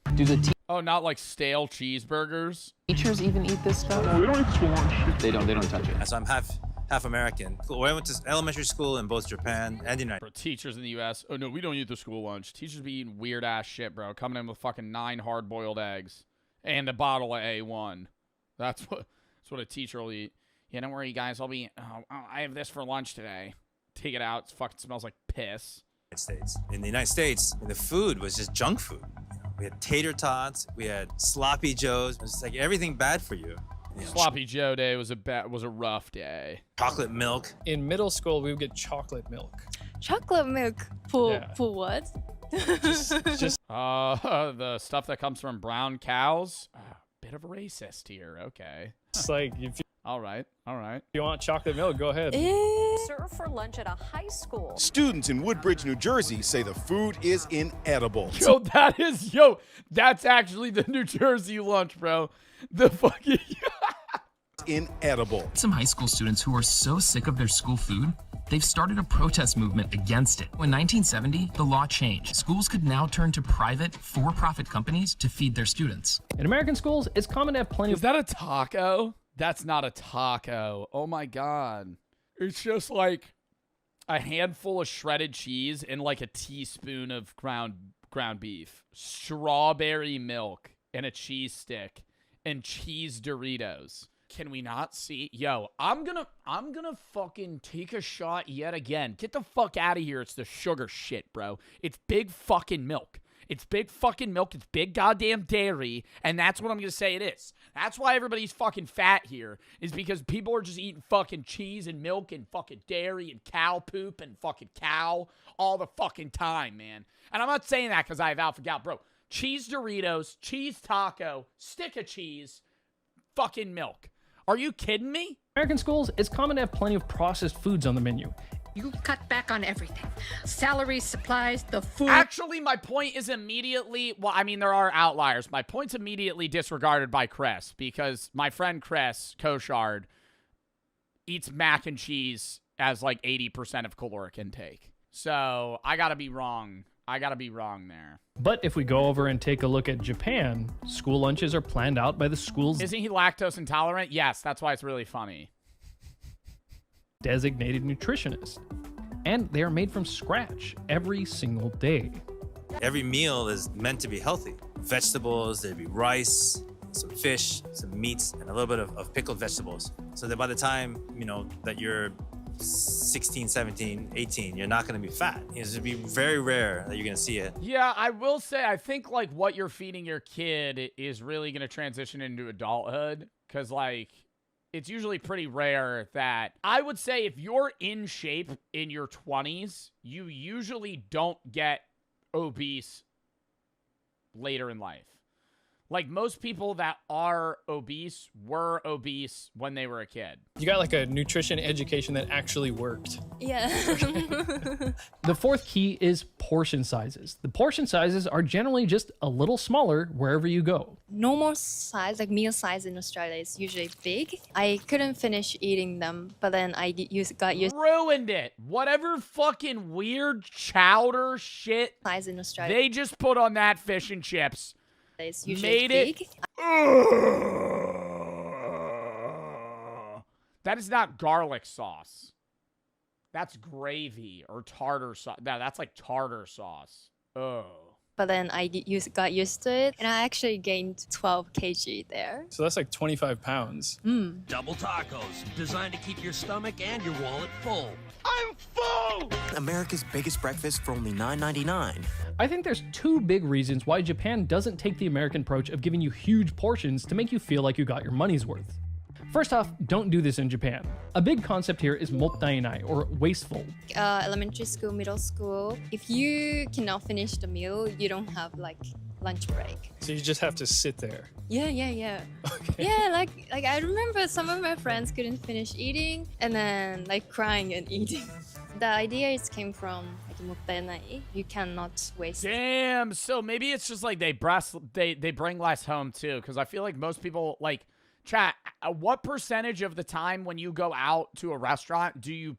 Speaker 1: Oh, not like stale cheeseburgers?
Speaker 23: Teachers even eat this stuff?
Speaker 14: No, they don't eat school lunch.
Speaker 18: They don't touch it.
Speaker 16: So I'm half American. I went to elementary school in both Japan and the United
Speaker 1: States. Teachers in the U.S. Oh, no, we don't eat the school lunch. Teachers be eating weird-ass shit, bro. Coming in with fucking 9 hard-boiled eggs and a bottle of A1. That's what a teacher will eat. Yeah, don't worry, guys. I have this for lunch today. Take it out. It fucking smells like piss.
Speaker 16: States. In the United States, the food was just junk food. We had tater tots, we had sloppy joes. It was like everything bad for you.
Speaker 1: Sloppy Joe day was a rough day.
Speaker 16: Chocolate milk.
Speaker 15: In middle school, we would get chocolate milk.
Speaker 17: Chocolate milk for what?
Speaker 15: Just
Speaker 1: the stuff that comes from brown cows. Bit of a racist here. Okay.
Speaker 15: It's like if you,
Speaker 1: all right.
Speaker 15: If you want chocolate milk, go ahead.
Speaker 3: Serve for lunch at a high school.
Speaker 4: Students in Woodbridge, New Jersey say the food is inedible.
Speaker 1: That's actually the New Jersey lunch, bro. The fucking
Speaker 4: inedible.
Speaker 23: Some high school students who are so sick of their school food, they've started a protest movement against it. In 1970, the law changed. Schools could now turn to private, for-profit companies to feed their students.
Speaker 15: In American schools, it's common to have plenty of...
Speaker 1: Is that a taco? That's not a taco. Oh my God. It's just like a handful of shredded cheese and like a teaspoon of ground beef, strawberry milk, and a cheese stick, and cheese Doritos. Can we not see? Yo, I'm gonna fucking take a shot yet again. Get the fuck out of here. It's the sugar shit, bro. It's big fucking milk. It's big fucking milk. It's big goddamn dairy. And that's what I'm going to say it is. That's why everybody's fucking fat here, is because people are just eating fucking cheese and milk and fucking dairy and cow poop and fucking cow all the fucking time, man. And I'm not saying that because I have alpha gal, bro. Cheese Doritos, cheese taco, stick of cheese, fucking milk. Are you kidding me?
Speaker 15: American schools, it's common to have plenty of processed foods on the menu.
Speaker 3: You cut back on everything. Salaries, supplies, the food.
Speaker 1: Actually, my point is immediately... Well, I mean, there are outliers. My point's immediately disregarded by Chris because my friend Chris Koshard eats mac and cheese as like 80% of caloric intake. So I gotta be wrong. I gotta be wrong there.
Speaker 15: But if we go over and take a look at Japan, school lunches are planned out by the school's...
Speaker 1: Isn't he lactose intolerant? Yes, that's why it's really funny.
Speaker 15: ...designated nutritionist. And they are made from scratch every single day.
Speaker 16: Every meal is meant to be healthy. Vegetables, there'd be rice, some fish, some meats, and a little bit of pickled vegetables. So that by the time, that you're 16, 17, 18, you're not going to be fat. It's going to be very rare that you're going to see it.
Speaker 1: Yeah, I will say, I think, like, what you're feeding your kid is really going to transition into adulthood. Because, like... It's usually pretty rare that... I would say if you're in shape in your 20s, you usually don't get obese later in life. Like, most people that are obese were obese when they were a kid.
Speaker 15: You got, like, a nutrition education that actually worked.
Speaker 17: Yeah.
Speaker 15: The fourth key is portion sizes. The portion sizes are generally just a little smaller wherever you go.
Speaker 17: Normal size, like meal size in Australia, is usually big. I couldn't finish eating them, but then I got used...
Speaker 1: Ruined it. Whatever fucking weird chowder shit
Speaker 17: size in Australia
Speaker 1: they just put on that fish and chips...
Speaker 17: It's usually
Speaker 1: made
Speaker 17: big.
Speaker 1: That is not garlic sauce. That's gravy or tartar sauce. No, that's like tartar sauce. Oh.
Speaker 17: But then I got used to it, and I actually gained 12 kg there.
Speaker 15: So that's like 25 pounds.
Speaker 6: Double tacos, designed to keep your stomach and your wallet full.
Speaker 20: I'm full! America's biggest breakfast for only $9.99.
Speaker 15: I think there's two big reasons why Japan doesn't take the American approach of giving you huge portions to make you feel like you got your money's worth. First off, don't do this in Japan. A big concept here is mottainai, or wasteful.
Speaker 17: Elementary school, middle school, if you cannot finish the meal, you don't have like lunch break.
Speaker 15: So you just have to sit there.
Speaker 17: Yeah. Okay. Yeah, like I remember some of my friends couldn't finish eating and then like crying and eating. The idea came from like mottainai. You cannot waste.
Speaker 1: Damn. So maybe it's just like they bring less home too, because I feel like most people like. Chat, what percentage of the time when you go out to a restaurant do you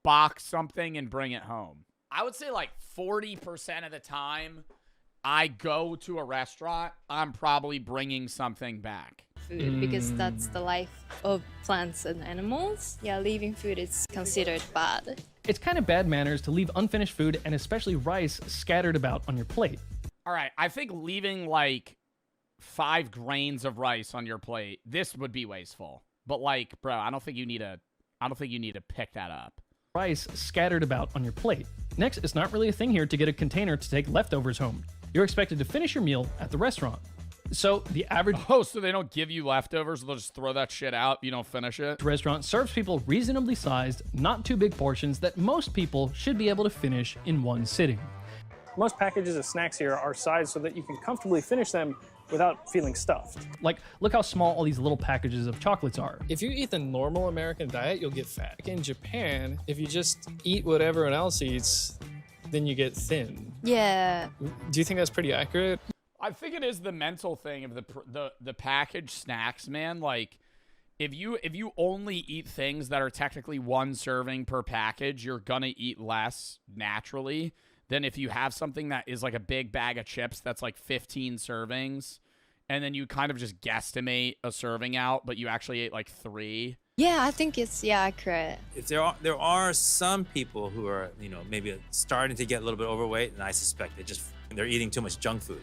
Speaker 1: box something and bring it home? I would say like 40% of the time I go to a restaurant, I'm probably bringing something back.
Speaker 17: Food, because that's the life of plants and animals. Yeah, leaving food is considered bad.
Speaker 15: It's kind of bad manners to leave unfinished food and especially rice scattered about on your plate.
Speaker 1: All right, I think leaving like 5 grains of rice on your plate, this would be wasteful. But like, bro, I don't think you need to pick that up.
Speaker 15: Rice scattered about on your plate. Next, it's not really a thing here to get a container to take leftovers home. You're expected to finish your meal at the restaurant. So the average
Speaker 1: so they don't give you leftovers, they'll just throw that shit out, you don't finish it?
Speaker 15: Restaurant serves people reasonably sized, not too big portions that most people should be able to finish in one sitting.
Speaker 5: Most packages of snacks here are sized so that you can comfortably finish them without feeling stuffed.
Speaker 15: Like, look how small all these little packages of chocolates are.
Speaker 7: If you eat the normal American diet, you'll get fat. In Japan, if you just eat what everyone else eats, then you get thin.
Speaker 17: Yeah.
Speaker 7: Do you think that's pretty accurate?
Speaker 1: I think it is the mental thing of the packaged snacks, man. Like, if you only eat things that are technically one serving per package, you're gonna eat less naturally than if you have something that is like a big bag of chips that's like 15 servings, and then you kind of just guesstimate a serving out, but you actually ate like 3.
Speaker 17: Yeah, I think it's accurate.
Speaker 16: If there are some people who are, you know, maybe starting to get a little bit overweight, and I suspect they're eating too much junk food.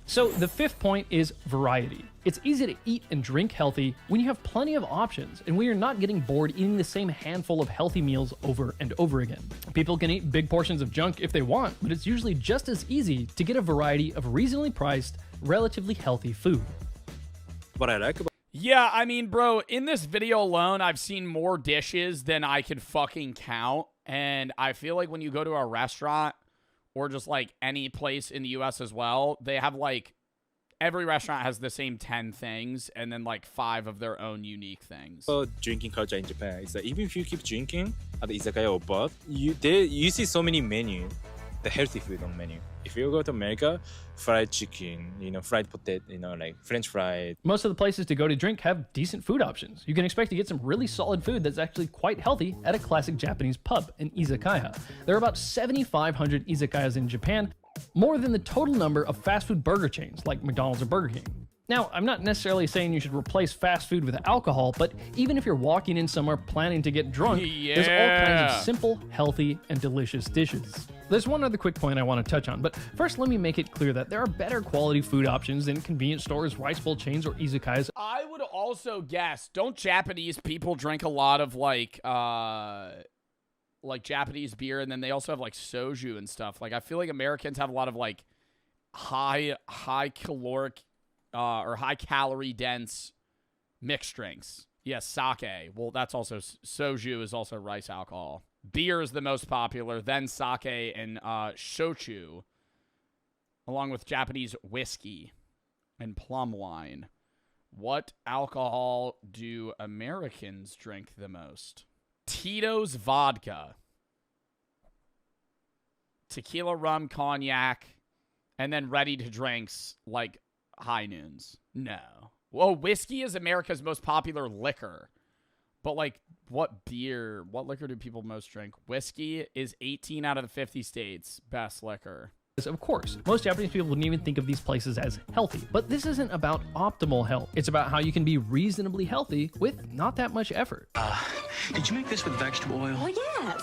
Speaker 15: So the fifth point is variety. It's easy to eat and drink healthy when you have plenty of options and when you're not getting bored eating the same handful of healthy meals over and over again. People can eat big portions of junk if they want, but it's usually just as easy to get a variety of reasonably priced, relatively healthy food.
Speaker 18: What I like about
Speaker 1: Yeah, I mean, bro, in this video alone, I've seen more dishes than I could fucking count, and I feel like when you go to a restaurant or just like any place in the US as well, they have like every restaurant has the same 10 things and then like 5 of their own unique things.
Speaker 18: drinking culture in Japan is that even if you keep drinking at the izakaya or pub, you see so many menu, the healthy food on menu. If you go to America, fried chicken, fried potato, like French fries.
Speaker 15: Most of the places to go to drink have decent food options. You can expect to get some really solid food that's actually quite healthy at a classic Japanese pub, an izakaya. There are about 7,500 izakayas in Japan, more than the total number of fast food burger chains like McDonald's or Burger King. Now, I'm not necessarily saying you should replace fast food with alcohol, but even if you're walking in somewhere planning to get drunk, there's all kinds of simple, healthy, and delicious dishes. There's one other quick point I want to touch on, but first let me make it clear that there are better quality food options than convenience stores, rice bowl chains, or izakayas.
Speaker 1: I would also guess, don't Japanese people drink a lot of like Japanese beer, and then they also have like soju and stuff? Like, I feel like Americans have a lot of like high caloric or high calorie dense mixed drinks. Yes, sake. Well, that's also soju is also rice alcohol. Beer is the most popular, then sake and shochu, along with Japanese whiskey and plum wine. What alcohol do Americans drink the most? Tito's vodka, tequila, rum, cognac, and then ready to drinks like High Noons. No. Well, whiskey is America's most popular liquor. But, like, what liquor do people most drink? Whiskey is 18 out of the 50 states best liquor.
Speaker 15: Of course, most Japanese people wouldn't even think of these places as healthy. But this isn't about optimal health. It's about how you can be reasonably healthy with not that much effort.
Speaker 8: Did you make this with vegetable oil?
Speaker 3: Oh, yes.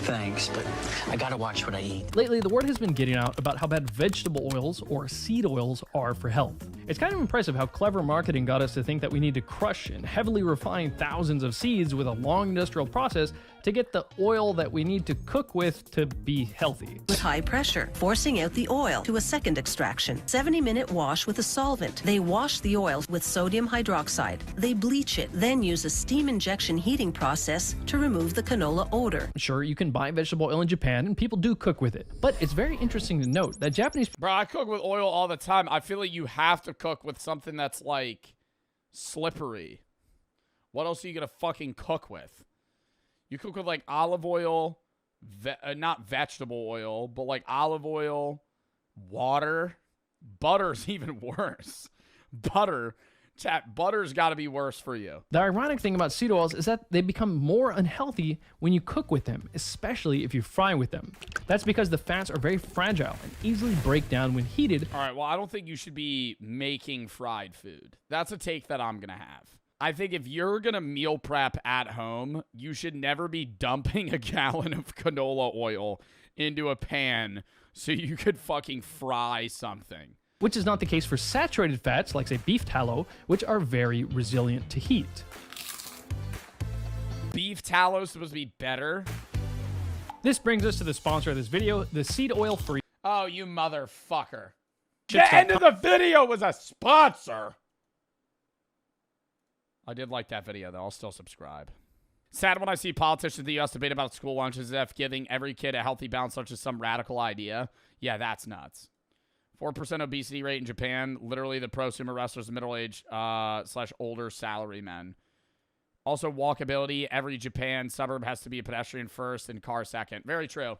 Speaker 8: Thanks, but I gotta watch what I eat.
Speaker 15: Lately, the word has been getting out about how bad vegetable oils or seed oils are for health. It's kind of impressive how clever marketing got us to think that we need to crush and heavily refine thousands of seeds with a long industrial process to get the oil that we need to cook with to be healthy.
Speaker 11: With high pressure, forcing out the oil to a second extraction. 70-minute wash with a solvent. They wash the oil with sodium hydroxide. They bleach it, then use a steam injection heating process to remove the canola odor.
Speaker 15: Sure, you can buy vegetable oil in Japan, and people do cook with it. But it's very interesting to note that Japanese...
Speaker 1: Bro, I cook with oil all the time. I feel like you have to cook with something that's, like, slippery. What else are you gonna fucking cook with? You cook with, like, olive oil, not vegetable oil, but, like, olive oil, water. Butter's even worse. Butter's got to be worse for you.
Speaker 15: The ironic thing about seed oils is that they become more unhealthy when you cook with them, especially if you fry with them. That's because the fats are very fragile and easily break down when heated.
Speaker 1: All right, well, I don't think you should be making fried food. That's a take that I'm going to have. I think if you're going to meal prep at home, you should never be dumping a gallon of canola oil into a pan so you could fucking fry something.
Speaker 15: which is not the case for saturated fats like, say, beef tallow, which are very resilient to heat.
Speaker 1: Beef tallow is supposed to be better?
Speaker 15: This brings us to the sponsor of this video, the seed oil free.
Speaker 1: Oh, you motherfucker. The end of the video was a sponsor. I did like that video, though. I'll still subscribe. Sad when I see politicians in the U.S. debate about school lunches as if giving every kid a healthy balance lunch is some radical idea. Yeah, that's nuts. 4% obesity rate in Japan. Literally the prosumer wrestlers, middle-aged / older salary men. Also, walkability. Every Japan suburb has to be a pedestrian first and car second. Very true.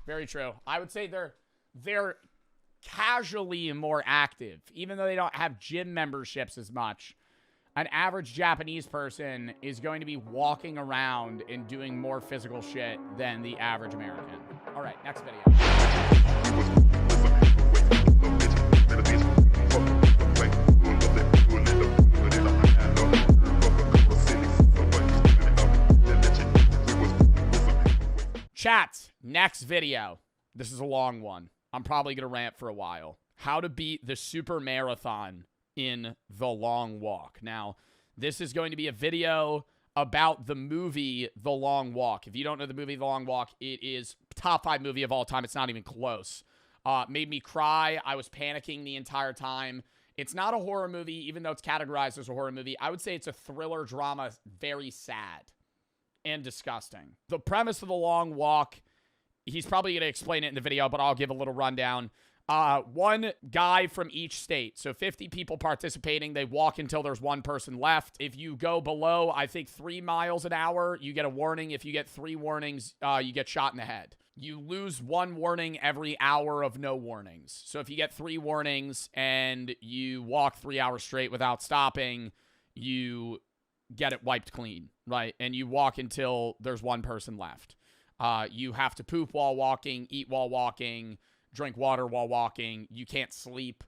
Speaker 1: Very true. I would say they're casually more active, even though they don't have gym memberships as much. An average Japanese person is going to be walking around and doing more physical shit than the average American. All right, next video. Chat, next video. This is a long one. I'm probably going to rant for a while. How to beat the super marathon in The Long Walk. Now, this is going to be a video about the movie The Long Walk. If you don't know the movie The Long Walk, it is top 5 movie of all time. It's not even close. Made me cry. I was panicking the entire time. It's not a horror movie, even though it's categorized as a horror movie. I would say it's a thriller drama, very sad and disgusting. The premise of The Long Walk, he's probably going to explain it in the video, but I'll give a little rundown. One guy from each state. So 50 people participating. They walk until there's one person left. If you go below, I think 3 miles an hour, you get a warning. If you get 3 warnings, you get shot in the head. You lose 1 warning every hour of no warnings. So if you get 3 warnings and you walk 3 hours straight without stopping, you get it wiped clean, right? And you walk until there's 1 person left. You have to poop while walking, eat while walking, drink water while walking. You can't sleep.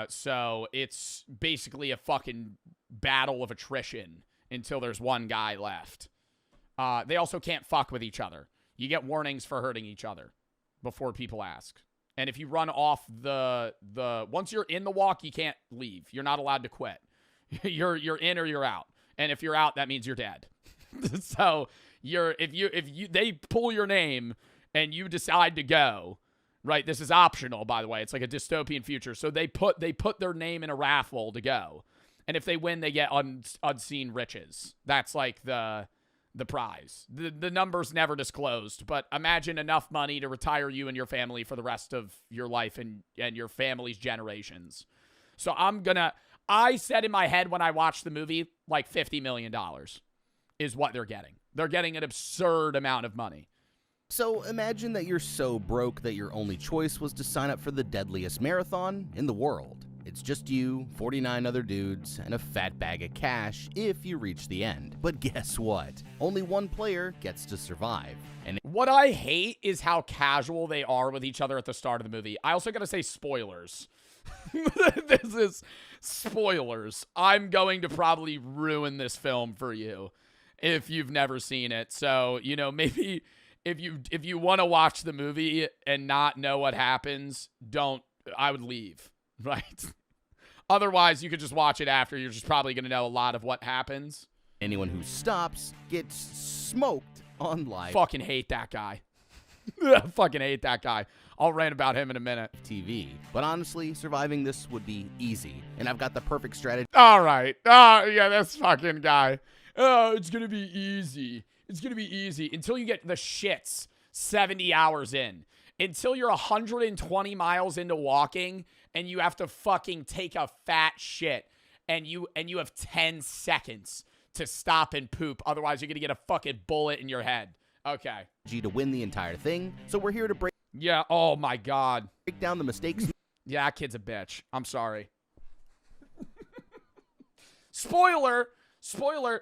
Speaker 1: So it's basically a fucking battle of attrition until there's 1 guy left. They also can't fuck with each other. You get warnings for hurting each other before people ask. And if you run off once you're in the walk, you can't leave. You're not allowed to quit. You're in or you're out. And if you're out, that means you're dead. So if they pull your name and you decide to go, right? This is optional, by the way. It's like a dystopian future. So they put their name in a raffle to go. And if they win, they get unseen riches. That's like the prize. The number's never disclosed, but imagine enough money to retire you and your family for the rest of your life and your family's generations. So I said in my head when I watched the movie, like $50 million is what they're getting. They're getting an absurd amount of money.
Speaker 10: So imagine that you're so broke that your only choice was to sign up for the deadliest marathon in the world. It's just you, 49 other dudes, and a fat bag of cash if you reach the end. But guess what? Only 1 player gets to survive. And
Speaker 1: what I hate is how casual they are with each other at the start of the movie. I also gotta say spoilers. This is spoilers. I'm going to probably ruin this film for you if you've never seen it. So, maybe if you want to watch the movie and not know what happens, I would leave, right? Otherwise, you could just watch it after. You're just probably going to know a lot of what happens.
Speaker 10: Anyone who stops gets smoked on live.
Speaker 1: Fucking hate that guy. Fucking hate that guy. I'll rant about him in a minute.
Speaker 10: TV. But honestly, surviving this would be easy. And I've got the perfect strategy.
Speaker 1: All right. Yeah, this fucking guy. Oh, it's going to be easy. It's going to be easy until you get the shits 70 hours in. Until you're 120 miles into walking and you have to fucking take a fat shit and you have 10 seconds to stop and poop. Otherwise, you're going to get a fucking bullet in your head. Okay.
Speaker 10: To win the entire thing. So we're here to break.
Speaker 1: Yeah. Oh my God.
Speaker 10: Break down the mistakes.
Speaker 1: Yeah, that kid's a bitch. I'm sorry. Spoiler.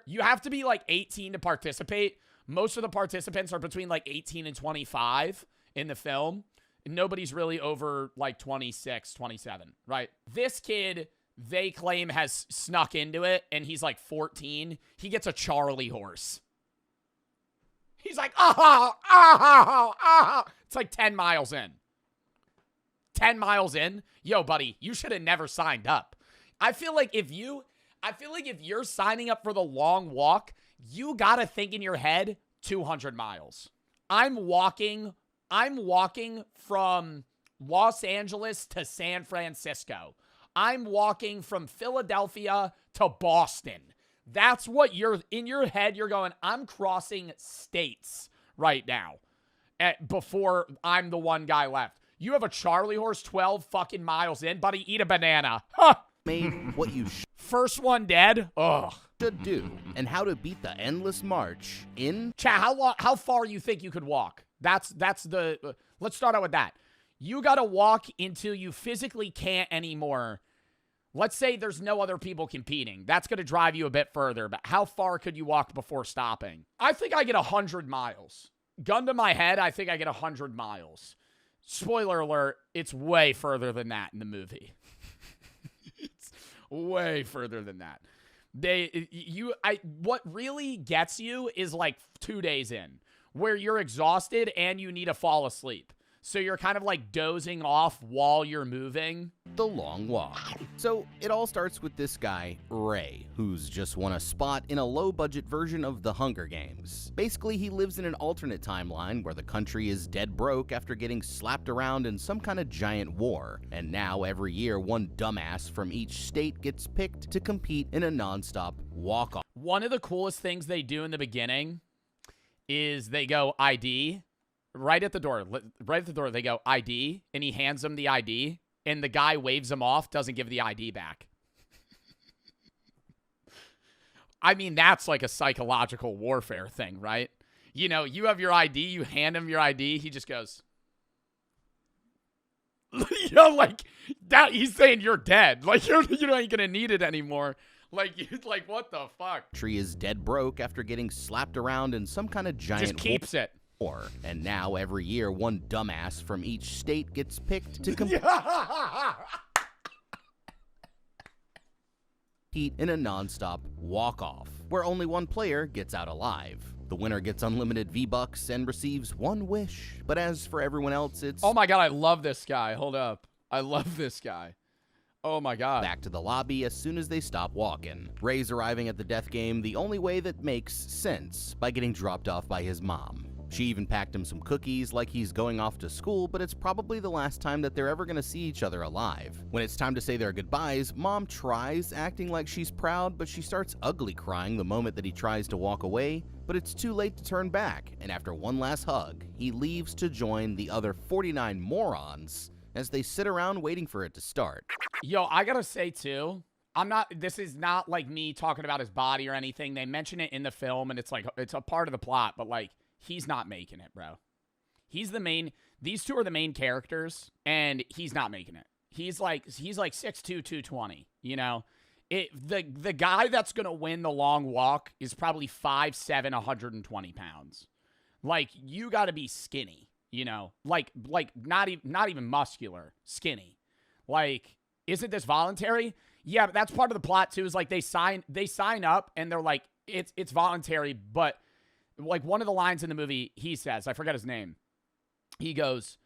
Speaker 1: You have to be like 18 to participate. Most of the participants are between like 18 and 25 in the film. Nobody's really over like 26, 27, right? This kid, they claim, has snuck into it, and he's like 14. He gets a Charlie horse. He's like, It's like 10 miles in. 10 miles in, yo, buddy, you should have never signed up. I feel like if you're signing up for the long walk, you got to think in your head 200 miles. I'm walking from Los Angeles to San Francisco. I'm walking from Philadelphia to Boston. That's what you're in your head. You're going, I'm crossing states right now before I'm the one guy left. You have a Charlie horse 12 fucking miles in, buddy. Eat a banana. Huh.
Speaker 10: Made what you
Speaker 1: first one dead. Ugh.
Speaker 10: Should do, and how to beat the endless march in
Speaker 1: chat. How far you think you could walk? That's the. Let's start out with that. You got to walk until you physically can't anymore. Let's say there's no other people competing. That's going to drive you a bit further, but how far could you walk before stopping? I think I get 100 miles. Gun to my head, I think I get 100 miles. Spoiler alert, it's way further than that in the movie. It's way further than that. What really gets you is like 2 days in, where you're exhausted and you need to fall asleep. So you're kind of like dozing off while you're moving.
Speaker 10: The long walk. So it all starts with this guy, Ray, who's just won a spot in a low-budget version of the Hunger Games. Basically, he lives in an alternate timeline where the country is dead broke after getting slapped around in some kind of giant war. And now every year, one dumbass from each state gets picked to compete in a non-stop walk-off.
Speaker 1: One of the coolest things they do in the beginning is they go ID. Right at the door, they go ID, and he hands them the ID, and the guy waves him off, doesn't give the ID back. I mean, that's like a psychological warfare thing, right? You know, you have your ID, you hand him your ID, he just goes, you know, like that. He's saying you're dead, like you ain't gonna need it anymore. Like what the fuck?
Speaker 10: Tree is dead broke after getting slapped around in some kind of giant.
Speaker 1: Just keeps it.
Speaker 10: And now every year, one dumbass from each state gets picked to compete in a non-stop walk-off, where only one player gets out alive. The winner gets unlimited V-Bucks and receives one wish. But as for everyone else, it's...
Speaker 1: Oh my god, I love this guy. Hold up. I love this guy. Oh my god.
Speaker 10: Back to the lobby as soon as they stop walking. Ray's arriving at the death game the only way that makes sense, by getting dropped off by his mom. She even packed him some cookies like he's going off to school, but it's probably the last time that they're ever going to see each other alive. When it's time to say their goodbyes, Mom tries acting like she's proud, but she starts ugly crying the moment that he tries to walk away, but it's too late to turn back, and after one last hug, he leaves to join the other 49 morons as they sit around waiting for it to start.
Speaker 1: Yo, I gotta say too, this is not like me talking about his body or anything. They mention it in the film, and it's like, it's a part of the plot, but like, he's not making it, bro. These two are the main characters, and he's not making it. He's like 6'2", 220, you know? The guy that's going to win the long walk is probably 5'7", 120 pounds. Like, you got to be skinny, you know? Like not even muscular, skinny. Like, isn't this voluntary? Yeah, but that's part of the plot too, is like they sign up and they're like, it's voluntary, but like one of the lines in the movie, he says, I forgot his name. He goes,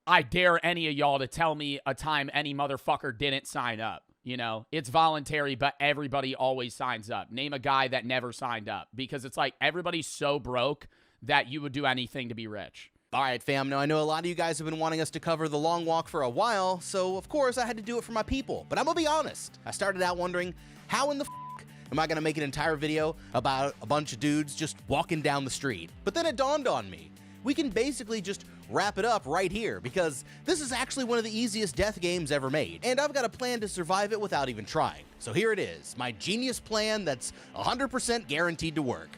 Speaker 1: I dare any of y'all to tell me a time any motherfucker didn't sign up. You know, it's voluntary, but everybody always signs up. Name a guy that never signed up, because it's like everybody's so broke that you would do anything to be rich.
Speaker 10: All right, fam. Now, I know a lot of you guys have been wanting us to cover the long walk for a while, so of course I had to do it for my people. But I'm gonna be honest. I started out wondering, how in the am I gonna make an entire video about a bunch of dudes just walking down the street? But then it dawned on me, we can basically just wrap it up right here, because this is actually one of the easiest death games ever made, and I've got a plan to survive it without even trying. So here it is, my genius plan that's 100% guaranteed to work.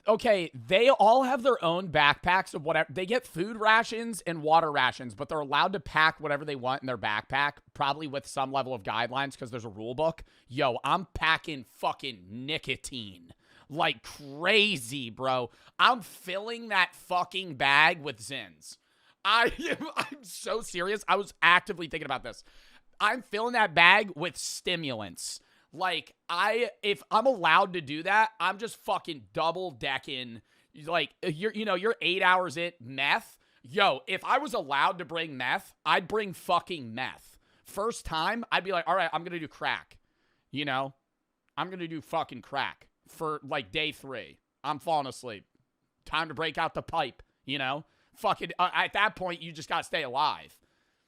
Speaker 1: Okay, they all have their own backpacks of whatever. They get food rations and water rations, but they're allowed to pack whatever they want in their backpack, probably with some level of guidelines because there's a rule book. Yo, I'm packing fucking nicotine like crazy, bro. I'm filling that fucking bag with Zins. I'm so serious. I was actively thinking about this. I'm filling that bag with stimulants. Like, if I'm allowed to do that, I'm just fucking double decking. Like, you're 8 hours in meth. Yo, if I was allowed to bring meth, I'd bring fucking meth. First time, I'd be like, all right, I'm going to do crack. You know? I'm going to do fucking crack for like day 3. I'm falling asleep. Time to break out the pipe, you know? Fucking, at that point, you just got to stay alive.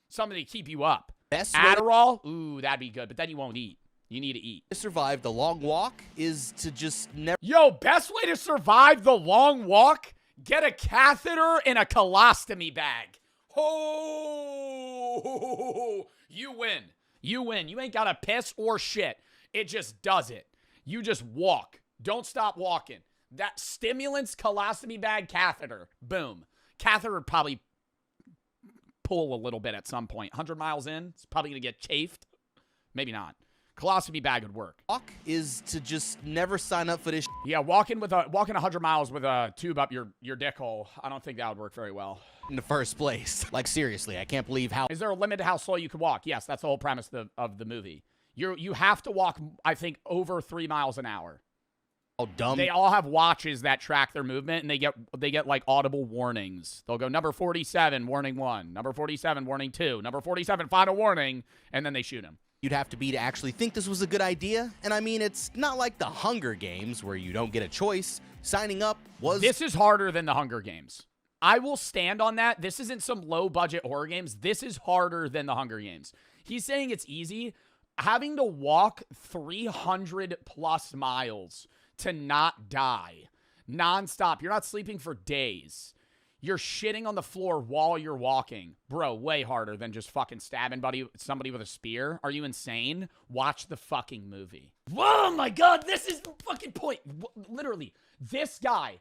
Speaker 1: Something to keep you up. Adderall? Ooh, that'd be good, but then you won't eat. You need to eat.
Speaker 10: To survive the long walk is to just never...
Speaker 1: Yo, best way to survive the long walk? Get a catheter and a colostomy bag. Oh, you win. You win. You ain't got to piss or shit. It just does it. You just walk. Don't stop walking. That stimulants, colostomy bag, catheter. Boom. Catheter would probably pull a little bit at some point. 100 miles in, it's probably going to get chafed. Maybe not. Colostomy bag would work.
Speaker 10: Walk is to just never sign up for this.
Speaker 1: Yeah, walking 100 miles with a tube up your dick hole. I don't think that would work very well.
Speaker 10: In the first place. Like, seriously, I can't believe how...
Speaker 1: Is there a limit to how slow you can walk? Yes, that's the whole premise of the movie. You have to walk, I think, over 3 miles an hour.
Speaker 10: Oh, dumb.
Speaker 1: They all have watches that track their movement, and they get like audible warnings. They'll go number 47, warning 1, number 47, warning 2, number 47, final warning, and then they shoot him.
Speaker 10: You'd have to be to actually think this was a good idea. And I mean, it's not like the Hunger Games where you don't get a choice. Signing up was...
Speaker 1: This is harder than the Hunger Games. I will stand on that. This isn't some low-budget horror games. This is harder than the Hunger Games. He's saying it's easy. Having to walk 300-plus miles to not die nonstop. You're not sleeping for days. You're shitting on the floor while you're walking. Bro, way harder than just fucking stabbing somebody with a spear. Are you insane? Watch the fucking movie. Oh my God, this is the fucking point. Literally, this guy,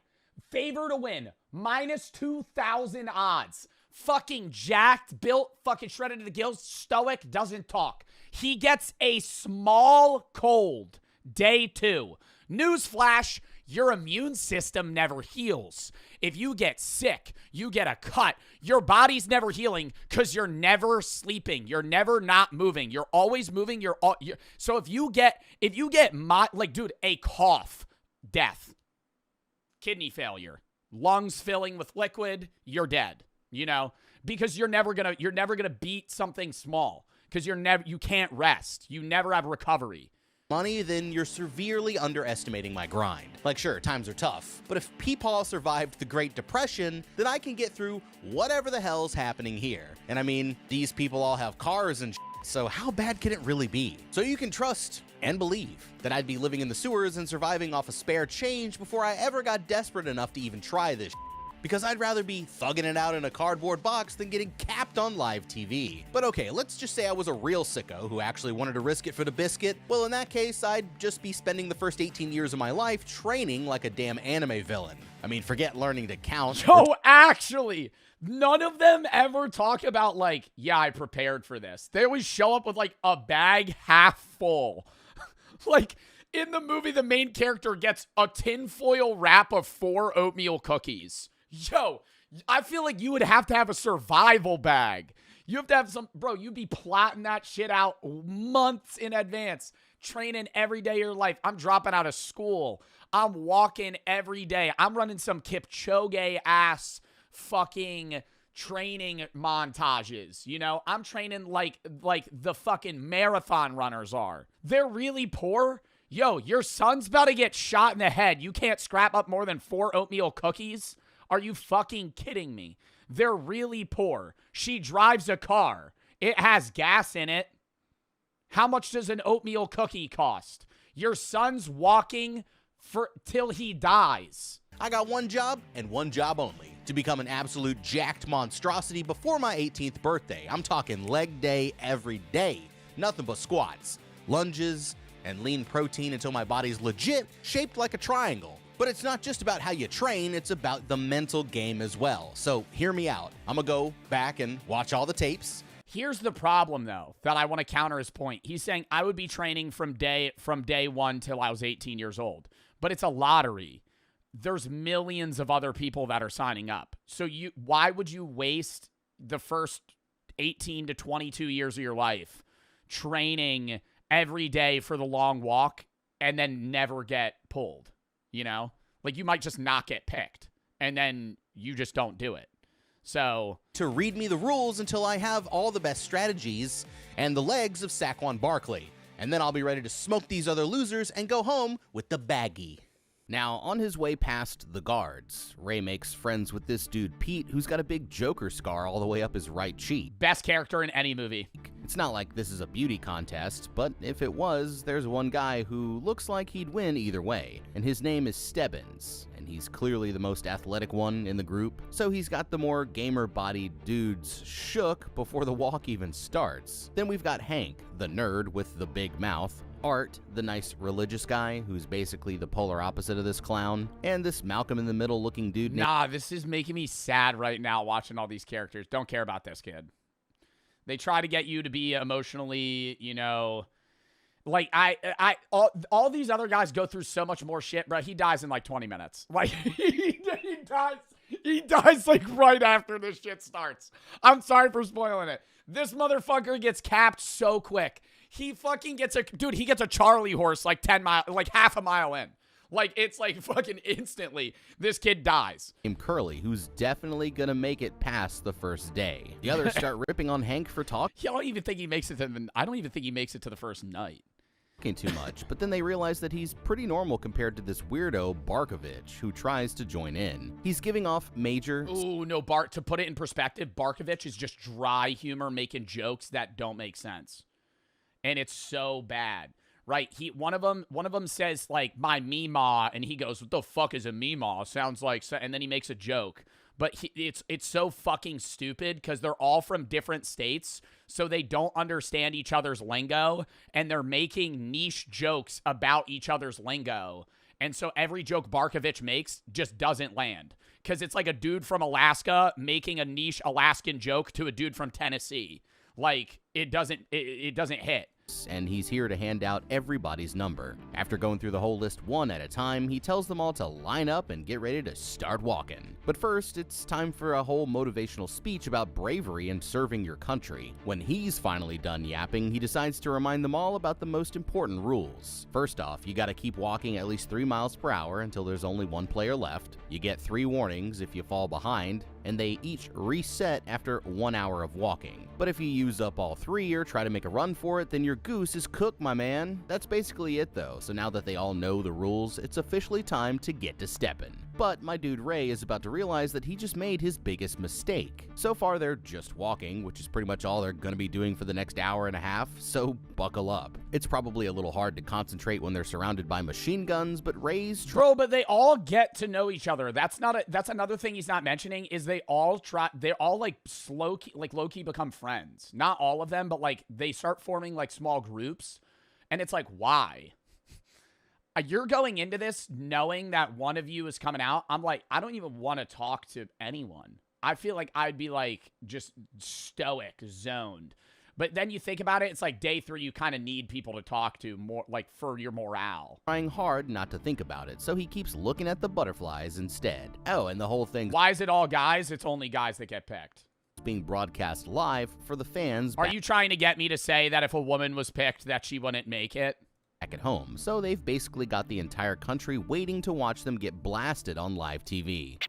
Speaker 1: favor to win, minus 2,000 odds. Fucking jacked, built, fucking shredded to the gills, stoic, doesn't talk. He gets a small cold, day 2. Newsflash, your immune system never heals. If you get sick, you get a cut. Your body's never healing because you're never sleeping. You're never not moving. You're always moving. So if you get dude, a cough, death, kidney failure, lungs filling with liquid, you're dead. You know, because you're never gonna beat something small because you can't rest. You never have recovery.
Speaker 10: Money, then you're severely underestimating my grind. Like, sure, times are tough, but if Peepaw survived the Great Depression, then I can get through whatever the hell's happening here. And I mean, these people all have cars and so how bad can it really be? So you can trust and believe that I'd be living in the sewers and surviving off a spare change before I ever got desperate enough to even try this because I'd rather be thugging it out in a cardboard box than getting capped on live TV. But okay, let's just say I was a real sicko who actually wanted to risk it for the biscuit. Well, in that case, I'd just be spending the first 18 years of my life training like a damn anime villain. I mean, forget learning to count.
Speaker 1: Yo, actually, none of them ever talk about like, yeah, I prepared for this. They always show up with like a bag half full. Like, in the movie, the main character gets a tinfoil wrap of 4 oatmeal cookies. Yo, I feel like you would have to have a survival bag. You have to have bro, you'd be plotting that shit out months in advance, training every day of your life. I'm dropping out of school. I'm walking every day. I'm running some Kipchoge-ass fucking training montages, you know? I'm training like the fucking marathon runners are. They're really poor. Yo, your son's about to get shot in the head. You can't scrap up more than 4 oatmeal cookies? Are you fucking kidding me? They're really poor. She drives a car. It has gas in it. How much does an oatmeal cookie cost? Your son's walking till he dies.
Speaker 10: I got one job and one job only, to become an absolute jacked monstrosity before my 18th birthday. I'm talking leg day every day. Nothing but squats, lunges, and lean protein until my body's legit shaped like a triangle. But it's not just about how you train, it's about the mental game as well. So hear me out. I'm gonna go back and watch all the tapes.
Speaker 1: Here's the problem, though, that I want to counter his point. He's saying I would be training from day 1 till I was 18 years old. But it's a lottery. There's millions of other people that are signing up. So why would you waste the first 18 to 22 years of your life training every day for the long walk and then never get pulled? You know, like you might just not get picked and then you just don't do it. So
Speaker 10: to read me the rules until I have all the best strategies and the legs of Saquon Barkley. And then I'll be ready to smoke these other losers and go home with the baggie. Now, on his way past the guards, Ray makes friends with this dude Pete, who's got a big Joker scar all the way up his right cheek.
Speaker 1: Best character in any movie.
Speaker 10: It's not like this is a beauty contest, but if it was, there's one guy who looks like he'd win either way, and his name is Stebbins, and he's clearly the most athletic one in the group, so he's got the more gamer-bodied dudes shook before the walk even starts. Then we've got Hank, the nerd with the big mouth, Art, the nice religious guy who's basically the polar opposite of this clown, and this Malcolm in the Middle looking dude.
Speaker 1: Nah, this is making me sad right now watching all these characters. Don't care about this kid. They try to get you to be emotionally, you know, like all these other guys go through so much more shit, bro. He dies in like 20 minutes. Like he dies like right after this shit starts. I'm sorry for spoiling it. This motherfucker gets capped so quick. He fucking gets he gets a Charlie horse like 10 miles, like half a mile in. Like, it's like fucking instantly, this kid dies.
Speaker 10: Curly, who's definitely gonna make it past the first day. The others start ripping on Hank for talking.
Speaker 1: I don't even think he makes it to the first night.
Speaker 10: Too much, but then they realize that he's pretty normal compared to this weirdo Barkovich who tries to join in. He's giving off major...
Speaker 1: Ooh, no, to put it in perspective, Barkovich is just dry humor making jokes that don't make sense. And it's so bad, right? One of them says like my meemaw, and he goes, "What the fuck is a meemaw?" Sounds like, and then he makes a joke, but it's so fucking stupid because they're all from different states, so they don't understand each other's lingo, and they're making niche jokes about each other's lingo, and so every joke Barkovich makes just doesn't land because it's like a dude from Alaska making a niche Alaskan joke to a dude from Tennessee. Like, it doesn't hit.
Speaker 10: And he's here to hand out everybody's number. After going through the whole list one at a time, he tells them all to line up and get ready to start walking. But first, it's time for a whole motivational speech about bravery and serving your country. When he's finally done yapping, he decides to remind them all about the most important rules. First off, you gotta keep walking at least 3 miles per hour until there's only one player left. You get 3 warnings if you fall behind, and they each reset after 1 hour of walking. But if you use up all 3 or try to make a run for it, then your goose is cooked, my man. That's basically it though, so now that they all know the rules, it's officially time to get to steppin'. But my dude Ray is about to realize that he just made his biggest mistake. So far they're just walking, which is pretty much all they're gonna be doing for the next hour and a half, so buckle up. It's probably a little hard to concentrate when they're surrounded by machine guns, but Ray's
Speaker 1: Bro, but they all get to know each other. That's another thing he's not mentioning is they're all like low-key become friends. Not all of them, but like they start forming like small groups, and it's like, why? You're going into this knowing that one of you is coming out. I'm like, I don't even want to talk to anyone. I feel like I'd be like just stoic, zoned. But then you think about it, it's like day 3, you kind of need people to talk to more, like for your morale.
Speaker 10: Trying hard not to think about it, so he keeps looking at the butterflies instead. Oh, and the whole thing.
Speaker 1: Why is it all guys? It's only guys that get picked.
Speaker 10: Being broadcast live for the fans.
Speaker 1: Are you trying to get me to say that if a woman was picked that she wouldn't make it?
Speaker 10: Back at home, so they've basically got the entire country waiting to watch them get blasted on live TV.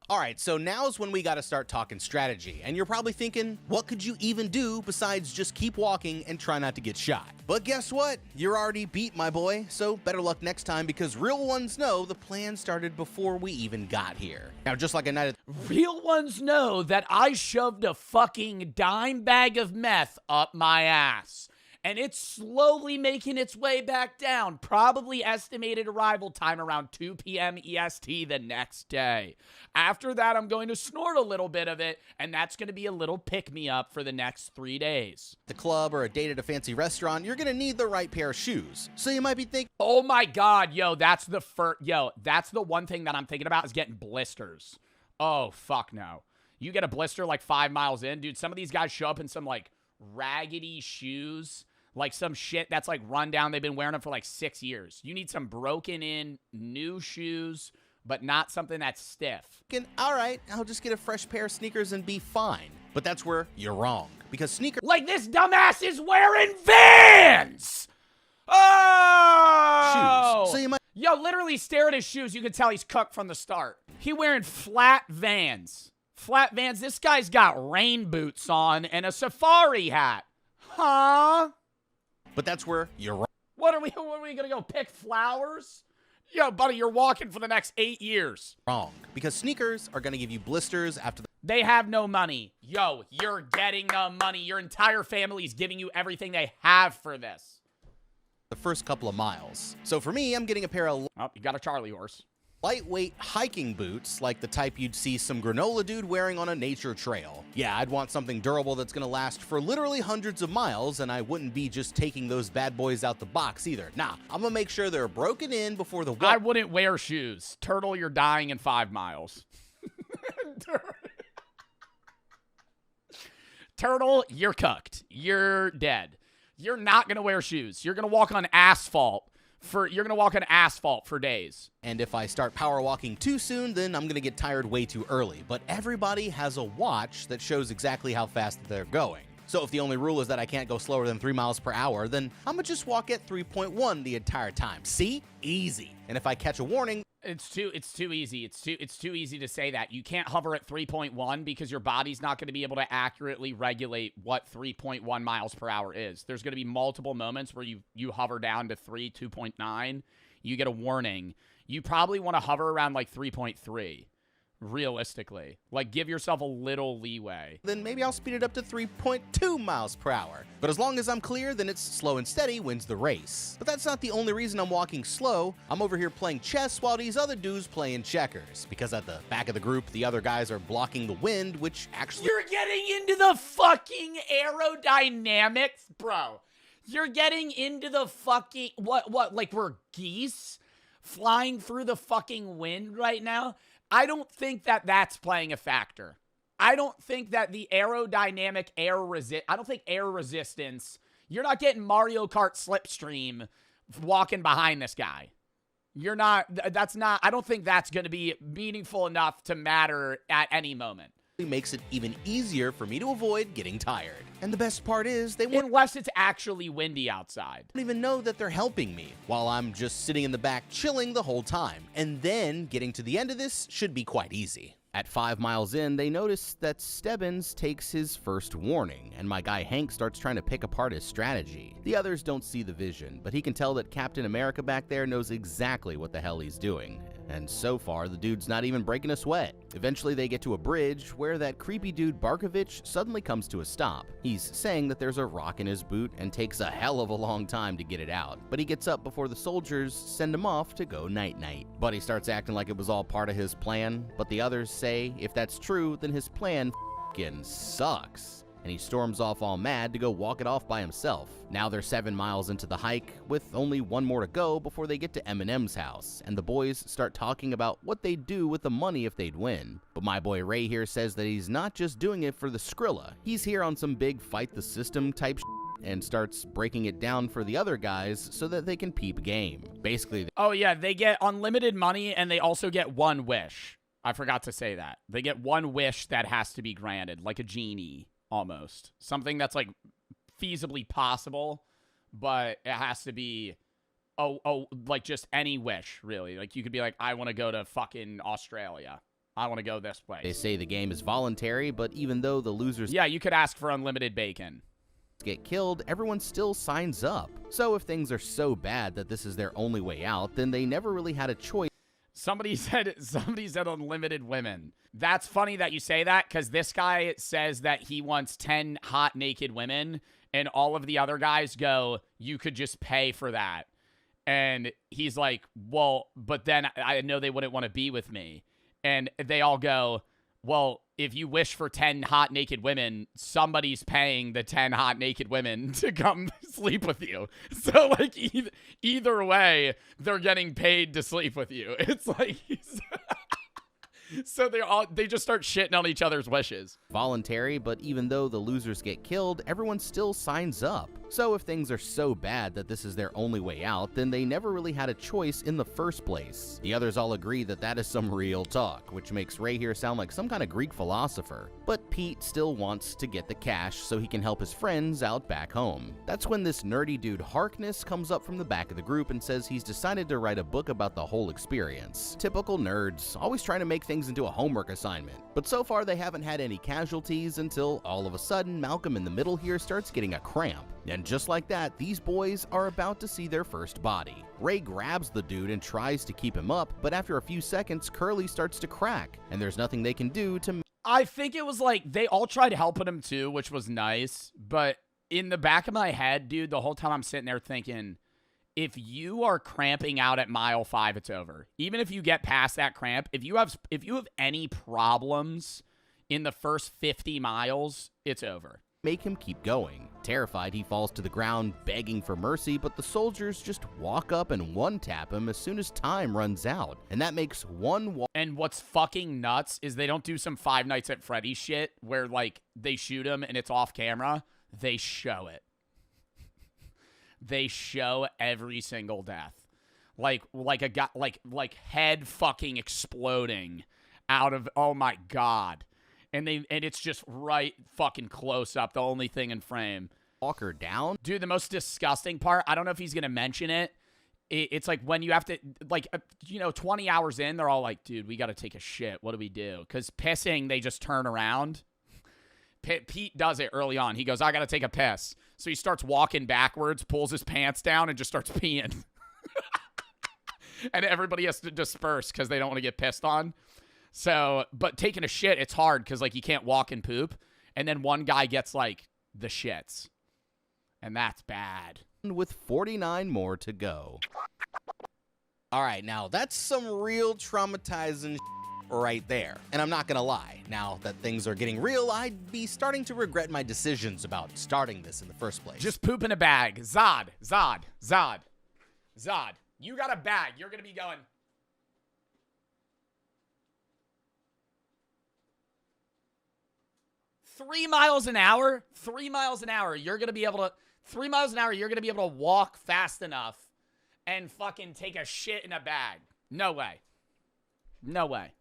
Speaker 10: Alright, so now's when we gotta start talking strategy, and you're probably thinking, what could you even do besides just keep walking and try not to get shot? But guess what? You're already beat, my boy, so better luck next time because real ones know the plan started before we even got here. Now, just like a night of...
Speaker 1: Real ones know that I shoved a fucking dime bag of meth up my ass. And it's slowly making its way back down. Probably estimated arrival time around 2 p.m. EST the next day. After that, I'm going to snort a little bit of it, and that's going to be a little pick-me-up for the next 3 days.
Speaker 10: The club or a date at a fancy restaurant, you're going to need the right pair of shoes. So you might be thinking,
Speaker 1: oh my God, that's the one thing that I'm thinking about is getting blisters. Oh, fuck no. You get a blister like 5 miles in, dude. Some of these guys show up in some like raggedy shoes. Like some shit that's like run down. They've been wearing them for like 6 years. You need some broken in new shoes, but not something that's stiff.
Speaker 10: All right, I'll just get a fresh pair of sneakers and be fine. But that's where you're wrong. Because sneakers...
Speaker 1: Like this dumbass is wearing Vans! Oh!
Speaker 10: Shoes. So you might...
Speaker 1: Yo, literally stare at his shoes. You can tell he's cooked from the start. He wearing flat Vans. Flat Vans, this guy's got rain boots on and a safari hat. Huh?
Speaker 10: But that's where you're wrong.
Speaker 1: What are we gonna go pick flowers? Yo, buddy, you're walking for the next 8 years.
Speaker 10: Wrong. Because sneakers are gonna give you blisters after
Speaker 1: They have no money. Yo, you're getting the money. Your entire family's giving you everything they have for this.
Speaker 10: the first couple of miles. So for me, I'm getting a pair of
Speaker 1: you got a Charlie horse.
Speaker 10: Lightweight hiking boots, like the type you'd see some granola dude wearing on a nature trail. Yeah, I'd want something durable that's gonna last for literally hundreds of miles, and I wouldn't be just taking those bad boys out the box either. Nah, I'm gonna make sure they're broken in before the
Speaker 1: I wouldn't wear shoes. Turtle, you're dying in 5 miles. Turtle, you're cooked. You're dead. You're not gonna wear shoes. You're gonna walk on asphalt. You're gonna walk on asphalt for days.
Speaker 10: And if I start power walking too soon, then I'm gonna get tired way too early. But everybody has a watch that shows exactly how fast they're going. So if the only rule is that I can't go slower than 3 miles per hour, then I'm gonna just walk at 3.1 the entire time. See? Easy. And if I catch a warning,
Speaker 1: It's too easy. It's too easy to say that. You can't hover at 3.1 because your body's not going to be able to accurately regulate what 3.1 miles per hour is. There's going to be multiple moments where you hover down to 2.9, you get a warning. You probably want to hover around like 3.3. Realistically, like, give yourself a little leeway.
Speaker 10: Then maybe I'll speed it up to 3.2 miles per hour. But as long as I'm clear, then it's slow and steady wins the race. But that's not the only reason I'm walking slow. I'm over here playing chess while these other dudes playing checkers. Because at the back of the group, the other guys are blocking the wind, which actually—
Speaker 1: You're getting into the fucking aerodynamics, bro. You're getting into the fucking— What, like we're geese flying through the fucking wind right now? I don't think that that's playing a factor. I don't think that the aerodynamic I don't think air resistance, you're not getting Mario Kart Slipstream walking behind this guy. You're not, I don't think that's going to be meaningful enough to matter at any moment.
Speaker 10: It makes it even easier for me to avoid getting tired. And the best part is,
Speaker 1: unless it's actually windy outside.
Speaker 10: Don't even know that they're helping me while I'm just sitting in the back chilling the whole time. And then getting to the end of this should be quite easy. At 5 miles in, they notice that Stebbins takes his first warning, and my guy Hank starts trying to pick apart his strategy. The others don't see the vision, but he can tell that Captain America back there knows exactly what the hell he's doing. And so far, the dude's not even breaking a sweat. Eventually, they get to a bridge where that creepy dude Barkovich suddenly comes to a stop. He's saying that there's a rock in his boot and takes a hell of a long time to get it out. But he gets up before the soldiers send him off to go night-night. Buddy starts acting like it was all part of his plan, but the others say if that's true, then his plan f***ing sucks. And he storms off all mad to go walk it off by himself. Now they're 7 miles into the hike, with only one more to go before they get to Eminem's house, and the boys start talking about what they'd do with the money if they'd win. But my boy Ray here says that he's not just doing it for the Skrilla. He's here on some big fight the system type and starts breaking it down for the other guys so that they can peep game. Basically,
Speaker 1: oh yeah, they get unlimited money and they also get one wish. I forgot to say that. They get one wish that has to be granted, like a genie. Almost. Something that's like feasibly possible, but it has to be like just any wish, really. Like you could be like, I want to go to fucking Australia. I want to go this place.
Speaker 10: They say the game is voluntary, but even though the losers—
Speaker 1: yeah, you could ask for unlimited bacon.
Speaker 10: Get killed, everyone still signs up. So if things are so bad that this is their only way out, then they never really had a choice.
Speaker 1: Somebody said unlimited women. That's funny that you say that, because this guy says that he wants 10 hot naked women, and all of the other guys go, you could just pay for that. And he's like, well, but then I know they wouldn't want to be with me. And they all go, well, if you wish for 10 hot naked women, somebody's paying the 10 hot naked women to come sleep with you. So, like, either way, they're getting paid to sleep with you. It's like, so they just start shitting on each other's wishes.
Speaker 10: Voluntary, but even though the losers get killed, everyone still signs up. So if things are so bad that this is their only way out, then they never really had a choice in the first place. The others all agree that that is some real talk, which makes Ray here sound like some kind of Greek philosopher. But Pete still wants to get the cash so he can help his friends out back home. That's when this nerdy dude Harkness comes up from the back of the group and says he's decided to write a book about the whole experience. Typical nerds, always trying to make things into a homework assignment. But so far they haven't had any casualties until all of a sudden Malcolm in the middle here starts getting a cramp. And just like that, these boys are about to see their first body. Ray grabs the dude and tries to keep him up, but after a few seconds, Curly starts to crack, and there's nothing they can do to...
Speaker 1: I think it was like they all tried helping him too, which was nice, but in the back of my head, dude, the whole time I'm sitting there thinking, if you are cramping out at mile 5, it's over. Even if you get past that cramp, if you have any problems in the first 50 miles, it's over.
Speaker 10: Make him keep going. Terrified, he falls to the ground begging for mercy, but the soldiers just walk up and one-tap him as soon as time runs out. And that makes
Speaker 1: And what's fucking nuts is they don't do some Five Nights at Freddy's shit where, like, they shoot him and it's off camera. They show it. They show every single death. Like a guy, like head fucking exploding out of, oh my God. And it's just right fucking close up, the only thing in frame.
Speaker 10: Walker down?
Speaker 1: Dude, the most disgusting part, I don't know if he's going to mention it. It's like when you have to, like, 20 hours in, they're all like, dude, we got to take a shit. What do we do? Because pissing, they just turn around. Pete does it early on. He goes, I got to take a piss. So he starts walking backwards, pulls his pants down, and just starts peeing. And everybody has to disperse because they don't want to get pissed on. So, but taking a shit, it's hard because, like, you can't walk and poop. And then one guy gets, like, the shits. And that's bad.
Speaker 10: With 49 more to go. All right, now that's some real traumatizing right there. And I'm not gonna lie, now that things are getting real, I'd be starting to regret my decisions about starting this in the first place.
Speaker 1: Just poop in a bag. Zod. You got a bag. You're gonna be going... 3 miles an hour? 3 miles an hour. You're going to be able to... 3 miles an hour, you're going to be able to walk fast enough and fucking take a shit in a bag. No way. No way.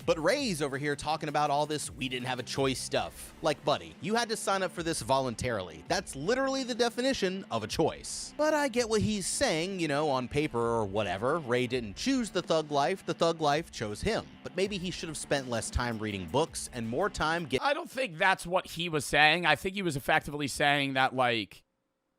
Speaker 10: But Ray's over here talking about all this we didn't have a choice stuff. Like, buddy, you had to sign up for this voluntarily. That's literally the definition of a choice. But I get what he's saying, you know, on paper or whatever. Ray didn't choose the thug life chose him. But maybe he should have spent less time reading books and more time
Speaker 1: I don't think that's what he was saying. I think he was effectively saying that, like,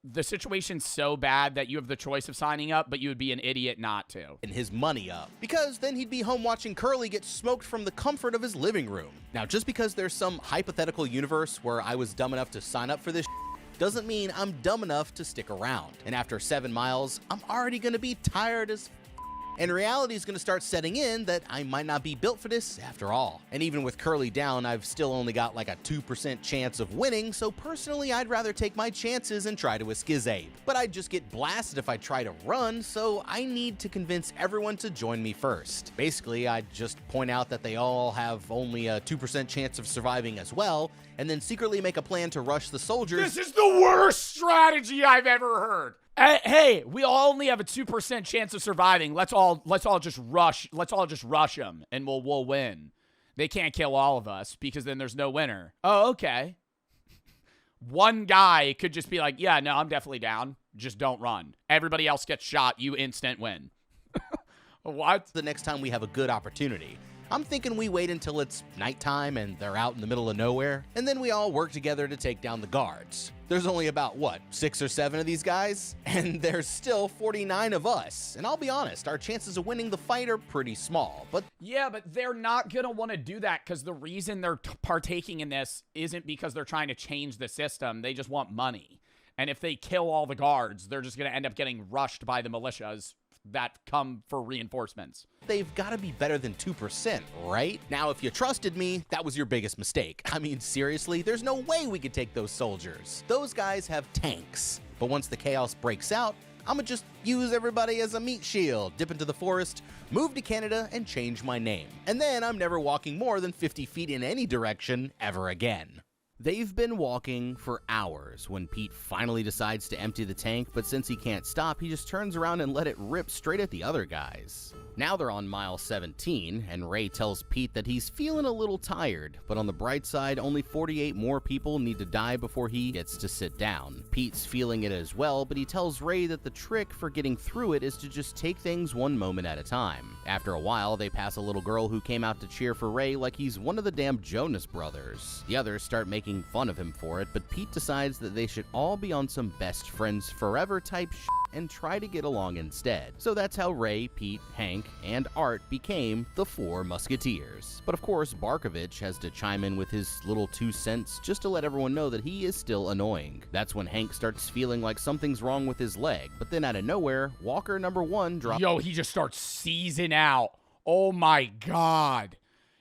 Speaker 1: the situation's so bad that you have the choice of signing up, but you would be an idiot not to.
Speaker 10: And his money up. Because then he'd be home watching Curly get smoked from the comfort of his living room. Now, just because there's some hypothetical universe where I was dumb enough to sign up for this doesn't mean I'm dumb enough to stick around. And after 7 miles, I'm already gonna be tired as and reality is going to start setting in that I might not be built for this after all. And even with Curly down, I've still only got like a 2% chance of winning, so personally I'd rather take my chances and try to escape. But I'd just get blasted if I try to run, so I need to convince everyone to join me first. Basically, I'd just point out that they all have only a 2% chance of surviving as well, and then secretly make a plan to rush the soldiers.
Speaker 1: This is the worst strategy I've ever heard. Hey, we all only have a 2% chance of surviving. Let's all just rush them, and we'll win. They can't kill all of us because then there's no winner. Oh, okay. One guy could just be like, yeah, no, I'm definitely down. Just don't run. Everybody else gets shot. You instant win. What?
Speaker 10: The next time we have a good opportunity. I'm thinking we wait until it's nighttime and they're out in the middle of nowhere, and then we all work together to take down the guards. There's only about, 6 or 7 of these guys? And there's still 49 of us. And I'll be honest, our chances of winning the fight are pretty small, but...
Speaker 1: Yeah, but they're not gonna want to do that because the reason they're partaking in this isn't because they're trying to change the system. They just want money. And if they kill all the guards, they're just gonna end up getting rushed by the militias that come for reinforcements.
Speaker 10: They've got to be better than 2%, right? Now, if you trusted me, that was your biggest mistake. I mean, seriously, there's no way we could take those soldiers. Those guys have tanks. But once the chaos breaks out, I'ma just use everybody as a meat shield, dip into the forest, move to Canada, and change my name. And then I'm never walking more than 50 feet in any direction ever again. They've been walking for hours when Pete finally decides to empty the tank, but since he can't stop, he just turns around and let it rip straight at the other guys. Now they're on mile 17, and Ray tells Pete that he's feeling a little tired, but on the bright side, only 48 more people need to die before he gets to sit down. Pete's feeling it as well, but he tells Ray that the trick for getting through it is to just take things one moment at a time. After a while, they pass a little girl who came out to cheer for Ray like he's one of the damn Jonas Brothers. The others start making fun of him for it, but Pete decides that they should all be on some best friends forever type shit and try to get along instead. So that's how Ray, Pete, Hank, and Art became the Four Musketeers. But of course, Barkovich has to chime in with his little 2 cents just to let everyone know that he is still annoying. That's when Hank starts feeling like something's wrong with his leg, but then out of nowhere, Walker number 1 drops—
Speaker 1: Yo, he just starts seizing out. Oh my god.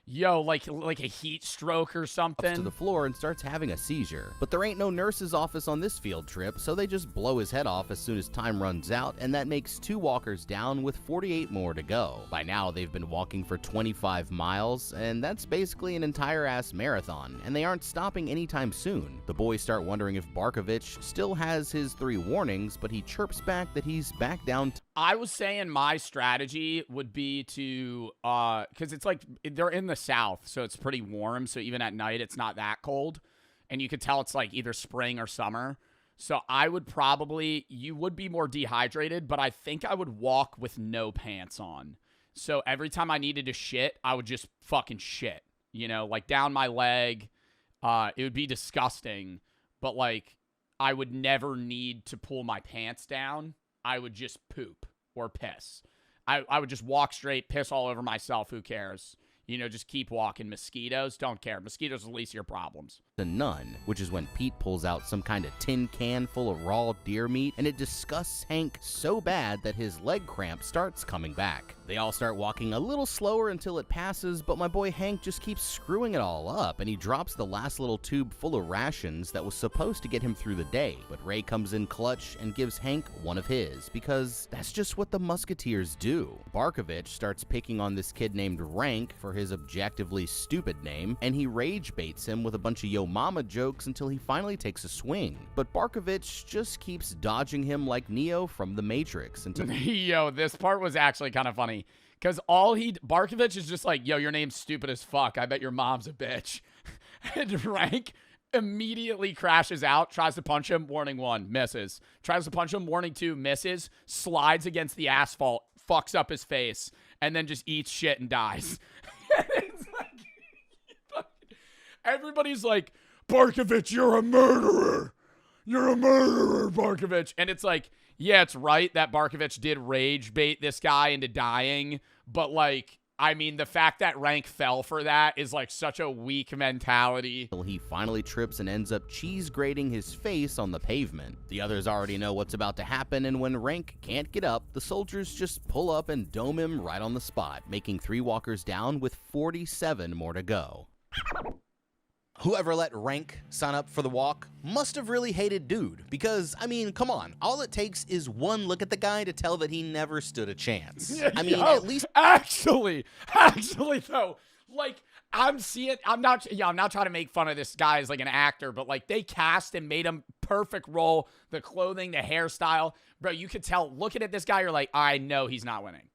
Speaker 1: Yo, like a heat stroke or something.
Speaker 10: To the floor and starts having a seizure. But there ain't no nurse's office on this field trip, so they just blow his head off as soon as time runs out, and that makes 2 walkers down with 48 more to go. By now, they've been walking for 25 miles, and that's basically an entire-ass marathon, and they aren't stopping anytime soon. The boys start wondering if Barkovich still has his 3 warnings, but he chirps back that he's back down
Speaker 1: I was saying my strategy would be to, because it's like, they're in the south, so it's pretty warm, so even at night, it's not that cold, and you could tell it's like either spring or summer, so I would probably, you would be more dehydrated, but I think I would walk with no pants on, so every time I needed to shit, I would just fucking shit, you know, like down my leg. It would be disgusting, but like, I would never need to pull my pants down. I would just poop or piss. I would just walk straight, piss all over myself. Who cares? You know, just keep walking. Mosquitoes, don't care. Mosquitoes are the least of your problems.
Speaker 10: to none, which is when Pete pulls out some kind of tin can full of raw deer meat, and it disgusts Hank so bad that his leg cramp starts coming back. They all start walking a little slower until it passes, but my boy Hank just keeps screwing it all up, and he drops the last little tube full of rations that was supposed to get him through the day. But Ray comes in clutch and gives Hank one of his, because that's just what the Musketeers do. Barkovich starts picking on this kid named Rank for his objectively stupid name, and he rage baits him with a bunch of yo mama jokes until he finally takes a swing. But Barkovich just keeps dodging him like Neo from The Matrix until—
Speaker 1: Yo, this part was actually kind of funny. Because Barkovich is just like, yo, your name's stupid as fuck. I bet your mom's a bitch. And Rank immediately crashes out, tries to punch him, warning 1, misses. Tries to punch him, warning 2, misses. Slides against the asphalt, fucks up his face, and then just eats shit and dies. It's like, everybody's like, Barkovich, you're a murderer. You're a murderer, Barkovich. And it's like, yeah, it's right that Barkovich did rage bait this guy into dying, but like, I mean, the fact that Rank fell for that is like such a weak mentality.
Speaker 10: He finally trips and ends up cheese grating his face on the pavement. The others already know what's about to happen, and when Rank can't get up, the soldiers just pull up and dome him right on the spot, making 3 walkers down with 47 more to go. Whoever let Rank sign up for the walk must have really hated Dude, because, I mean, come on, all it takes is one look at the guy to tell that he never stood a chance. I mean, at least—
Speaker 1: Actually, though, like, I'm not trying to make fun of this guy as, like, an actor, but, like, they cast and made him perfect role, the clothing, the hairstyle. Bro, you could tell, looking at this guy, you're like, I know he's not winning.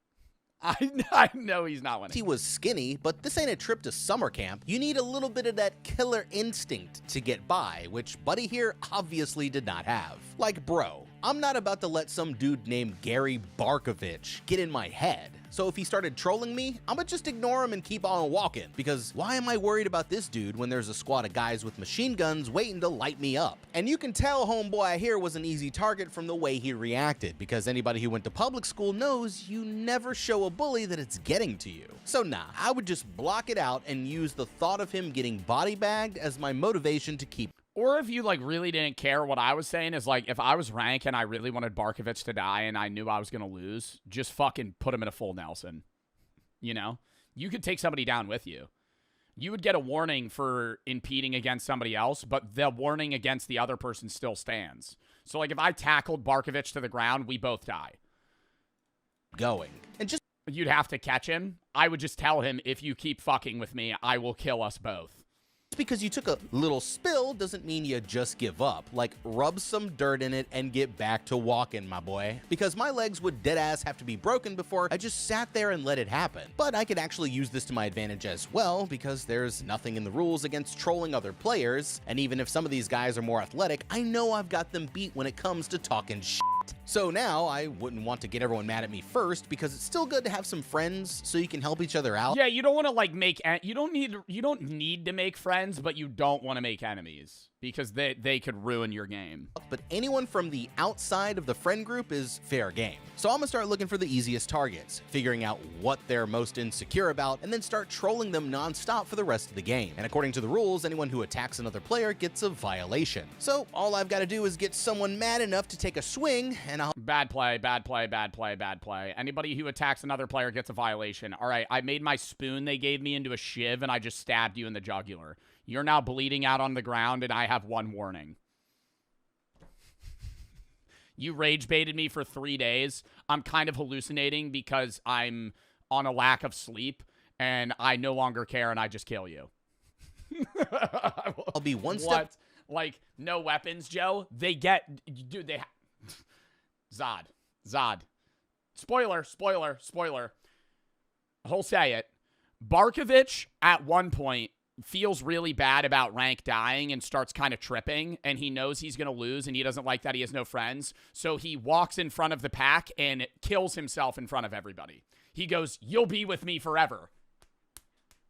Speaker 1: I know he's not winning.
Speaker 10: He was skinny, but this ain't a trip to summer camp. You need a little bit of that killer instinct to get by, which Buddy here obviously did not have. Like, bro, I'm not about to let some dude named Gary Barkovich get in my head. So if he started trolling me, I'ma just ignore him and keep on walking, because why am I worried about this dude when there's a squad of guys with machine guns waiting to light me up? And you can tell homeboy here was an easy target from the way he reacted, because anybody who went to public school knows you never show a bully that it's getting to you. So nah, I would just block it out and use the thought of him getting body bagged as my motivation to keep—
Speaker 1: Or if you, like, really didn't care, what I was saying is, like, if I was Rank and I really wanted Barkovich to die and I knew I was going to lose, just fucking put him in a full Nelson. You know? You could take somebody down with you. You would get a warning for impeding against somebody else, but the warning against the other person still stands. So, like, if I tackled Barkovich to the ground, we both die.
Speaker 10: Going. And just—
Speaker 1: You'd have to catch him. I would just tell him, if you keep fucking with me, I will kill us both.
Speaker 10: Just because you took a little spill doesn't mean you just give up. Like, rub some dirt in it and get back to walking, my boy. Because my legs would deadass have to be broken before I just sat there and let it happen. But I could actually use this to my advantage as well, because there's nothing in the rules against trolling other players, and even if some of these guys are more athletic, I know I've got them beat when it comes to talking shit. So now, I wouldn't want to get everyone mad at me first, because it's still good to have some friends so you can help each other out.
Speaker 1: Yeah, you don't want to like you don't need to make friends, but you don't want to make enemies because they could ruin your game.
Speaker 10: But anyone from the outside of the friend group is fair game. So I'm gonna start looking for the easiest targets, figuring out what they're most insecure about, and then start trolling them non-stop for the rest of the game. And according to the rules, anyone who attacks another player gets a violation. So all I've got to do is get someone mad enough to take a swing, and I'll...
Speaker 1: Bad play, bad play, bad play, bad play. Anybody who attacks another player gets a violation. All right, I made my spoon they gave me into a shiv, and I just stabbed you in the jugular. You're now bleeding out on the ground, and I have one warning. You rage baited me for 3 days. I'm kind of hallucinating because I'm on a lack of sleep, and I no longer care, and I just kill you.
Speaker 10: I'll be one step...
Speaker 1: What? Like, no weapons, Joe? They get... Dude, they... Zod. Spoiler. I'll say it. Barkovich, at one point, feels really bad about rank dying and starts kind of tripping, and he knows he's going to lose, and he doesn't like that he has no friends, so he walks in front of the pack and kills himself in front of everybody. He goes, "You'll be with me forever,"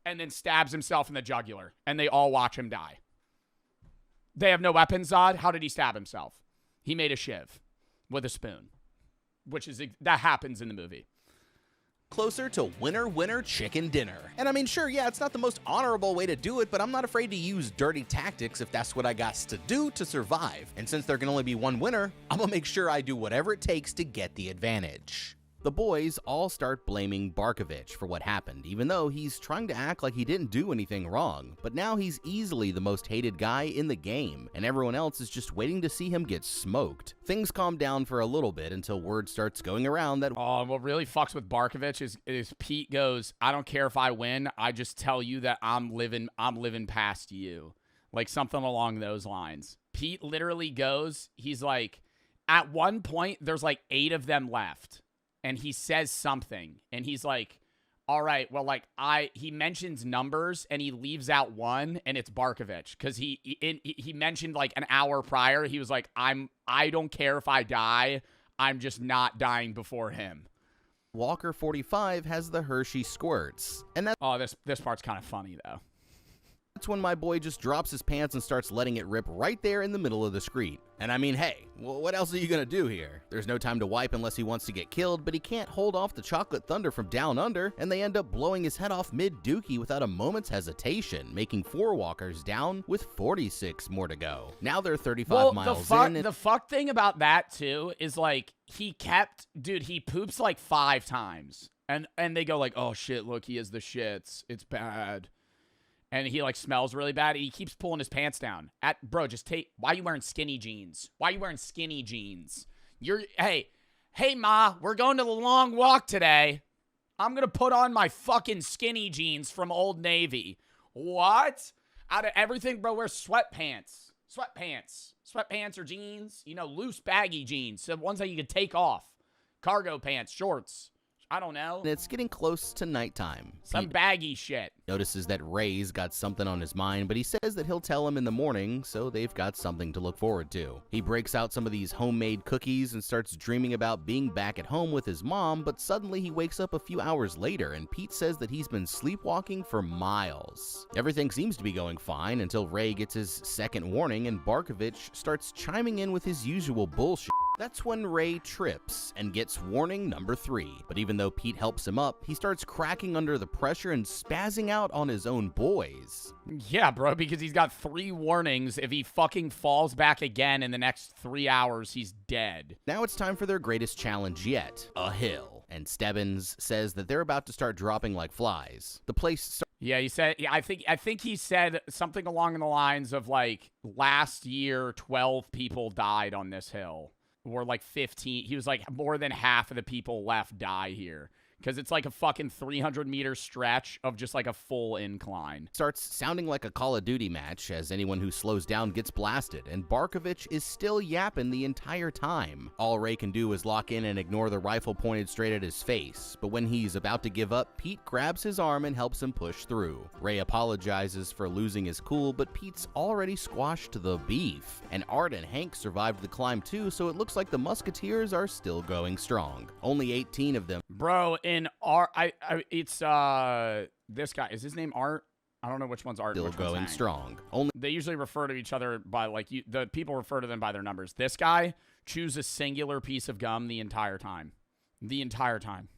Speaker 1: and then stabs himself in the jugular, and they all watch him die. They have no weapons, Zod. How did he stab himself? He made a shiv with a spoon, which is that happens in the movie.
Speaker 10: Closer to winner chicken dinner. And I mean, sure, yeah, it's not the most honorable way to do it, but I'm not afraid to use dirty tactics if that's what I got to do to survive. And since there can only be one winner, I'm gonna make sure I do whatever it takes to get the advantage. The boys all start blaming Barkovich for what happened, even though he's trying to act like he didn't do anything wrong. But now he's easily the most hated guy in the game, and everyone else is just waiting to see him get smoked. Things calm down for a little bit until word starts going around that...
Speaker 1: Oh, what really fucks with Barkovich is Pete goes, "I don't care if I win, I just tell you that I'm living past you." Like something along those lines. Pete literally goes, he's like, at one point, there's like 8 of them left. And he says something, and he's like, "All right, well, like he mentions numbers, and he leaves out one, and it's Barkovich, because he mentioned like an hour prior, he was like, I don't care if I die, I'm just not dying before him."
Speaker 10: Walker 45 has the Hershey squirts, and that's
Speaker 1: this part's kind of funny though.
Speaker 10: That's when my boy just drops his pants and starts letting it rip right there in the middle of the screen. And I mean, hey, what else are you gonna do here? There's no time to wipe unless he wants to get killed, but he can't hold off the chocolate thunder from down under, and they end up blowing his head off mid-dookie without a moment's hesitation, making 4 walkers down with 46 more to go. Now they're 35 miles in.
Speaker 1: The fuck thing about that too is like he poops like 5 times, and they go like, "Oh shit, look, he has the shits. It's bad." And he like smells really bad. He keeps pulling his pants down. Bro, just why are you wearing skinny jeans? Why are you wearing skinny jeans? Hey ma, we're going to the long walk today. I'm going to put on my fucking skinny jeans from Old Navy. What? Out of everything, bro, wear sweatpants. Sweatpants or jeans. Loose baggy jeans. So ones that you can take off. Cargo pants, shorts. I don't know.
Speaker 10: It's getting close to nighttime.
Speaker 1: Some baggy shit.
Speaker 10: Notices that Ray's got something on his mind, but he says that he'll tell him in the morning, so they've got something to look forward to. He breaks out some of these homemade cookies and starts dreaming about being back at home with his mom, but suddenly he wakes up a few hours later, and Pete says that he's been sleepwalking for miles. Everything seems to be going fine until Ray gets his second warning, and Barkovich starts chiming in with his usual bullshit. That's when Ray trips and gets warning number 3. But even though Pete helps him up, he starts cracking under the pressure and spazzing out on his own boys.
Speaker 1: Yeah, bro, because he's got 3 warnings. If he fucking falls back again in the next 3 hours, he's dead.
Speaker 10: Now it's time for their greatest challenge yet, a hill. And Stebbins says that they're about to start dropping like flies. The place
Speaker 1: Yeah, he said, I think he said something along the lines of like, last year, 12 people died on this hill. Or like 15. He was like, more than half of the people left die here. because it's like a fucking 300-meter stretch of just like a full incline.
Speaker 10: Starts sounding like a Call of Duty match as anyone who slows down gets blasted, and Barkovich is still yapping the entire time. All Ray can do is lock in and ignore the rifle pointed straight at his face, but when he's about to give up, Pete grabs his arm and helps him push through. Ray apologizes for losing his cool, but Pete's already squashed the beef. And Art and Hank survived the climb too, so it looks like the Musketeers are still going strong. Only 18 of them.
Speaker 1: Bro, in Art, it's this guy. Is his name Art? I don't know which one's Art.
Speaker 10: Still
Speaker 1: and which one's
Speaker 10: going
Speaker 1: Hank.
Speaker 10: strong. Only
Speaker 1: they usually refer to each other by like the people refer to them by their numbers. This guy chews a singular piece of gum the entire time. The entire time.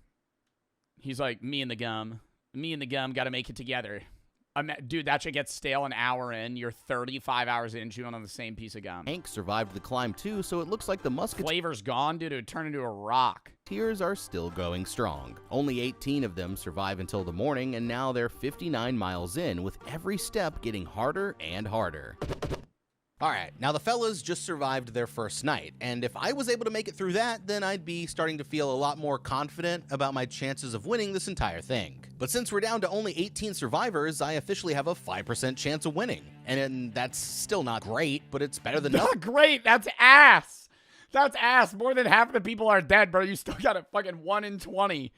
Speaker 1: He's like, me and the gum. Me and the gum got to make it together. Dude, that shit gets stale an hour in. You're 35 hours in chewing on the same piece of gum.
Speaker 10: Hank survived the climb too, so it looks like the Musketeers.
Speaker 1: Flavor's gone, dude. It would turn into a rock.
Speaker 10: Tears are still going strong. Only 18 of them survive until the morning, and now they're 59 miles in, with every step getting harder and harder. Alright, now the fellas just survived their first night, and if I was able to make it through that, then I'd be starting to feel a lot more confident about my chances of winning this entire thing. But since we're down to only 18 survivors, I officially have a 5% chance of winning. And that's still not great, but it's better than nothing.
Speaker 1: Not great, that's ass! That's ass. More than half of the people are dead, bro. You still got a fucking 1 in 20.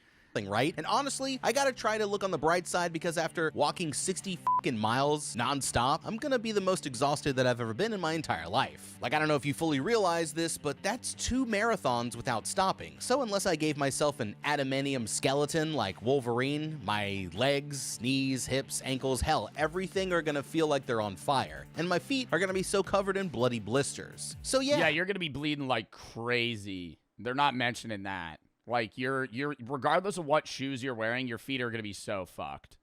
Speaker 10: Right? And honestly, I gotta try to look on the bright side because after walking 60 fucking miles nonstop, I'm gonna be the most exhausted that I've ever been in my entire life. Like, I don't know if you fully realize this, but that's 2 marathons without stopping. So unless I gave myself an adamantium skeleton like Wolverine, my legs, knees, hips, ankles, hell, everything are gonna feel like they're on fire. And my feet are gonna be so covered in bloody blisters. So yeah,
Speaker 1: you're gonna be bleeding like crazy. They're not mentioning that. Like, you're regardless of what shoes you're wearing, your feet are going to be so fucked.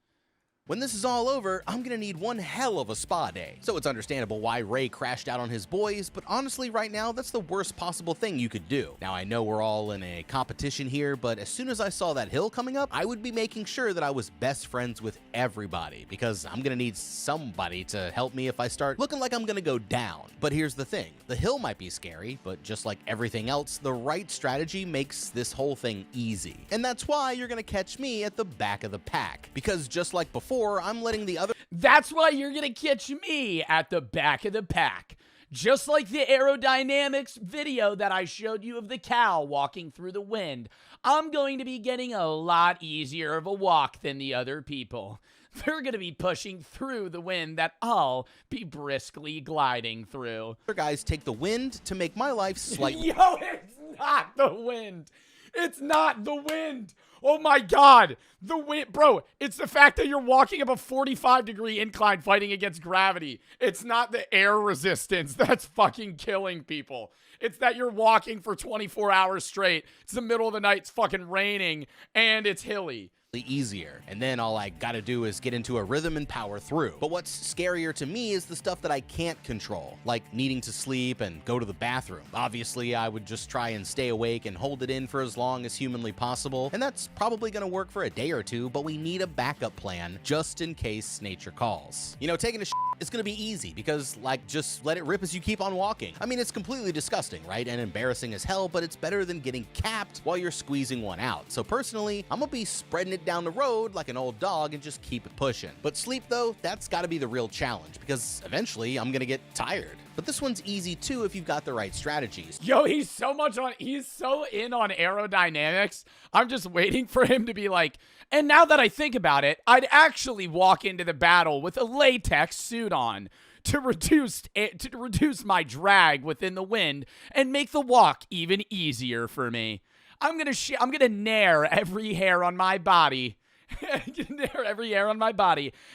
Speaker 10: When this is all over, I'm gonna need one hell of a spa day. So it's understandable why Ray crashed out on his boys, but honestly right now, that's the worst possible thing you could do. Now I know we're all in a competition here, but as soon as I saw that hill coming up, I would be making sure that I was best friends with everybody, because I'm gonna need somebody to help me if I start looking like I'm gonna go down. But here's the thing, the hill might be scary, but just like everything else, the right strategy makes this whole thing easy. And that's why you're gonna catch me at the back of the pack, because just like before, I'm letting the other—
Speaker 1: That's why you're gonna catch me at the back of the pack. Just like the aerodynamics video that I showed you of the cow walking through the wind, I'm going to be getting a lot easier of a walk than the other people. They're going to be pushing through the wind that I'll be briskly gliding through.
Speaker 10: Other guys take the wind to make my life slightly—
Speaker 1: Yo, it's not the wind. It's not the wind. Oh my God. The wind, bro, it's the fact that you're walking up a 45-degree incline fighting against gravity. It's not the air resistance that's fucking killing people. It's that you're walking for 24 hours straight. It's the middle of the night, it's fucking raining, and it's hilly.
Speaker 10: Easier, and then all I gotta do is get into a rhythm and power through. But what's scarier to me is the stuff that I can't control, like needing to sleep and go to the bathroom. Obviously, I would just try and stay awake and hold it in for as long as humanly possible, and that's probably gonna work for a day or two, but we need a backup plan just in case nature calls. You know, taking a shit is gonna be easy because, like, just let it rip as you keep on walking. I mean, it's completely disgusting, right? And embarrassing as hell, but it's better than getting capped while you're squeezing one out. So personally, I'm gonna be spreading it down the road like an old dog and just keep it pushing. But sleep though, that's gotta be the real challenge because eventually I'm gonna get tired. But this one's easy too if you've got the right strategies.
Speaker 1: Yo, he's so in on aerodynamics. I'm just waiting for him to be like, and now that I think about it, I'd actually walk into the battle with a latex suit on to reduce my drag within the wind and make the walk even easier for me. I'm gonna nair every hair on my body.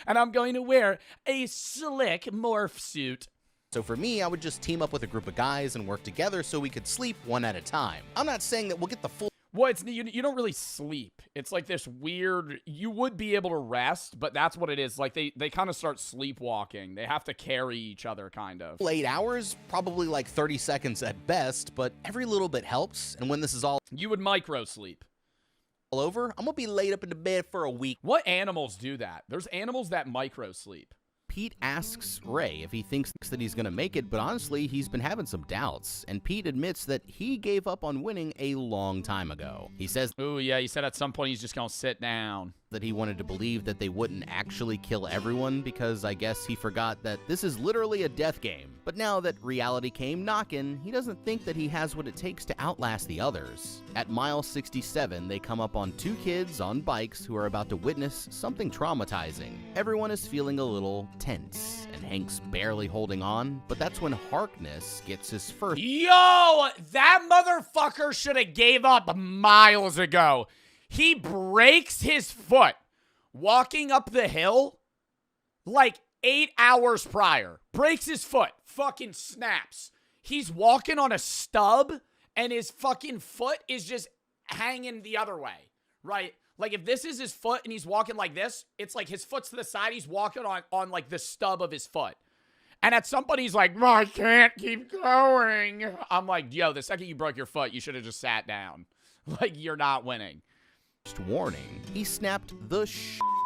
Speaker 1: And I'm going to wear a slick morph suit.
Speaker 10: So for me, I would just team up with a group of guys and work together so we could sleep one at a time. I'm not saying that we'll get the full—
Speaker 1: Well, you don't really sleep. It's like this weird, you would be able to rest, but that's what it is. Like they kind of start sleepwalking. They have to carry each other kind of.
Speaker 10: 8 hours, probably like 30 seconds at best, but every little bit helps. And when this is all—
Speaker 1: You would micro sleep.
Speaker 10: Over, I'm gonna be laid up in the bed for a week.
Speaker 1: What animals do that? There's animals that micro sleep.
Speaker 10: Pete asks Ray if he thinks that he's gonna make it, but honestly, he's been having some doubts, and Pete admits that he gave up on winning a long time ago. He says,
Speaker 1: "Ooh, yeah," he said at some point he's just gonna sit down.
Speaker 10: That he wanted to believe that they wouldn't actually kill everyone because I guess he forgot that this is literally a death game. But now that reality came knocking, he doesn't think that he has what it takes to outlast the others. At mile 67, they come up on two kids on bikes who are about to witness something traumatizing. Everyone is feeling a little tense, and Hank's barely holding on, but that's when Harkness gets his first—
Speaker 1: Yo, that motherfucker should have gave up miles ago. He breaks his foot walking up the hill like 8 hours prior. Breaks his foot. Fucking snaps. He's walking on a stub and his fucking foot is just hanging the other way, right? Like if this is his foot and he's walking like this, it's like his foot's to the side. He's walking on like the stub of his foot. And at some point he's like, "Oh, I can't keep going." I'm like, yo, the second you broke your foot, you should have just sat down. Like, you're not winning.
Speaker 10: Warning, he snapped the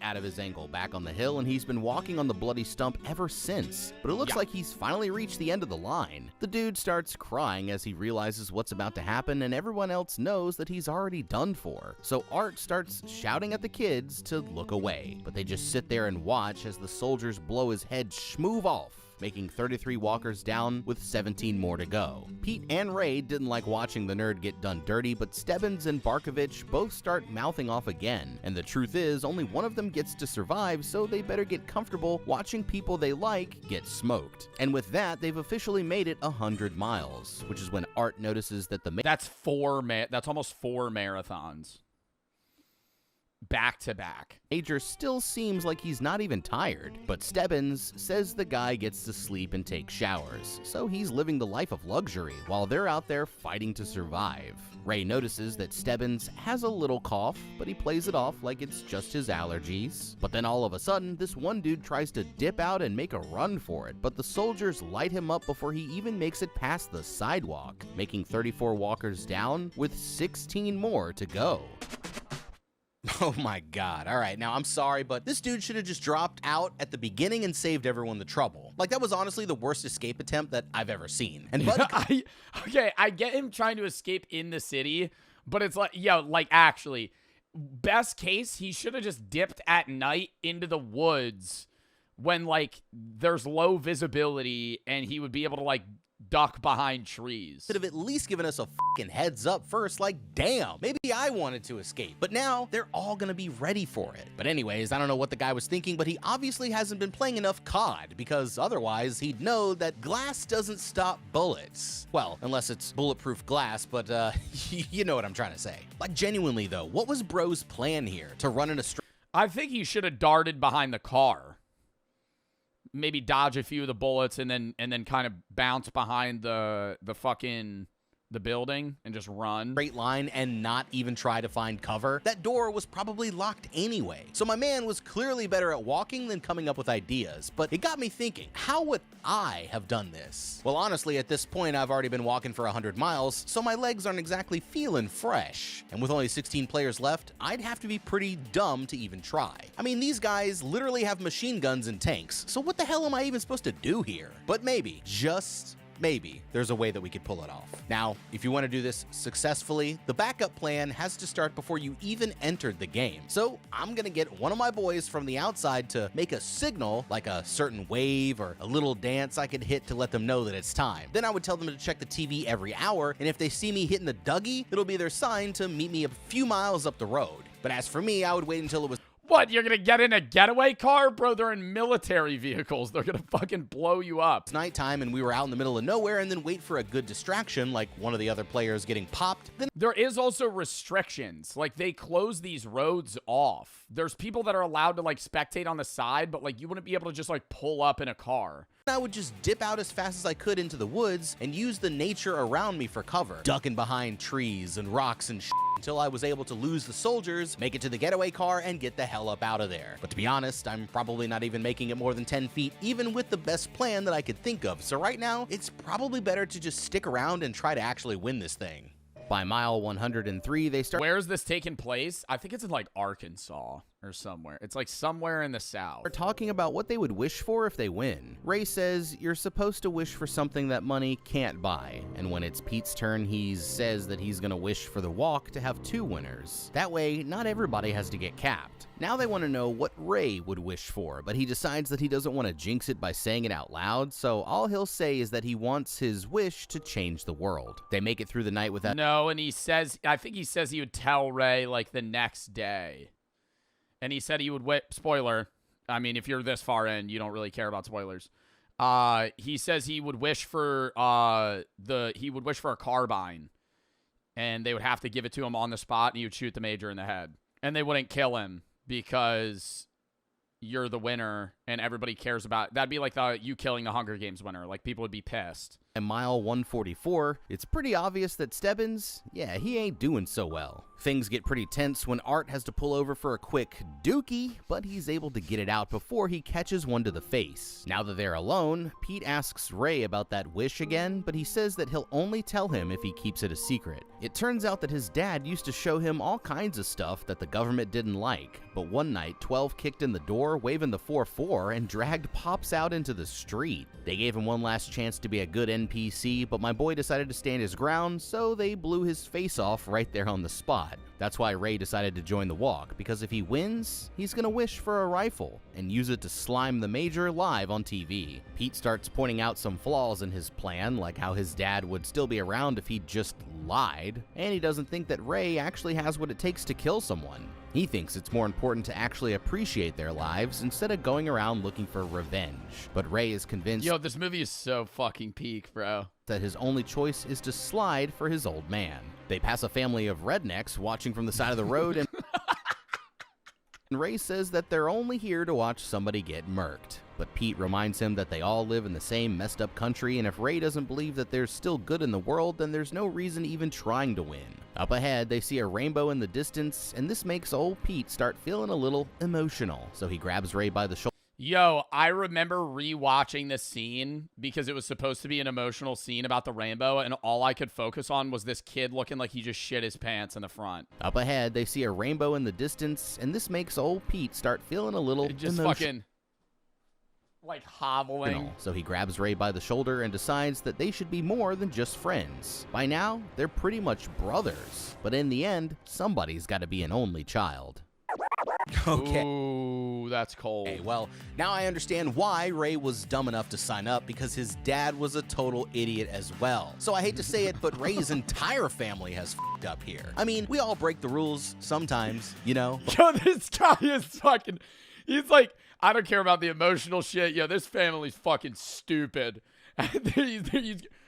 Speaker 10: out of his ankle back on the hill, and he's been walking on the bloody stump ever since. But it looks like he's finally reached the end of the line. The dude starts crying as he realizes what's about to happen, and everyone else knows that he's already done for. So Art starts shouting at the kids to look away, but they just sit there and watch as the soldiers blow his head schmoove off, making 33 walkers down with 17 more to go. Pete and Ray didn't like watching the nerd get done dirty, but Stebbins and Barkovich both start mouthing off again. And the truth is, only one of them gets to survive, so they better get comfortable watching people they like get smoked. And with that, they've officially made it 100 miles, which is when Art notices that
Speaker 1: that's almost 4 marathons. Back to back.
Speaker 10: Major still seems like he's not even tired, but Stebbins says the guy gets to sleep and take showers, so he's living the life of luxury while they're out there fighting to survive. Ray notices that Stebbins has a little cough, but he plays it off like it's just his allergies. But then all of a sudden, this one dude tries to dip out and make a run for it, but the soldiers light him up before he even makes it past the sidewalk, making 34 walkers down with 16 more to go. Oh my god. Alright, now I'm sorry, but this dude should have just dropped out at the beginning and saved everyone the trouble. Like, that was honestly the worst escape attempt that I've ever seen. And Buddy—
Speaker 1: I get him trying to escape in the city, but it's like, yo, like, actually, best case, he should have just dipped at night into the woods when, like, there's low visibility and he would be able to, like, duck behind trees.
Speaker 10: Could have at least given us a fucking heads up first, like, damn, maybe I wanted to escape. But now, they're all gonna be ready for it. But anyways, I don't know what the guy was thinking, but he obviously hasn't been playing enough COD, because otherwise he'd know that glass doesn't stop bullets. Well, unless it's bulletproof glass, but you know what I'm trying to say. Like, genuinely though, what was Bro's plan here? To run in a straight—
Speaker 1: I think he should have darted behind the car. Maybe dodge a few of the bullets and then kind of bounce behind the building and just run.
Speaker 10: Straight line and not even try to find cover. That door was probably locked anyway. So my man was clearly better at walking than coming up with ideas. But it got me thinking, how would I have done this? Well, honestly, at this point, I've already been walking for 100 miles, so my legs aren't exactly feeling fresh. And with only 16 players left, I'd have to be pretty dumb to even try. I mean, these guys literally have machine guns and tanks, so what the hell am I even supposed to do here? But maybe, just maybe, there's a way that we could pull it off. Now, if you want to do this successfully, the backup plan has to start before you even entered the game. So I'm gonna get one of my boys from the outside to make a signal, like a certain wave or a little dance I could hit to let them know that it's time. Then I would tell them to check the TV every hour, and if they see me hitting the Dougie, it'll be their sign to meet me a few miles up the road. But as for me, I would wait until it was—
Speaker 1: What, you're gonna get in a getaway car? Bro, they're in military vehicles. They're gonna fucking blow you up.
Speaker 10: It's nighttime and we were out in the middle of nowhere, and then wait for a good distraction, like one of the other players getting popped. Then
Speaker 1: there is also restrictions. Like, they close these roads off. There's people that are allowed to, like, spectate on the side, but, like, you wouldn't be able to just, like, pull up in a car.
Speaker 10: I would just dip out as fast as I could into the woods and use the nature around me for cover, ducking behind trees and rocks and shit until I was able to lose the soldiers, make it to the getaway car, and get the hell up out of there. But to be honest, I'm probably not even making it more than 10 feet, even with the best plan that I could think of. So right now, it's probably better to just stick around and try to actually win this thing. By mile 103, they start—
Speaker 1: Where is this taking place? I think it's in, like, Arkansas. or somewhere. It's like somewhere in the South.
Speaker 10: Are talking about what they would wish for if they win. Ray says you're supposed to wish for something that money can't buy, and when it's Pete's turn, he says that he's gonna wish for the walk to have 2 winners. That way, not everybody has to get capped. Now they want to know what Ray would wish for, but he decides that he doesn't want to jinx it by saying it out loud, so all he'll say is that he wants his wish to change the world. They make it through the night without—
Speaker 1: No, and I think he says he would tell Ray, like, the next day. And he said he would spoiler. I mean, if you're this far in, you don't really care about spoilers. He says he would wish for a carbine, and they would have to give it to him on the spot, and he would shoot the major in the head, and they wouldn't kill him because you're the winner and everybody cares about— that'd be like you killing the Hunger Games winner. Like, people would be pissed.
Speaker 10: At mile 144, it's pretty obvious that Stebbins, yeah, he ain't doing so well. Things get pretty tense when Art has to pull over for a quick dookie, but he's able to get it out before he catches one to the face. Now that they're alone, Pete asks Ray about that wish again, but he says that he'll only tell him if he keeps it a secret. It turns out that his dad used to show him all kinds of stuff that the government didn't like, but one night, 12 kicked in the door, waving the 4-4, and dragged Pops out into the street. They gave him one last chance to be a good NPC, but my boy decided to stand his ground, so they blew his face off right there on the spot. That's why Ray decided to join the walk, because if he wins, he's gonna wish for a rifle and use it to slime the major live on TV. Pete starts pointing out some flaws in his plan, like how his dad would still be around if he just lied, and he doesn't think that Ray actually has what it takes to kill someone. He thinks it's more important to actually appreciate their lives instead of going around looking for revenge. But Ray is convinced—
Speaker 1: Yo, this movie is so fucking peak, bro.
Speaker 10: —that his only choice is to slide for his old man. They pass a family of rednecks watching from the side of the road, and Ray says that they're only here to watch somebody get murked. But Pete reminds him that they all live in the same messed up country, and if Ray doesn't believe that there's still good in the world, then there's no reason even trying to win. Up ahead, they see a rainbow in the distance, and this makes old Pete start feeling a little emotional, so he grabs Ray by the shoulder.
Speaker 1: Yo, I remember rewatching this scene because it was supposed to be an emotional scene about the rainbow, and all I could focus on was this kid looking like he just shit his pants in the front.
Speaker 10: Up ahead, they see a rainbow in the distance, and this makes old Pete start feeling a little
Speaker 1: fucking like hobbling.
Speaker 10: So he grabs Ray by the shoulder and decides that they should be more than just friends. By now, they're pretty much brothers. But in the end, somebody's got to be an only child.
Speaker 1: Okay. Ooh, that's cold.
Speaker 10: Okay, well, now I understand why Ray was dumb enough to sign up, because his dad was a total idiot as well. So I hate to say it, but Ray's entire family has f***ed up here. I mean, we all break the rules sometimes, you know?
Speaker 1: Yo, this guy is fucking... He's like, I don't care about the emotional shit. Yo, this family's fucking stupid.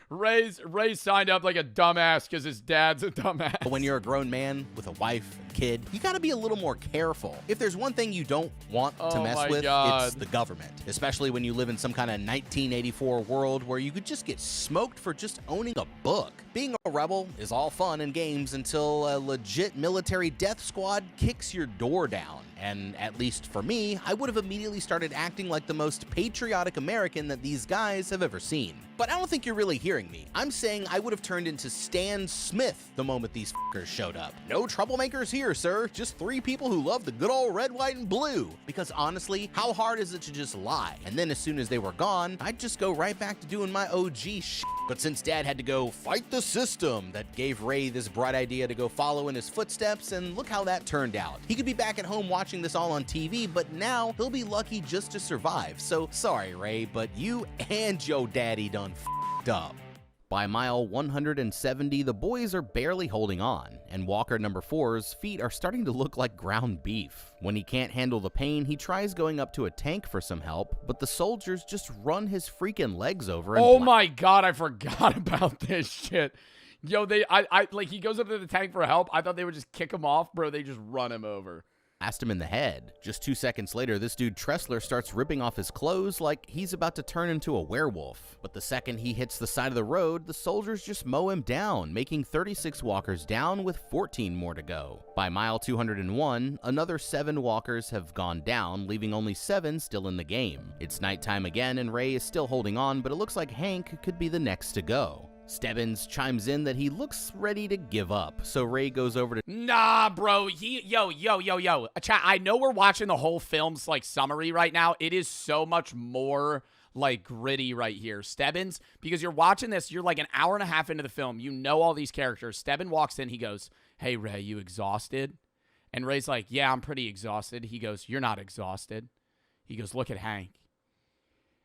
Speaker 1: Ray signed up like a dumbass because his dad's a dumbass.
Speaker 10: When you're a grown man with a wife and kid, you gotta be a little more careful. If there's one thing you don't want to mess with, it's the government. Especially when you live in some kind of 1984 world where you could just get smoked for just owning a book. Being a rebel is all fun and games until a legit military death squad kicks your door down. And at least for me, I would have immediately started acting like the most patriotic American that these guys have ever seen. But I don't think you're really hearing me. I'm saying I would have turned into Stan Smith the moment these fuckers showed up. No troublemakers here, sir. Just 3 people who love the good old red, white, and blue. Because honestly, how hard is it to just lie? And then as soon as they were gone, I'd just go right back to doing my OG shit. But since Dad had to go fight the system, that gave Ray this bright idea to go follow in his footsteps, and look how that turned out. He could be back at home watching this all on TV, but now he'll be lucky just to survive. So sorry, Ray, but you and your daddy done f***ed up. By mile 170, the boys are barely holding on, and Walker number 4's feet are starting to look like ground beef. When he can't handle the pain, he tries going up to a tank for some help, but the soldiers just run his freaking legs over. And
Speaker 1: oh my god, I forgot about this shit. Yo, like, he goes up to the tank for help. I thought they would just kick him off, bro. They just run him over.
Speaker 10: Blast him in the head. Just 2 seconds later, this dude Tressler starts ripping off his clothes like he's about to turn into a werewolf. But the second he hits the side of the road, the soldiers just mow him down, making 36 walkers down with 14 more to go. By mile 201, another 7 walkers have gone down, leaving only 7 still in the game. It's nighttime again, and Ray is still holding on, but it looks like Hank could be the next to go. Stebbins chimes in that he looks ready to give up, so Ray goes over to
Speaker 1: Nah, bro. Yo. Chat, I know we're watching the whole film's, like, summary right now. It is so much more, like, gritty right here. Stebbins, because you're watching this, you're like an hour and a half into the film. You know all these characters. Stebbins walks in. He goes, "Hey, Ray, you exhausted?" And Ray's like, "Yeah, I'm pretty exhausted." He goes, "You're not exhausted." He goes, "Look at Hank.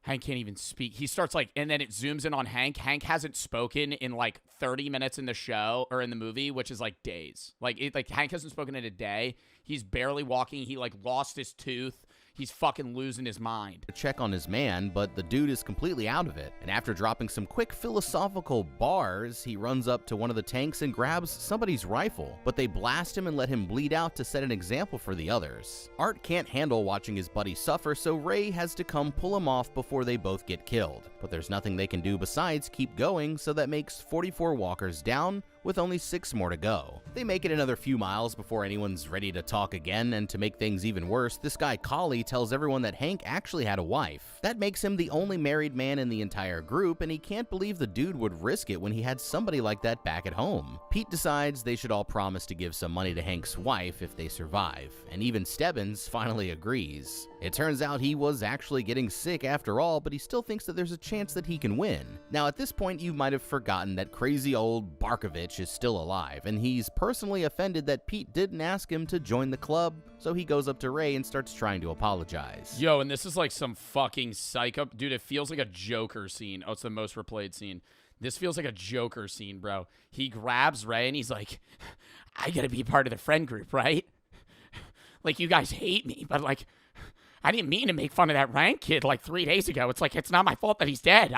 Speaker 1: Hank can't even speak." He starts like, and then it zooms in on Hank. Hank hasn't spoken in like 30 minutes in the show or in the movie, which is like days. Like Hank hasn't spoken in a day. He's barely walking. He like lost his tooth. He's fucking losing his mind.
Speaker 10: Check on his man, but the dude is completely out of it. And after dropping some quick philosophical bars, he runs up to one of the tanks and grabs somebody's rifle. But they blast him and let him bleed out to set an example for the others. Art can't handle watching his buddy suffer, so Ray has to come pull him off before they both get killed. But there's nothing they can do besides keep going, so that makes 44 walkers down, with only 6 more to go. They make it another few miles before anyone's ready to talk again, and to make things even worse, this guy Collie tells everyone that Hank actually had a wife. That makes him the only married man in the entire group, and he can't believe the dude would risk it when he had somebody like that back at home. Pete decides they should all promise to give some money to Hank's wife if they survive, and even Stebbins finally agrees. It turns out he was actually getting sick after all, but he still thinks that there's a chance that he can win. Now at this point you might have forgotten that crazy old Barkovich is still alive, and he's personally offended that Pete didn't ask him to join the club, so he goes up to Ray and starts trying to apologize.
Speaker 1: Yo, and this is like some fucking psycho. Dude, it feels like a Joker scene. Oh, it's the most replayed scene. This feels like a Joker scene, bro. He grabs Ray and he's like, "I gotta be part of the friend group, right? Like, you guys hate me, but like, I didn't mean to make fun of that rank kid like 3 days ago. It's like, it's not my fault that he's dead.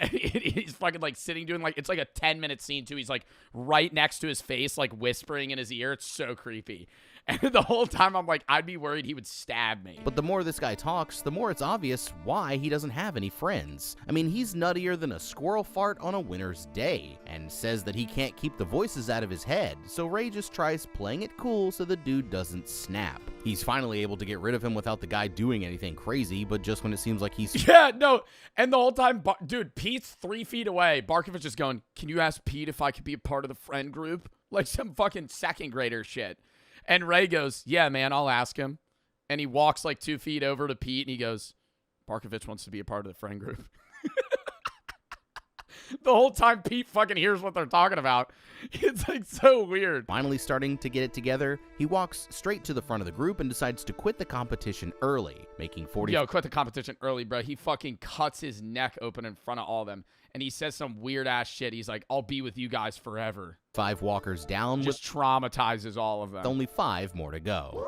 Speaker 1: He's fucking like sitting doing like, it's like a 10-minute scene too. He's like right next to his face, like whispering in his ear. It's so creepy. And the whole time I'm like, I'd be worried he would stab me.
Speaker 10: But the more this guy talks, the more it's obvious why he doesn't have any friends. I mean, he's nuttier than a squirrel fart on a winter's day, and says that he can't keep the voices out of his head, so Ray just tries playing it cool so the dude doesn't snap. He's finally able to get rid of him without the guy doing anything crazy, but just when it seems like he's...
Speaker 1: Yeah, no, and the whole time, dude, Pete's 3 feet away. Barkovich is going, "Can you ask Pete if I could be a part of the friend group?" Like some fucking second grader shit. And Ray goes, "Yeah, man, I'll ask him." And he walks like 2 feet over to Pete and he goes, "Barkovich wants to be a part of the friend group." The whole time Pete fucking hears what they're talking about. It's like so weird.
Speaker 10: Finally starting to get it together, he walks straight to the front of the group and decides to quit the competition early, making 40...
Speaker 1: Yo, quit the competition early, bro. He fucking cuts his neck open in front of all of them. And he says some weird ass shit. He's like, "I'll be with you guys forever."
Speaker 10: 5 walkers down.
Speaker 1: Just traumatizes all of them.
Speaker 10: With only 5 more to go.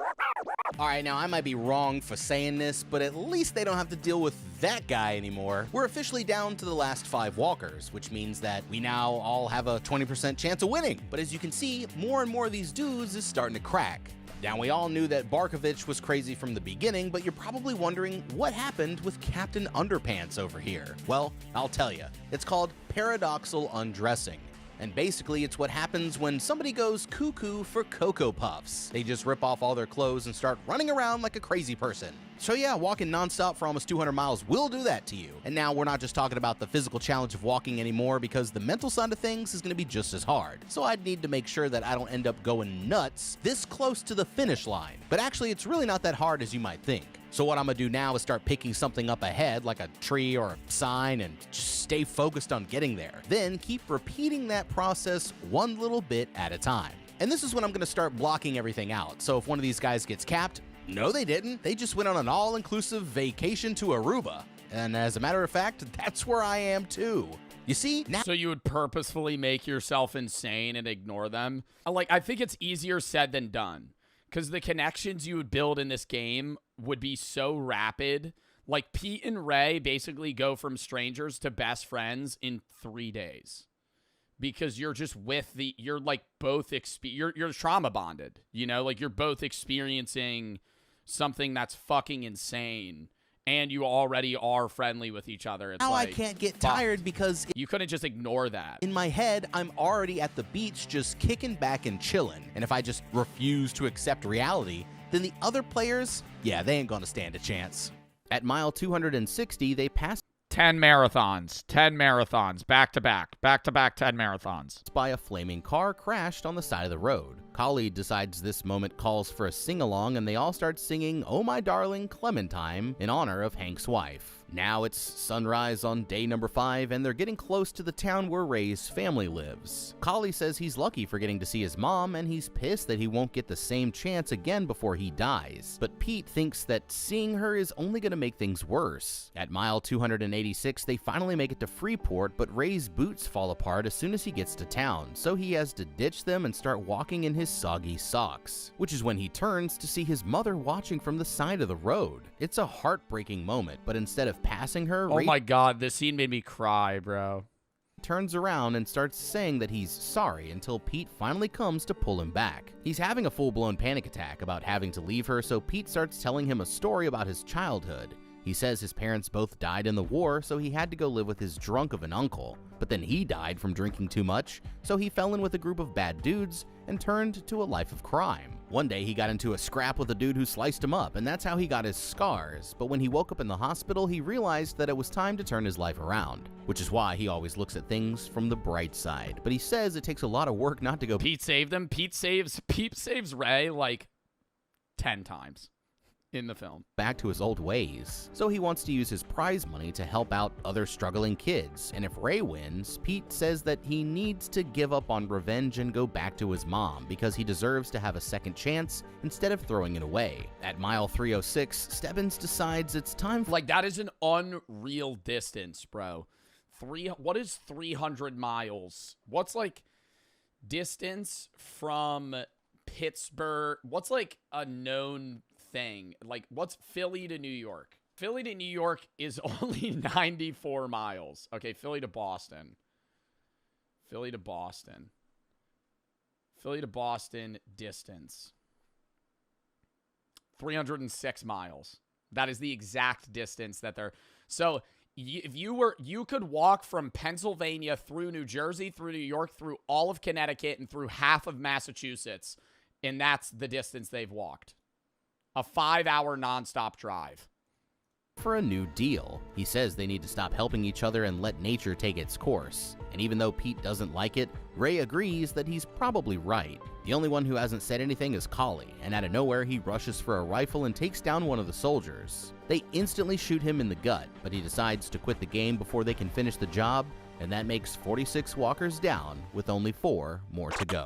Speaker 10: Alright, now I might be wrong for saying this, but at least they don't have to deal with that guy anymore. We're officially down to the last 5 walkers, which means that we now all have a 20% chance of winning. But as you can see, more and more of these dudes is starting to crack. Now, we all knew that Barkovich was crazy from the beginning, but you're probably wondering what happened with Captain Underpants over here. Well, I'll tell you. It's called paradoxal undressing. And basically, it's what happens when somebody goes cuckoo for Cocoa Puffs. They just rip off all their clothes and start running around like a crazy person. So yeah, walking nonstop for almost 200 miles will do that to you. And now we're not just talking about the physical challenge of walking anymore, because the mental side of things is going to be just as hard. So I'd need to make sure that I don't end up going nuts this close to the finish line. But actually, it's really not that hard as you might think. So what I'm gonna do now is start picking something up ahead, like a tree or a sign, and just stay focused on getting there. Then keep repeating that process one little bit at a time. And this is when I'm gonna start blocking everything out. So if one of these guys gets capped, no they didn't. They just went on an all-inclusive vacation to Aruba. And as a matter of fact, that's where I am too. You see? Now
Speaker 1: so you would purposefully make yourself insane and ignore them? Like, I think it's easier said than done. Because the connections you would build in this game would be so rapid. Like, Pete and Ray basically go from strangers to best friends in 3 days. Because you're just you're like both, you're trauma bonded. You know, like you're both experiencing something that's fucking insane. And you already are friendly with each other. It's
Speaker 10: now
Speaker 1: like,
Speaker 10: I can't get tired because...
Speaker 1: You couldn't just ignore that.
Speaker 10: In my head, I'm already at the beach just kicking back and chilling. And if I just refuse to accept reality, then the other players, yeah, they ain't gonna stand a chance. At mile 260, they pass...
Speaker 1: 10 marathons. 10 marathons. Back to back. Back to back 10 marathons.
Speaker 10: By a flaming car crashed on the side of the road. Kali decides this moment calls for a sing-along, and they all start singing "Oh My Darling Clementine" in honor of Hank's wife. Now it's sunrise on day number 5, and they're getting close to the town where Ray's family lives. Kali says he's lucky for getting to see his mom, and he's pissed that he won't get the same chance again before he dies. But Pete thinks that seeing her is only going to make things worse. At mile 286, they finally make it to Freeport, but Ray's boots fall apart as soon as he gets to town, so he has to ditch them and start walking in his soggy socks. Which is when he turns to see his mother watching from the side of the road. It's a heartbreaking moment, but instead of passing her,
Speaker 1: oh my god, this scene made me cry, bro.
Speaker 10: Turns around and starts saying that he's sorry until Pete finally comes to pull him back. He's having a full-blown panic attack about having to leave her, so Pete starts telling him a story about his childhood. He says his parents both died in the war, so he had to go live with his drunk of an uncle. But then he died from drinking too much, so he fell in with a group of bad dudes and turned to a life of crime. One day he got into a scrap with a dude who sliced him up, and that's how he got his scars. But when he woke up in the hospital, he realized that it was time to turn his life around, which is why he always looks at things from the bright side. But he says it takes a lot of work not to go.
Speaker 1: Pete saved him. Pete saves Ray like 10 times in the film.
Speaker 10: Back to his old ways. So he wants to use his prize money to help out other struggling kids. And if Ray wins, Pete says that he needs to give up on revenge and go back to his mom because he deserves to have a second chance instead of throwing it away. At mile 306, Stebbins decides it's time for—
Speaker 1: Like, that is an unreal distance, bro. What is 300 miles? What's like distance from Pittsburgh? What's like a known thing? Like, what's Philly to New York? Philly to New York is only 94 miles. Okay, Philly to Boston. Philly to Boston. Philly to Boston distance. 306 miles. That is the exact distance that they're... So, if you could walk from Pennsylvania through New Jersey, through New York, through all of Connecticut, and through half of Massachusetts, and that's the distance they've walked. A 5-hour nonstop drive.
Speaker 10: For a new deal. He says they need to stop helping each other and let nature take its course. And even though Pete doesn't like it, Ray agrees that he's probably right. The only one who hasn't said anything is Kali, and out of nowhere he rushes for a rifle and takes down one of the soldiers. They instantly shoot him in the gut, but he decides to quit the game before they can finish the job, and that makes 46 walkers down, with only 4 more to go.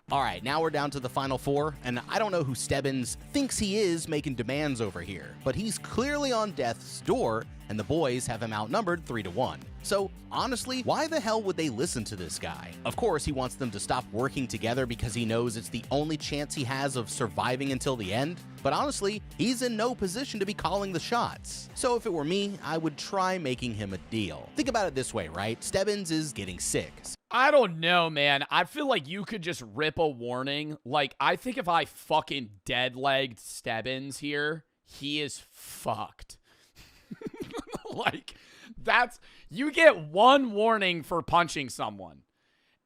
Speaker 10: Alright, now we're down to the final 4, and I don't know who Stebbins thinks he is making demands over here, but he's clearly on death's door, and the boys have him outnumbered 3-1. So, honestly, why the hell would they listen to this guy? Of course, he wants them to stop working together because he knows it's the only chance he has of surviving until the end, but honestly, he's in no position to be calling the shots. So if it were me, I would try making him a deal. Think about it this way, right? Stebbins is getting sick.
Speaker 1: I don't know, man. I feel like you could just rip a warning. Like, I think if I fucking dead-legged Stebbins here, he is fucked. Like, you get one warning for punching someone.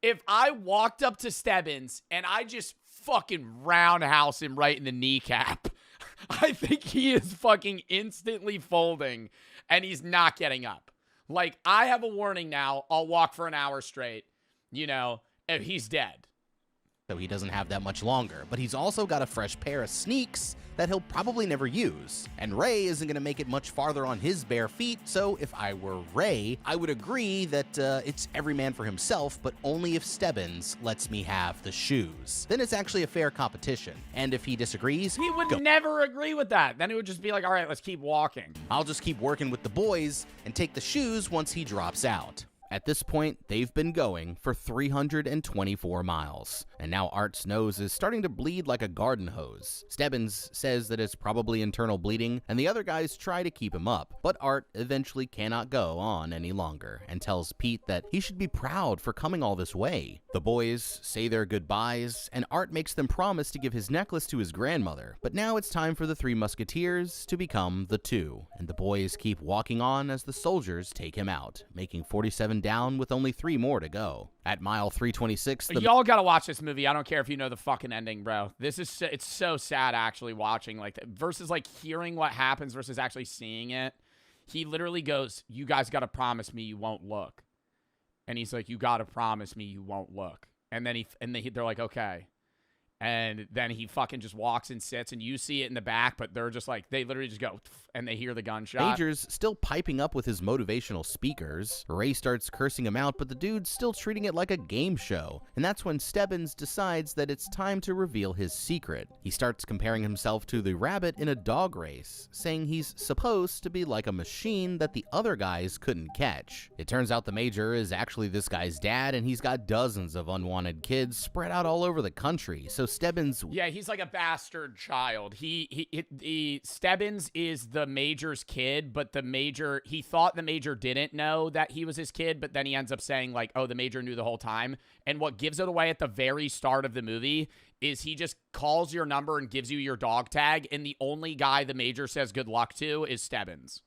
Speaker 1: If I walked up to Stebbins and I just fucking roundhouse him right in the kneecap, I think he is fucking instantly folding and he's not getting up. Like, I have a warning now. I'll walk for an hour straight, you know, and he's dead.
Speaker 10: So he doesn't have that much longer, but he's also got a fresh pair of sneaks that he'll probably never use. And Ray isn't going to make it much farther on his bare feet, so if I were Ray, I would agree that it's every man for himself, but only if Stebbins lets me have the shoes. Then it's actually a fair competition. And if he disagrees,
Speaker 1: he would never agree with that. Then it would just be like, all right, let's keep walking.
Speaker 10: I'll just keep working with the boys and take the shoes once he drops out. At this point, they've been going for 324 miles, and now Art's nose is starting to bleed like a garden hose. Stebbins says that it's probably internal bleeding, and the other guys try to keep him up, but Art eventually cannot go on any longer, and tells Pete that he should be proud for coming all this way. The boys say their goodbyes, and Art makes them promise to give his necklace to his grandmother, but now it's time for the 3 musketeers to become the 2, and the boys keep walking on as the soldiers take him out, making 47 down with only 3 more to go. At mile 326,
Speaker 1: y'all gotta watch this movie. I don't care if you know the fucking ending, bro. It's so sad actually watching like versus like hearing what happens versus actually seeing it. He literally goes, you guys got to promise me you won't look. And he's like, you got to promise me you won't look. And then they're like, okay. And then he fucking just walks and sits, and you see it in the back, but they're just like, they literally just go, and they hear the gunshot.
Speaker 10: Major's still piping up with his motivational speakers. Ray starts cursing him out, but the dude's still treating it like a game show. And that's when Stebbins decides that it's time to reveal his secret. He starts comparing himself to the rabbit in a dog race, saying he's supposed to be like a machine that the other guys couldn't catch. It turns out the Major is actually this guy's dad, and he's got dozens of unwanted kids spread out all over the country. So Stebbins...
Speaker 1: Yeah, he's like a bastard child. Stebbins is the Major's kid, but the Major, he thought the Major didn't know that he was his kid, but then he ends up saying like, oh, the Major knew the whole time. And what gives it away at the very start of the movie is he just calls your number and gives you your dog tag, and the only guy the Major says good luck to is Stebbins.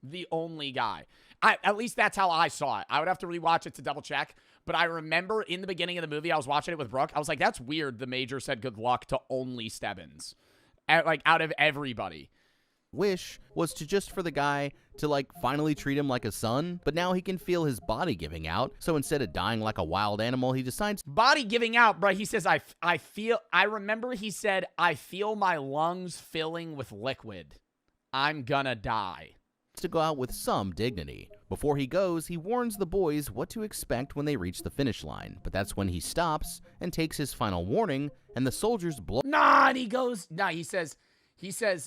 Speaker 1: The only guy. At least that's how I saw it. I would have to rewatch it to double check. But I remember in the beginning of the movie, I was watching it with Brooke. I was like, that's weird. The Major said good luck to only Stebbins. Like, out of everybody.
Speaker 10: Wish was to just for the guy to like finally treat him like a son, but now he can feel his body giving out. So instead of dying like a wild animal, he decides...
Speaker 1: Body giving out, bro. He says, I remember he said, I feel my lungs filling with liquid. I'm gonna die.
Speaker 10: To go out with some dignity. Before he goes, he warns the boys what to expect when they reach the finish line, but that's when he stops and takes his final warning, and the soldiers blow...
Speaker 1: Nah, and he goes... Nah, he says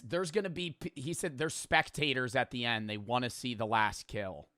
Speaker 1: there's gonna be... He said there's spectators at the end. They want to see the last kill.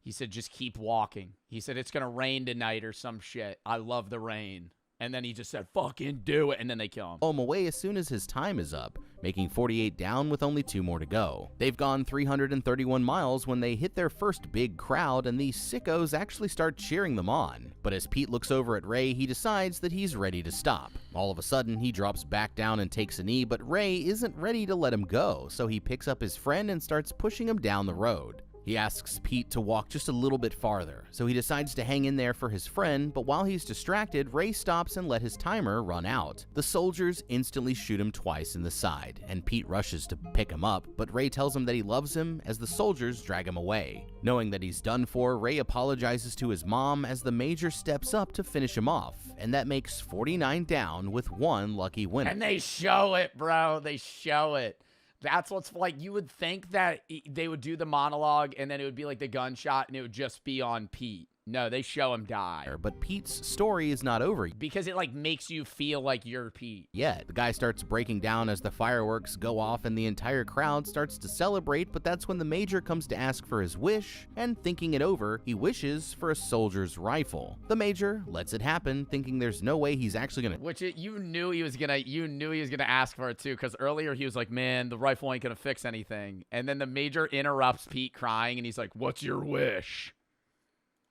Speaker 1: He said just keep walking. He said it's gonna rain tonight or some shit. I love the rain. And then he just said, fucking do it, and then they kill him.
Speaker 10: Blow him away as soon as his time is up, making 48 down with only 2 more to go. They've gone 331 miles when they hit their first big crowd, and these sickos actually start cheering them on. But as Pete looks over at Ray, he decides that he's ready to stop. All of a sudden, he drops back down and takes a knee, but Ray isn't ready to let him go, so he picks up his friend and starts pushing him down the road. He asks Pete to walk just a little bit farther, so he decides to hang in there for his friend, but while he's distracted, Ray stops and let his timer run out. The soldiers instantly shoot him twice in the side, and Pete rushes to pick him up, but Ray tells him that he loves him as the soldiers drag him away. Knowing that he's done for, Ray apologizes to his mom as the Major steps up to finish him off, and that makes 49 down with 1 lucky winner.
Speaker 1: And they show it, bro. They show it. That's what's like. You would think that they would do the monologue and then it would be like the gunshot and it would just be on Pete. No, they show him die.
Speaker 10: But Pete's story is not over.
Speaker 1: Because it like makes you feel like you're Pete.
Speaker 10: Yeah, the guy starts breaking down as the fireworks go off and the entire crowd starts to celebrate, but that's when the Major comes to ask for his wish, and thinking it over, he wishes for a soldier's rifle. The Major lets it happen, thinking there's no way he's actually gonna...
Speaker 1: you knew he was gonna ask for it too, because earlier he was like, man, the rifle ain't gonna fix anything. And then the Major interrupts Pete crying and he's like, what's your wish?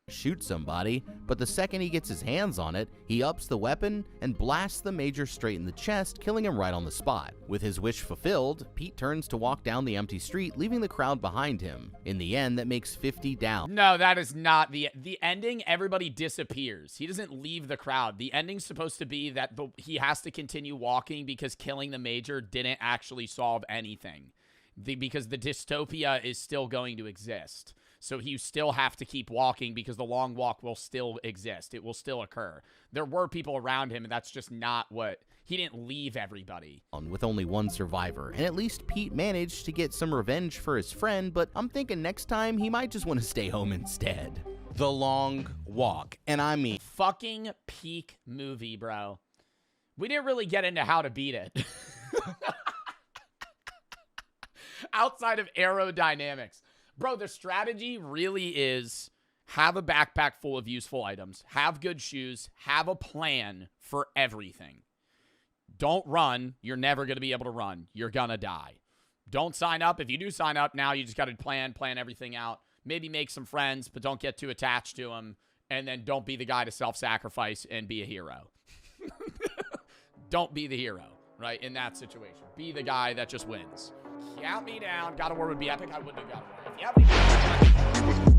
Speaker 10: Shoot somebody, but the second he gets his hands on it, he ups the weapon and blasts the Major straight in the chest, killing him right on the spot. With his wish fulfilled, Pete turns to walk down the empty street, leaving the crowd behind him. In the end, that makes 50 down.
Speaker 1: No, that is not the ending. Everybody disappears. He doesn't leave the crowd. The ending's supposed to be that he has to continue walking because killing the Major didn't actually solve anything. Because the dystopia is still going to exist. So you still have to keep walking because the long walk will still exist. It will still occur. There were people around him, and that's just not what... He didn't leave everybody.
Speaker 10: With only 1 survivor, and at least Pete managed to get some revenge for his friend, but I'm thinking next time he might just want to stay home instead. The Long Walk, and I mean...
Speaker 1: Fucking peak movie, bro. We didn't really get into how to beat it. Outside of aerodynamics. Bro, the strategy really is have a backpack full of useful items, have good shoes, have a plan for everything. Don't run. You're never going to be able to run. You're going to die. Don't sign up. If you do sign up now, you just got to plan everything out. Maybe make some friends, but don't get too attached to them. And then don't be the guy to self-sacrifice and be a hero. Don't be the hero, right, in that situation. Be the guy that just wins. Count me down. God of War would be epic. I wouldn't have God of War. If you have any